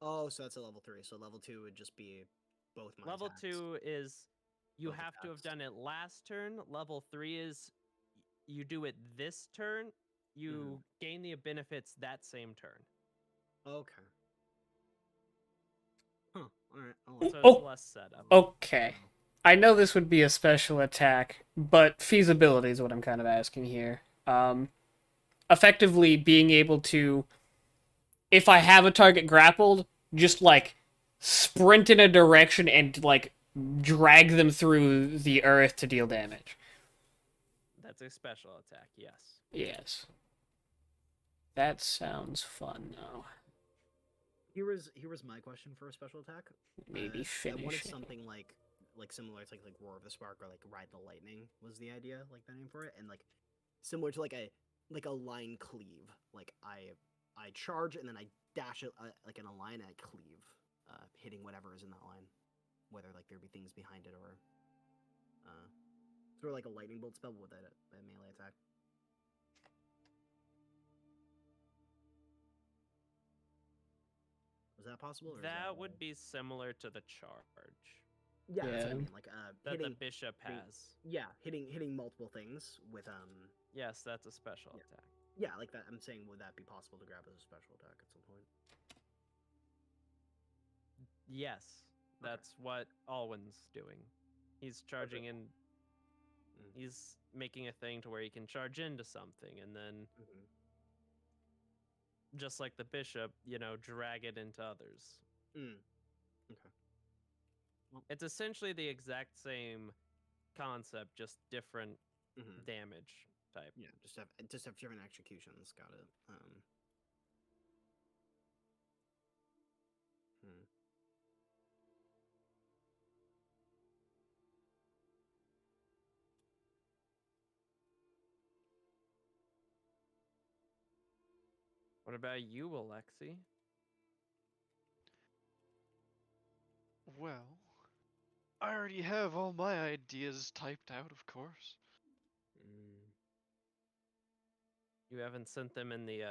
Oh, so that's a level 3. So level 2 would just be both my Level attacks. 2 is you Both have to have attacks. done it last turn. Level 3 is you do it this turn. You gain the benefits that same turn. Okay. Huh. All right. So Oh, it's less setup. okay. I know this would be a special attack, but feasibility is what I'm kind of asking here. Effectively being able to, if I have a target grappled, just like sprint in a direction and like drag them through the earth to deal damage. That's a special attack, yes. Yes. That sounds fun, though. Here was my question for a special attack. Maybe I wanted finish it. something like similar to like Roar of the Spark or like Ride the Lightning was the idea, like the name for it, and like similar to like a line cleave. Like I charge and then I dash it like in a line and I cleave, hitting whatever is in that line, whether like there be things behind it or sort of like a lightning bolt spell with a melee attack. Was that possible? Or That would be similar to the charge yeah, that's what I Yeah. mean. Like that hitting, the bishop hitting- has. yeah, hitting multiple things with Yes, that's a special Yeah. attack. yeah, like that. I'm saying, would that be possible to grab as a special attack at some point? Yes, that's what Alwyn's doing. He's charging in. Mm. He's making a thing to where he can charge into something and then, just like the bishop, drag it into others. Okay. It's essentially the exact same concept, just different damage type. Yeah, just have different executions. Got it. What about you, Alexi? Well, I already have all my ideas typed out, of course. You haven't sent them in the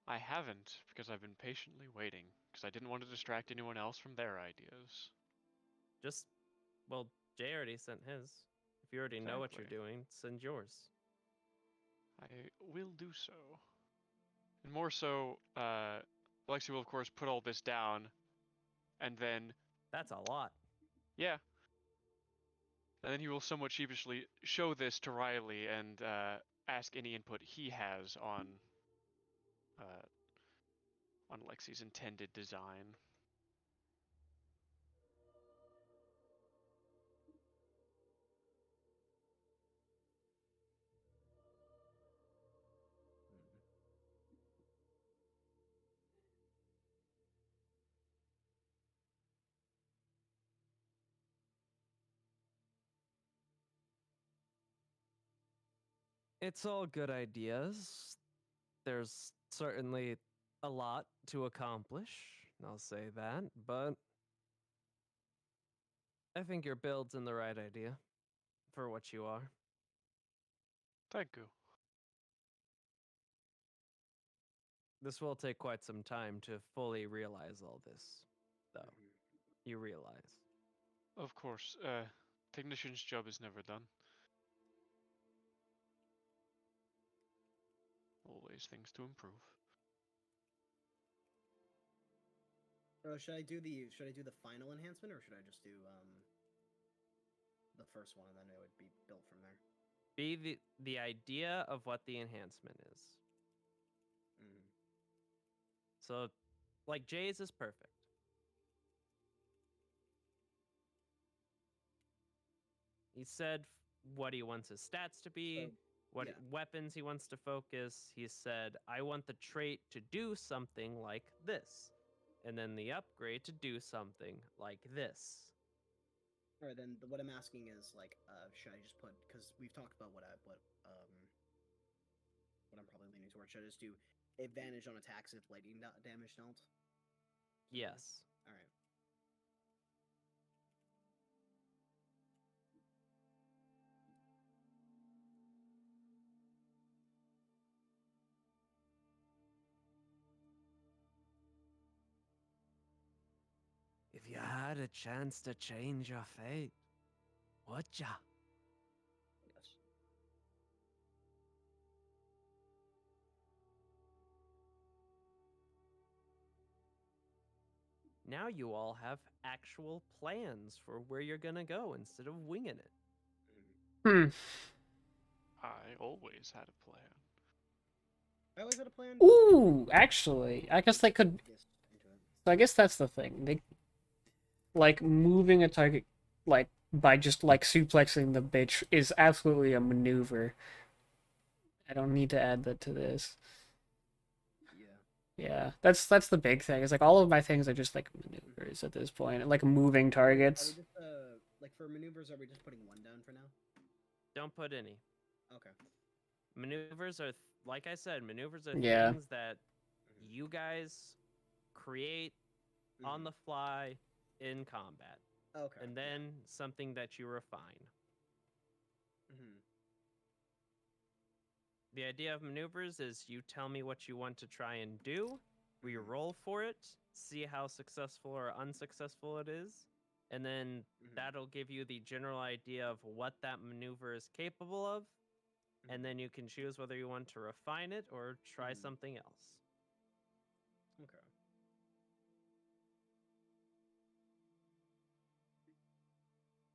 I haven't, because I've been patiently waiting, because I didn't want to distract anyone else from their ideas. well, Jay already sent his. If you already know what you're Exactly. doing, send yours. I will do so. And more so, Alexi will of course put all this down, and then, That's a lot. yeah. And then he will somewhat sheepishly show this to Riley and ask any input he has on Lexi's intended design. It's all good ideas. There's certainly a lot to accomplish, I'll say that, but I think your build's in the right idea for what you are. Thank you. This will take quite some time to fully realize all this, though. You realize. Of course, technician's job is never done. Always things to improve. Should I do the final enhancement or should I just do the first one and then it would be built from there? Be the idea of what the enhancement is. So, like Jay's is perfect. He said what he wants his stats to be, weapons he wants to focus. He said, I want the trait to do something like this, and then the upgrade to do something like this. All right, then what I'm asking is like, should I just put, because we've talked about what I'm probably leaning towards. Should I just do advantage on attacks if lightning damage dealt? Yes. All right. you had a chance to change your fate, would ya? Yes. Now you all have actual plans for where you're gonna go instead of winging it. Hmm. I always had a plan. I always had a plan. Ooh, actually, I guess they could. Yes, into it. So I guess that's the thing. They like moving a target, like by just like suplexing the bitch, is absolutely a maneuver. I don't need to add that to this. Yeah. Yeah, that's the big thing. Is like all of my things are just like maneuvers at this point, like moving Are we targets. just like for maneuvers? Are we just putting one down for now? Don't put any. Okay. Maneuvers are, like I said, maneuvers are Yeah. things that you guys create on the fly in combat, Okay. and then something that you refine. Mm-hmm. The idea of maneuvers is you tell me what you want to try and do, we roll for it, see how successful or unsuccessful it is, and then that'll give you the general idea of what that maneuver is capable of, and then you can choose whether you want to refine it or try something else. Okay.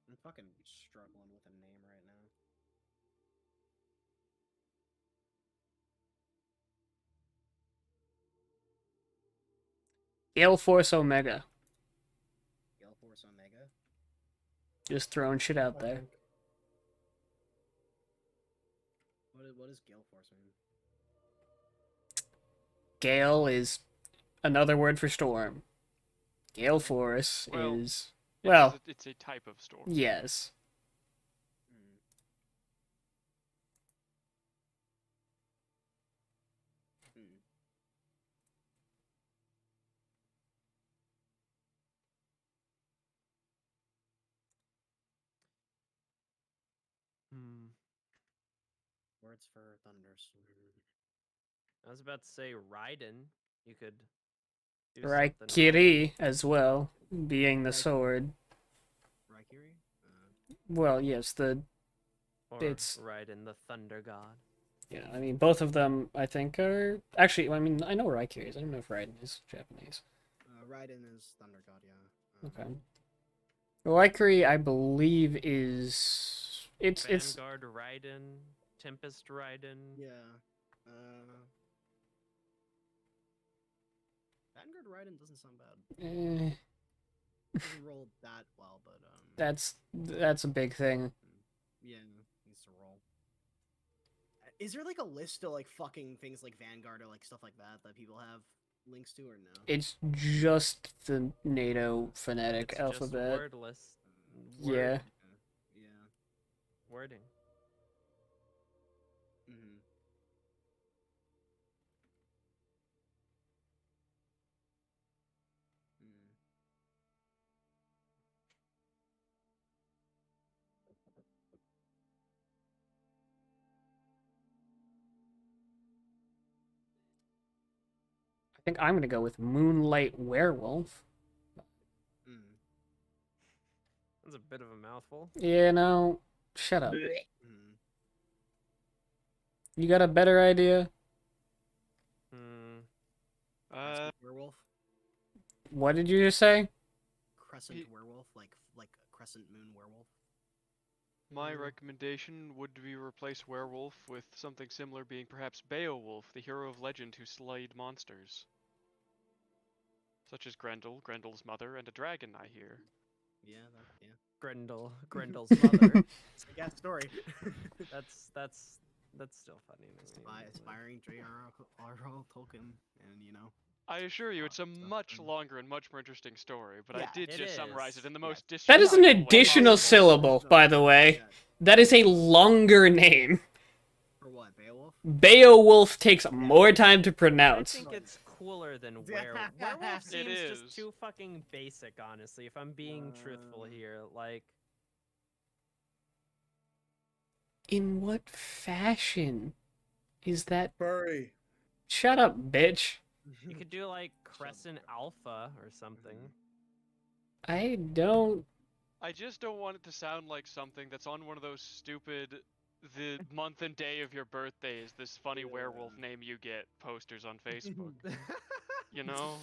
I'm fucking struggling with a name right now. Gale Force Omega. Gale Force Omega. Just throwing shit out there. What does Gale Force mean? Gale is another word for storm. Gale Force Well, is well. It's a type of storm. Yes. Words for thunderstorm. I was about to say Raiden. You could do something. Raikiri as well, being the sword. Raikiri? Well, yes, Or it's Raiden, the thunder god. yeah. I mean, both of them I think are actually. I mean, I know Raikiri is. I don't know if Raiden is Japanese. Raiden is thunder god. Yeah. Okay. Raikiri, I believe, is it's Vanguard Raiden, Tempest Raiden. Yeah. Vanguard Raiden doesn't sound bad. Doesn't roll that well, but that's a big thing. Yeah, needs to roll. Is there like a list of like fucking things like Vanguard or like stuff like that people have links to or no? It's just the NATO phonetic It's alphabet. Just word list. Yeah. Yeah. Wording. I think I'm gonna go with Moonlight Werewolf. That's a bit of a mouthful. Yeah, no. Shut up. You got a better idea? Werewolf. What did you just say? Crescent werewolf, like crescent moon werewolf. My recommendation would be replace werewolf with something similar, being perhaps Beowulf, the hero of legend who slayed monsters. Such as Grendel, Grendel's mother, and a dragon, I hear. Yeah, yeah. Grendel's mother. It's a gas story. That's still funny. Aspiring J.R.R. Tolkien, and you know. I assure you, it's a much longer and much more interesting story, but Yeah, I did just summarize it in the most That is an additional syllable, by the way. That is a longer name. For what, Beowulf? Beowulf takes more time to pronounce. I think it's cooler than werewolf. Werewolf seems just too fucking basic, honestly, if I'm being truthful here. Like, in what fashion is that? Furry. Shut up, bitch. you could do like Crescent Alpha or something. I don't. I just don't want it to sound like something that's on one of those stupid, the month and day of your birthday is this funny werewolf name you get posters on Facebook. You know?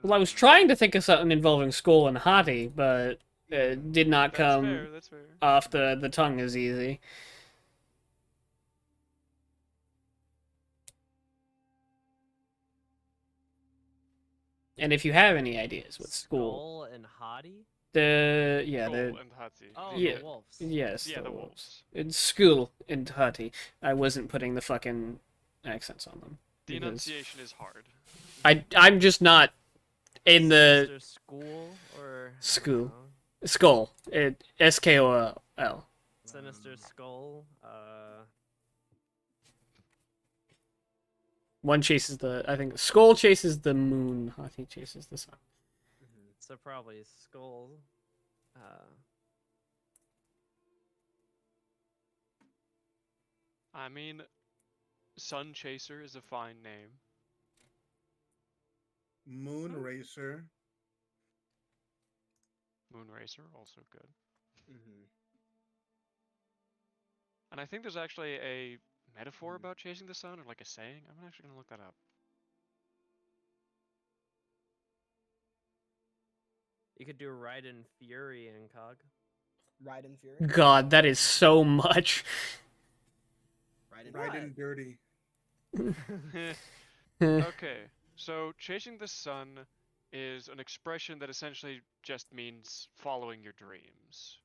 Well, I was trying to think of something involving Skull and Hottie, but it did not That's come fair, that's fair. off the tongue as easy. And if you have any ideas with Skull, Skull and Hottie? the Skull and Hatsi. Oh, Yeah. the wolves. yes, Yeah, the the wolves. wolves. It's Skull and Hottie. I wasn't putting the fucking accents on them. The because enunciation is hard. I'm just not in the Sinister School or I don't School. know. Skull. Skoll. Sinister Skull. One chases I think Skull chases the moon, Hottie chases the sun. So probably Skull. I mean, Sun Chaser is a fine name. Moon Racer. Moonracer, also good. Mm-hmm. And I think there's actually a metaphor about chasing the sun, or like a saying. I'm actually gonna look that up. You could do Raiden Fury Incog. Raiden Fury. God, that is so much. Riding dirty. Okay, so chasing the sun is an expression that essentially just means following your dreams,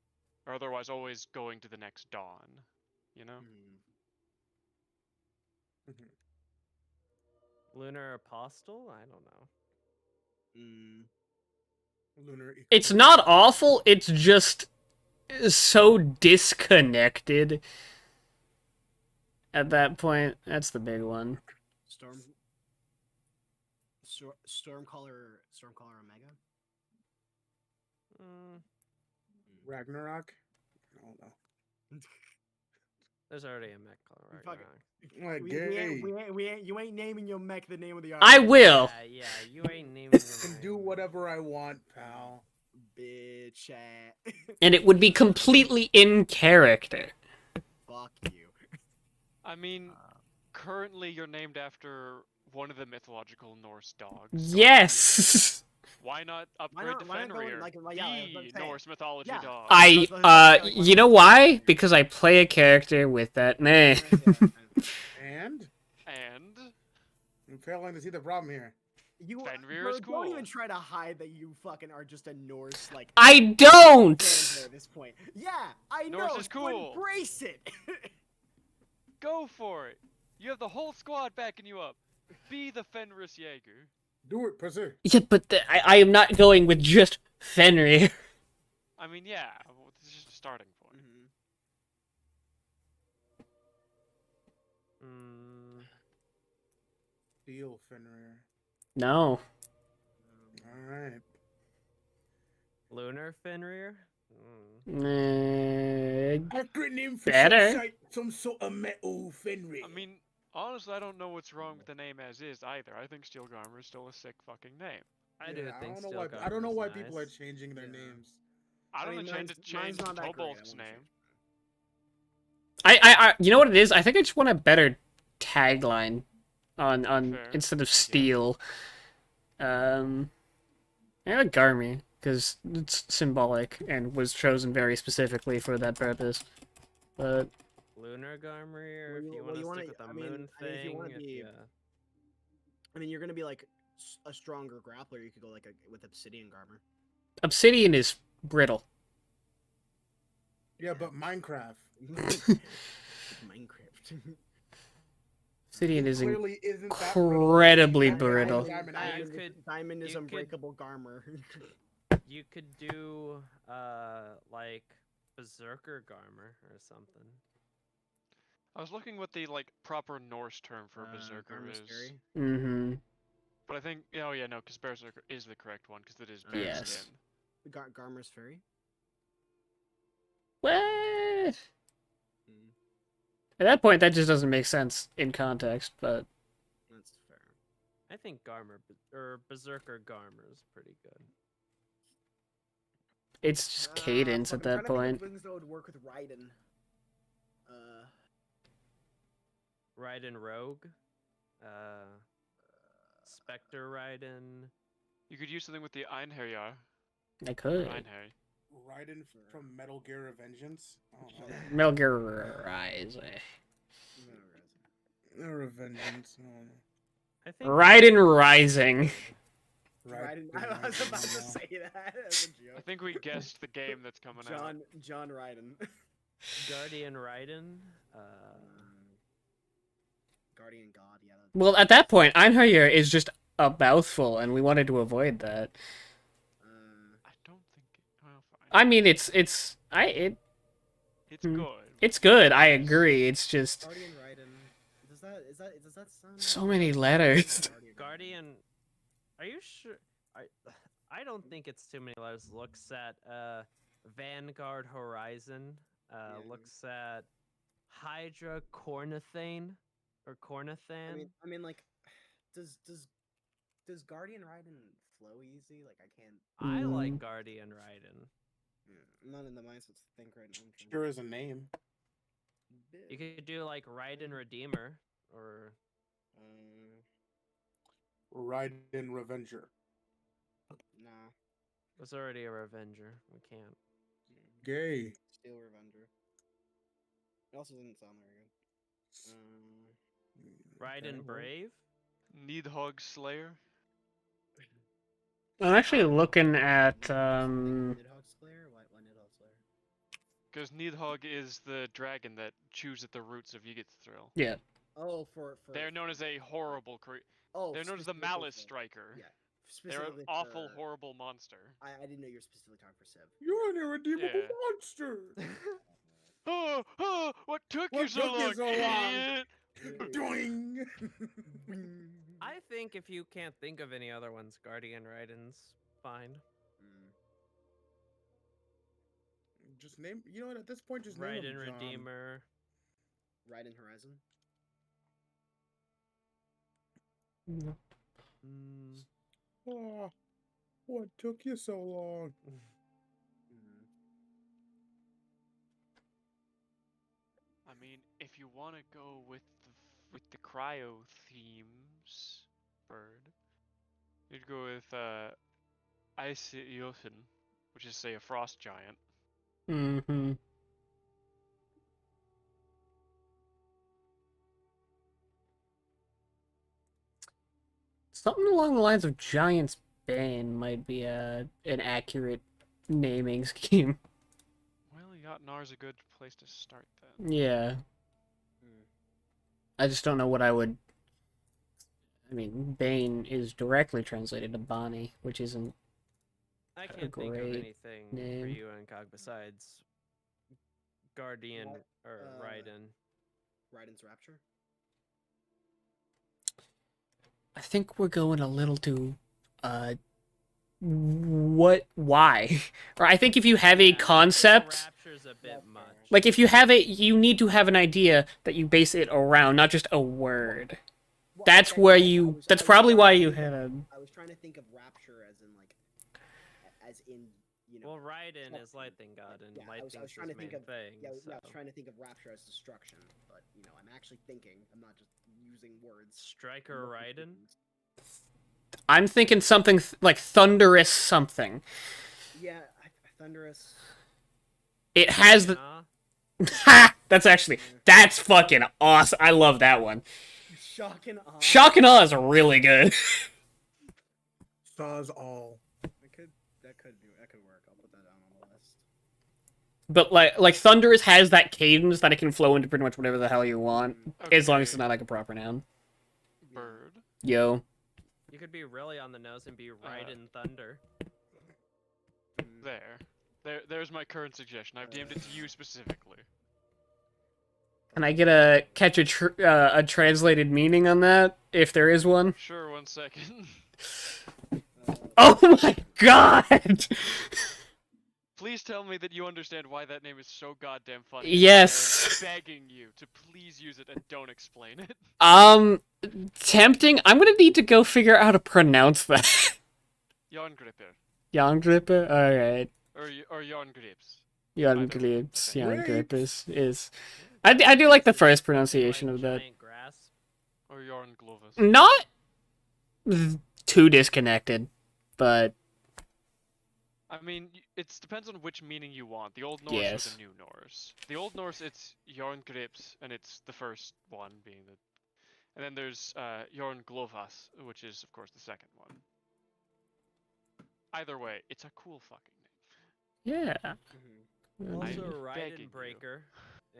or otherwise always going to the next dawn. You know? Lunar Apostle? I don't know. Lunar. It's not awful, it's just so disconnected. At that point, that's the big one. Stormcaller Omega. Ragnarok. I don't know. There's already a mech called Fuck Ragnarok. You ain't naming your mech the name of the I army. will. Yeah, you ain't naming your I can do whatever I want, pal. Bitch. And it would be completely in character. Fuck you. I mean, currently you're named after one of the mythological Norse dogs. Yes. Why not upgrade to why not go with, Fenrir, like, the saying. Norse mythology Yeah. dog? You know why? Because I play a character with that name. And And I'm failing to see the problem here. Fenrir Bro, is cool. Don't even try to hide that you fucking are just a Norse like. I don't. fanboy at this point. Yeah, I Norse know. is so cool. Embrace it. Go for it. You have the whole squad backing you up. Be the Fenris Jaeger. Do it, pussy. Yeah, but I am not going with just Fenrir. I mean, yeah, this is just a starting point. Deal, Fenrir. No. Alright. Lunar Fenrir? Acronym for Better. some sort of metal Fenrir. I mean, honestly, I don't know what's wrong with the name as is either. I think Steel Garmer is still a sick fucking name. I do think I don't know why people are changing their names. I don't mean, intend to change mine's not that great, Tobolt's I name. I you know what it is? I think I just want a better tagline on Fair. instead of Steel. I like Garmy because it's symbolic and was chosen very specifically for that purpose. But Lunar Garmer, if you well, want to wanna- stick with the I mean, moon I mean, if you thing. wanna be- I mean, you're gonna be like a stronger grappler. You could go like with Obsidian Garmer. Obsidian is brittle. Yeah, but Minecraft. Minecraft. Obsidian is Clearly isn't that incredibly brittle. brittle. Diamond is you could- unbreakable Garmer. You could do like Berserker Garmer or something. I was looking what the proper Norse term for Berserker Garmer's is. Fury. Mm-hmm. But I think because Berserker is the correct one because it is bare Yes. skin. Garmer's Fury. What? At that point, that just doesn't make sense in context, but That's fair. I think Garmer or Berserker Garmer is pretty good. It's just cadence Fuck, at I'm that trying to think point. of things that would work with Raiden. Raiden Rogue. Spectre Raiden. You could use something with the Einherjar. I could. Einherj. Raiden from Metal Gear Revengeance. I don't know. Metal Gear Rise. Revengeance. I don't know. I think Raiden Rising. Raiden. I was about to say that as a joke. I think we guessed the game that's coming out. John Raiden. Guardian Raiden. Guardian God. Yeah. Well, at that point, Einherjar is just a mouthful, and we wanted to avoid that. I don't think. Well, fine. I mean, it's It's good. It's good. I agree. It's just Guardian Raiden. Does that sound? so many letters. Guardian. Are you sure? I don't think it's too many letters. Looks at Vanguard Horizon. Looks at Hydra Cornithane or Cornithan. I mean, like, does Guardian Raiden flow easy? Like, I can't. I like Guardian Raiden. I'm not in the mindset to think right now. Sure is a name. You could do like Raiden Redeemer or Raiden Revenger. Nah. there's already a Revenger. We can't. Gay. Steel Revenger. It also doesn't sound very good. Raiden Brave. Needhog Slayer. I'm actually looking at Nidhogg Slayer? Why Nidhogg Slayer? Because Needhog is the dragon that chews at the roots of Yggdrasil. Yeah. Oh, for They're known as a horrible They're known as the Malice Striker. Yeah. They're an awful, horrible monster. I didn't know you were specifically talking for Civ. You're an irredeemable monster. Oh, what took you so long? Idiot? Doing. I think if you can't think of any other ones, Guardian Raiden's fine. Just name. You know what? At this point, just name Raiden him John. Redeemer. Raiden Horizon. Oh, what took you so long? I mean, if you want to go with the cryo themes, bird, you'd go with Ice Yosin, which is say a frost giant. Mm-hmm. Something along the lines of Giant's Bane might be an accurate naming scheme. Well, Jotnar's a good place to start then. Yeah. I just don't know what I would... I mean, Bane is directly translated to Bonnie, which isn't I a can't think of great anything for name. you and Cog besides Guardian or Raiden. Raiden's Rapture. I think we're going a little too, why? Or I think if you have a concept, Rapture's a bit much. like if you have it, you need to have an idea that you base it around, not just a word. Well, That's okay, where I you, was- that's I was probably trying why to you think had of- a, I was trying to think of Rapture as in like, as in Well, Raiden is Lightning God, and yeah, Lightning's I was trying to his think main of thing. yeah, I was so. trying to think of Rapture as destruction, but I'm actually thinking. I'm not just using words. Striker Raiden. I'm thinking something like thunderous something. Yeah, Thunderous. It has the, Nah. ha! That's fucking awesome. I love that one. Shock and awe. Shock and Awe is really good. Saws all. That could work. I'll put that down on the list. But like thunderous has that cadence that it can flow into pretty much whatever the hell you want, as long as it's not like a proper noun. Bird. Yo. You could be really on the nose and be Raiden Thunder. There's my current suggestion. I've named it to you specifically. Can I get a a translated meaning on that, if there is one? Sure, 1 second. Oh my god! Please tell me that you understand why that name is so goddamn funny. Yes. I'm begging you to please use it and don't explain it. Tempting. I'm gonna need to go figure out how to pronounce that. Jarngripper. Jarngripper? Alright. or Yarn Grips. Yarn Either. Grips, Okay. Yarn Grip Grapes. is. I do like the first Something pronunciation like of that. giant grasp. Or Yarn Glovis. Not too disconnected, but I mean, it depends on which meaning you want. The Old Norse or yes. the New Norse. The Old Norse, it's Yarn Grips, and it's the first one being the. And then there's Yarn Glovas, which is, of course, the second one. Either way, it's a cool fucking name. Yeah. Also, I'm Ride begging and you. Breaker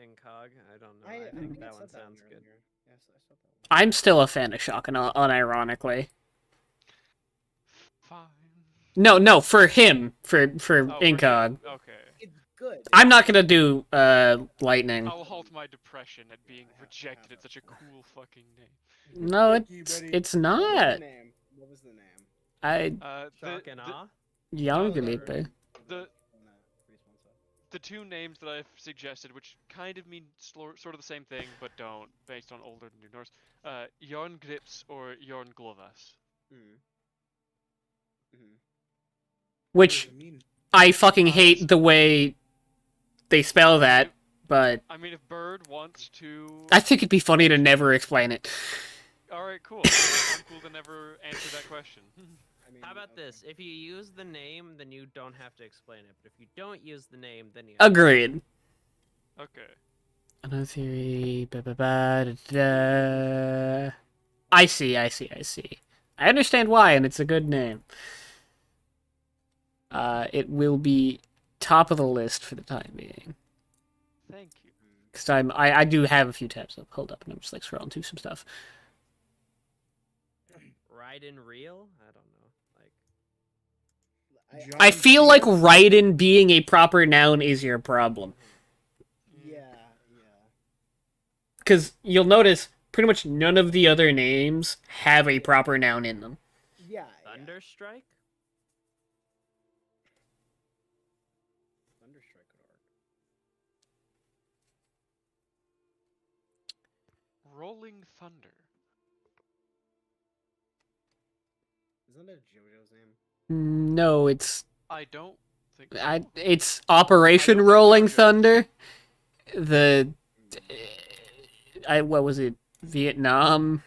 in COG. I don't know. I, I think think I that said one that sounds good. earlier. Yes, I said that one. I'm still a fan of Shock, unironically. Fine. No, for him, for Oh, for Incog. him? Okay. It's good. I'm not gonna do Lightning. I'll halt my depression at being rejected at such a cool fucking name. No, Thank you, buddy. it's What was not. the name? What was the name? Shock and Awe. Young no, Felipe. The two names that I've suggested, which kind of mean sort of the same thing, but don't, based on older New Norse, Yarn Grips or Yarn Glovas. Which I fucking hate the way they spell that, but I mean, if Bird wants to... I think it'd be funny to never explain it. Alright, cool. I'm cool to never answer that question. How about this? If you use the name, then you don't have to explain it. But if you don't use the name, then you have Agreed. Okay. Another theory. I see. I understand why, and it's a good name. It will be top of the list for the time being. Thank you. Because I do have a few tabs up. Hold up, and I'm just like scrolling through some stuff. Ride and Reel? I don't know. I feel like Raiden being a proper noun is your problem. Yeah. Because you'll notice pretty much none of the other names have a proper noun in them. Yeah. Thunderstrike? Thunderstrike would work. Rolling Thunder. Isn't that JoJo's name? No, it's I don't think so. it's Operation Rolling Thunder. What was it? Vietnam.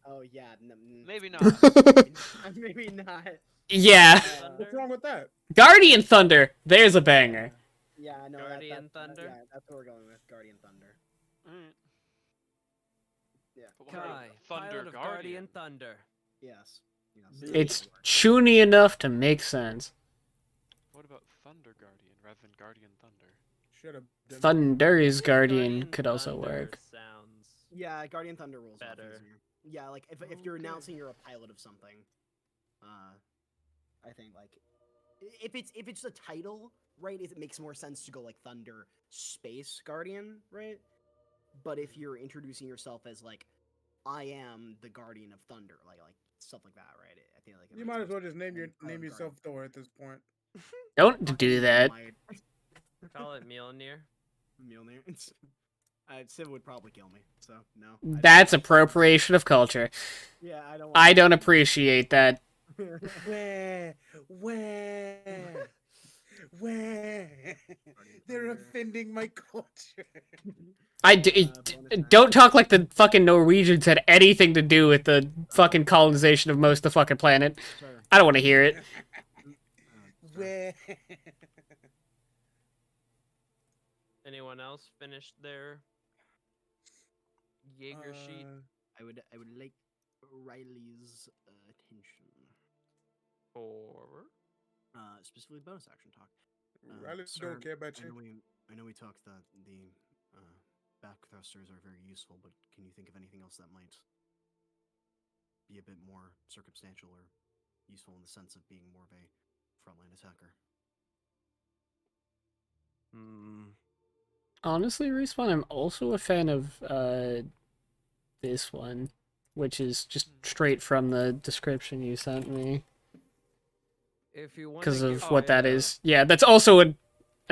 Oh yeah. Maybe not. Maybe not. Yeah. What's wrong with that? Guardian Thunder. There's a banger. Yeah, I know Guardian Thunder? Yeah, that's what we're going with. Guardian Thunder. Yeah. But what about Kai, Thunder pilot of Guardian? Guardian Thunder. Yes. It's chuny enough to make sense. What about Thunder Guardian rather than Guardian Thunder? Should have. Thunder's Guardian could also Thunder work. Sounds Yeah, Guardian Thunder rolls off better. easier. Yeah, like if you're announcing you're a pilot of something, I think like if it's a title, right, it makes more sense to go like Thunder Space Guardian, right? But if you're introducing yourself as like I am the Guardian of Thunder, like stuff like that, right? I feel like You might as well just name yourself Thor at this point. Don't do that. Call it Mjolnir. Mjolnir. Civ would probably kill me, so no. That's appropriation of culture. Yeah, I don't. I don't appreciate that. Where? They're offending my culture. Don't talk like the fucking Norwegians had anything to do with the fucking colonization of most of the fucking planet. I don't want to hear it. Anyone else finished their Jaeger sheet? I would like Riley's attention. For Specifically bonus action talk. Riley Sir, don't care about you. I know we talked that the back thrusters are very useful, but can you think of anything else that might be a bit more circumstantial or useful in the sense of being more of a frontline attacker? Honestly, Respawn, I'm also a fan of this one, which is just straight from the description you sent me. If you want Because of what that is. Yeah, that's also an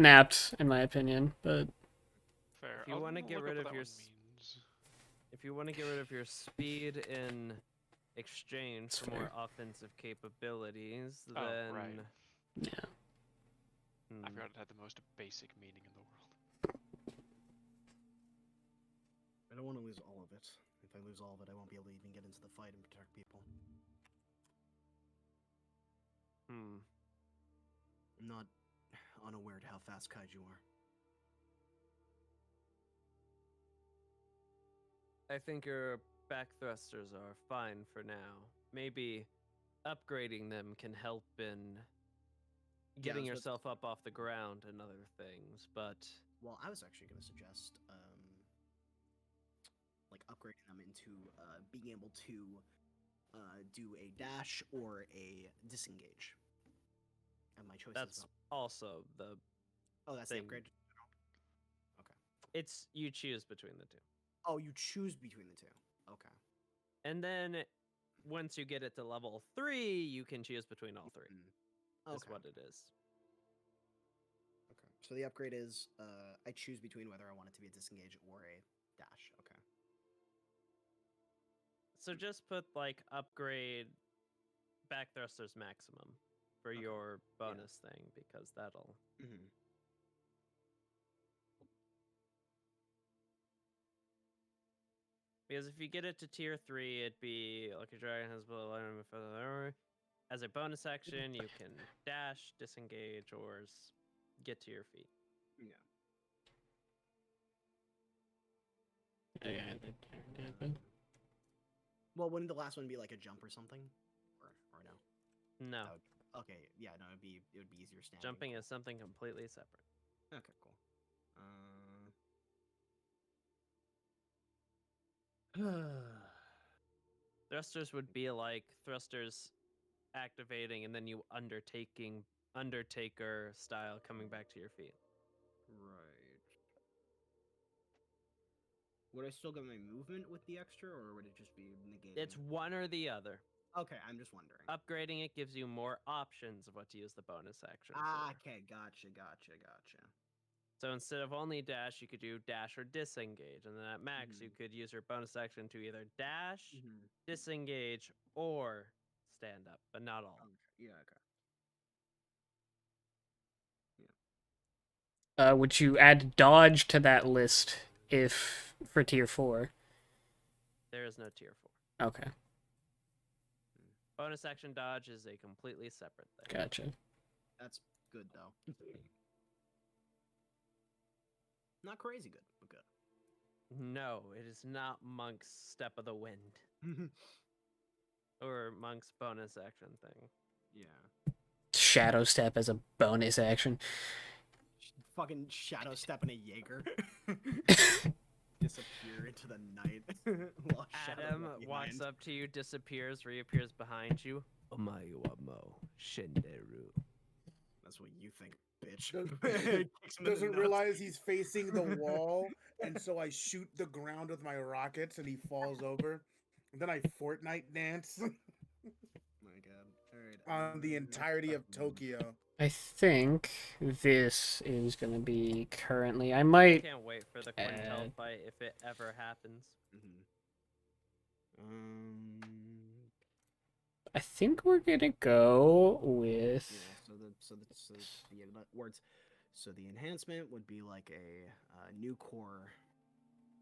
apt, in my opinion, but... Fair. If you want to get rid of your speed in exchange for more offensive capabilities, then Yeah. I Hmm. forgot it had the most basic meaning in the world. I don't want to lose all of it. If I lose all of it, I won't be able to even get into the fight and protect people. Hmm. I'm not unaware to how fast kaiju are. I think your back thrusters are fine for now. Maybe upgrading them can help in getting yourself up off the ground and other things, but Well, I was actually going to suggest, like upgrading them into being able to do a dash or a disengage. And my choice that's is also the oh, that's thing. the upgrade. Okay. It's you choose between the two. Oh, you choose between the two. Okay. And then once you get it to level 3, you can choose between all 3. Okay. Is what it is. Okay. So the upgrade is I choose between whether I want it to be a disengage or a dash. Okay. So just put like upgrade back thrusters maximum for your bonus thing because that'll Mm-hmm. because if you get it to tier 3, it'd be Lucky Dragon has as a bonus action, you can dash, disengage, or get to your feet. Yeah. Well, wouldn't the last one be like a jump or something, or no? No, Okay. Yeah. No. It would be easier standing. jumping is something completely separate. Okay. Cool. Thrusters would be like thrusters activating and then you Undertaker style coming back to your feet. Right. Would I still get my movement with the extra, or would it just be negating? It's one or the other. Okay, I'm just wondering. Upgrading it gives you more options of what to use the bonus action Ah, for. okay, gotcha. So instead of only dash, you could do dash or disengage. And then at max, you Mhm. could use your bonus action to either dash, Mm-hmm. disengage, or stand up, but not all. Okay. Yeah. Okay. Would you add dodge to that list if for tier 4? There is no tier 4. Okay, Bonus action dodge is a completely separate thing. gotcha. That's good though. Not crazy good, but good. No, it is not Monk's Step of the Wind or Monk's bonus action thing. Yeah. Shadow step as a bonus action. Fucking shadow step in a Jaeger. Disappear into the night. While Adam walks up to you, disappears, reappears behind you. Omae wa mo shinderu. That's what you think, bitch. Doesn't realize he's facing the wall, and so I shoot the ground with my rockets, and he falls over. And then I Fortnite dance My God. All right. on the entirety of Tokyo. I think this is gonna be currently. I I might. can't wait for the Quintel fight if it ever happens. I think we're gonna go with. Yeah. So the words. So the enhancement would be like a new core.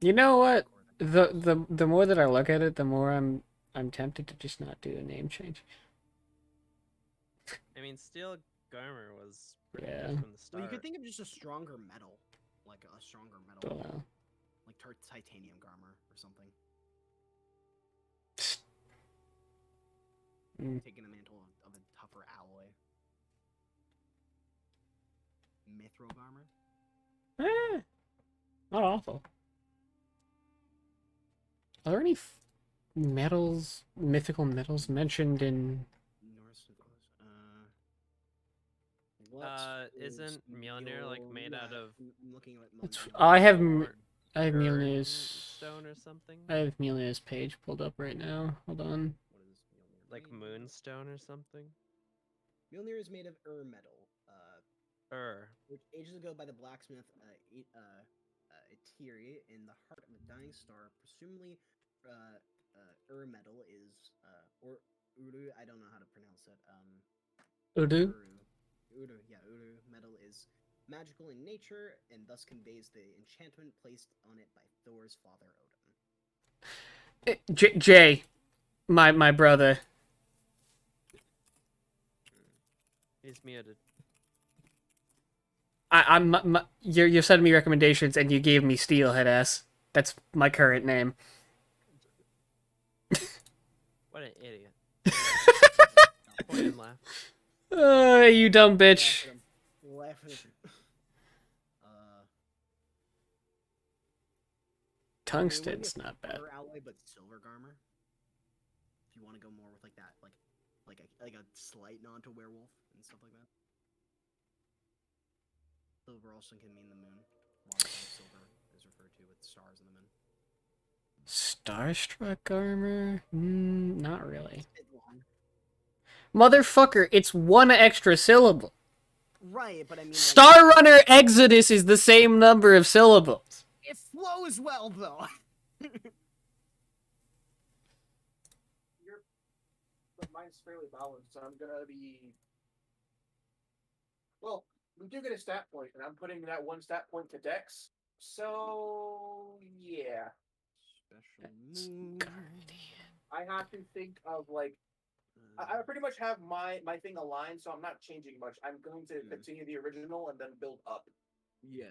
You know what? The more that I look at it, the more I'm tempted to just not do a name change. I mean, Steel Garmer was pretty Yeah. good from the start. Well, you could think of just a stronger metal, like a stronger metal, Wow. like titanium garmer or something. Taking the mantle of a tougher alloy. Mithro garmer. Not awful. Are there any metals, mythical metals mentioned in? Norse. Isn't Mjolnir like made out of? I'm looking at I have Iron Mjolnir's stone or something. I have Mjolnir's page pulled up right now. Hold on. What is Mjolnir? Like moonstone or something. Mjolnir is made of metal. Which ages ago by the blacksmith Etiri in the heart of a dying star, presumably metal is or Uru. I don't know how to pronounce it. Udu. Uru. Yeah, Uru metal is magical in nature, and thus conveys the enchantment placed on it by Thor's father Odin. Jay, my brother. He's muted. You're sending me recommendations, and you gave me Steelhead ass. That's my current name. What an idiot. Point and laugh. You dumb bitch. Laugh at him. Tungsten's not bad. Other alloy, but silver garmer. If you want to go more with like that, like a slight nod to werewolf and stuff like that. Silver also can mean the moon. A lot of times silver is referred to with stars in the moon. Starstruck armor? Not really. It's a bit long. Motherfucker, it's one extra syllable. Right, but I mean, Star Runner Exodus is the same number of syllables. it flows well though. Mine's fairly balanced, so I'm gonna be. Well, we do get a stat point, and I'm putting that one stat point to Dex. So yeah. Special move. I have to think of like. I pretty much have my thing aligned, so I'm not changing much. I'm going to continue the original and then build up. Yeah.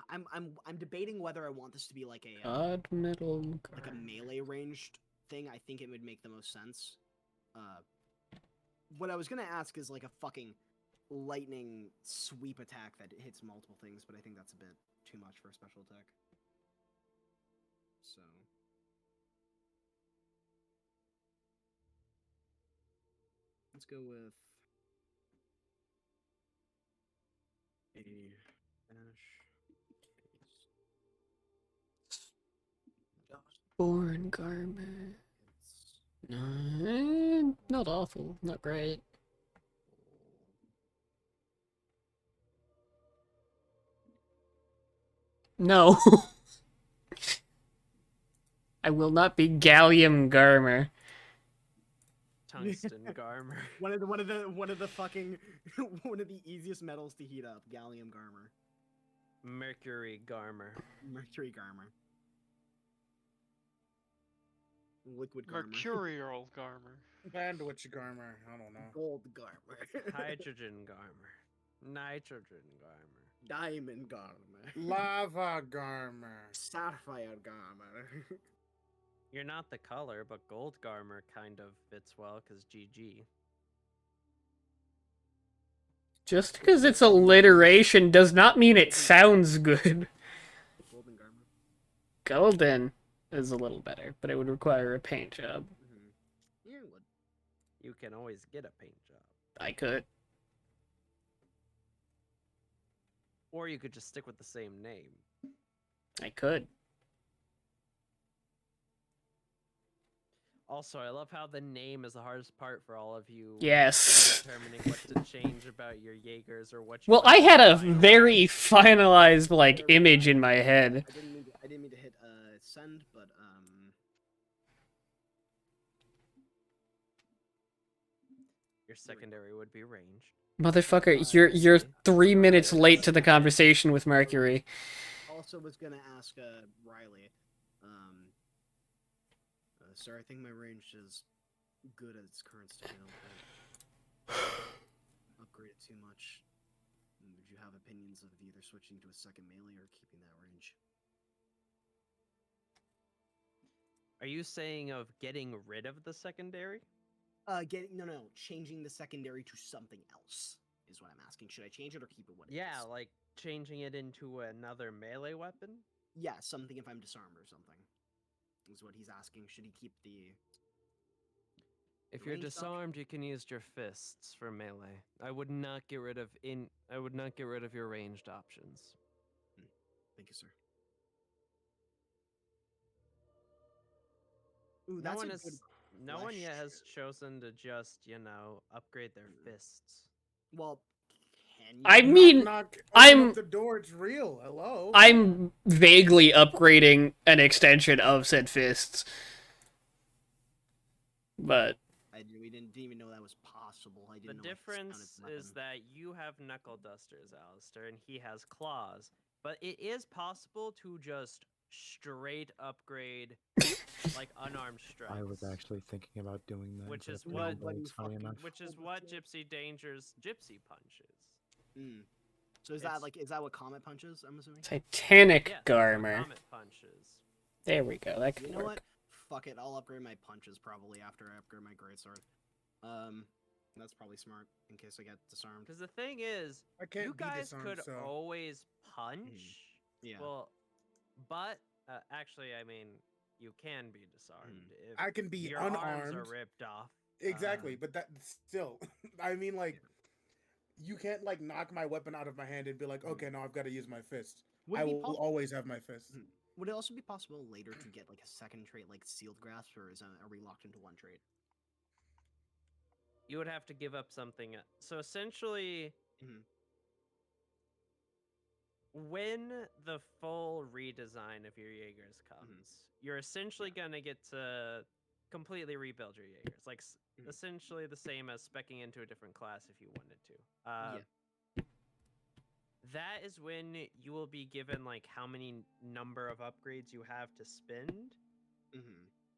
I'm debating whether I want this to be like a Odd metal. like a melee ranged thing. I think it would make the most sense. What I was gonna ask is like a fucking lightning sweep attack that hits multiple things, but I think that's a bit too much for a special attack. So. Let's go with a Born garment. No, not awful, not great. No. I will not be gallium garmer. Tungsten garmer. one of the fucking one of the easiest metals to heat up, gallium garmer. Mercury garmer. Mercury garmer. Liquid garmer. Mercurial garmer. Bandwidth garmer. I don't know. Gold garmer. Hydrogen garmer. Nitrogen garmer. Diamond garmer. Lava garmer. Sapphire garmer. You're not the color, but gold garmer kind of fits well, because GG. Just because it's alliteration does not mean it sounds good. Golden garmer. Golden is a little better, but it would require a paint job. Yeah, it would. You can always get a paint job. I could. Or you could just stick with the same name. I could. Also, I love how the name is the hardest part for all of you. Yes. In determining what to change about your Jaegers or what you. Well, I had a very finalized, like, image in my head. I didn't mean to hit send, but your secondary would be ranged. Motherfucker, you're 3 minutes late to the conversation with Mercury. Also was gonna ask Riley, sir, I think my range is good at its current state. I don't upgrade it too much. Would you have opinions of either switching to a second melee or keeping that range? Are you saying of getting rid of the secondary? Changing the secondary to something else is what I'm asking. Should I change it or keep it what it is? Yeah, like changing it into another melee weapon? Yeah, something if I'm disarmed or something. Is what he's asking. Should he keep the... If you're ranged disarmed, you can use your fists for melee. I would not get rid of your ranged options. Thank you, sir. Ooh, that's no one yet has chosen to just, upgrade their fists. Well, can you? I mean, open up the door. It's real. Hello. I'm vaguely upgrading an extension of said fists. But I we didn't even know that was possible. I The didn't know it difference counted is weapon. that you have knuckle dusters, Alistair, and he has claws. But it is possible to just straight upgrade like unarmed strikes. I was actually thinking about doing that. Which instead is of what throwing blades, funny enough. which is what Gypsy Danger's Gypsy punches. Mm. So is It's- that what Comet punches? I'm assuming. Titanic Yes, Garmer. Comet punches. There we go. That could You know work. what? Fuck it. I'll upgrade my punches probably after I upgrade my greatsword. That's probably smart in case I get disarmed. Because the thing is, I can't you be guys disarmed, could so always punch. Yeah. Well, but actually, I mean, you can be disarmed if I can be your unarmed. arms are ripped off. Exactly, but that still, I mean, like, you can't like knock my weapon out of my hand and be like, okay, now I've got to use my fist. Would I it be will possible? always have my fist. Would it also be possible later to get like a second trait like sealed grasp, or are we locked into one trait? You would have to give up something. So essentially, when the full redesign of your Jaegers comes, you're essentially gonna get to completely rebuild your Jaegers. Like essentially the same as speccing into a different class if you wanted to. That is when you will be given like how many number of upgrades you have to spend.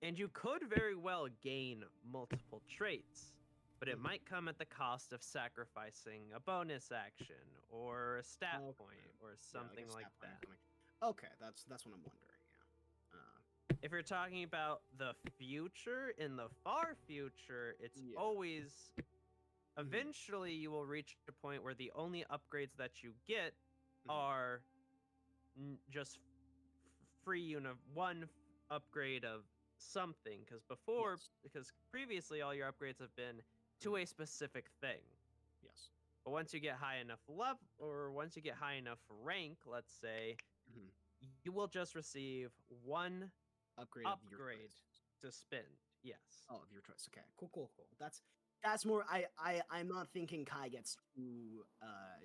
And you could very well gain multiple traits, but it might come at the cost of sacrificing a bonus action or a stat point or something like that. Okay, that's what I'm wondering. If you're talking about the future, in the far future, it's always eventually you will reach a point where the only upgrades that you get are just free one upgrade of something, because previously all your upgrades have been to a specific thing. Yes. But once you get high enough level, or once you get high enough rank, let's say, you will just receive one upgrade to spend. Yes. Oh, of your choice. Okay. Cool. That's more. I'm not thinking Kai gets two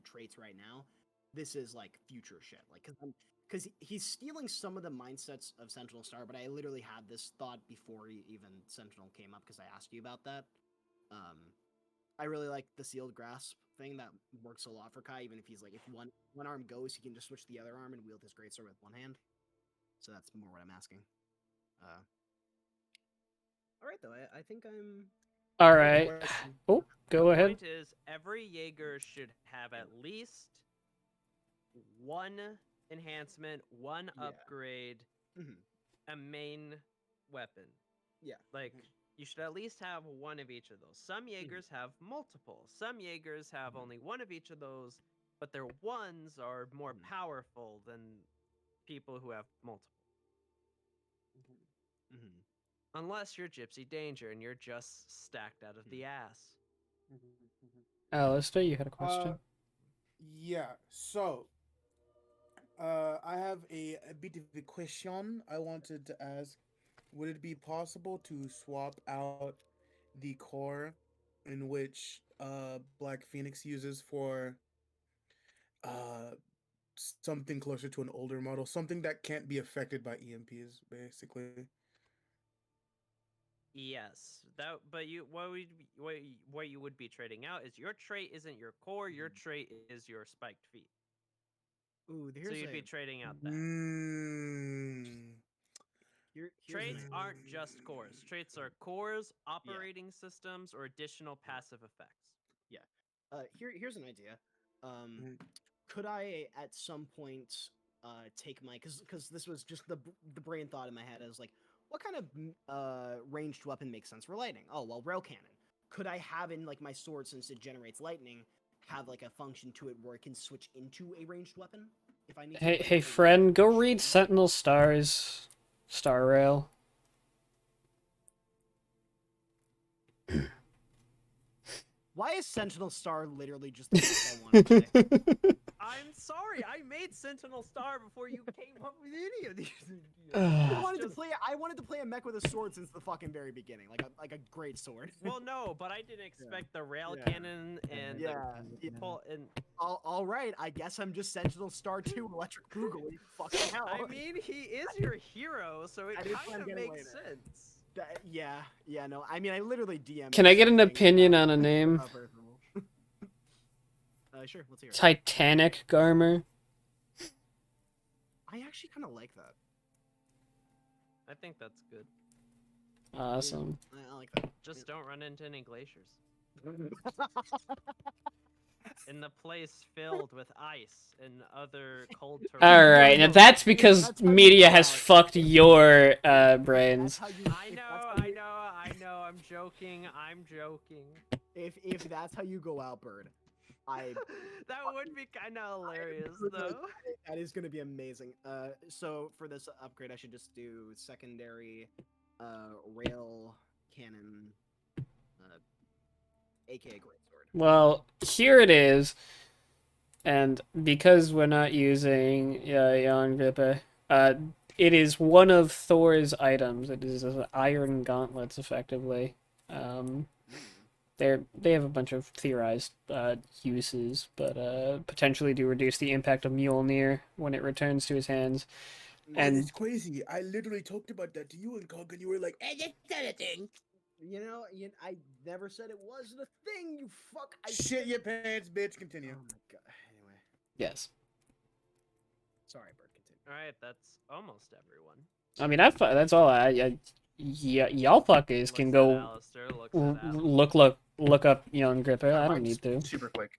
traits right now. This is like future shit. Like, because he's stealing some of the mindsets of Sentinel Star, but I literally had this thought before even Sentinel came up because I asked you about that. I really like the sealed grasp thing that works a lot for Kai. Even if he's like, if one arm goes, he can just switch the other arm and wield his greatsword with one hand. So that's more what I'm asking. All right, though. I think I'm. All right. Oh, go ahead. The point is, every Jaeger should have at least one enhancement, one upgrade, a main weapon. Yeah. Like, you should at least have one of each of those. Some Jaegers have multiple. Some Jaegers have only one of each of those, but their ones are more powerful than people who have multiple. Unless you're Gypsy Danger and you're just stacked out of the ass. Alistair, you had a question? Yeah, so I have a bit of a question I wanted to ask. Would it be possible to swap out the core in which Black Phoenix uses for something closer to an older model, something that can't be affected by EMPs, basically? Yes, but what you would be trading out is your trait isn't your core, your trait is your spiked feet. Ooh, so you'd be trading out that. Traits aren't just cores. Traits are cores, operating systems, or additional passive effects. Yeah. Here's an idea. Could I at some point take my because this was just the brain thought in my head. I was like, what kind of ranged weapon makes sense for lightning? Oh well, rail cannon. Could I have in like my sword, since it generates lightning, have like a function to it where it can switch into a ranged weapon if I need? Hey friend, go read Sentinel Star's Star Rail. Why is Sentinel Star literally just the best I wanted to say? I'm sorry, I made Sentinel Star before you came up with any of these. I wanted to play a mech with a sword since the fucking very beginning, like a great sword. Well, no, but I didn't expect the rail cannon and all right, I guess I'm just Sentinel Star 2 Electric Boogaloo. Fucking hell. I mean, he is your hero, so it kind of makes sense. Yeah, no. I mean, I literally DM. Can I get an something opinion about- on a name? about Percival. Sure. Let's hear it. Titanic Garmer. I actually kind of like that. I think that's good. Awesome. I like that. Just don't run into any glaciers. In the place filled with ice and other cold terrain. All right, now that's because That's how you media go has out. fucked your That's brains. how you. I know. I'm joking. If that's how you go out, Bird, I That would be kind of hilarious, though. that is gonna be amazing. So for this upgrade, I should just do secondary, rail cannon, aka greatsword. Well, here it is, and because we're not using Jan Grippe, it is one of Thor's items. It is iron gauntlets, effectively. They have a bunch of theorized uses, but potentially do reduce the impact of Mjolnir when it returns to his hands. And And it's crazy. I literally talked about that to you and Cog, and you were like, that's not a thing. I never said it was the thing. You fuck. I Shit your pants, bitch. Continue. Oh my god. Anyway, yes, sorry, Bird. Continue. All right, that's almost everyone. I mean that's all. Y'all fuckers can Looks go at Alistair, looks at Alistair. look up Jan Grippe. I don't Mine's need to. Super quick.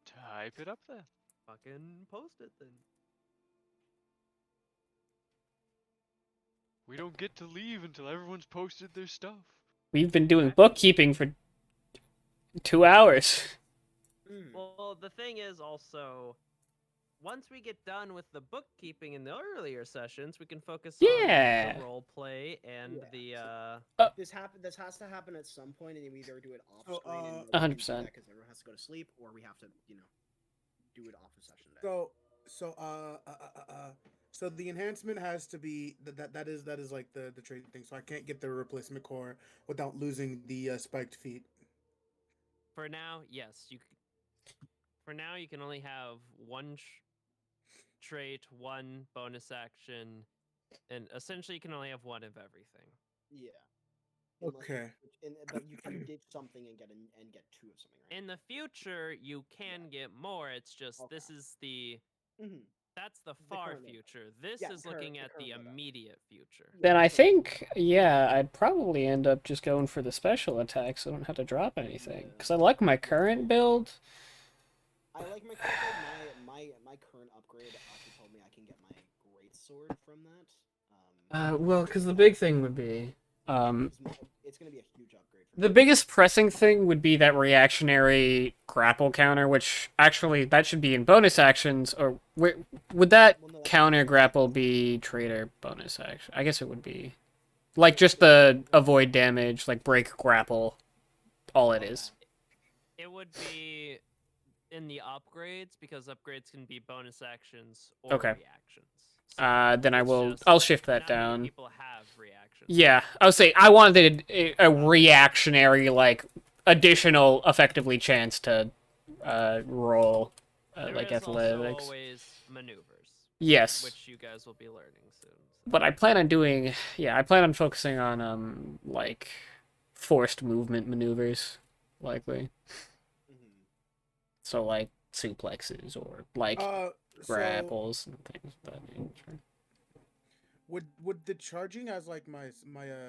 Type it up there. Fucking post it then. We don't get to leave until everyone's posted their stuff. We've been doing bookkeeping for 2 hours. Well, the thing is also, once we get done with the bookkeeping in the earlier sessions, we can focus Yeah. on the role play and This has to happen at some point, and we either do it off So, screen and 100%. because everyone has to go to sleep, or we have to, do it off a session day. So the enhancement has to be that is like the trade thing. So I can't get the replacement core without losing the spiked feet. for now, yes, for now you can only have one trait, one bonus action, and essentially you can only have one of everything. Yeah. Okay. But you can ditch something and get two of something, right? In the future, you can get more. It's just this Okay. is the Mhm. that's the far current roadmap. future. This Yeah, is the looking current at the roadmap. immediate future. Then I think, yeah, I'd probably end up just going for the special attack so I don't have to drop anything. Yeah. Because I like my current build. I like my current build. My current upgrade actually told me I can get my greatsword from that. Well, because the big thing would be, It's gonna be a huge upgrade. For the me. biggest pressing thing would be that reactionary grapple counter, which actually that should be in bonus actions, or would that Well, no, that's counter grapple be traitor bonus action? I guess it would be, like just the avoid damage, like break grapple, all it is. It would be in the upgrades because upgrades can be bonus actions or Okay. reactions. So Then it's just I'll shift that not many down. People have reactions. Yeah, I would say I wanted a reactionary, like, additional, effectively chance to roll, There like, is athletics. also always maneuvers. Yes. Which you guys will be learning soon. But I plan on doing, I plan on focusing on, like, forced movement maneuvers, likely. Mhm. So, like, suplexes or, like, grapples and things of that nature. Would the charging as like my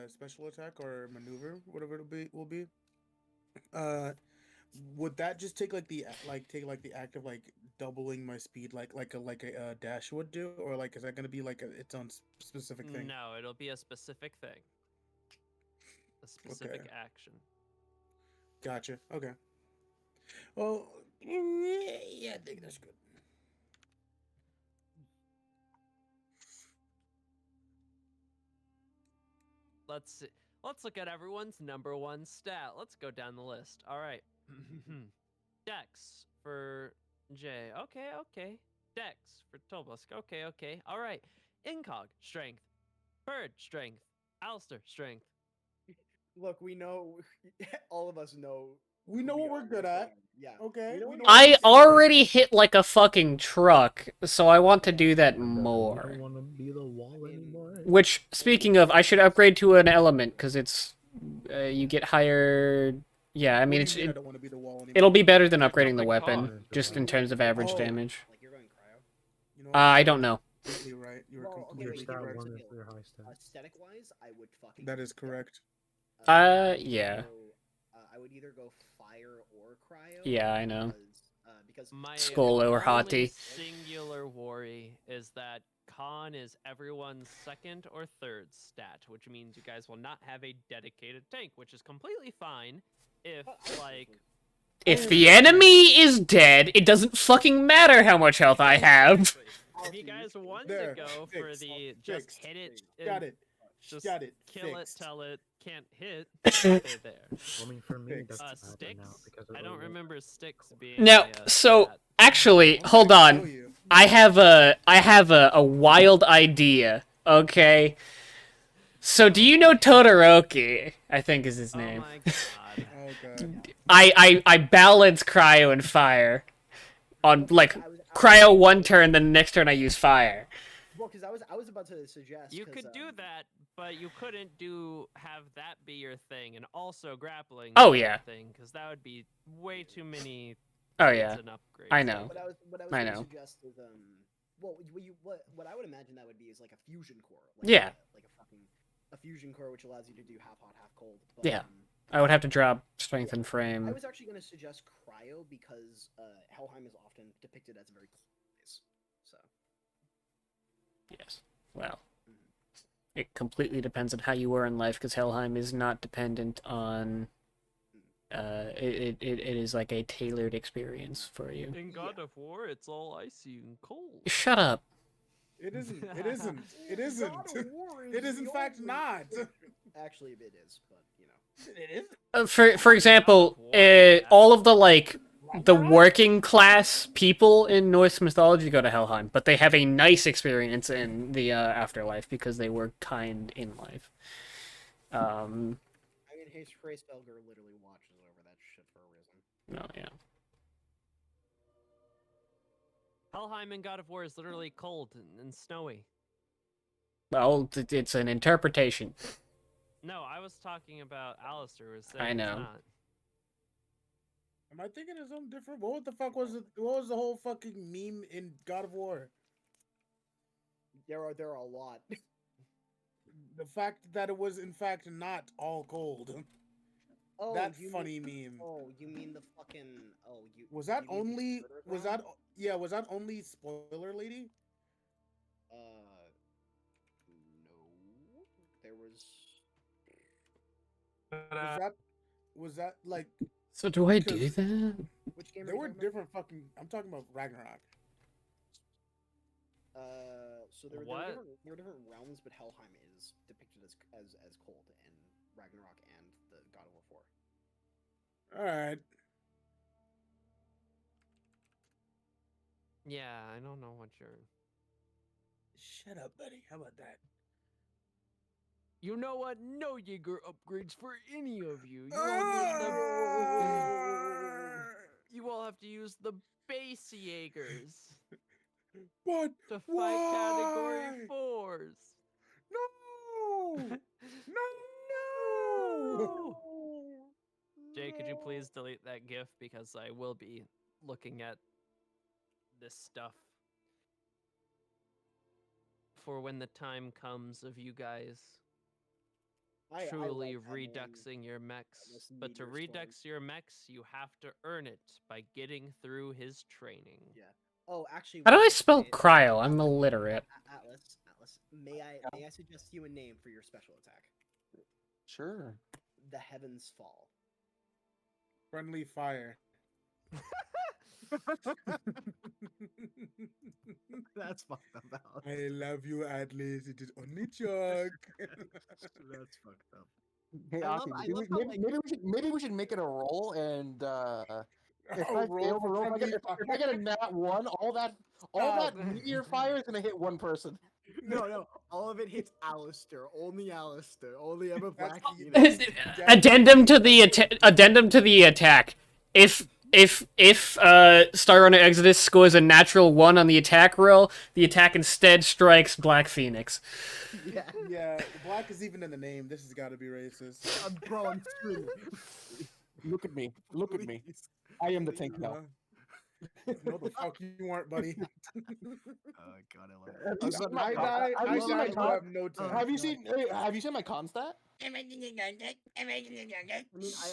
special attack or maneuver, whatever will be, would that just take like the act of like doubling my speed like a dash would do, or like is that gonna be like its own specific thing? No, it'll be a specific thing. A specific action. Gotcha. Okay. Well, yeah, I think that's good. Let's see. Let's look at everyone's number one stat. Let's go down the list. All right. Dex for Jay. Okay. Dex for Tobusk. Okay. All right. Incog, strength. Bird, strength. Alistair, strength. Look, we know. All of us know We know what we're good at. Yeah. Okay. We know we know what I you're what we're already hit like a fucking truck, so I want to do that You more. don't want to be the wall anymore. Which, speaking of, I should upgrade to an element because it's you get higher. Yeah, I What mean do you mean I don't want to be the wall anymore? it'll be better than There's upgrading the nothing weapon, cost. just in terms of average Oh. damage. Like you're going cryo. You know what? I don't know. Completely right. You were Well, okay, completely wait, Stat correct. one here's is the deal. your high stat. Aesthetic wise, I would fucking. That is correct. Yeah. I would either go fire or cryo. Yeah, I know. Because My Skull or only Hati. singular worry is that con is everyone's second or third stat, which means you guys will not have a dedicated tank, which is completely fine if, like... If the enemy is dead, it doesn't fucking matter how much health I have. If you guys want There, to go for fixed, the just fixed. hit it, Got and it. just Got it. kill Fixed. it, tell it, can't hit, okay, there. I mean, for me, Fixed. that's bad right now Sticks? because of I don't the- remember sticks being Now, a, so stat. actually, I'm hold gonna kill on. you. I have a wild idea. Okay. So do you know Todoroki? I think is his Oh name. my god. Oh god. I balance cryo and fire on like cryo one turn, then the next turn I use fire. Well, because I was about to suggest You 'cause, could do that, but you couldn't have that be your thing and also grappling Oh, be your yeah. thing, because that would be way too many Oh things yeah. and upgrades. I know. What I was I gonna know. suggest is well what I would imagine that would be is like a fusion core. Like Yeah. Like a fusion core which allows you to do half hot, half cold. But, Yeah. I would have to drop strength and I frame. was actually gonna suggest cryo because Helheim is often depicted as a very cold place. So Yes. Well, it completely depends on how you were in life, because Helheim is not dependent on. It is like a tailored experience for you. In God of War, it's all icy and cold. Shut up. It isn't. It isn't. It isn't. It is in fact not. actually it is, but you know. It is. For example, all of the like the working class people in Norse mythology go to Helheim, but they have a nice experience in the afterlife because they were kind in life. I mean, Hayes Belger literally watches over that shit for a reason. No, yeah. Helheim in God of War is literally cold and snowy. Well, it's an interpretation. No, I was talking about Alistair was saying I know. it's not. Am I thinking of something different? What the fuck was it? What was the whole fucking meme in God of War? There are a lot. The fact that it was in fact not all cold. Oh, That you funny mean, meme. Oh, you mean the fucking you Was that you mean the only? murder Was ground? that? Yeah. Was that only spoiler lady? No. There was Was that like? So do I do Because- that? which game? There were different fucking. I'm talking about Ragnarok. So there What? were different realms, but Helheim is depicted as cold in Ragnarok and the God of War 4. All right. Yeah, I don't know what you're. Shut up, buddy. How about that? You know what? No Jaeger upgrades for any of you. You all have to use the base Jaegers But to fight category why? 4s. No. No! Jay, could you please delete that GIF because I will be looking at this stuff for when the time comes of you guys I truly like having reduxing your mechs. this But to meteor storm. redux your mechs, you have to earn it by getting through his training. Yeah. Oh, actually. How do we I should spell say- cryo? I'm illiterate. Atlas. May I suggest you a name for your special attack? Sure. The Heavens Fall. Friendly fire. That's fucked up, Alex. I love you, Atlas. It is only joke. That's fucked up. Hey, I love- Aki, I maybe, love how, like- maybe we should make it a roll, and if Oh, I roll fail the for roll, friendly if I get a nat one, all that meteor fire is gonna hit one person. No. All of it hits Alistair. Only Alistair. Only Emma Black. Addendum to the attack. If Star Runner Exodus scores a natural 1 on the attack roll, the attack instead strikes Black Phoenix. Yeah. Yeah, black is even in the name. This has got to be racist. Bro, I'm screaming. Look at me. Look at me. I am the tank now. No, the fuck you weren't, buddy. Oh god, I love it. Have you seen my I con- die. have I you seen my die. You con- have no time. Have you seen my con stat? I mean,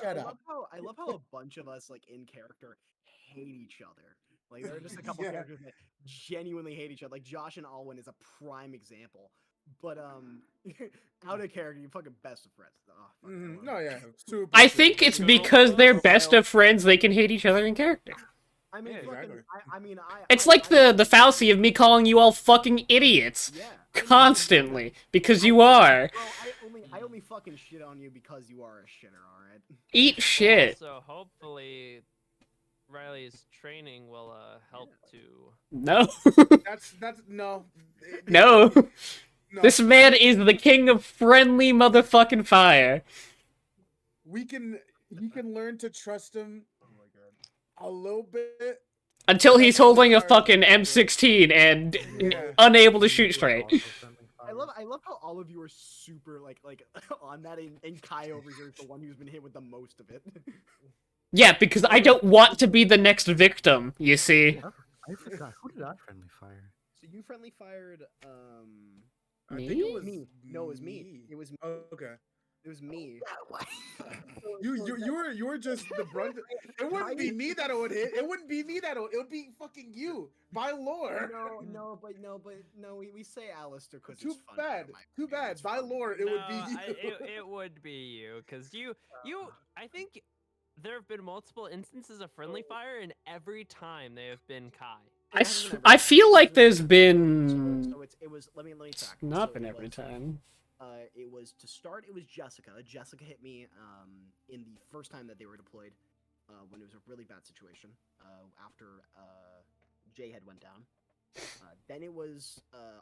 Shut I up. love how a bunch of us, like, in character, hate each other. Like, there are just a couple Yeah. characters that genuinely hate each other. Like, Josh and Alwyn is a prime example. But, out of character, you fucking best of friends. Oh, fuck, I love it. No, yeah. Super I true. think it's because they're best of friends, they can hate each other in character. I mean, Yeah, fucking, exactly. I mean, It's like the fallacy of me calling you all fucking idiots Yeah. constantly, because you are. Bro, I only fucking shit on you because you are a shitter, alright? Eat shit. So hopefully, Riley's training will help to. No. That's no. No. No. This man is the king of friendly motherfucking fire. We can learn to trust him a little bit Until he's holding a fucking M16 and Yeah. unable to shoot straight. I love how all of you are super like on that, and Kai over here is the one who's been hit with the most of it. Yeah, because I don't want to be the next victim, you see. I forgot. Who did I friendly fire? So you friendly fired I Me? think it was me. No, it was me. It was me. Oh, okay. It was me. You were just the brunt. It wouldn't be me that it would hit. It wouldn't be me that it would be fucking you by lore. No, we say Alistair because Too it's fun. bad. Too bad. It's By fun. lore, it would be you. It would be you, because you. I think there have been multiple instances of friendly fire, and every time they have been Kai. I feel like there's been... So it was. Let me check. Not So been it every was- time. It was to start. It was Jessica. Jessica hit me in the first time that they were deployed, when it was a really bad situation. After Jay had went down. Then it was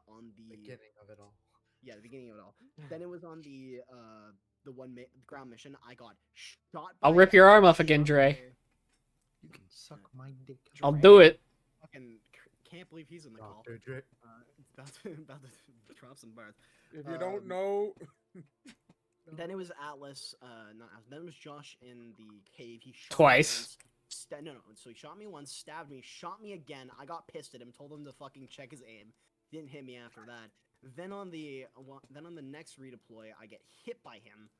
on the Beginning of it all. Yeah, the beginning of it all. Then it was on the ground mission. I got shot. I'll by- rip your arm off again, shot Dre. by- You can suck my dick. I'll do it. Fucking can't believe he's in the call. Dr. Dre. About to drop some bars. If you don't know, Then it was Atlas. Not Atlas. Then it was Josh in the cave. He shot me Twice. once. No. So he shot me once, stabbed me, shot me again. I got pissed at him, told him to fucking check his aim. Didn't hit me after that. Then on the next redeploy, I get hit by him.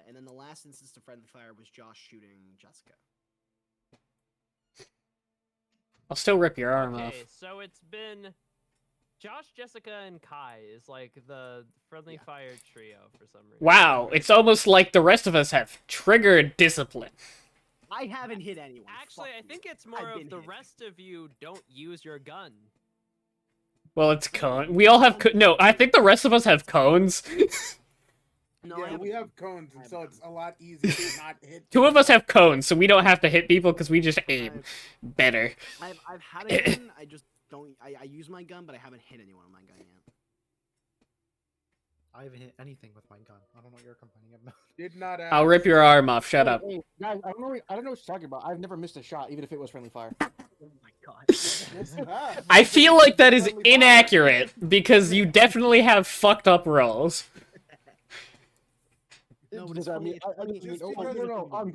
And then the last instance of friendly fire was Josh shooting Jessica. I'll still rip your arm off. Okay, so it's been Josh, Jessica, and Kai is like the friendly fire trio for some reason. Wow, it's almost like the rest of us have triggered discipline. I haven't hit anyone. Actually, Fuck I you. think it's more I've of been the hit. rest of you don't use your gun. Well, it's cone. We all have no. I think the rest of us have cones. No, I yeah, we haven't- have cones, and so it's a lot easier to not hit. Two of us have cones, so we don't have to hit people because we just aim better. I've had a gun. I just don't. I use my gun, but I haven't hit anyone with my gun yet. I haven't hit anything with my gun. I don't know what you're complaining about. Did not. I'll rip your arm off. Shut up. Hey, guys, I don't know what you're talking about. I've never missed a shot, even if it was friendly fire. Oh my god. I feel like that is inaccurate because you definitely have fucked up rolls. No, but it's I funny, mean, it's funny, it's no, funny no, looking. on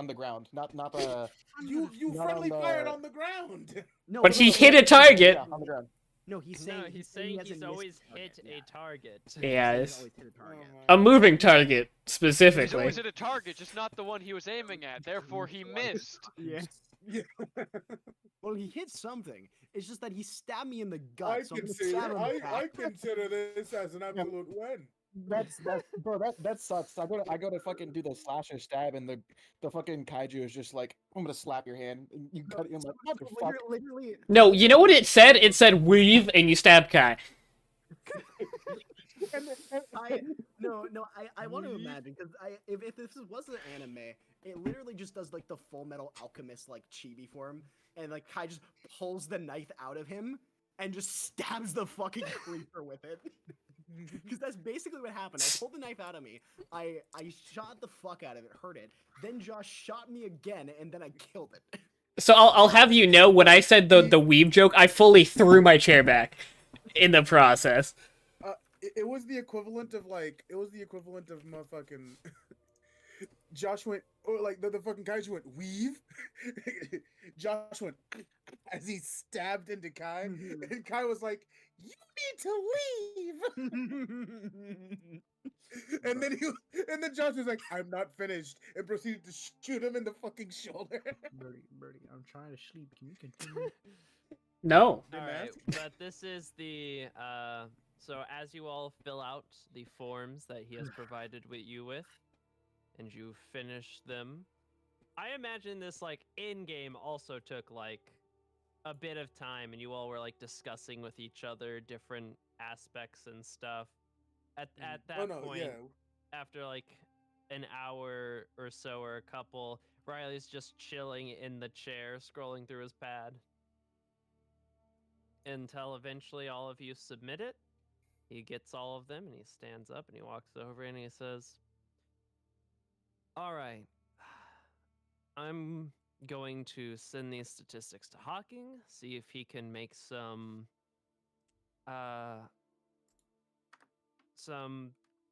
the ground, not the. You Not friendly on the- fired on the ground. No, But no, he no, hit no, a target. Yeah, on the ground. No, he's saying. No, he's saying hasn't he's missed always a target, hit yeah. a target. Yeah, He's it's always hit a target. a moving target He's specifically. always hit a target, just not the one he was aiming at. Therefore, he missed. Yeah. Well, he hit something. It's just that he stabbed me in the gut. So I'm gonna stab him I back. consider this as an absolute win. That's bro. That sucks. I go to fucking do the slasher stab, and the fucking kaiju is just like, I'm gonna slap your hand. And you cut it. I'm like, what the fuck? Literally, No, you know what it said? It said weave, and you stab Kai. I want to imagine because if this was an anime, it literally just does like the Full Metal Alchemist like chibi form, and like Kai just pulls the knife out of him, and just stabs the fucking creeper with it. Because that's basically what happened. I pulled the knife out of me. I shot the fuck out of it, hurt it. Then Josh shot me again, and then I killed it. So I'll have you know, when I said the weave joke, I fully threw my chair back in the process. It was the equivalent of motherfucking Josh went, or like the fucking Kaiju went weave. Josh went as he stabbed into Kai, and Kai was like, "You need to leave." and then Josh was like, "I'm not finished," and proceeded to shoot him in the fucking shoulder. Birdie, I'm trying to sleep. Can you continue? No. Alright, but this is the, so as you all fill out the forms that he has provided you with, and you finish them, I imagine this, like, in-game also took, like, a bit of time, and you all were, like, discussing with each other different aspects and stuff. At that point, after, like, an hour or so, or a couple, Riley's just chilling in the chair, scrolling through his pad. Until eventually all of you submit it. He gets all of them, and he stands up, and he walks over, and he says, all right, I'm going to send these statistics to Hawking, see if he can make some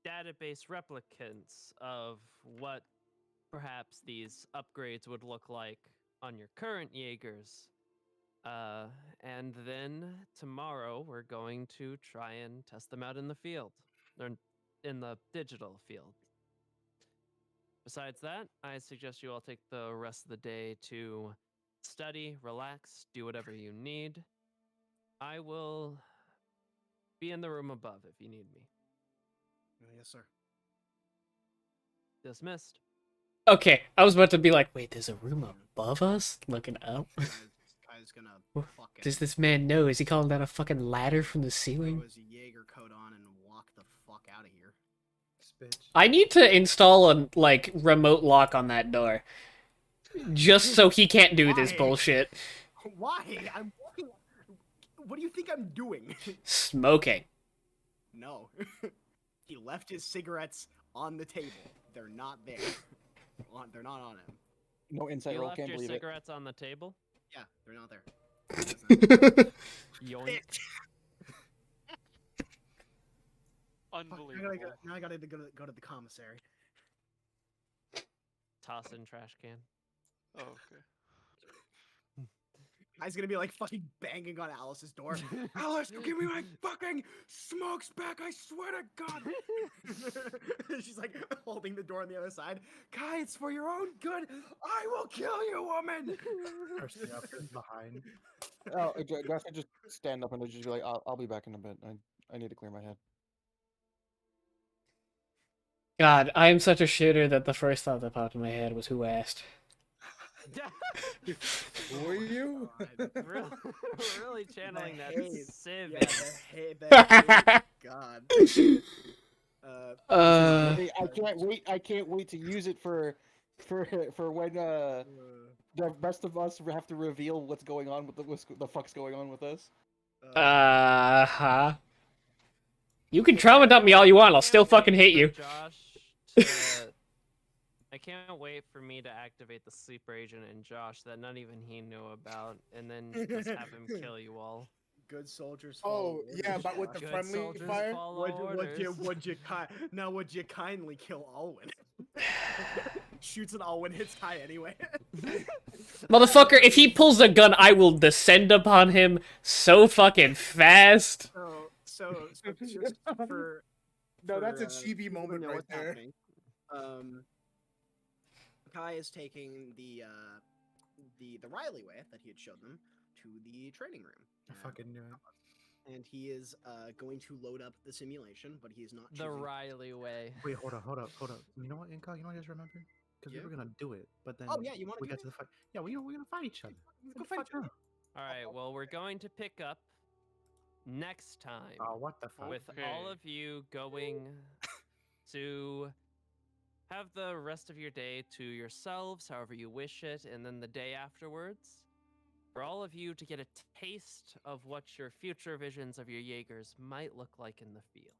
database replicants of what perhaps these upgrades would look like on your current Jaegers. And then tomorrow we're going to try and test them out in the field, or in the digital field. Besides that, I suggest you all take the rest of the day to study, relax, do whatever you need. I will be in the room above if you need me. Yes, sir. Dismissed. Okay, I was about to be like, wait, there's a room above us? Looking up? Kai's gonna fucking Does this man know? Is he calling that a fucking ladder from the ceiling? throw his Jaeger coat on and walk the fuck out of here. I need to install a, like, remote lock on that door. Just so he can't do this bullshit. Why? I'm walking. What do you think I'm doing? Smoking. No. He left his cigarettes on the table. They're not there. They're not on him. No insight roll, can't believe it. You left your cigarettes on the table? Yeah, they're not there. Yoink. Unbelievable. Now I gotta go to the commissary. Toss in trash can. Oh, okay. Guy's gonna be like fucking banging on Alice's door. Alice, give me my fucking smokes back! I swear to God. She's like holding the door on the other side. Kai, it's for your own good. I will kill you, woman. Darcy up behind. Oh, Josh can just stand up and just be like, I'll be back in a bit. I need to clear my head. God, I am such a shitter that the first thought that popped in my head was who asked. Were you? really channeling that civ. God. I can't wait to use it for when the rest of us have to reveal what's going on with the fuck's going on with us. You can trauma dump me all you want, I'll still fucking hate you. Josh, I can't wait for me to activate the sleeper agent in Josh that not even he knew about, and then just have him kill you all. Good soldiers. Oh yeah, but with the Good friendly fire. Would you kindly kill Alwyn? Shoots at Alwyn, hits Kai anyway. Motherfucker, if he pulls a gun, I will descend upon him so fucking fast. So just for no, that's a chibi moment right there. Kai is taking the Riley way that he had showed them to the training room. I fucking knew it. And he is going to load up the simulation, but he is not the Riley way. Wait, hold up. You know what, Inka? You know what I just remembered? Because we were gonna do it, but then we got to the fight. Yeah, we're gonna fight each other. Go fight each other. All right. Well, we're going to pick up next time. Oh, what the fuck? With all of you going to have the rest of your day to yourselves, however you wish it, and then the day afterwards, for all of you to get a taste of what your future visions of your Jaegers might look like in the field.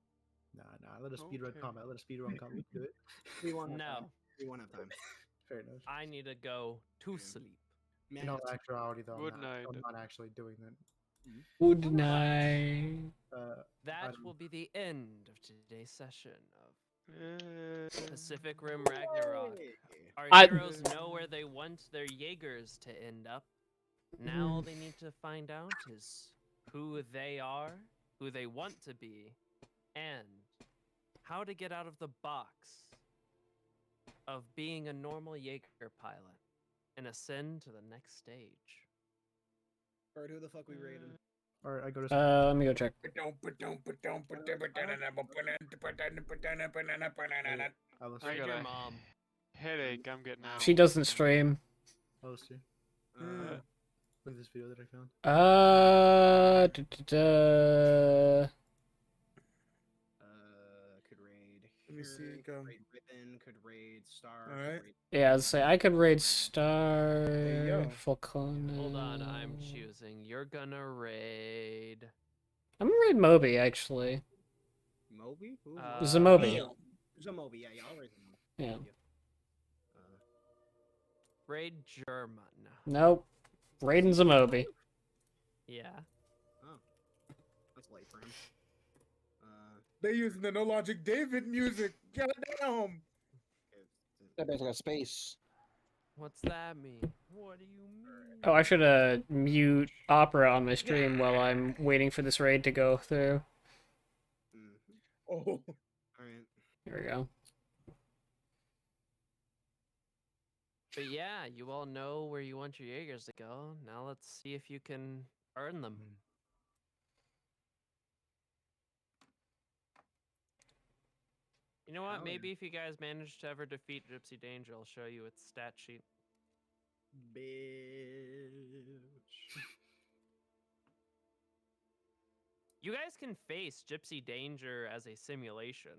Nah. Let us speedrun Okay. combat. Let us speedrun combat. We can do it. We won't have No, time. We won't have time. Fair enough. I need to go to Yeah. sleep. In all Man, actuality, though, Good night. I'm not actually doing that. Good night. That don't- will be the end of today's session of Uh, Pacific Rim Ragnarok. Our I- heroes know where they want their Jaegers to end up. Now all they need to find out is who they are, who they want to be, and how to get out of the box of being a normal Jaeger pilot and ascend to the next stage. Bird, who the fuck we raided? All right, I go to. Let me go check. I was I Raid got your a mom. headache I'm getting now. She doesn't stream. host here. Uh, Look at this video that I found. Could raid. Let me see, Here, go. Could raid Ribbon. Could raid Star. All could right. raid- Yeah, I'd say I could raid Star, you go. Falcon. Hold on, I'm choosing. You're gonna raid. I'm gonna raid Moby actually. Moby. Who? Zamobi. Zamobi. Yeah, I'll raid Zamobi. Yeah. Raid German. Nope. Raiding Zamobi. Yeah. Oh, that's late for him. They using the No Logic David music. Goddamn. Okay, That man's got space. What's that mean? What do you mean? Oh, I should mute Opera on my stream while I'm waiting for this raid to go through. Oh. All right. Here we go. But yeah, you all know where you want your Jaegers to go. Now let's see if you can earn them. You know what? Hell yeah. Maybe if you guys manage to ever defeat Gypsy Danger, I'll show you its stat sheet. Bitch. You guys can face Gypsy Danger as a simulation.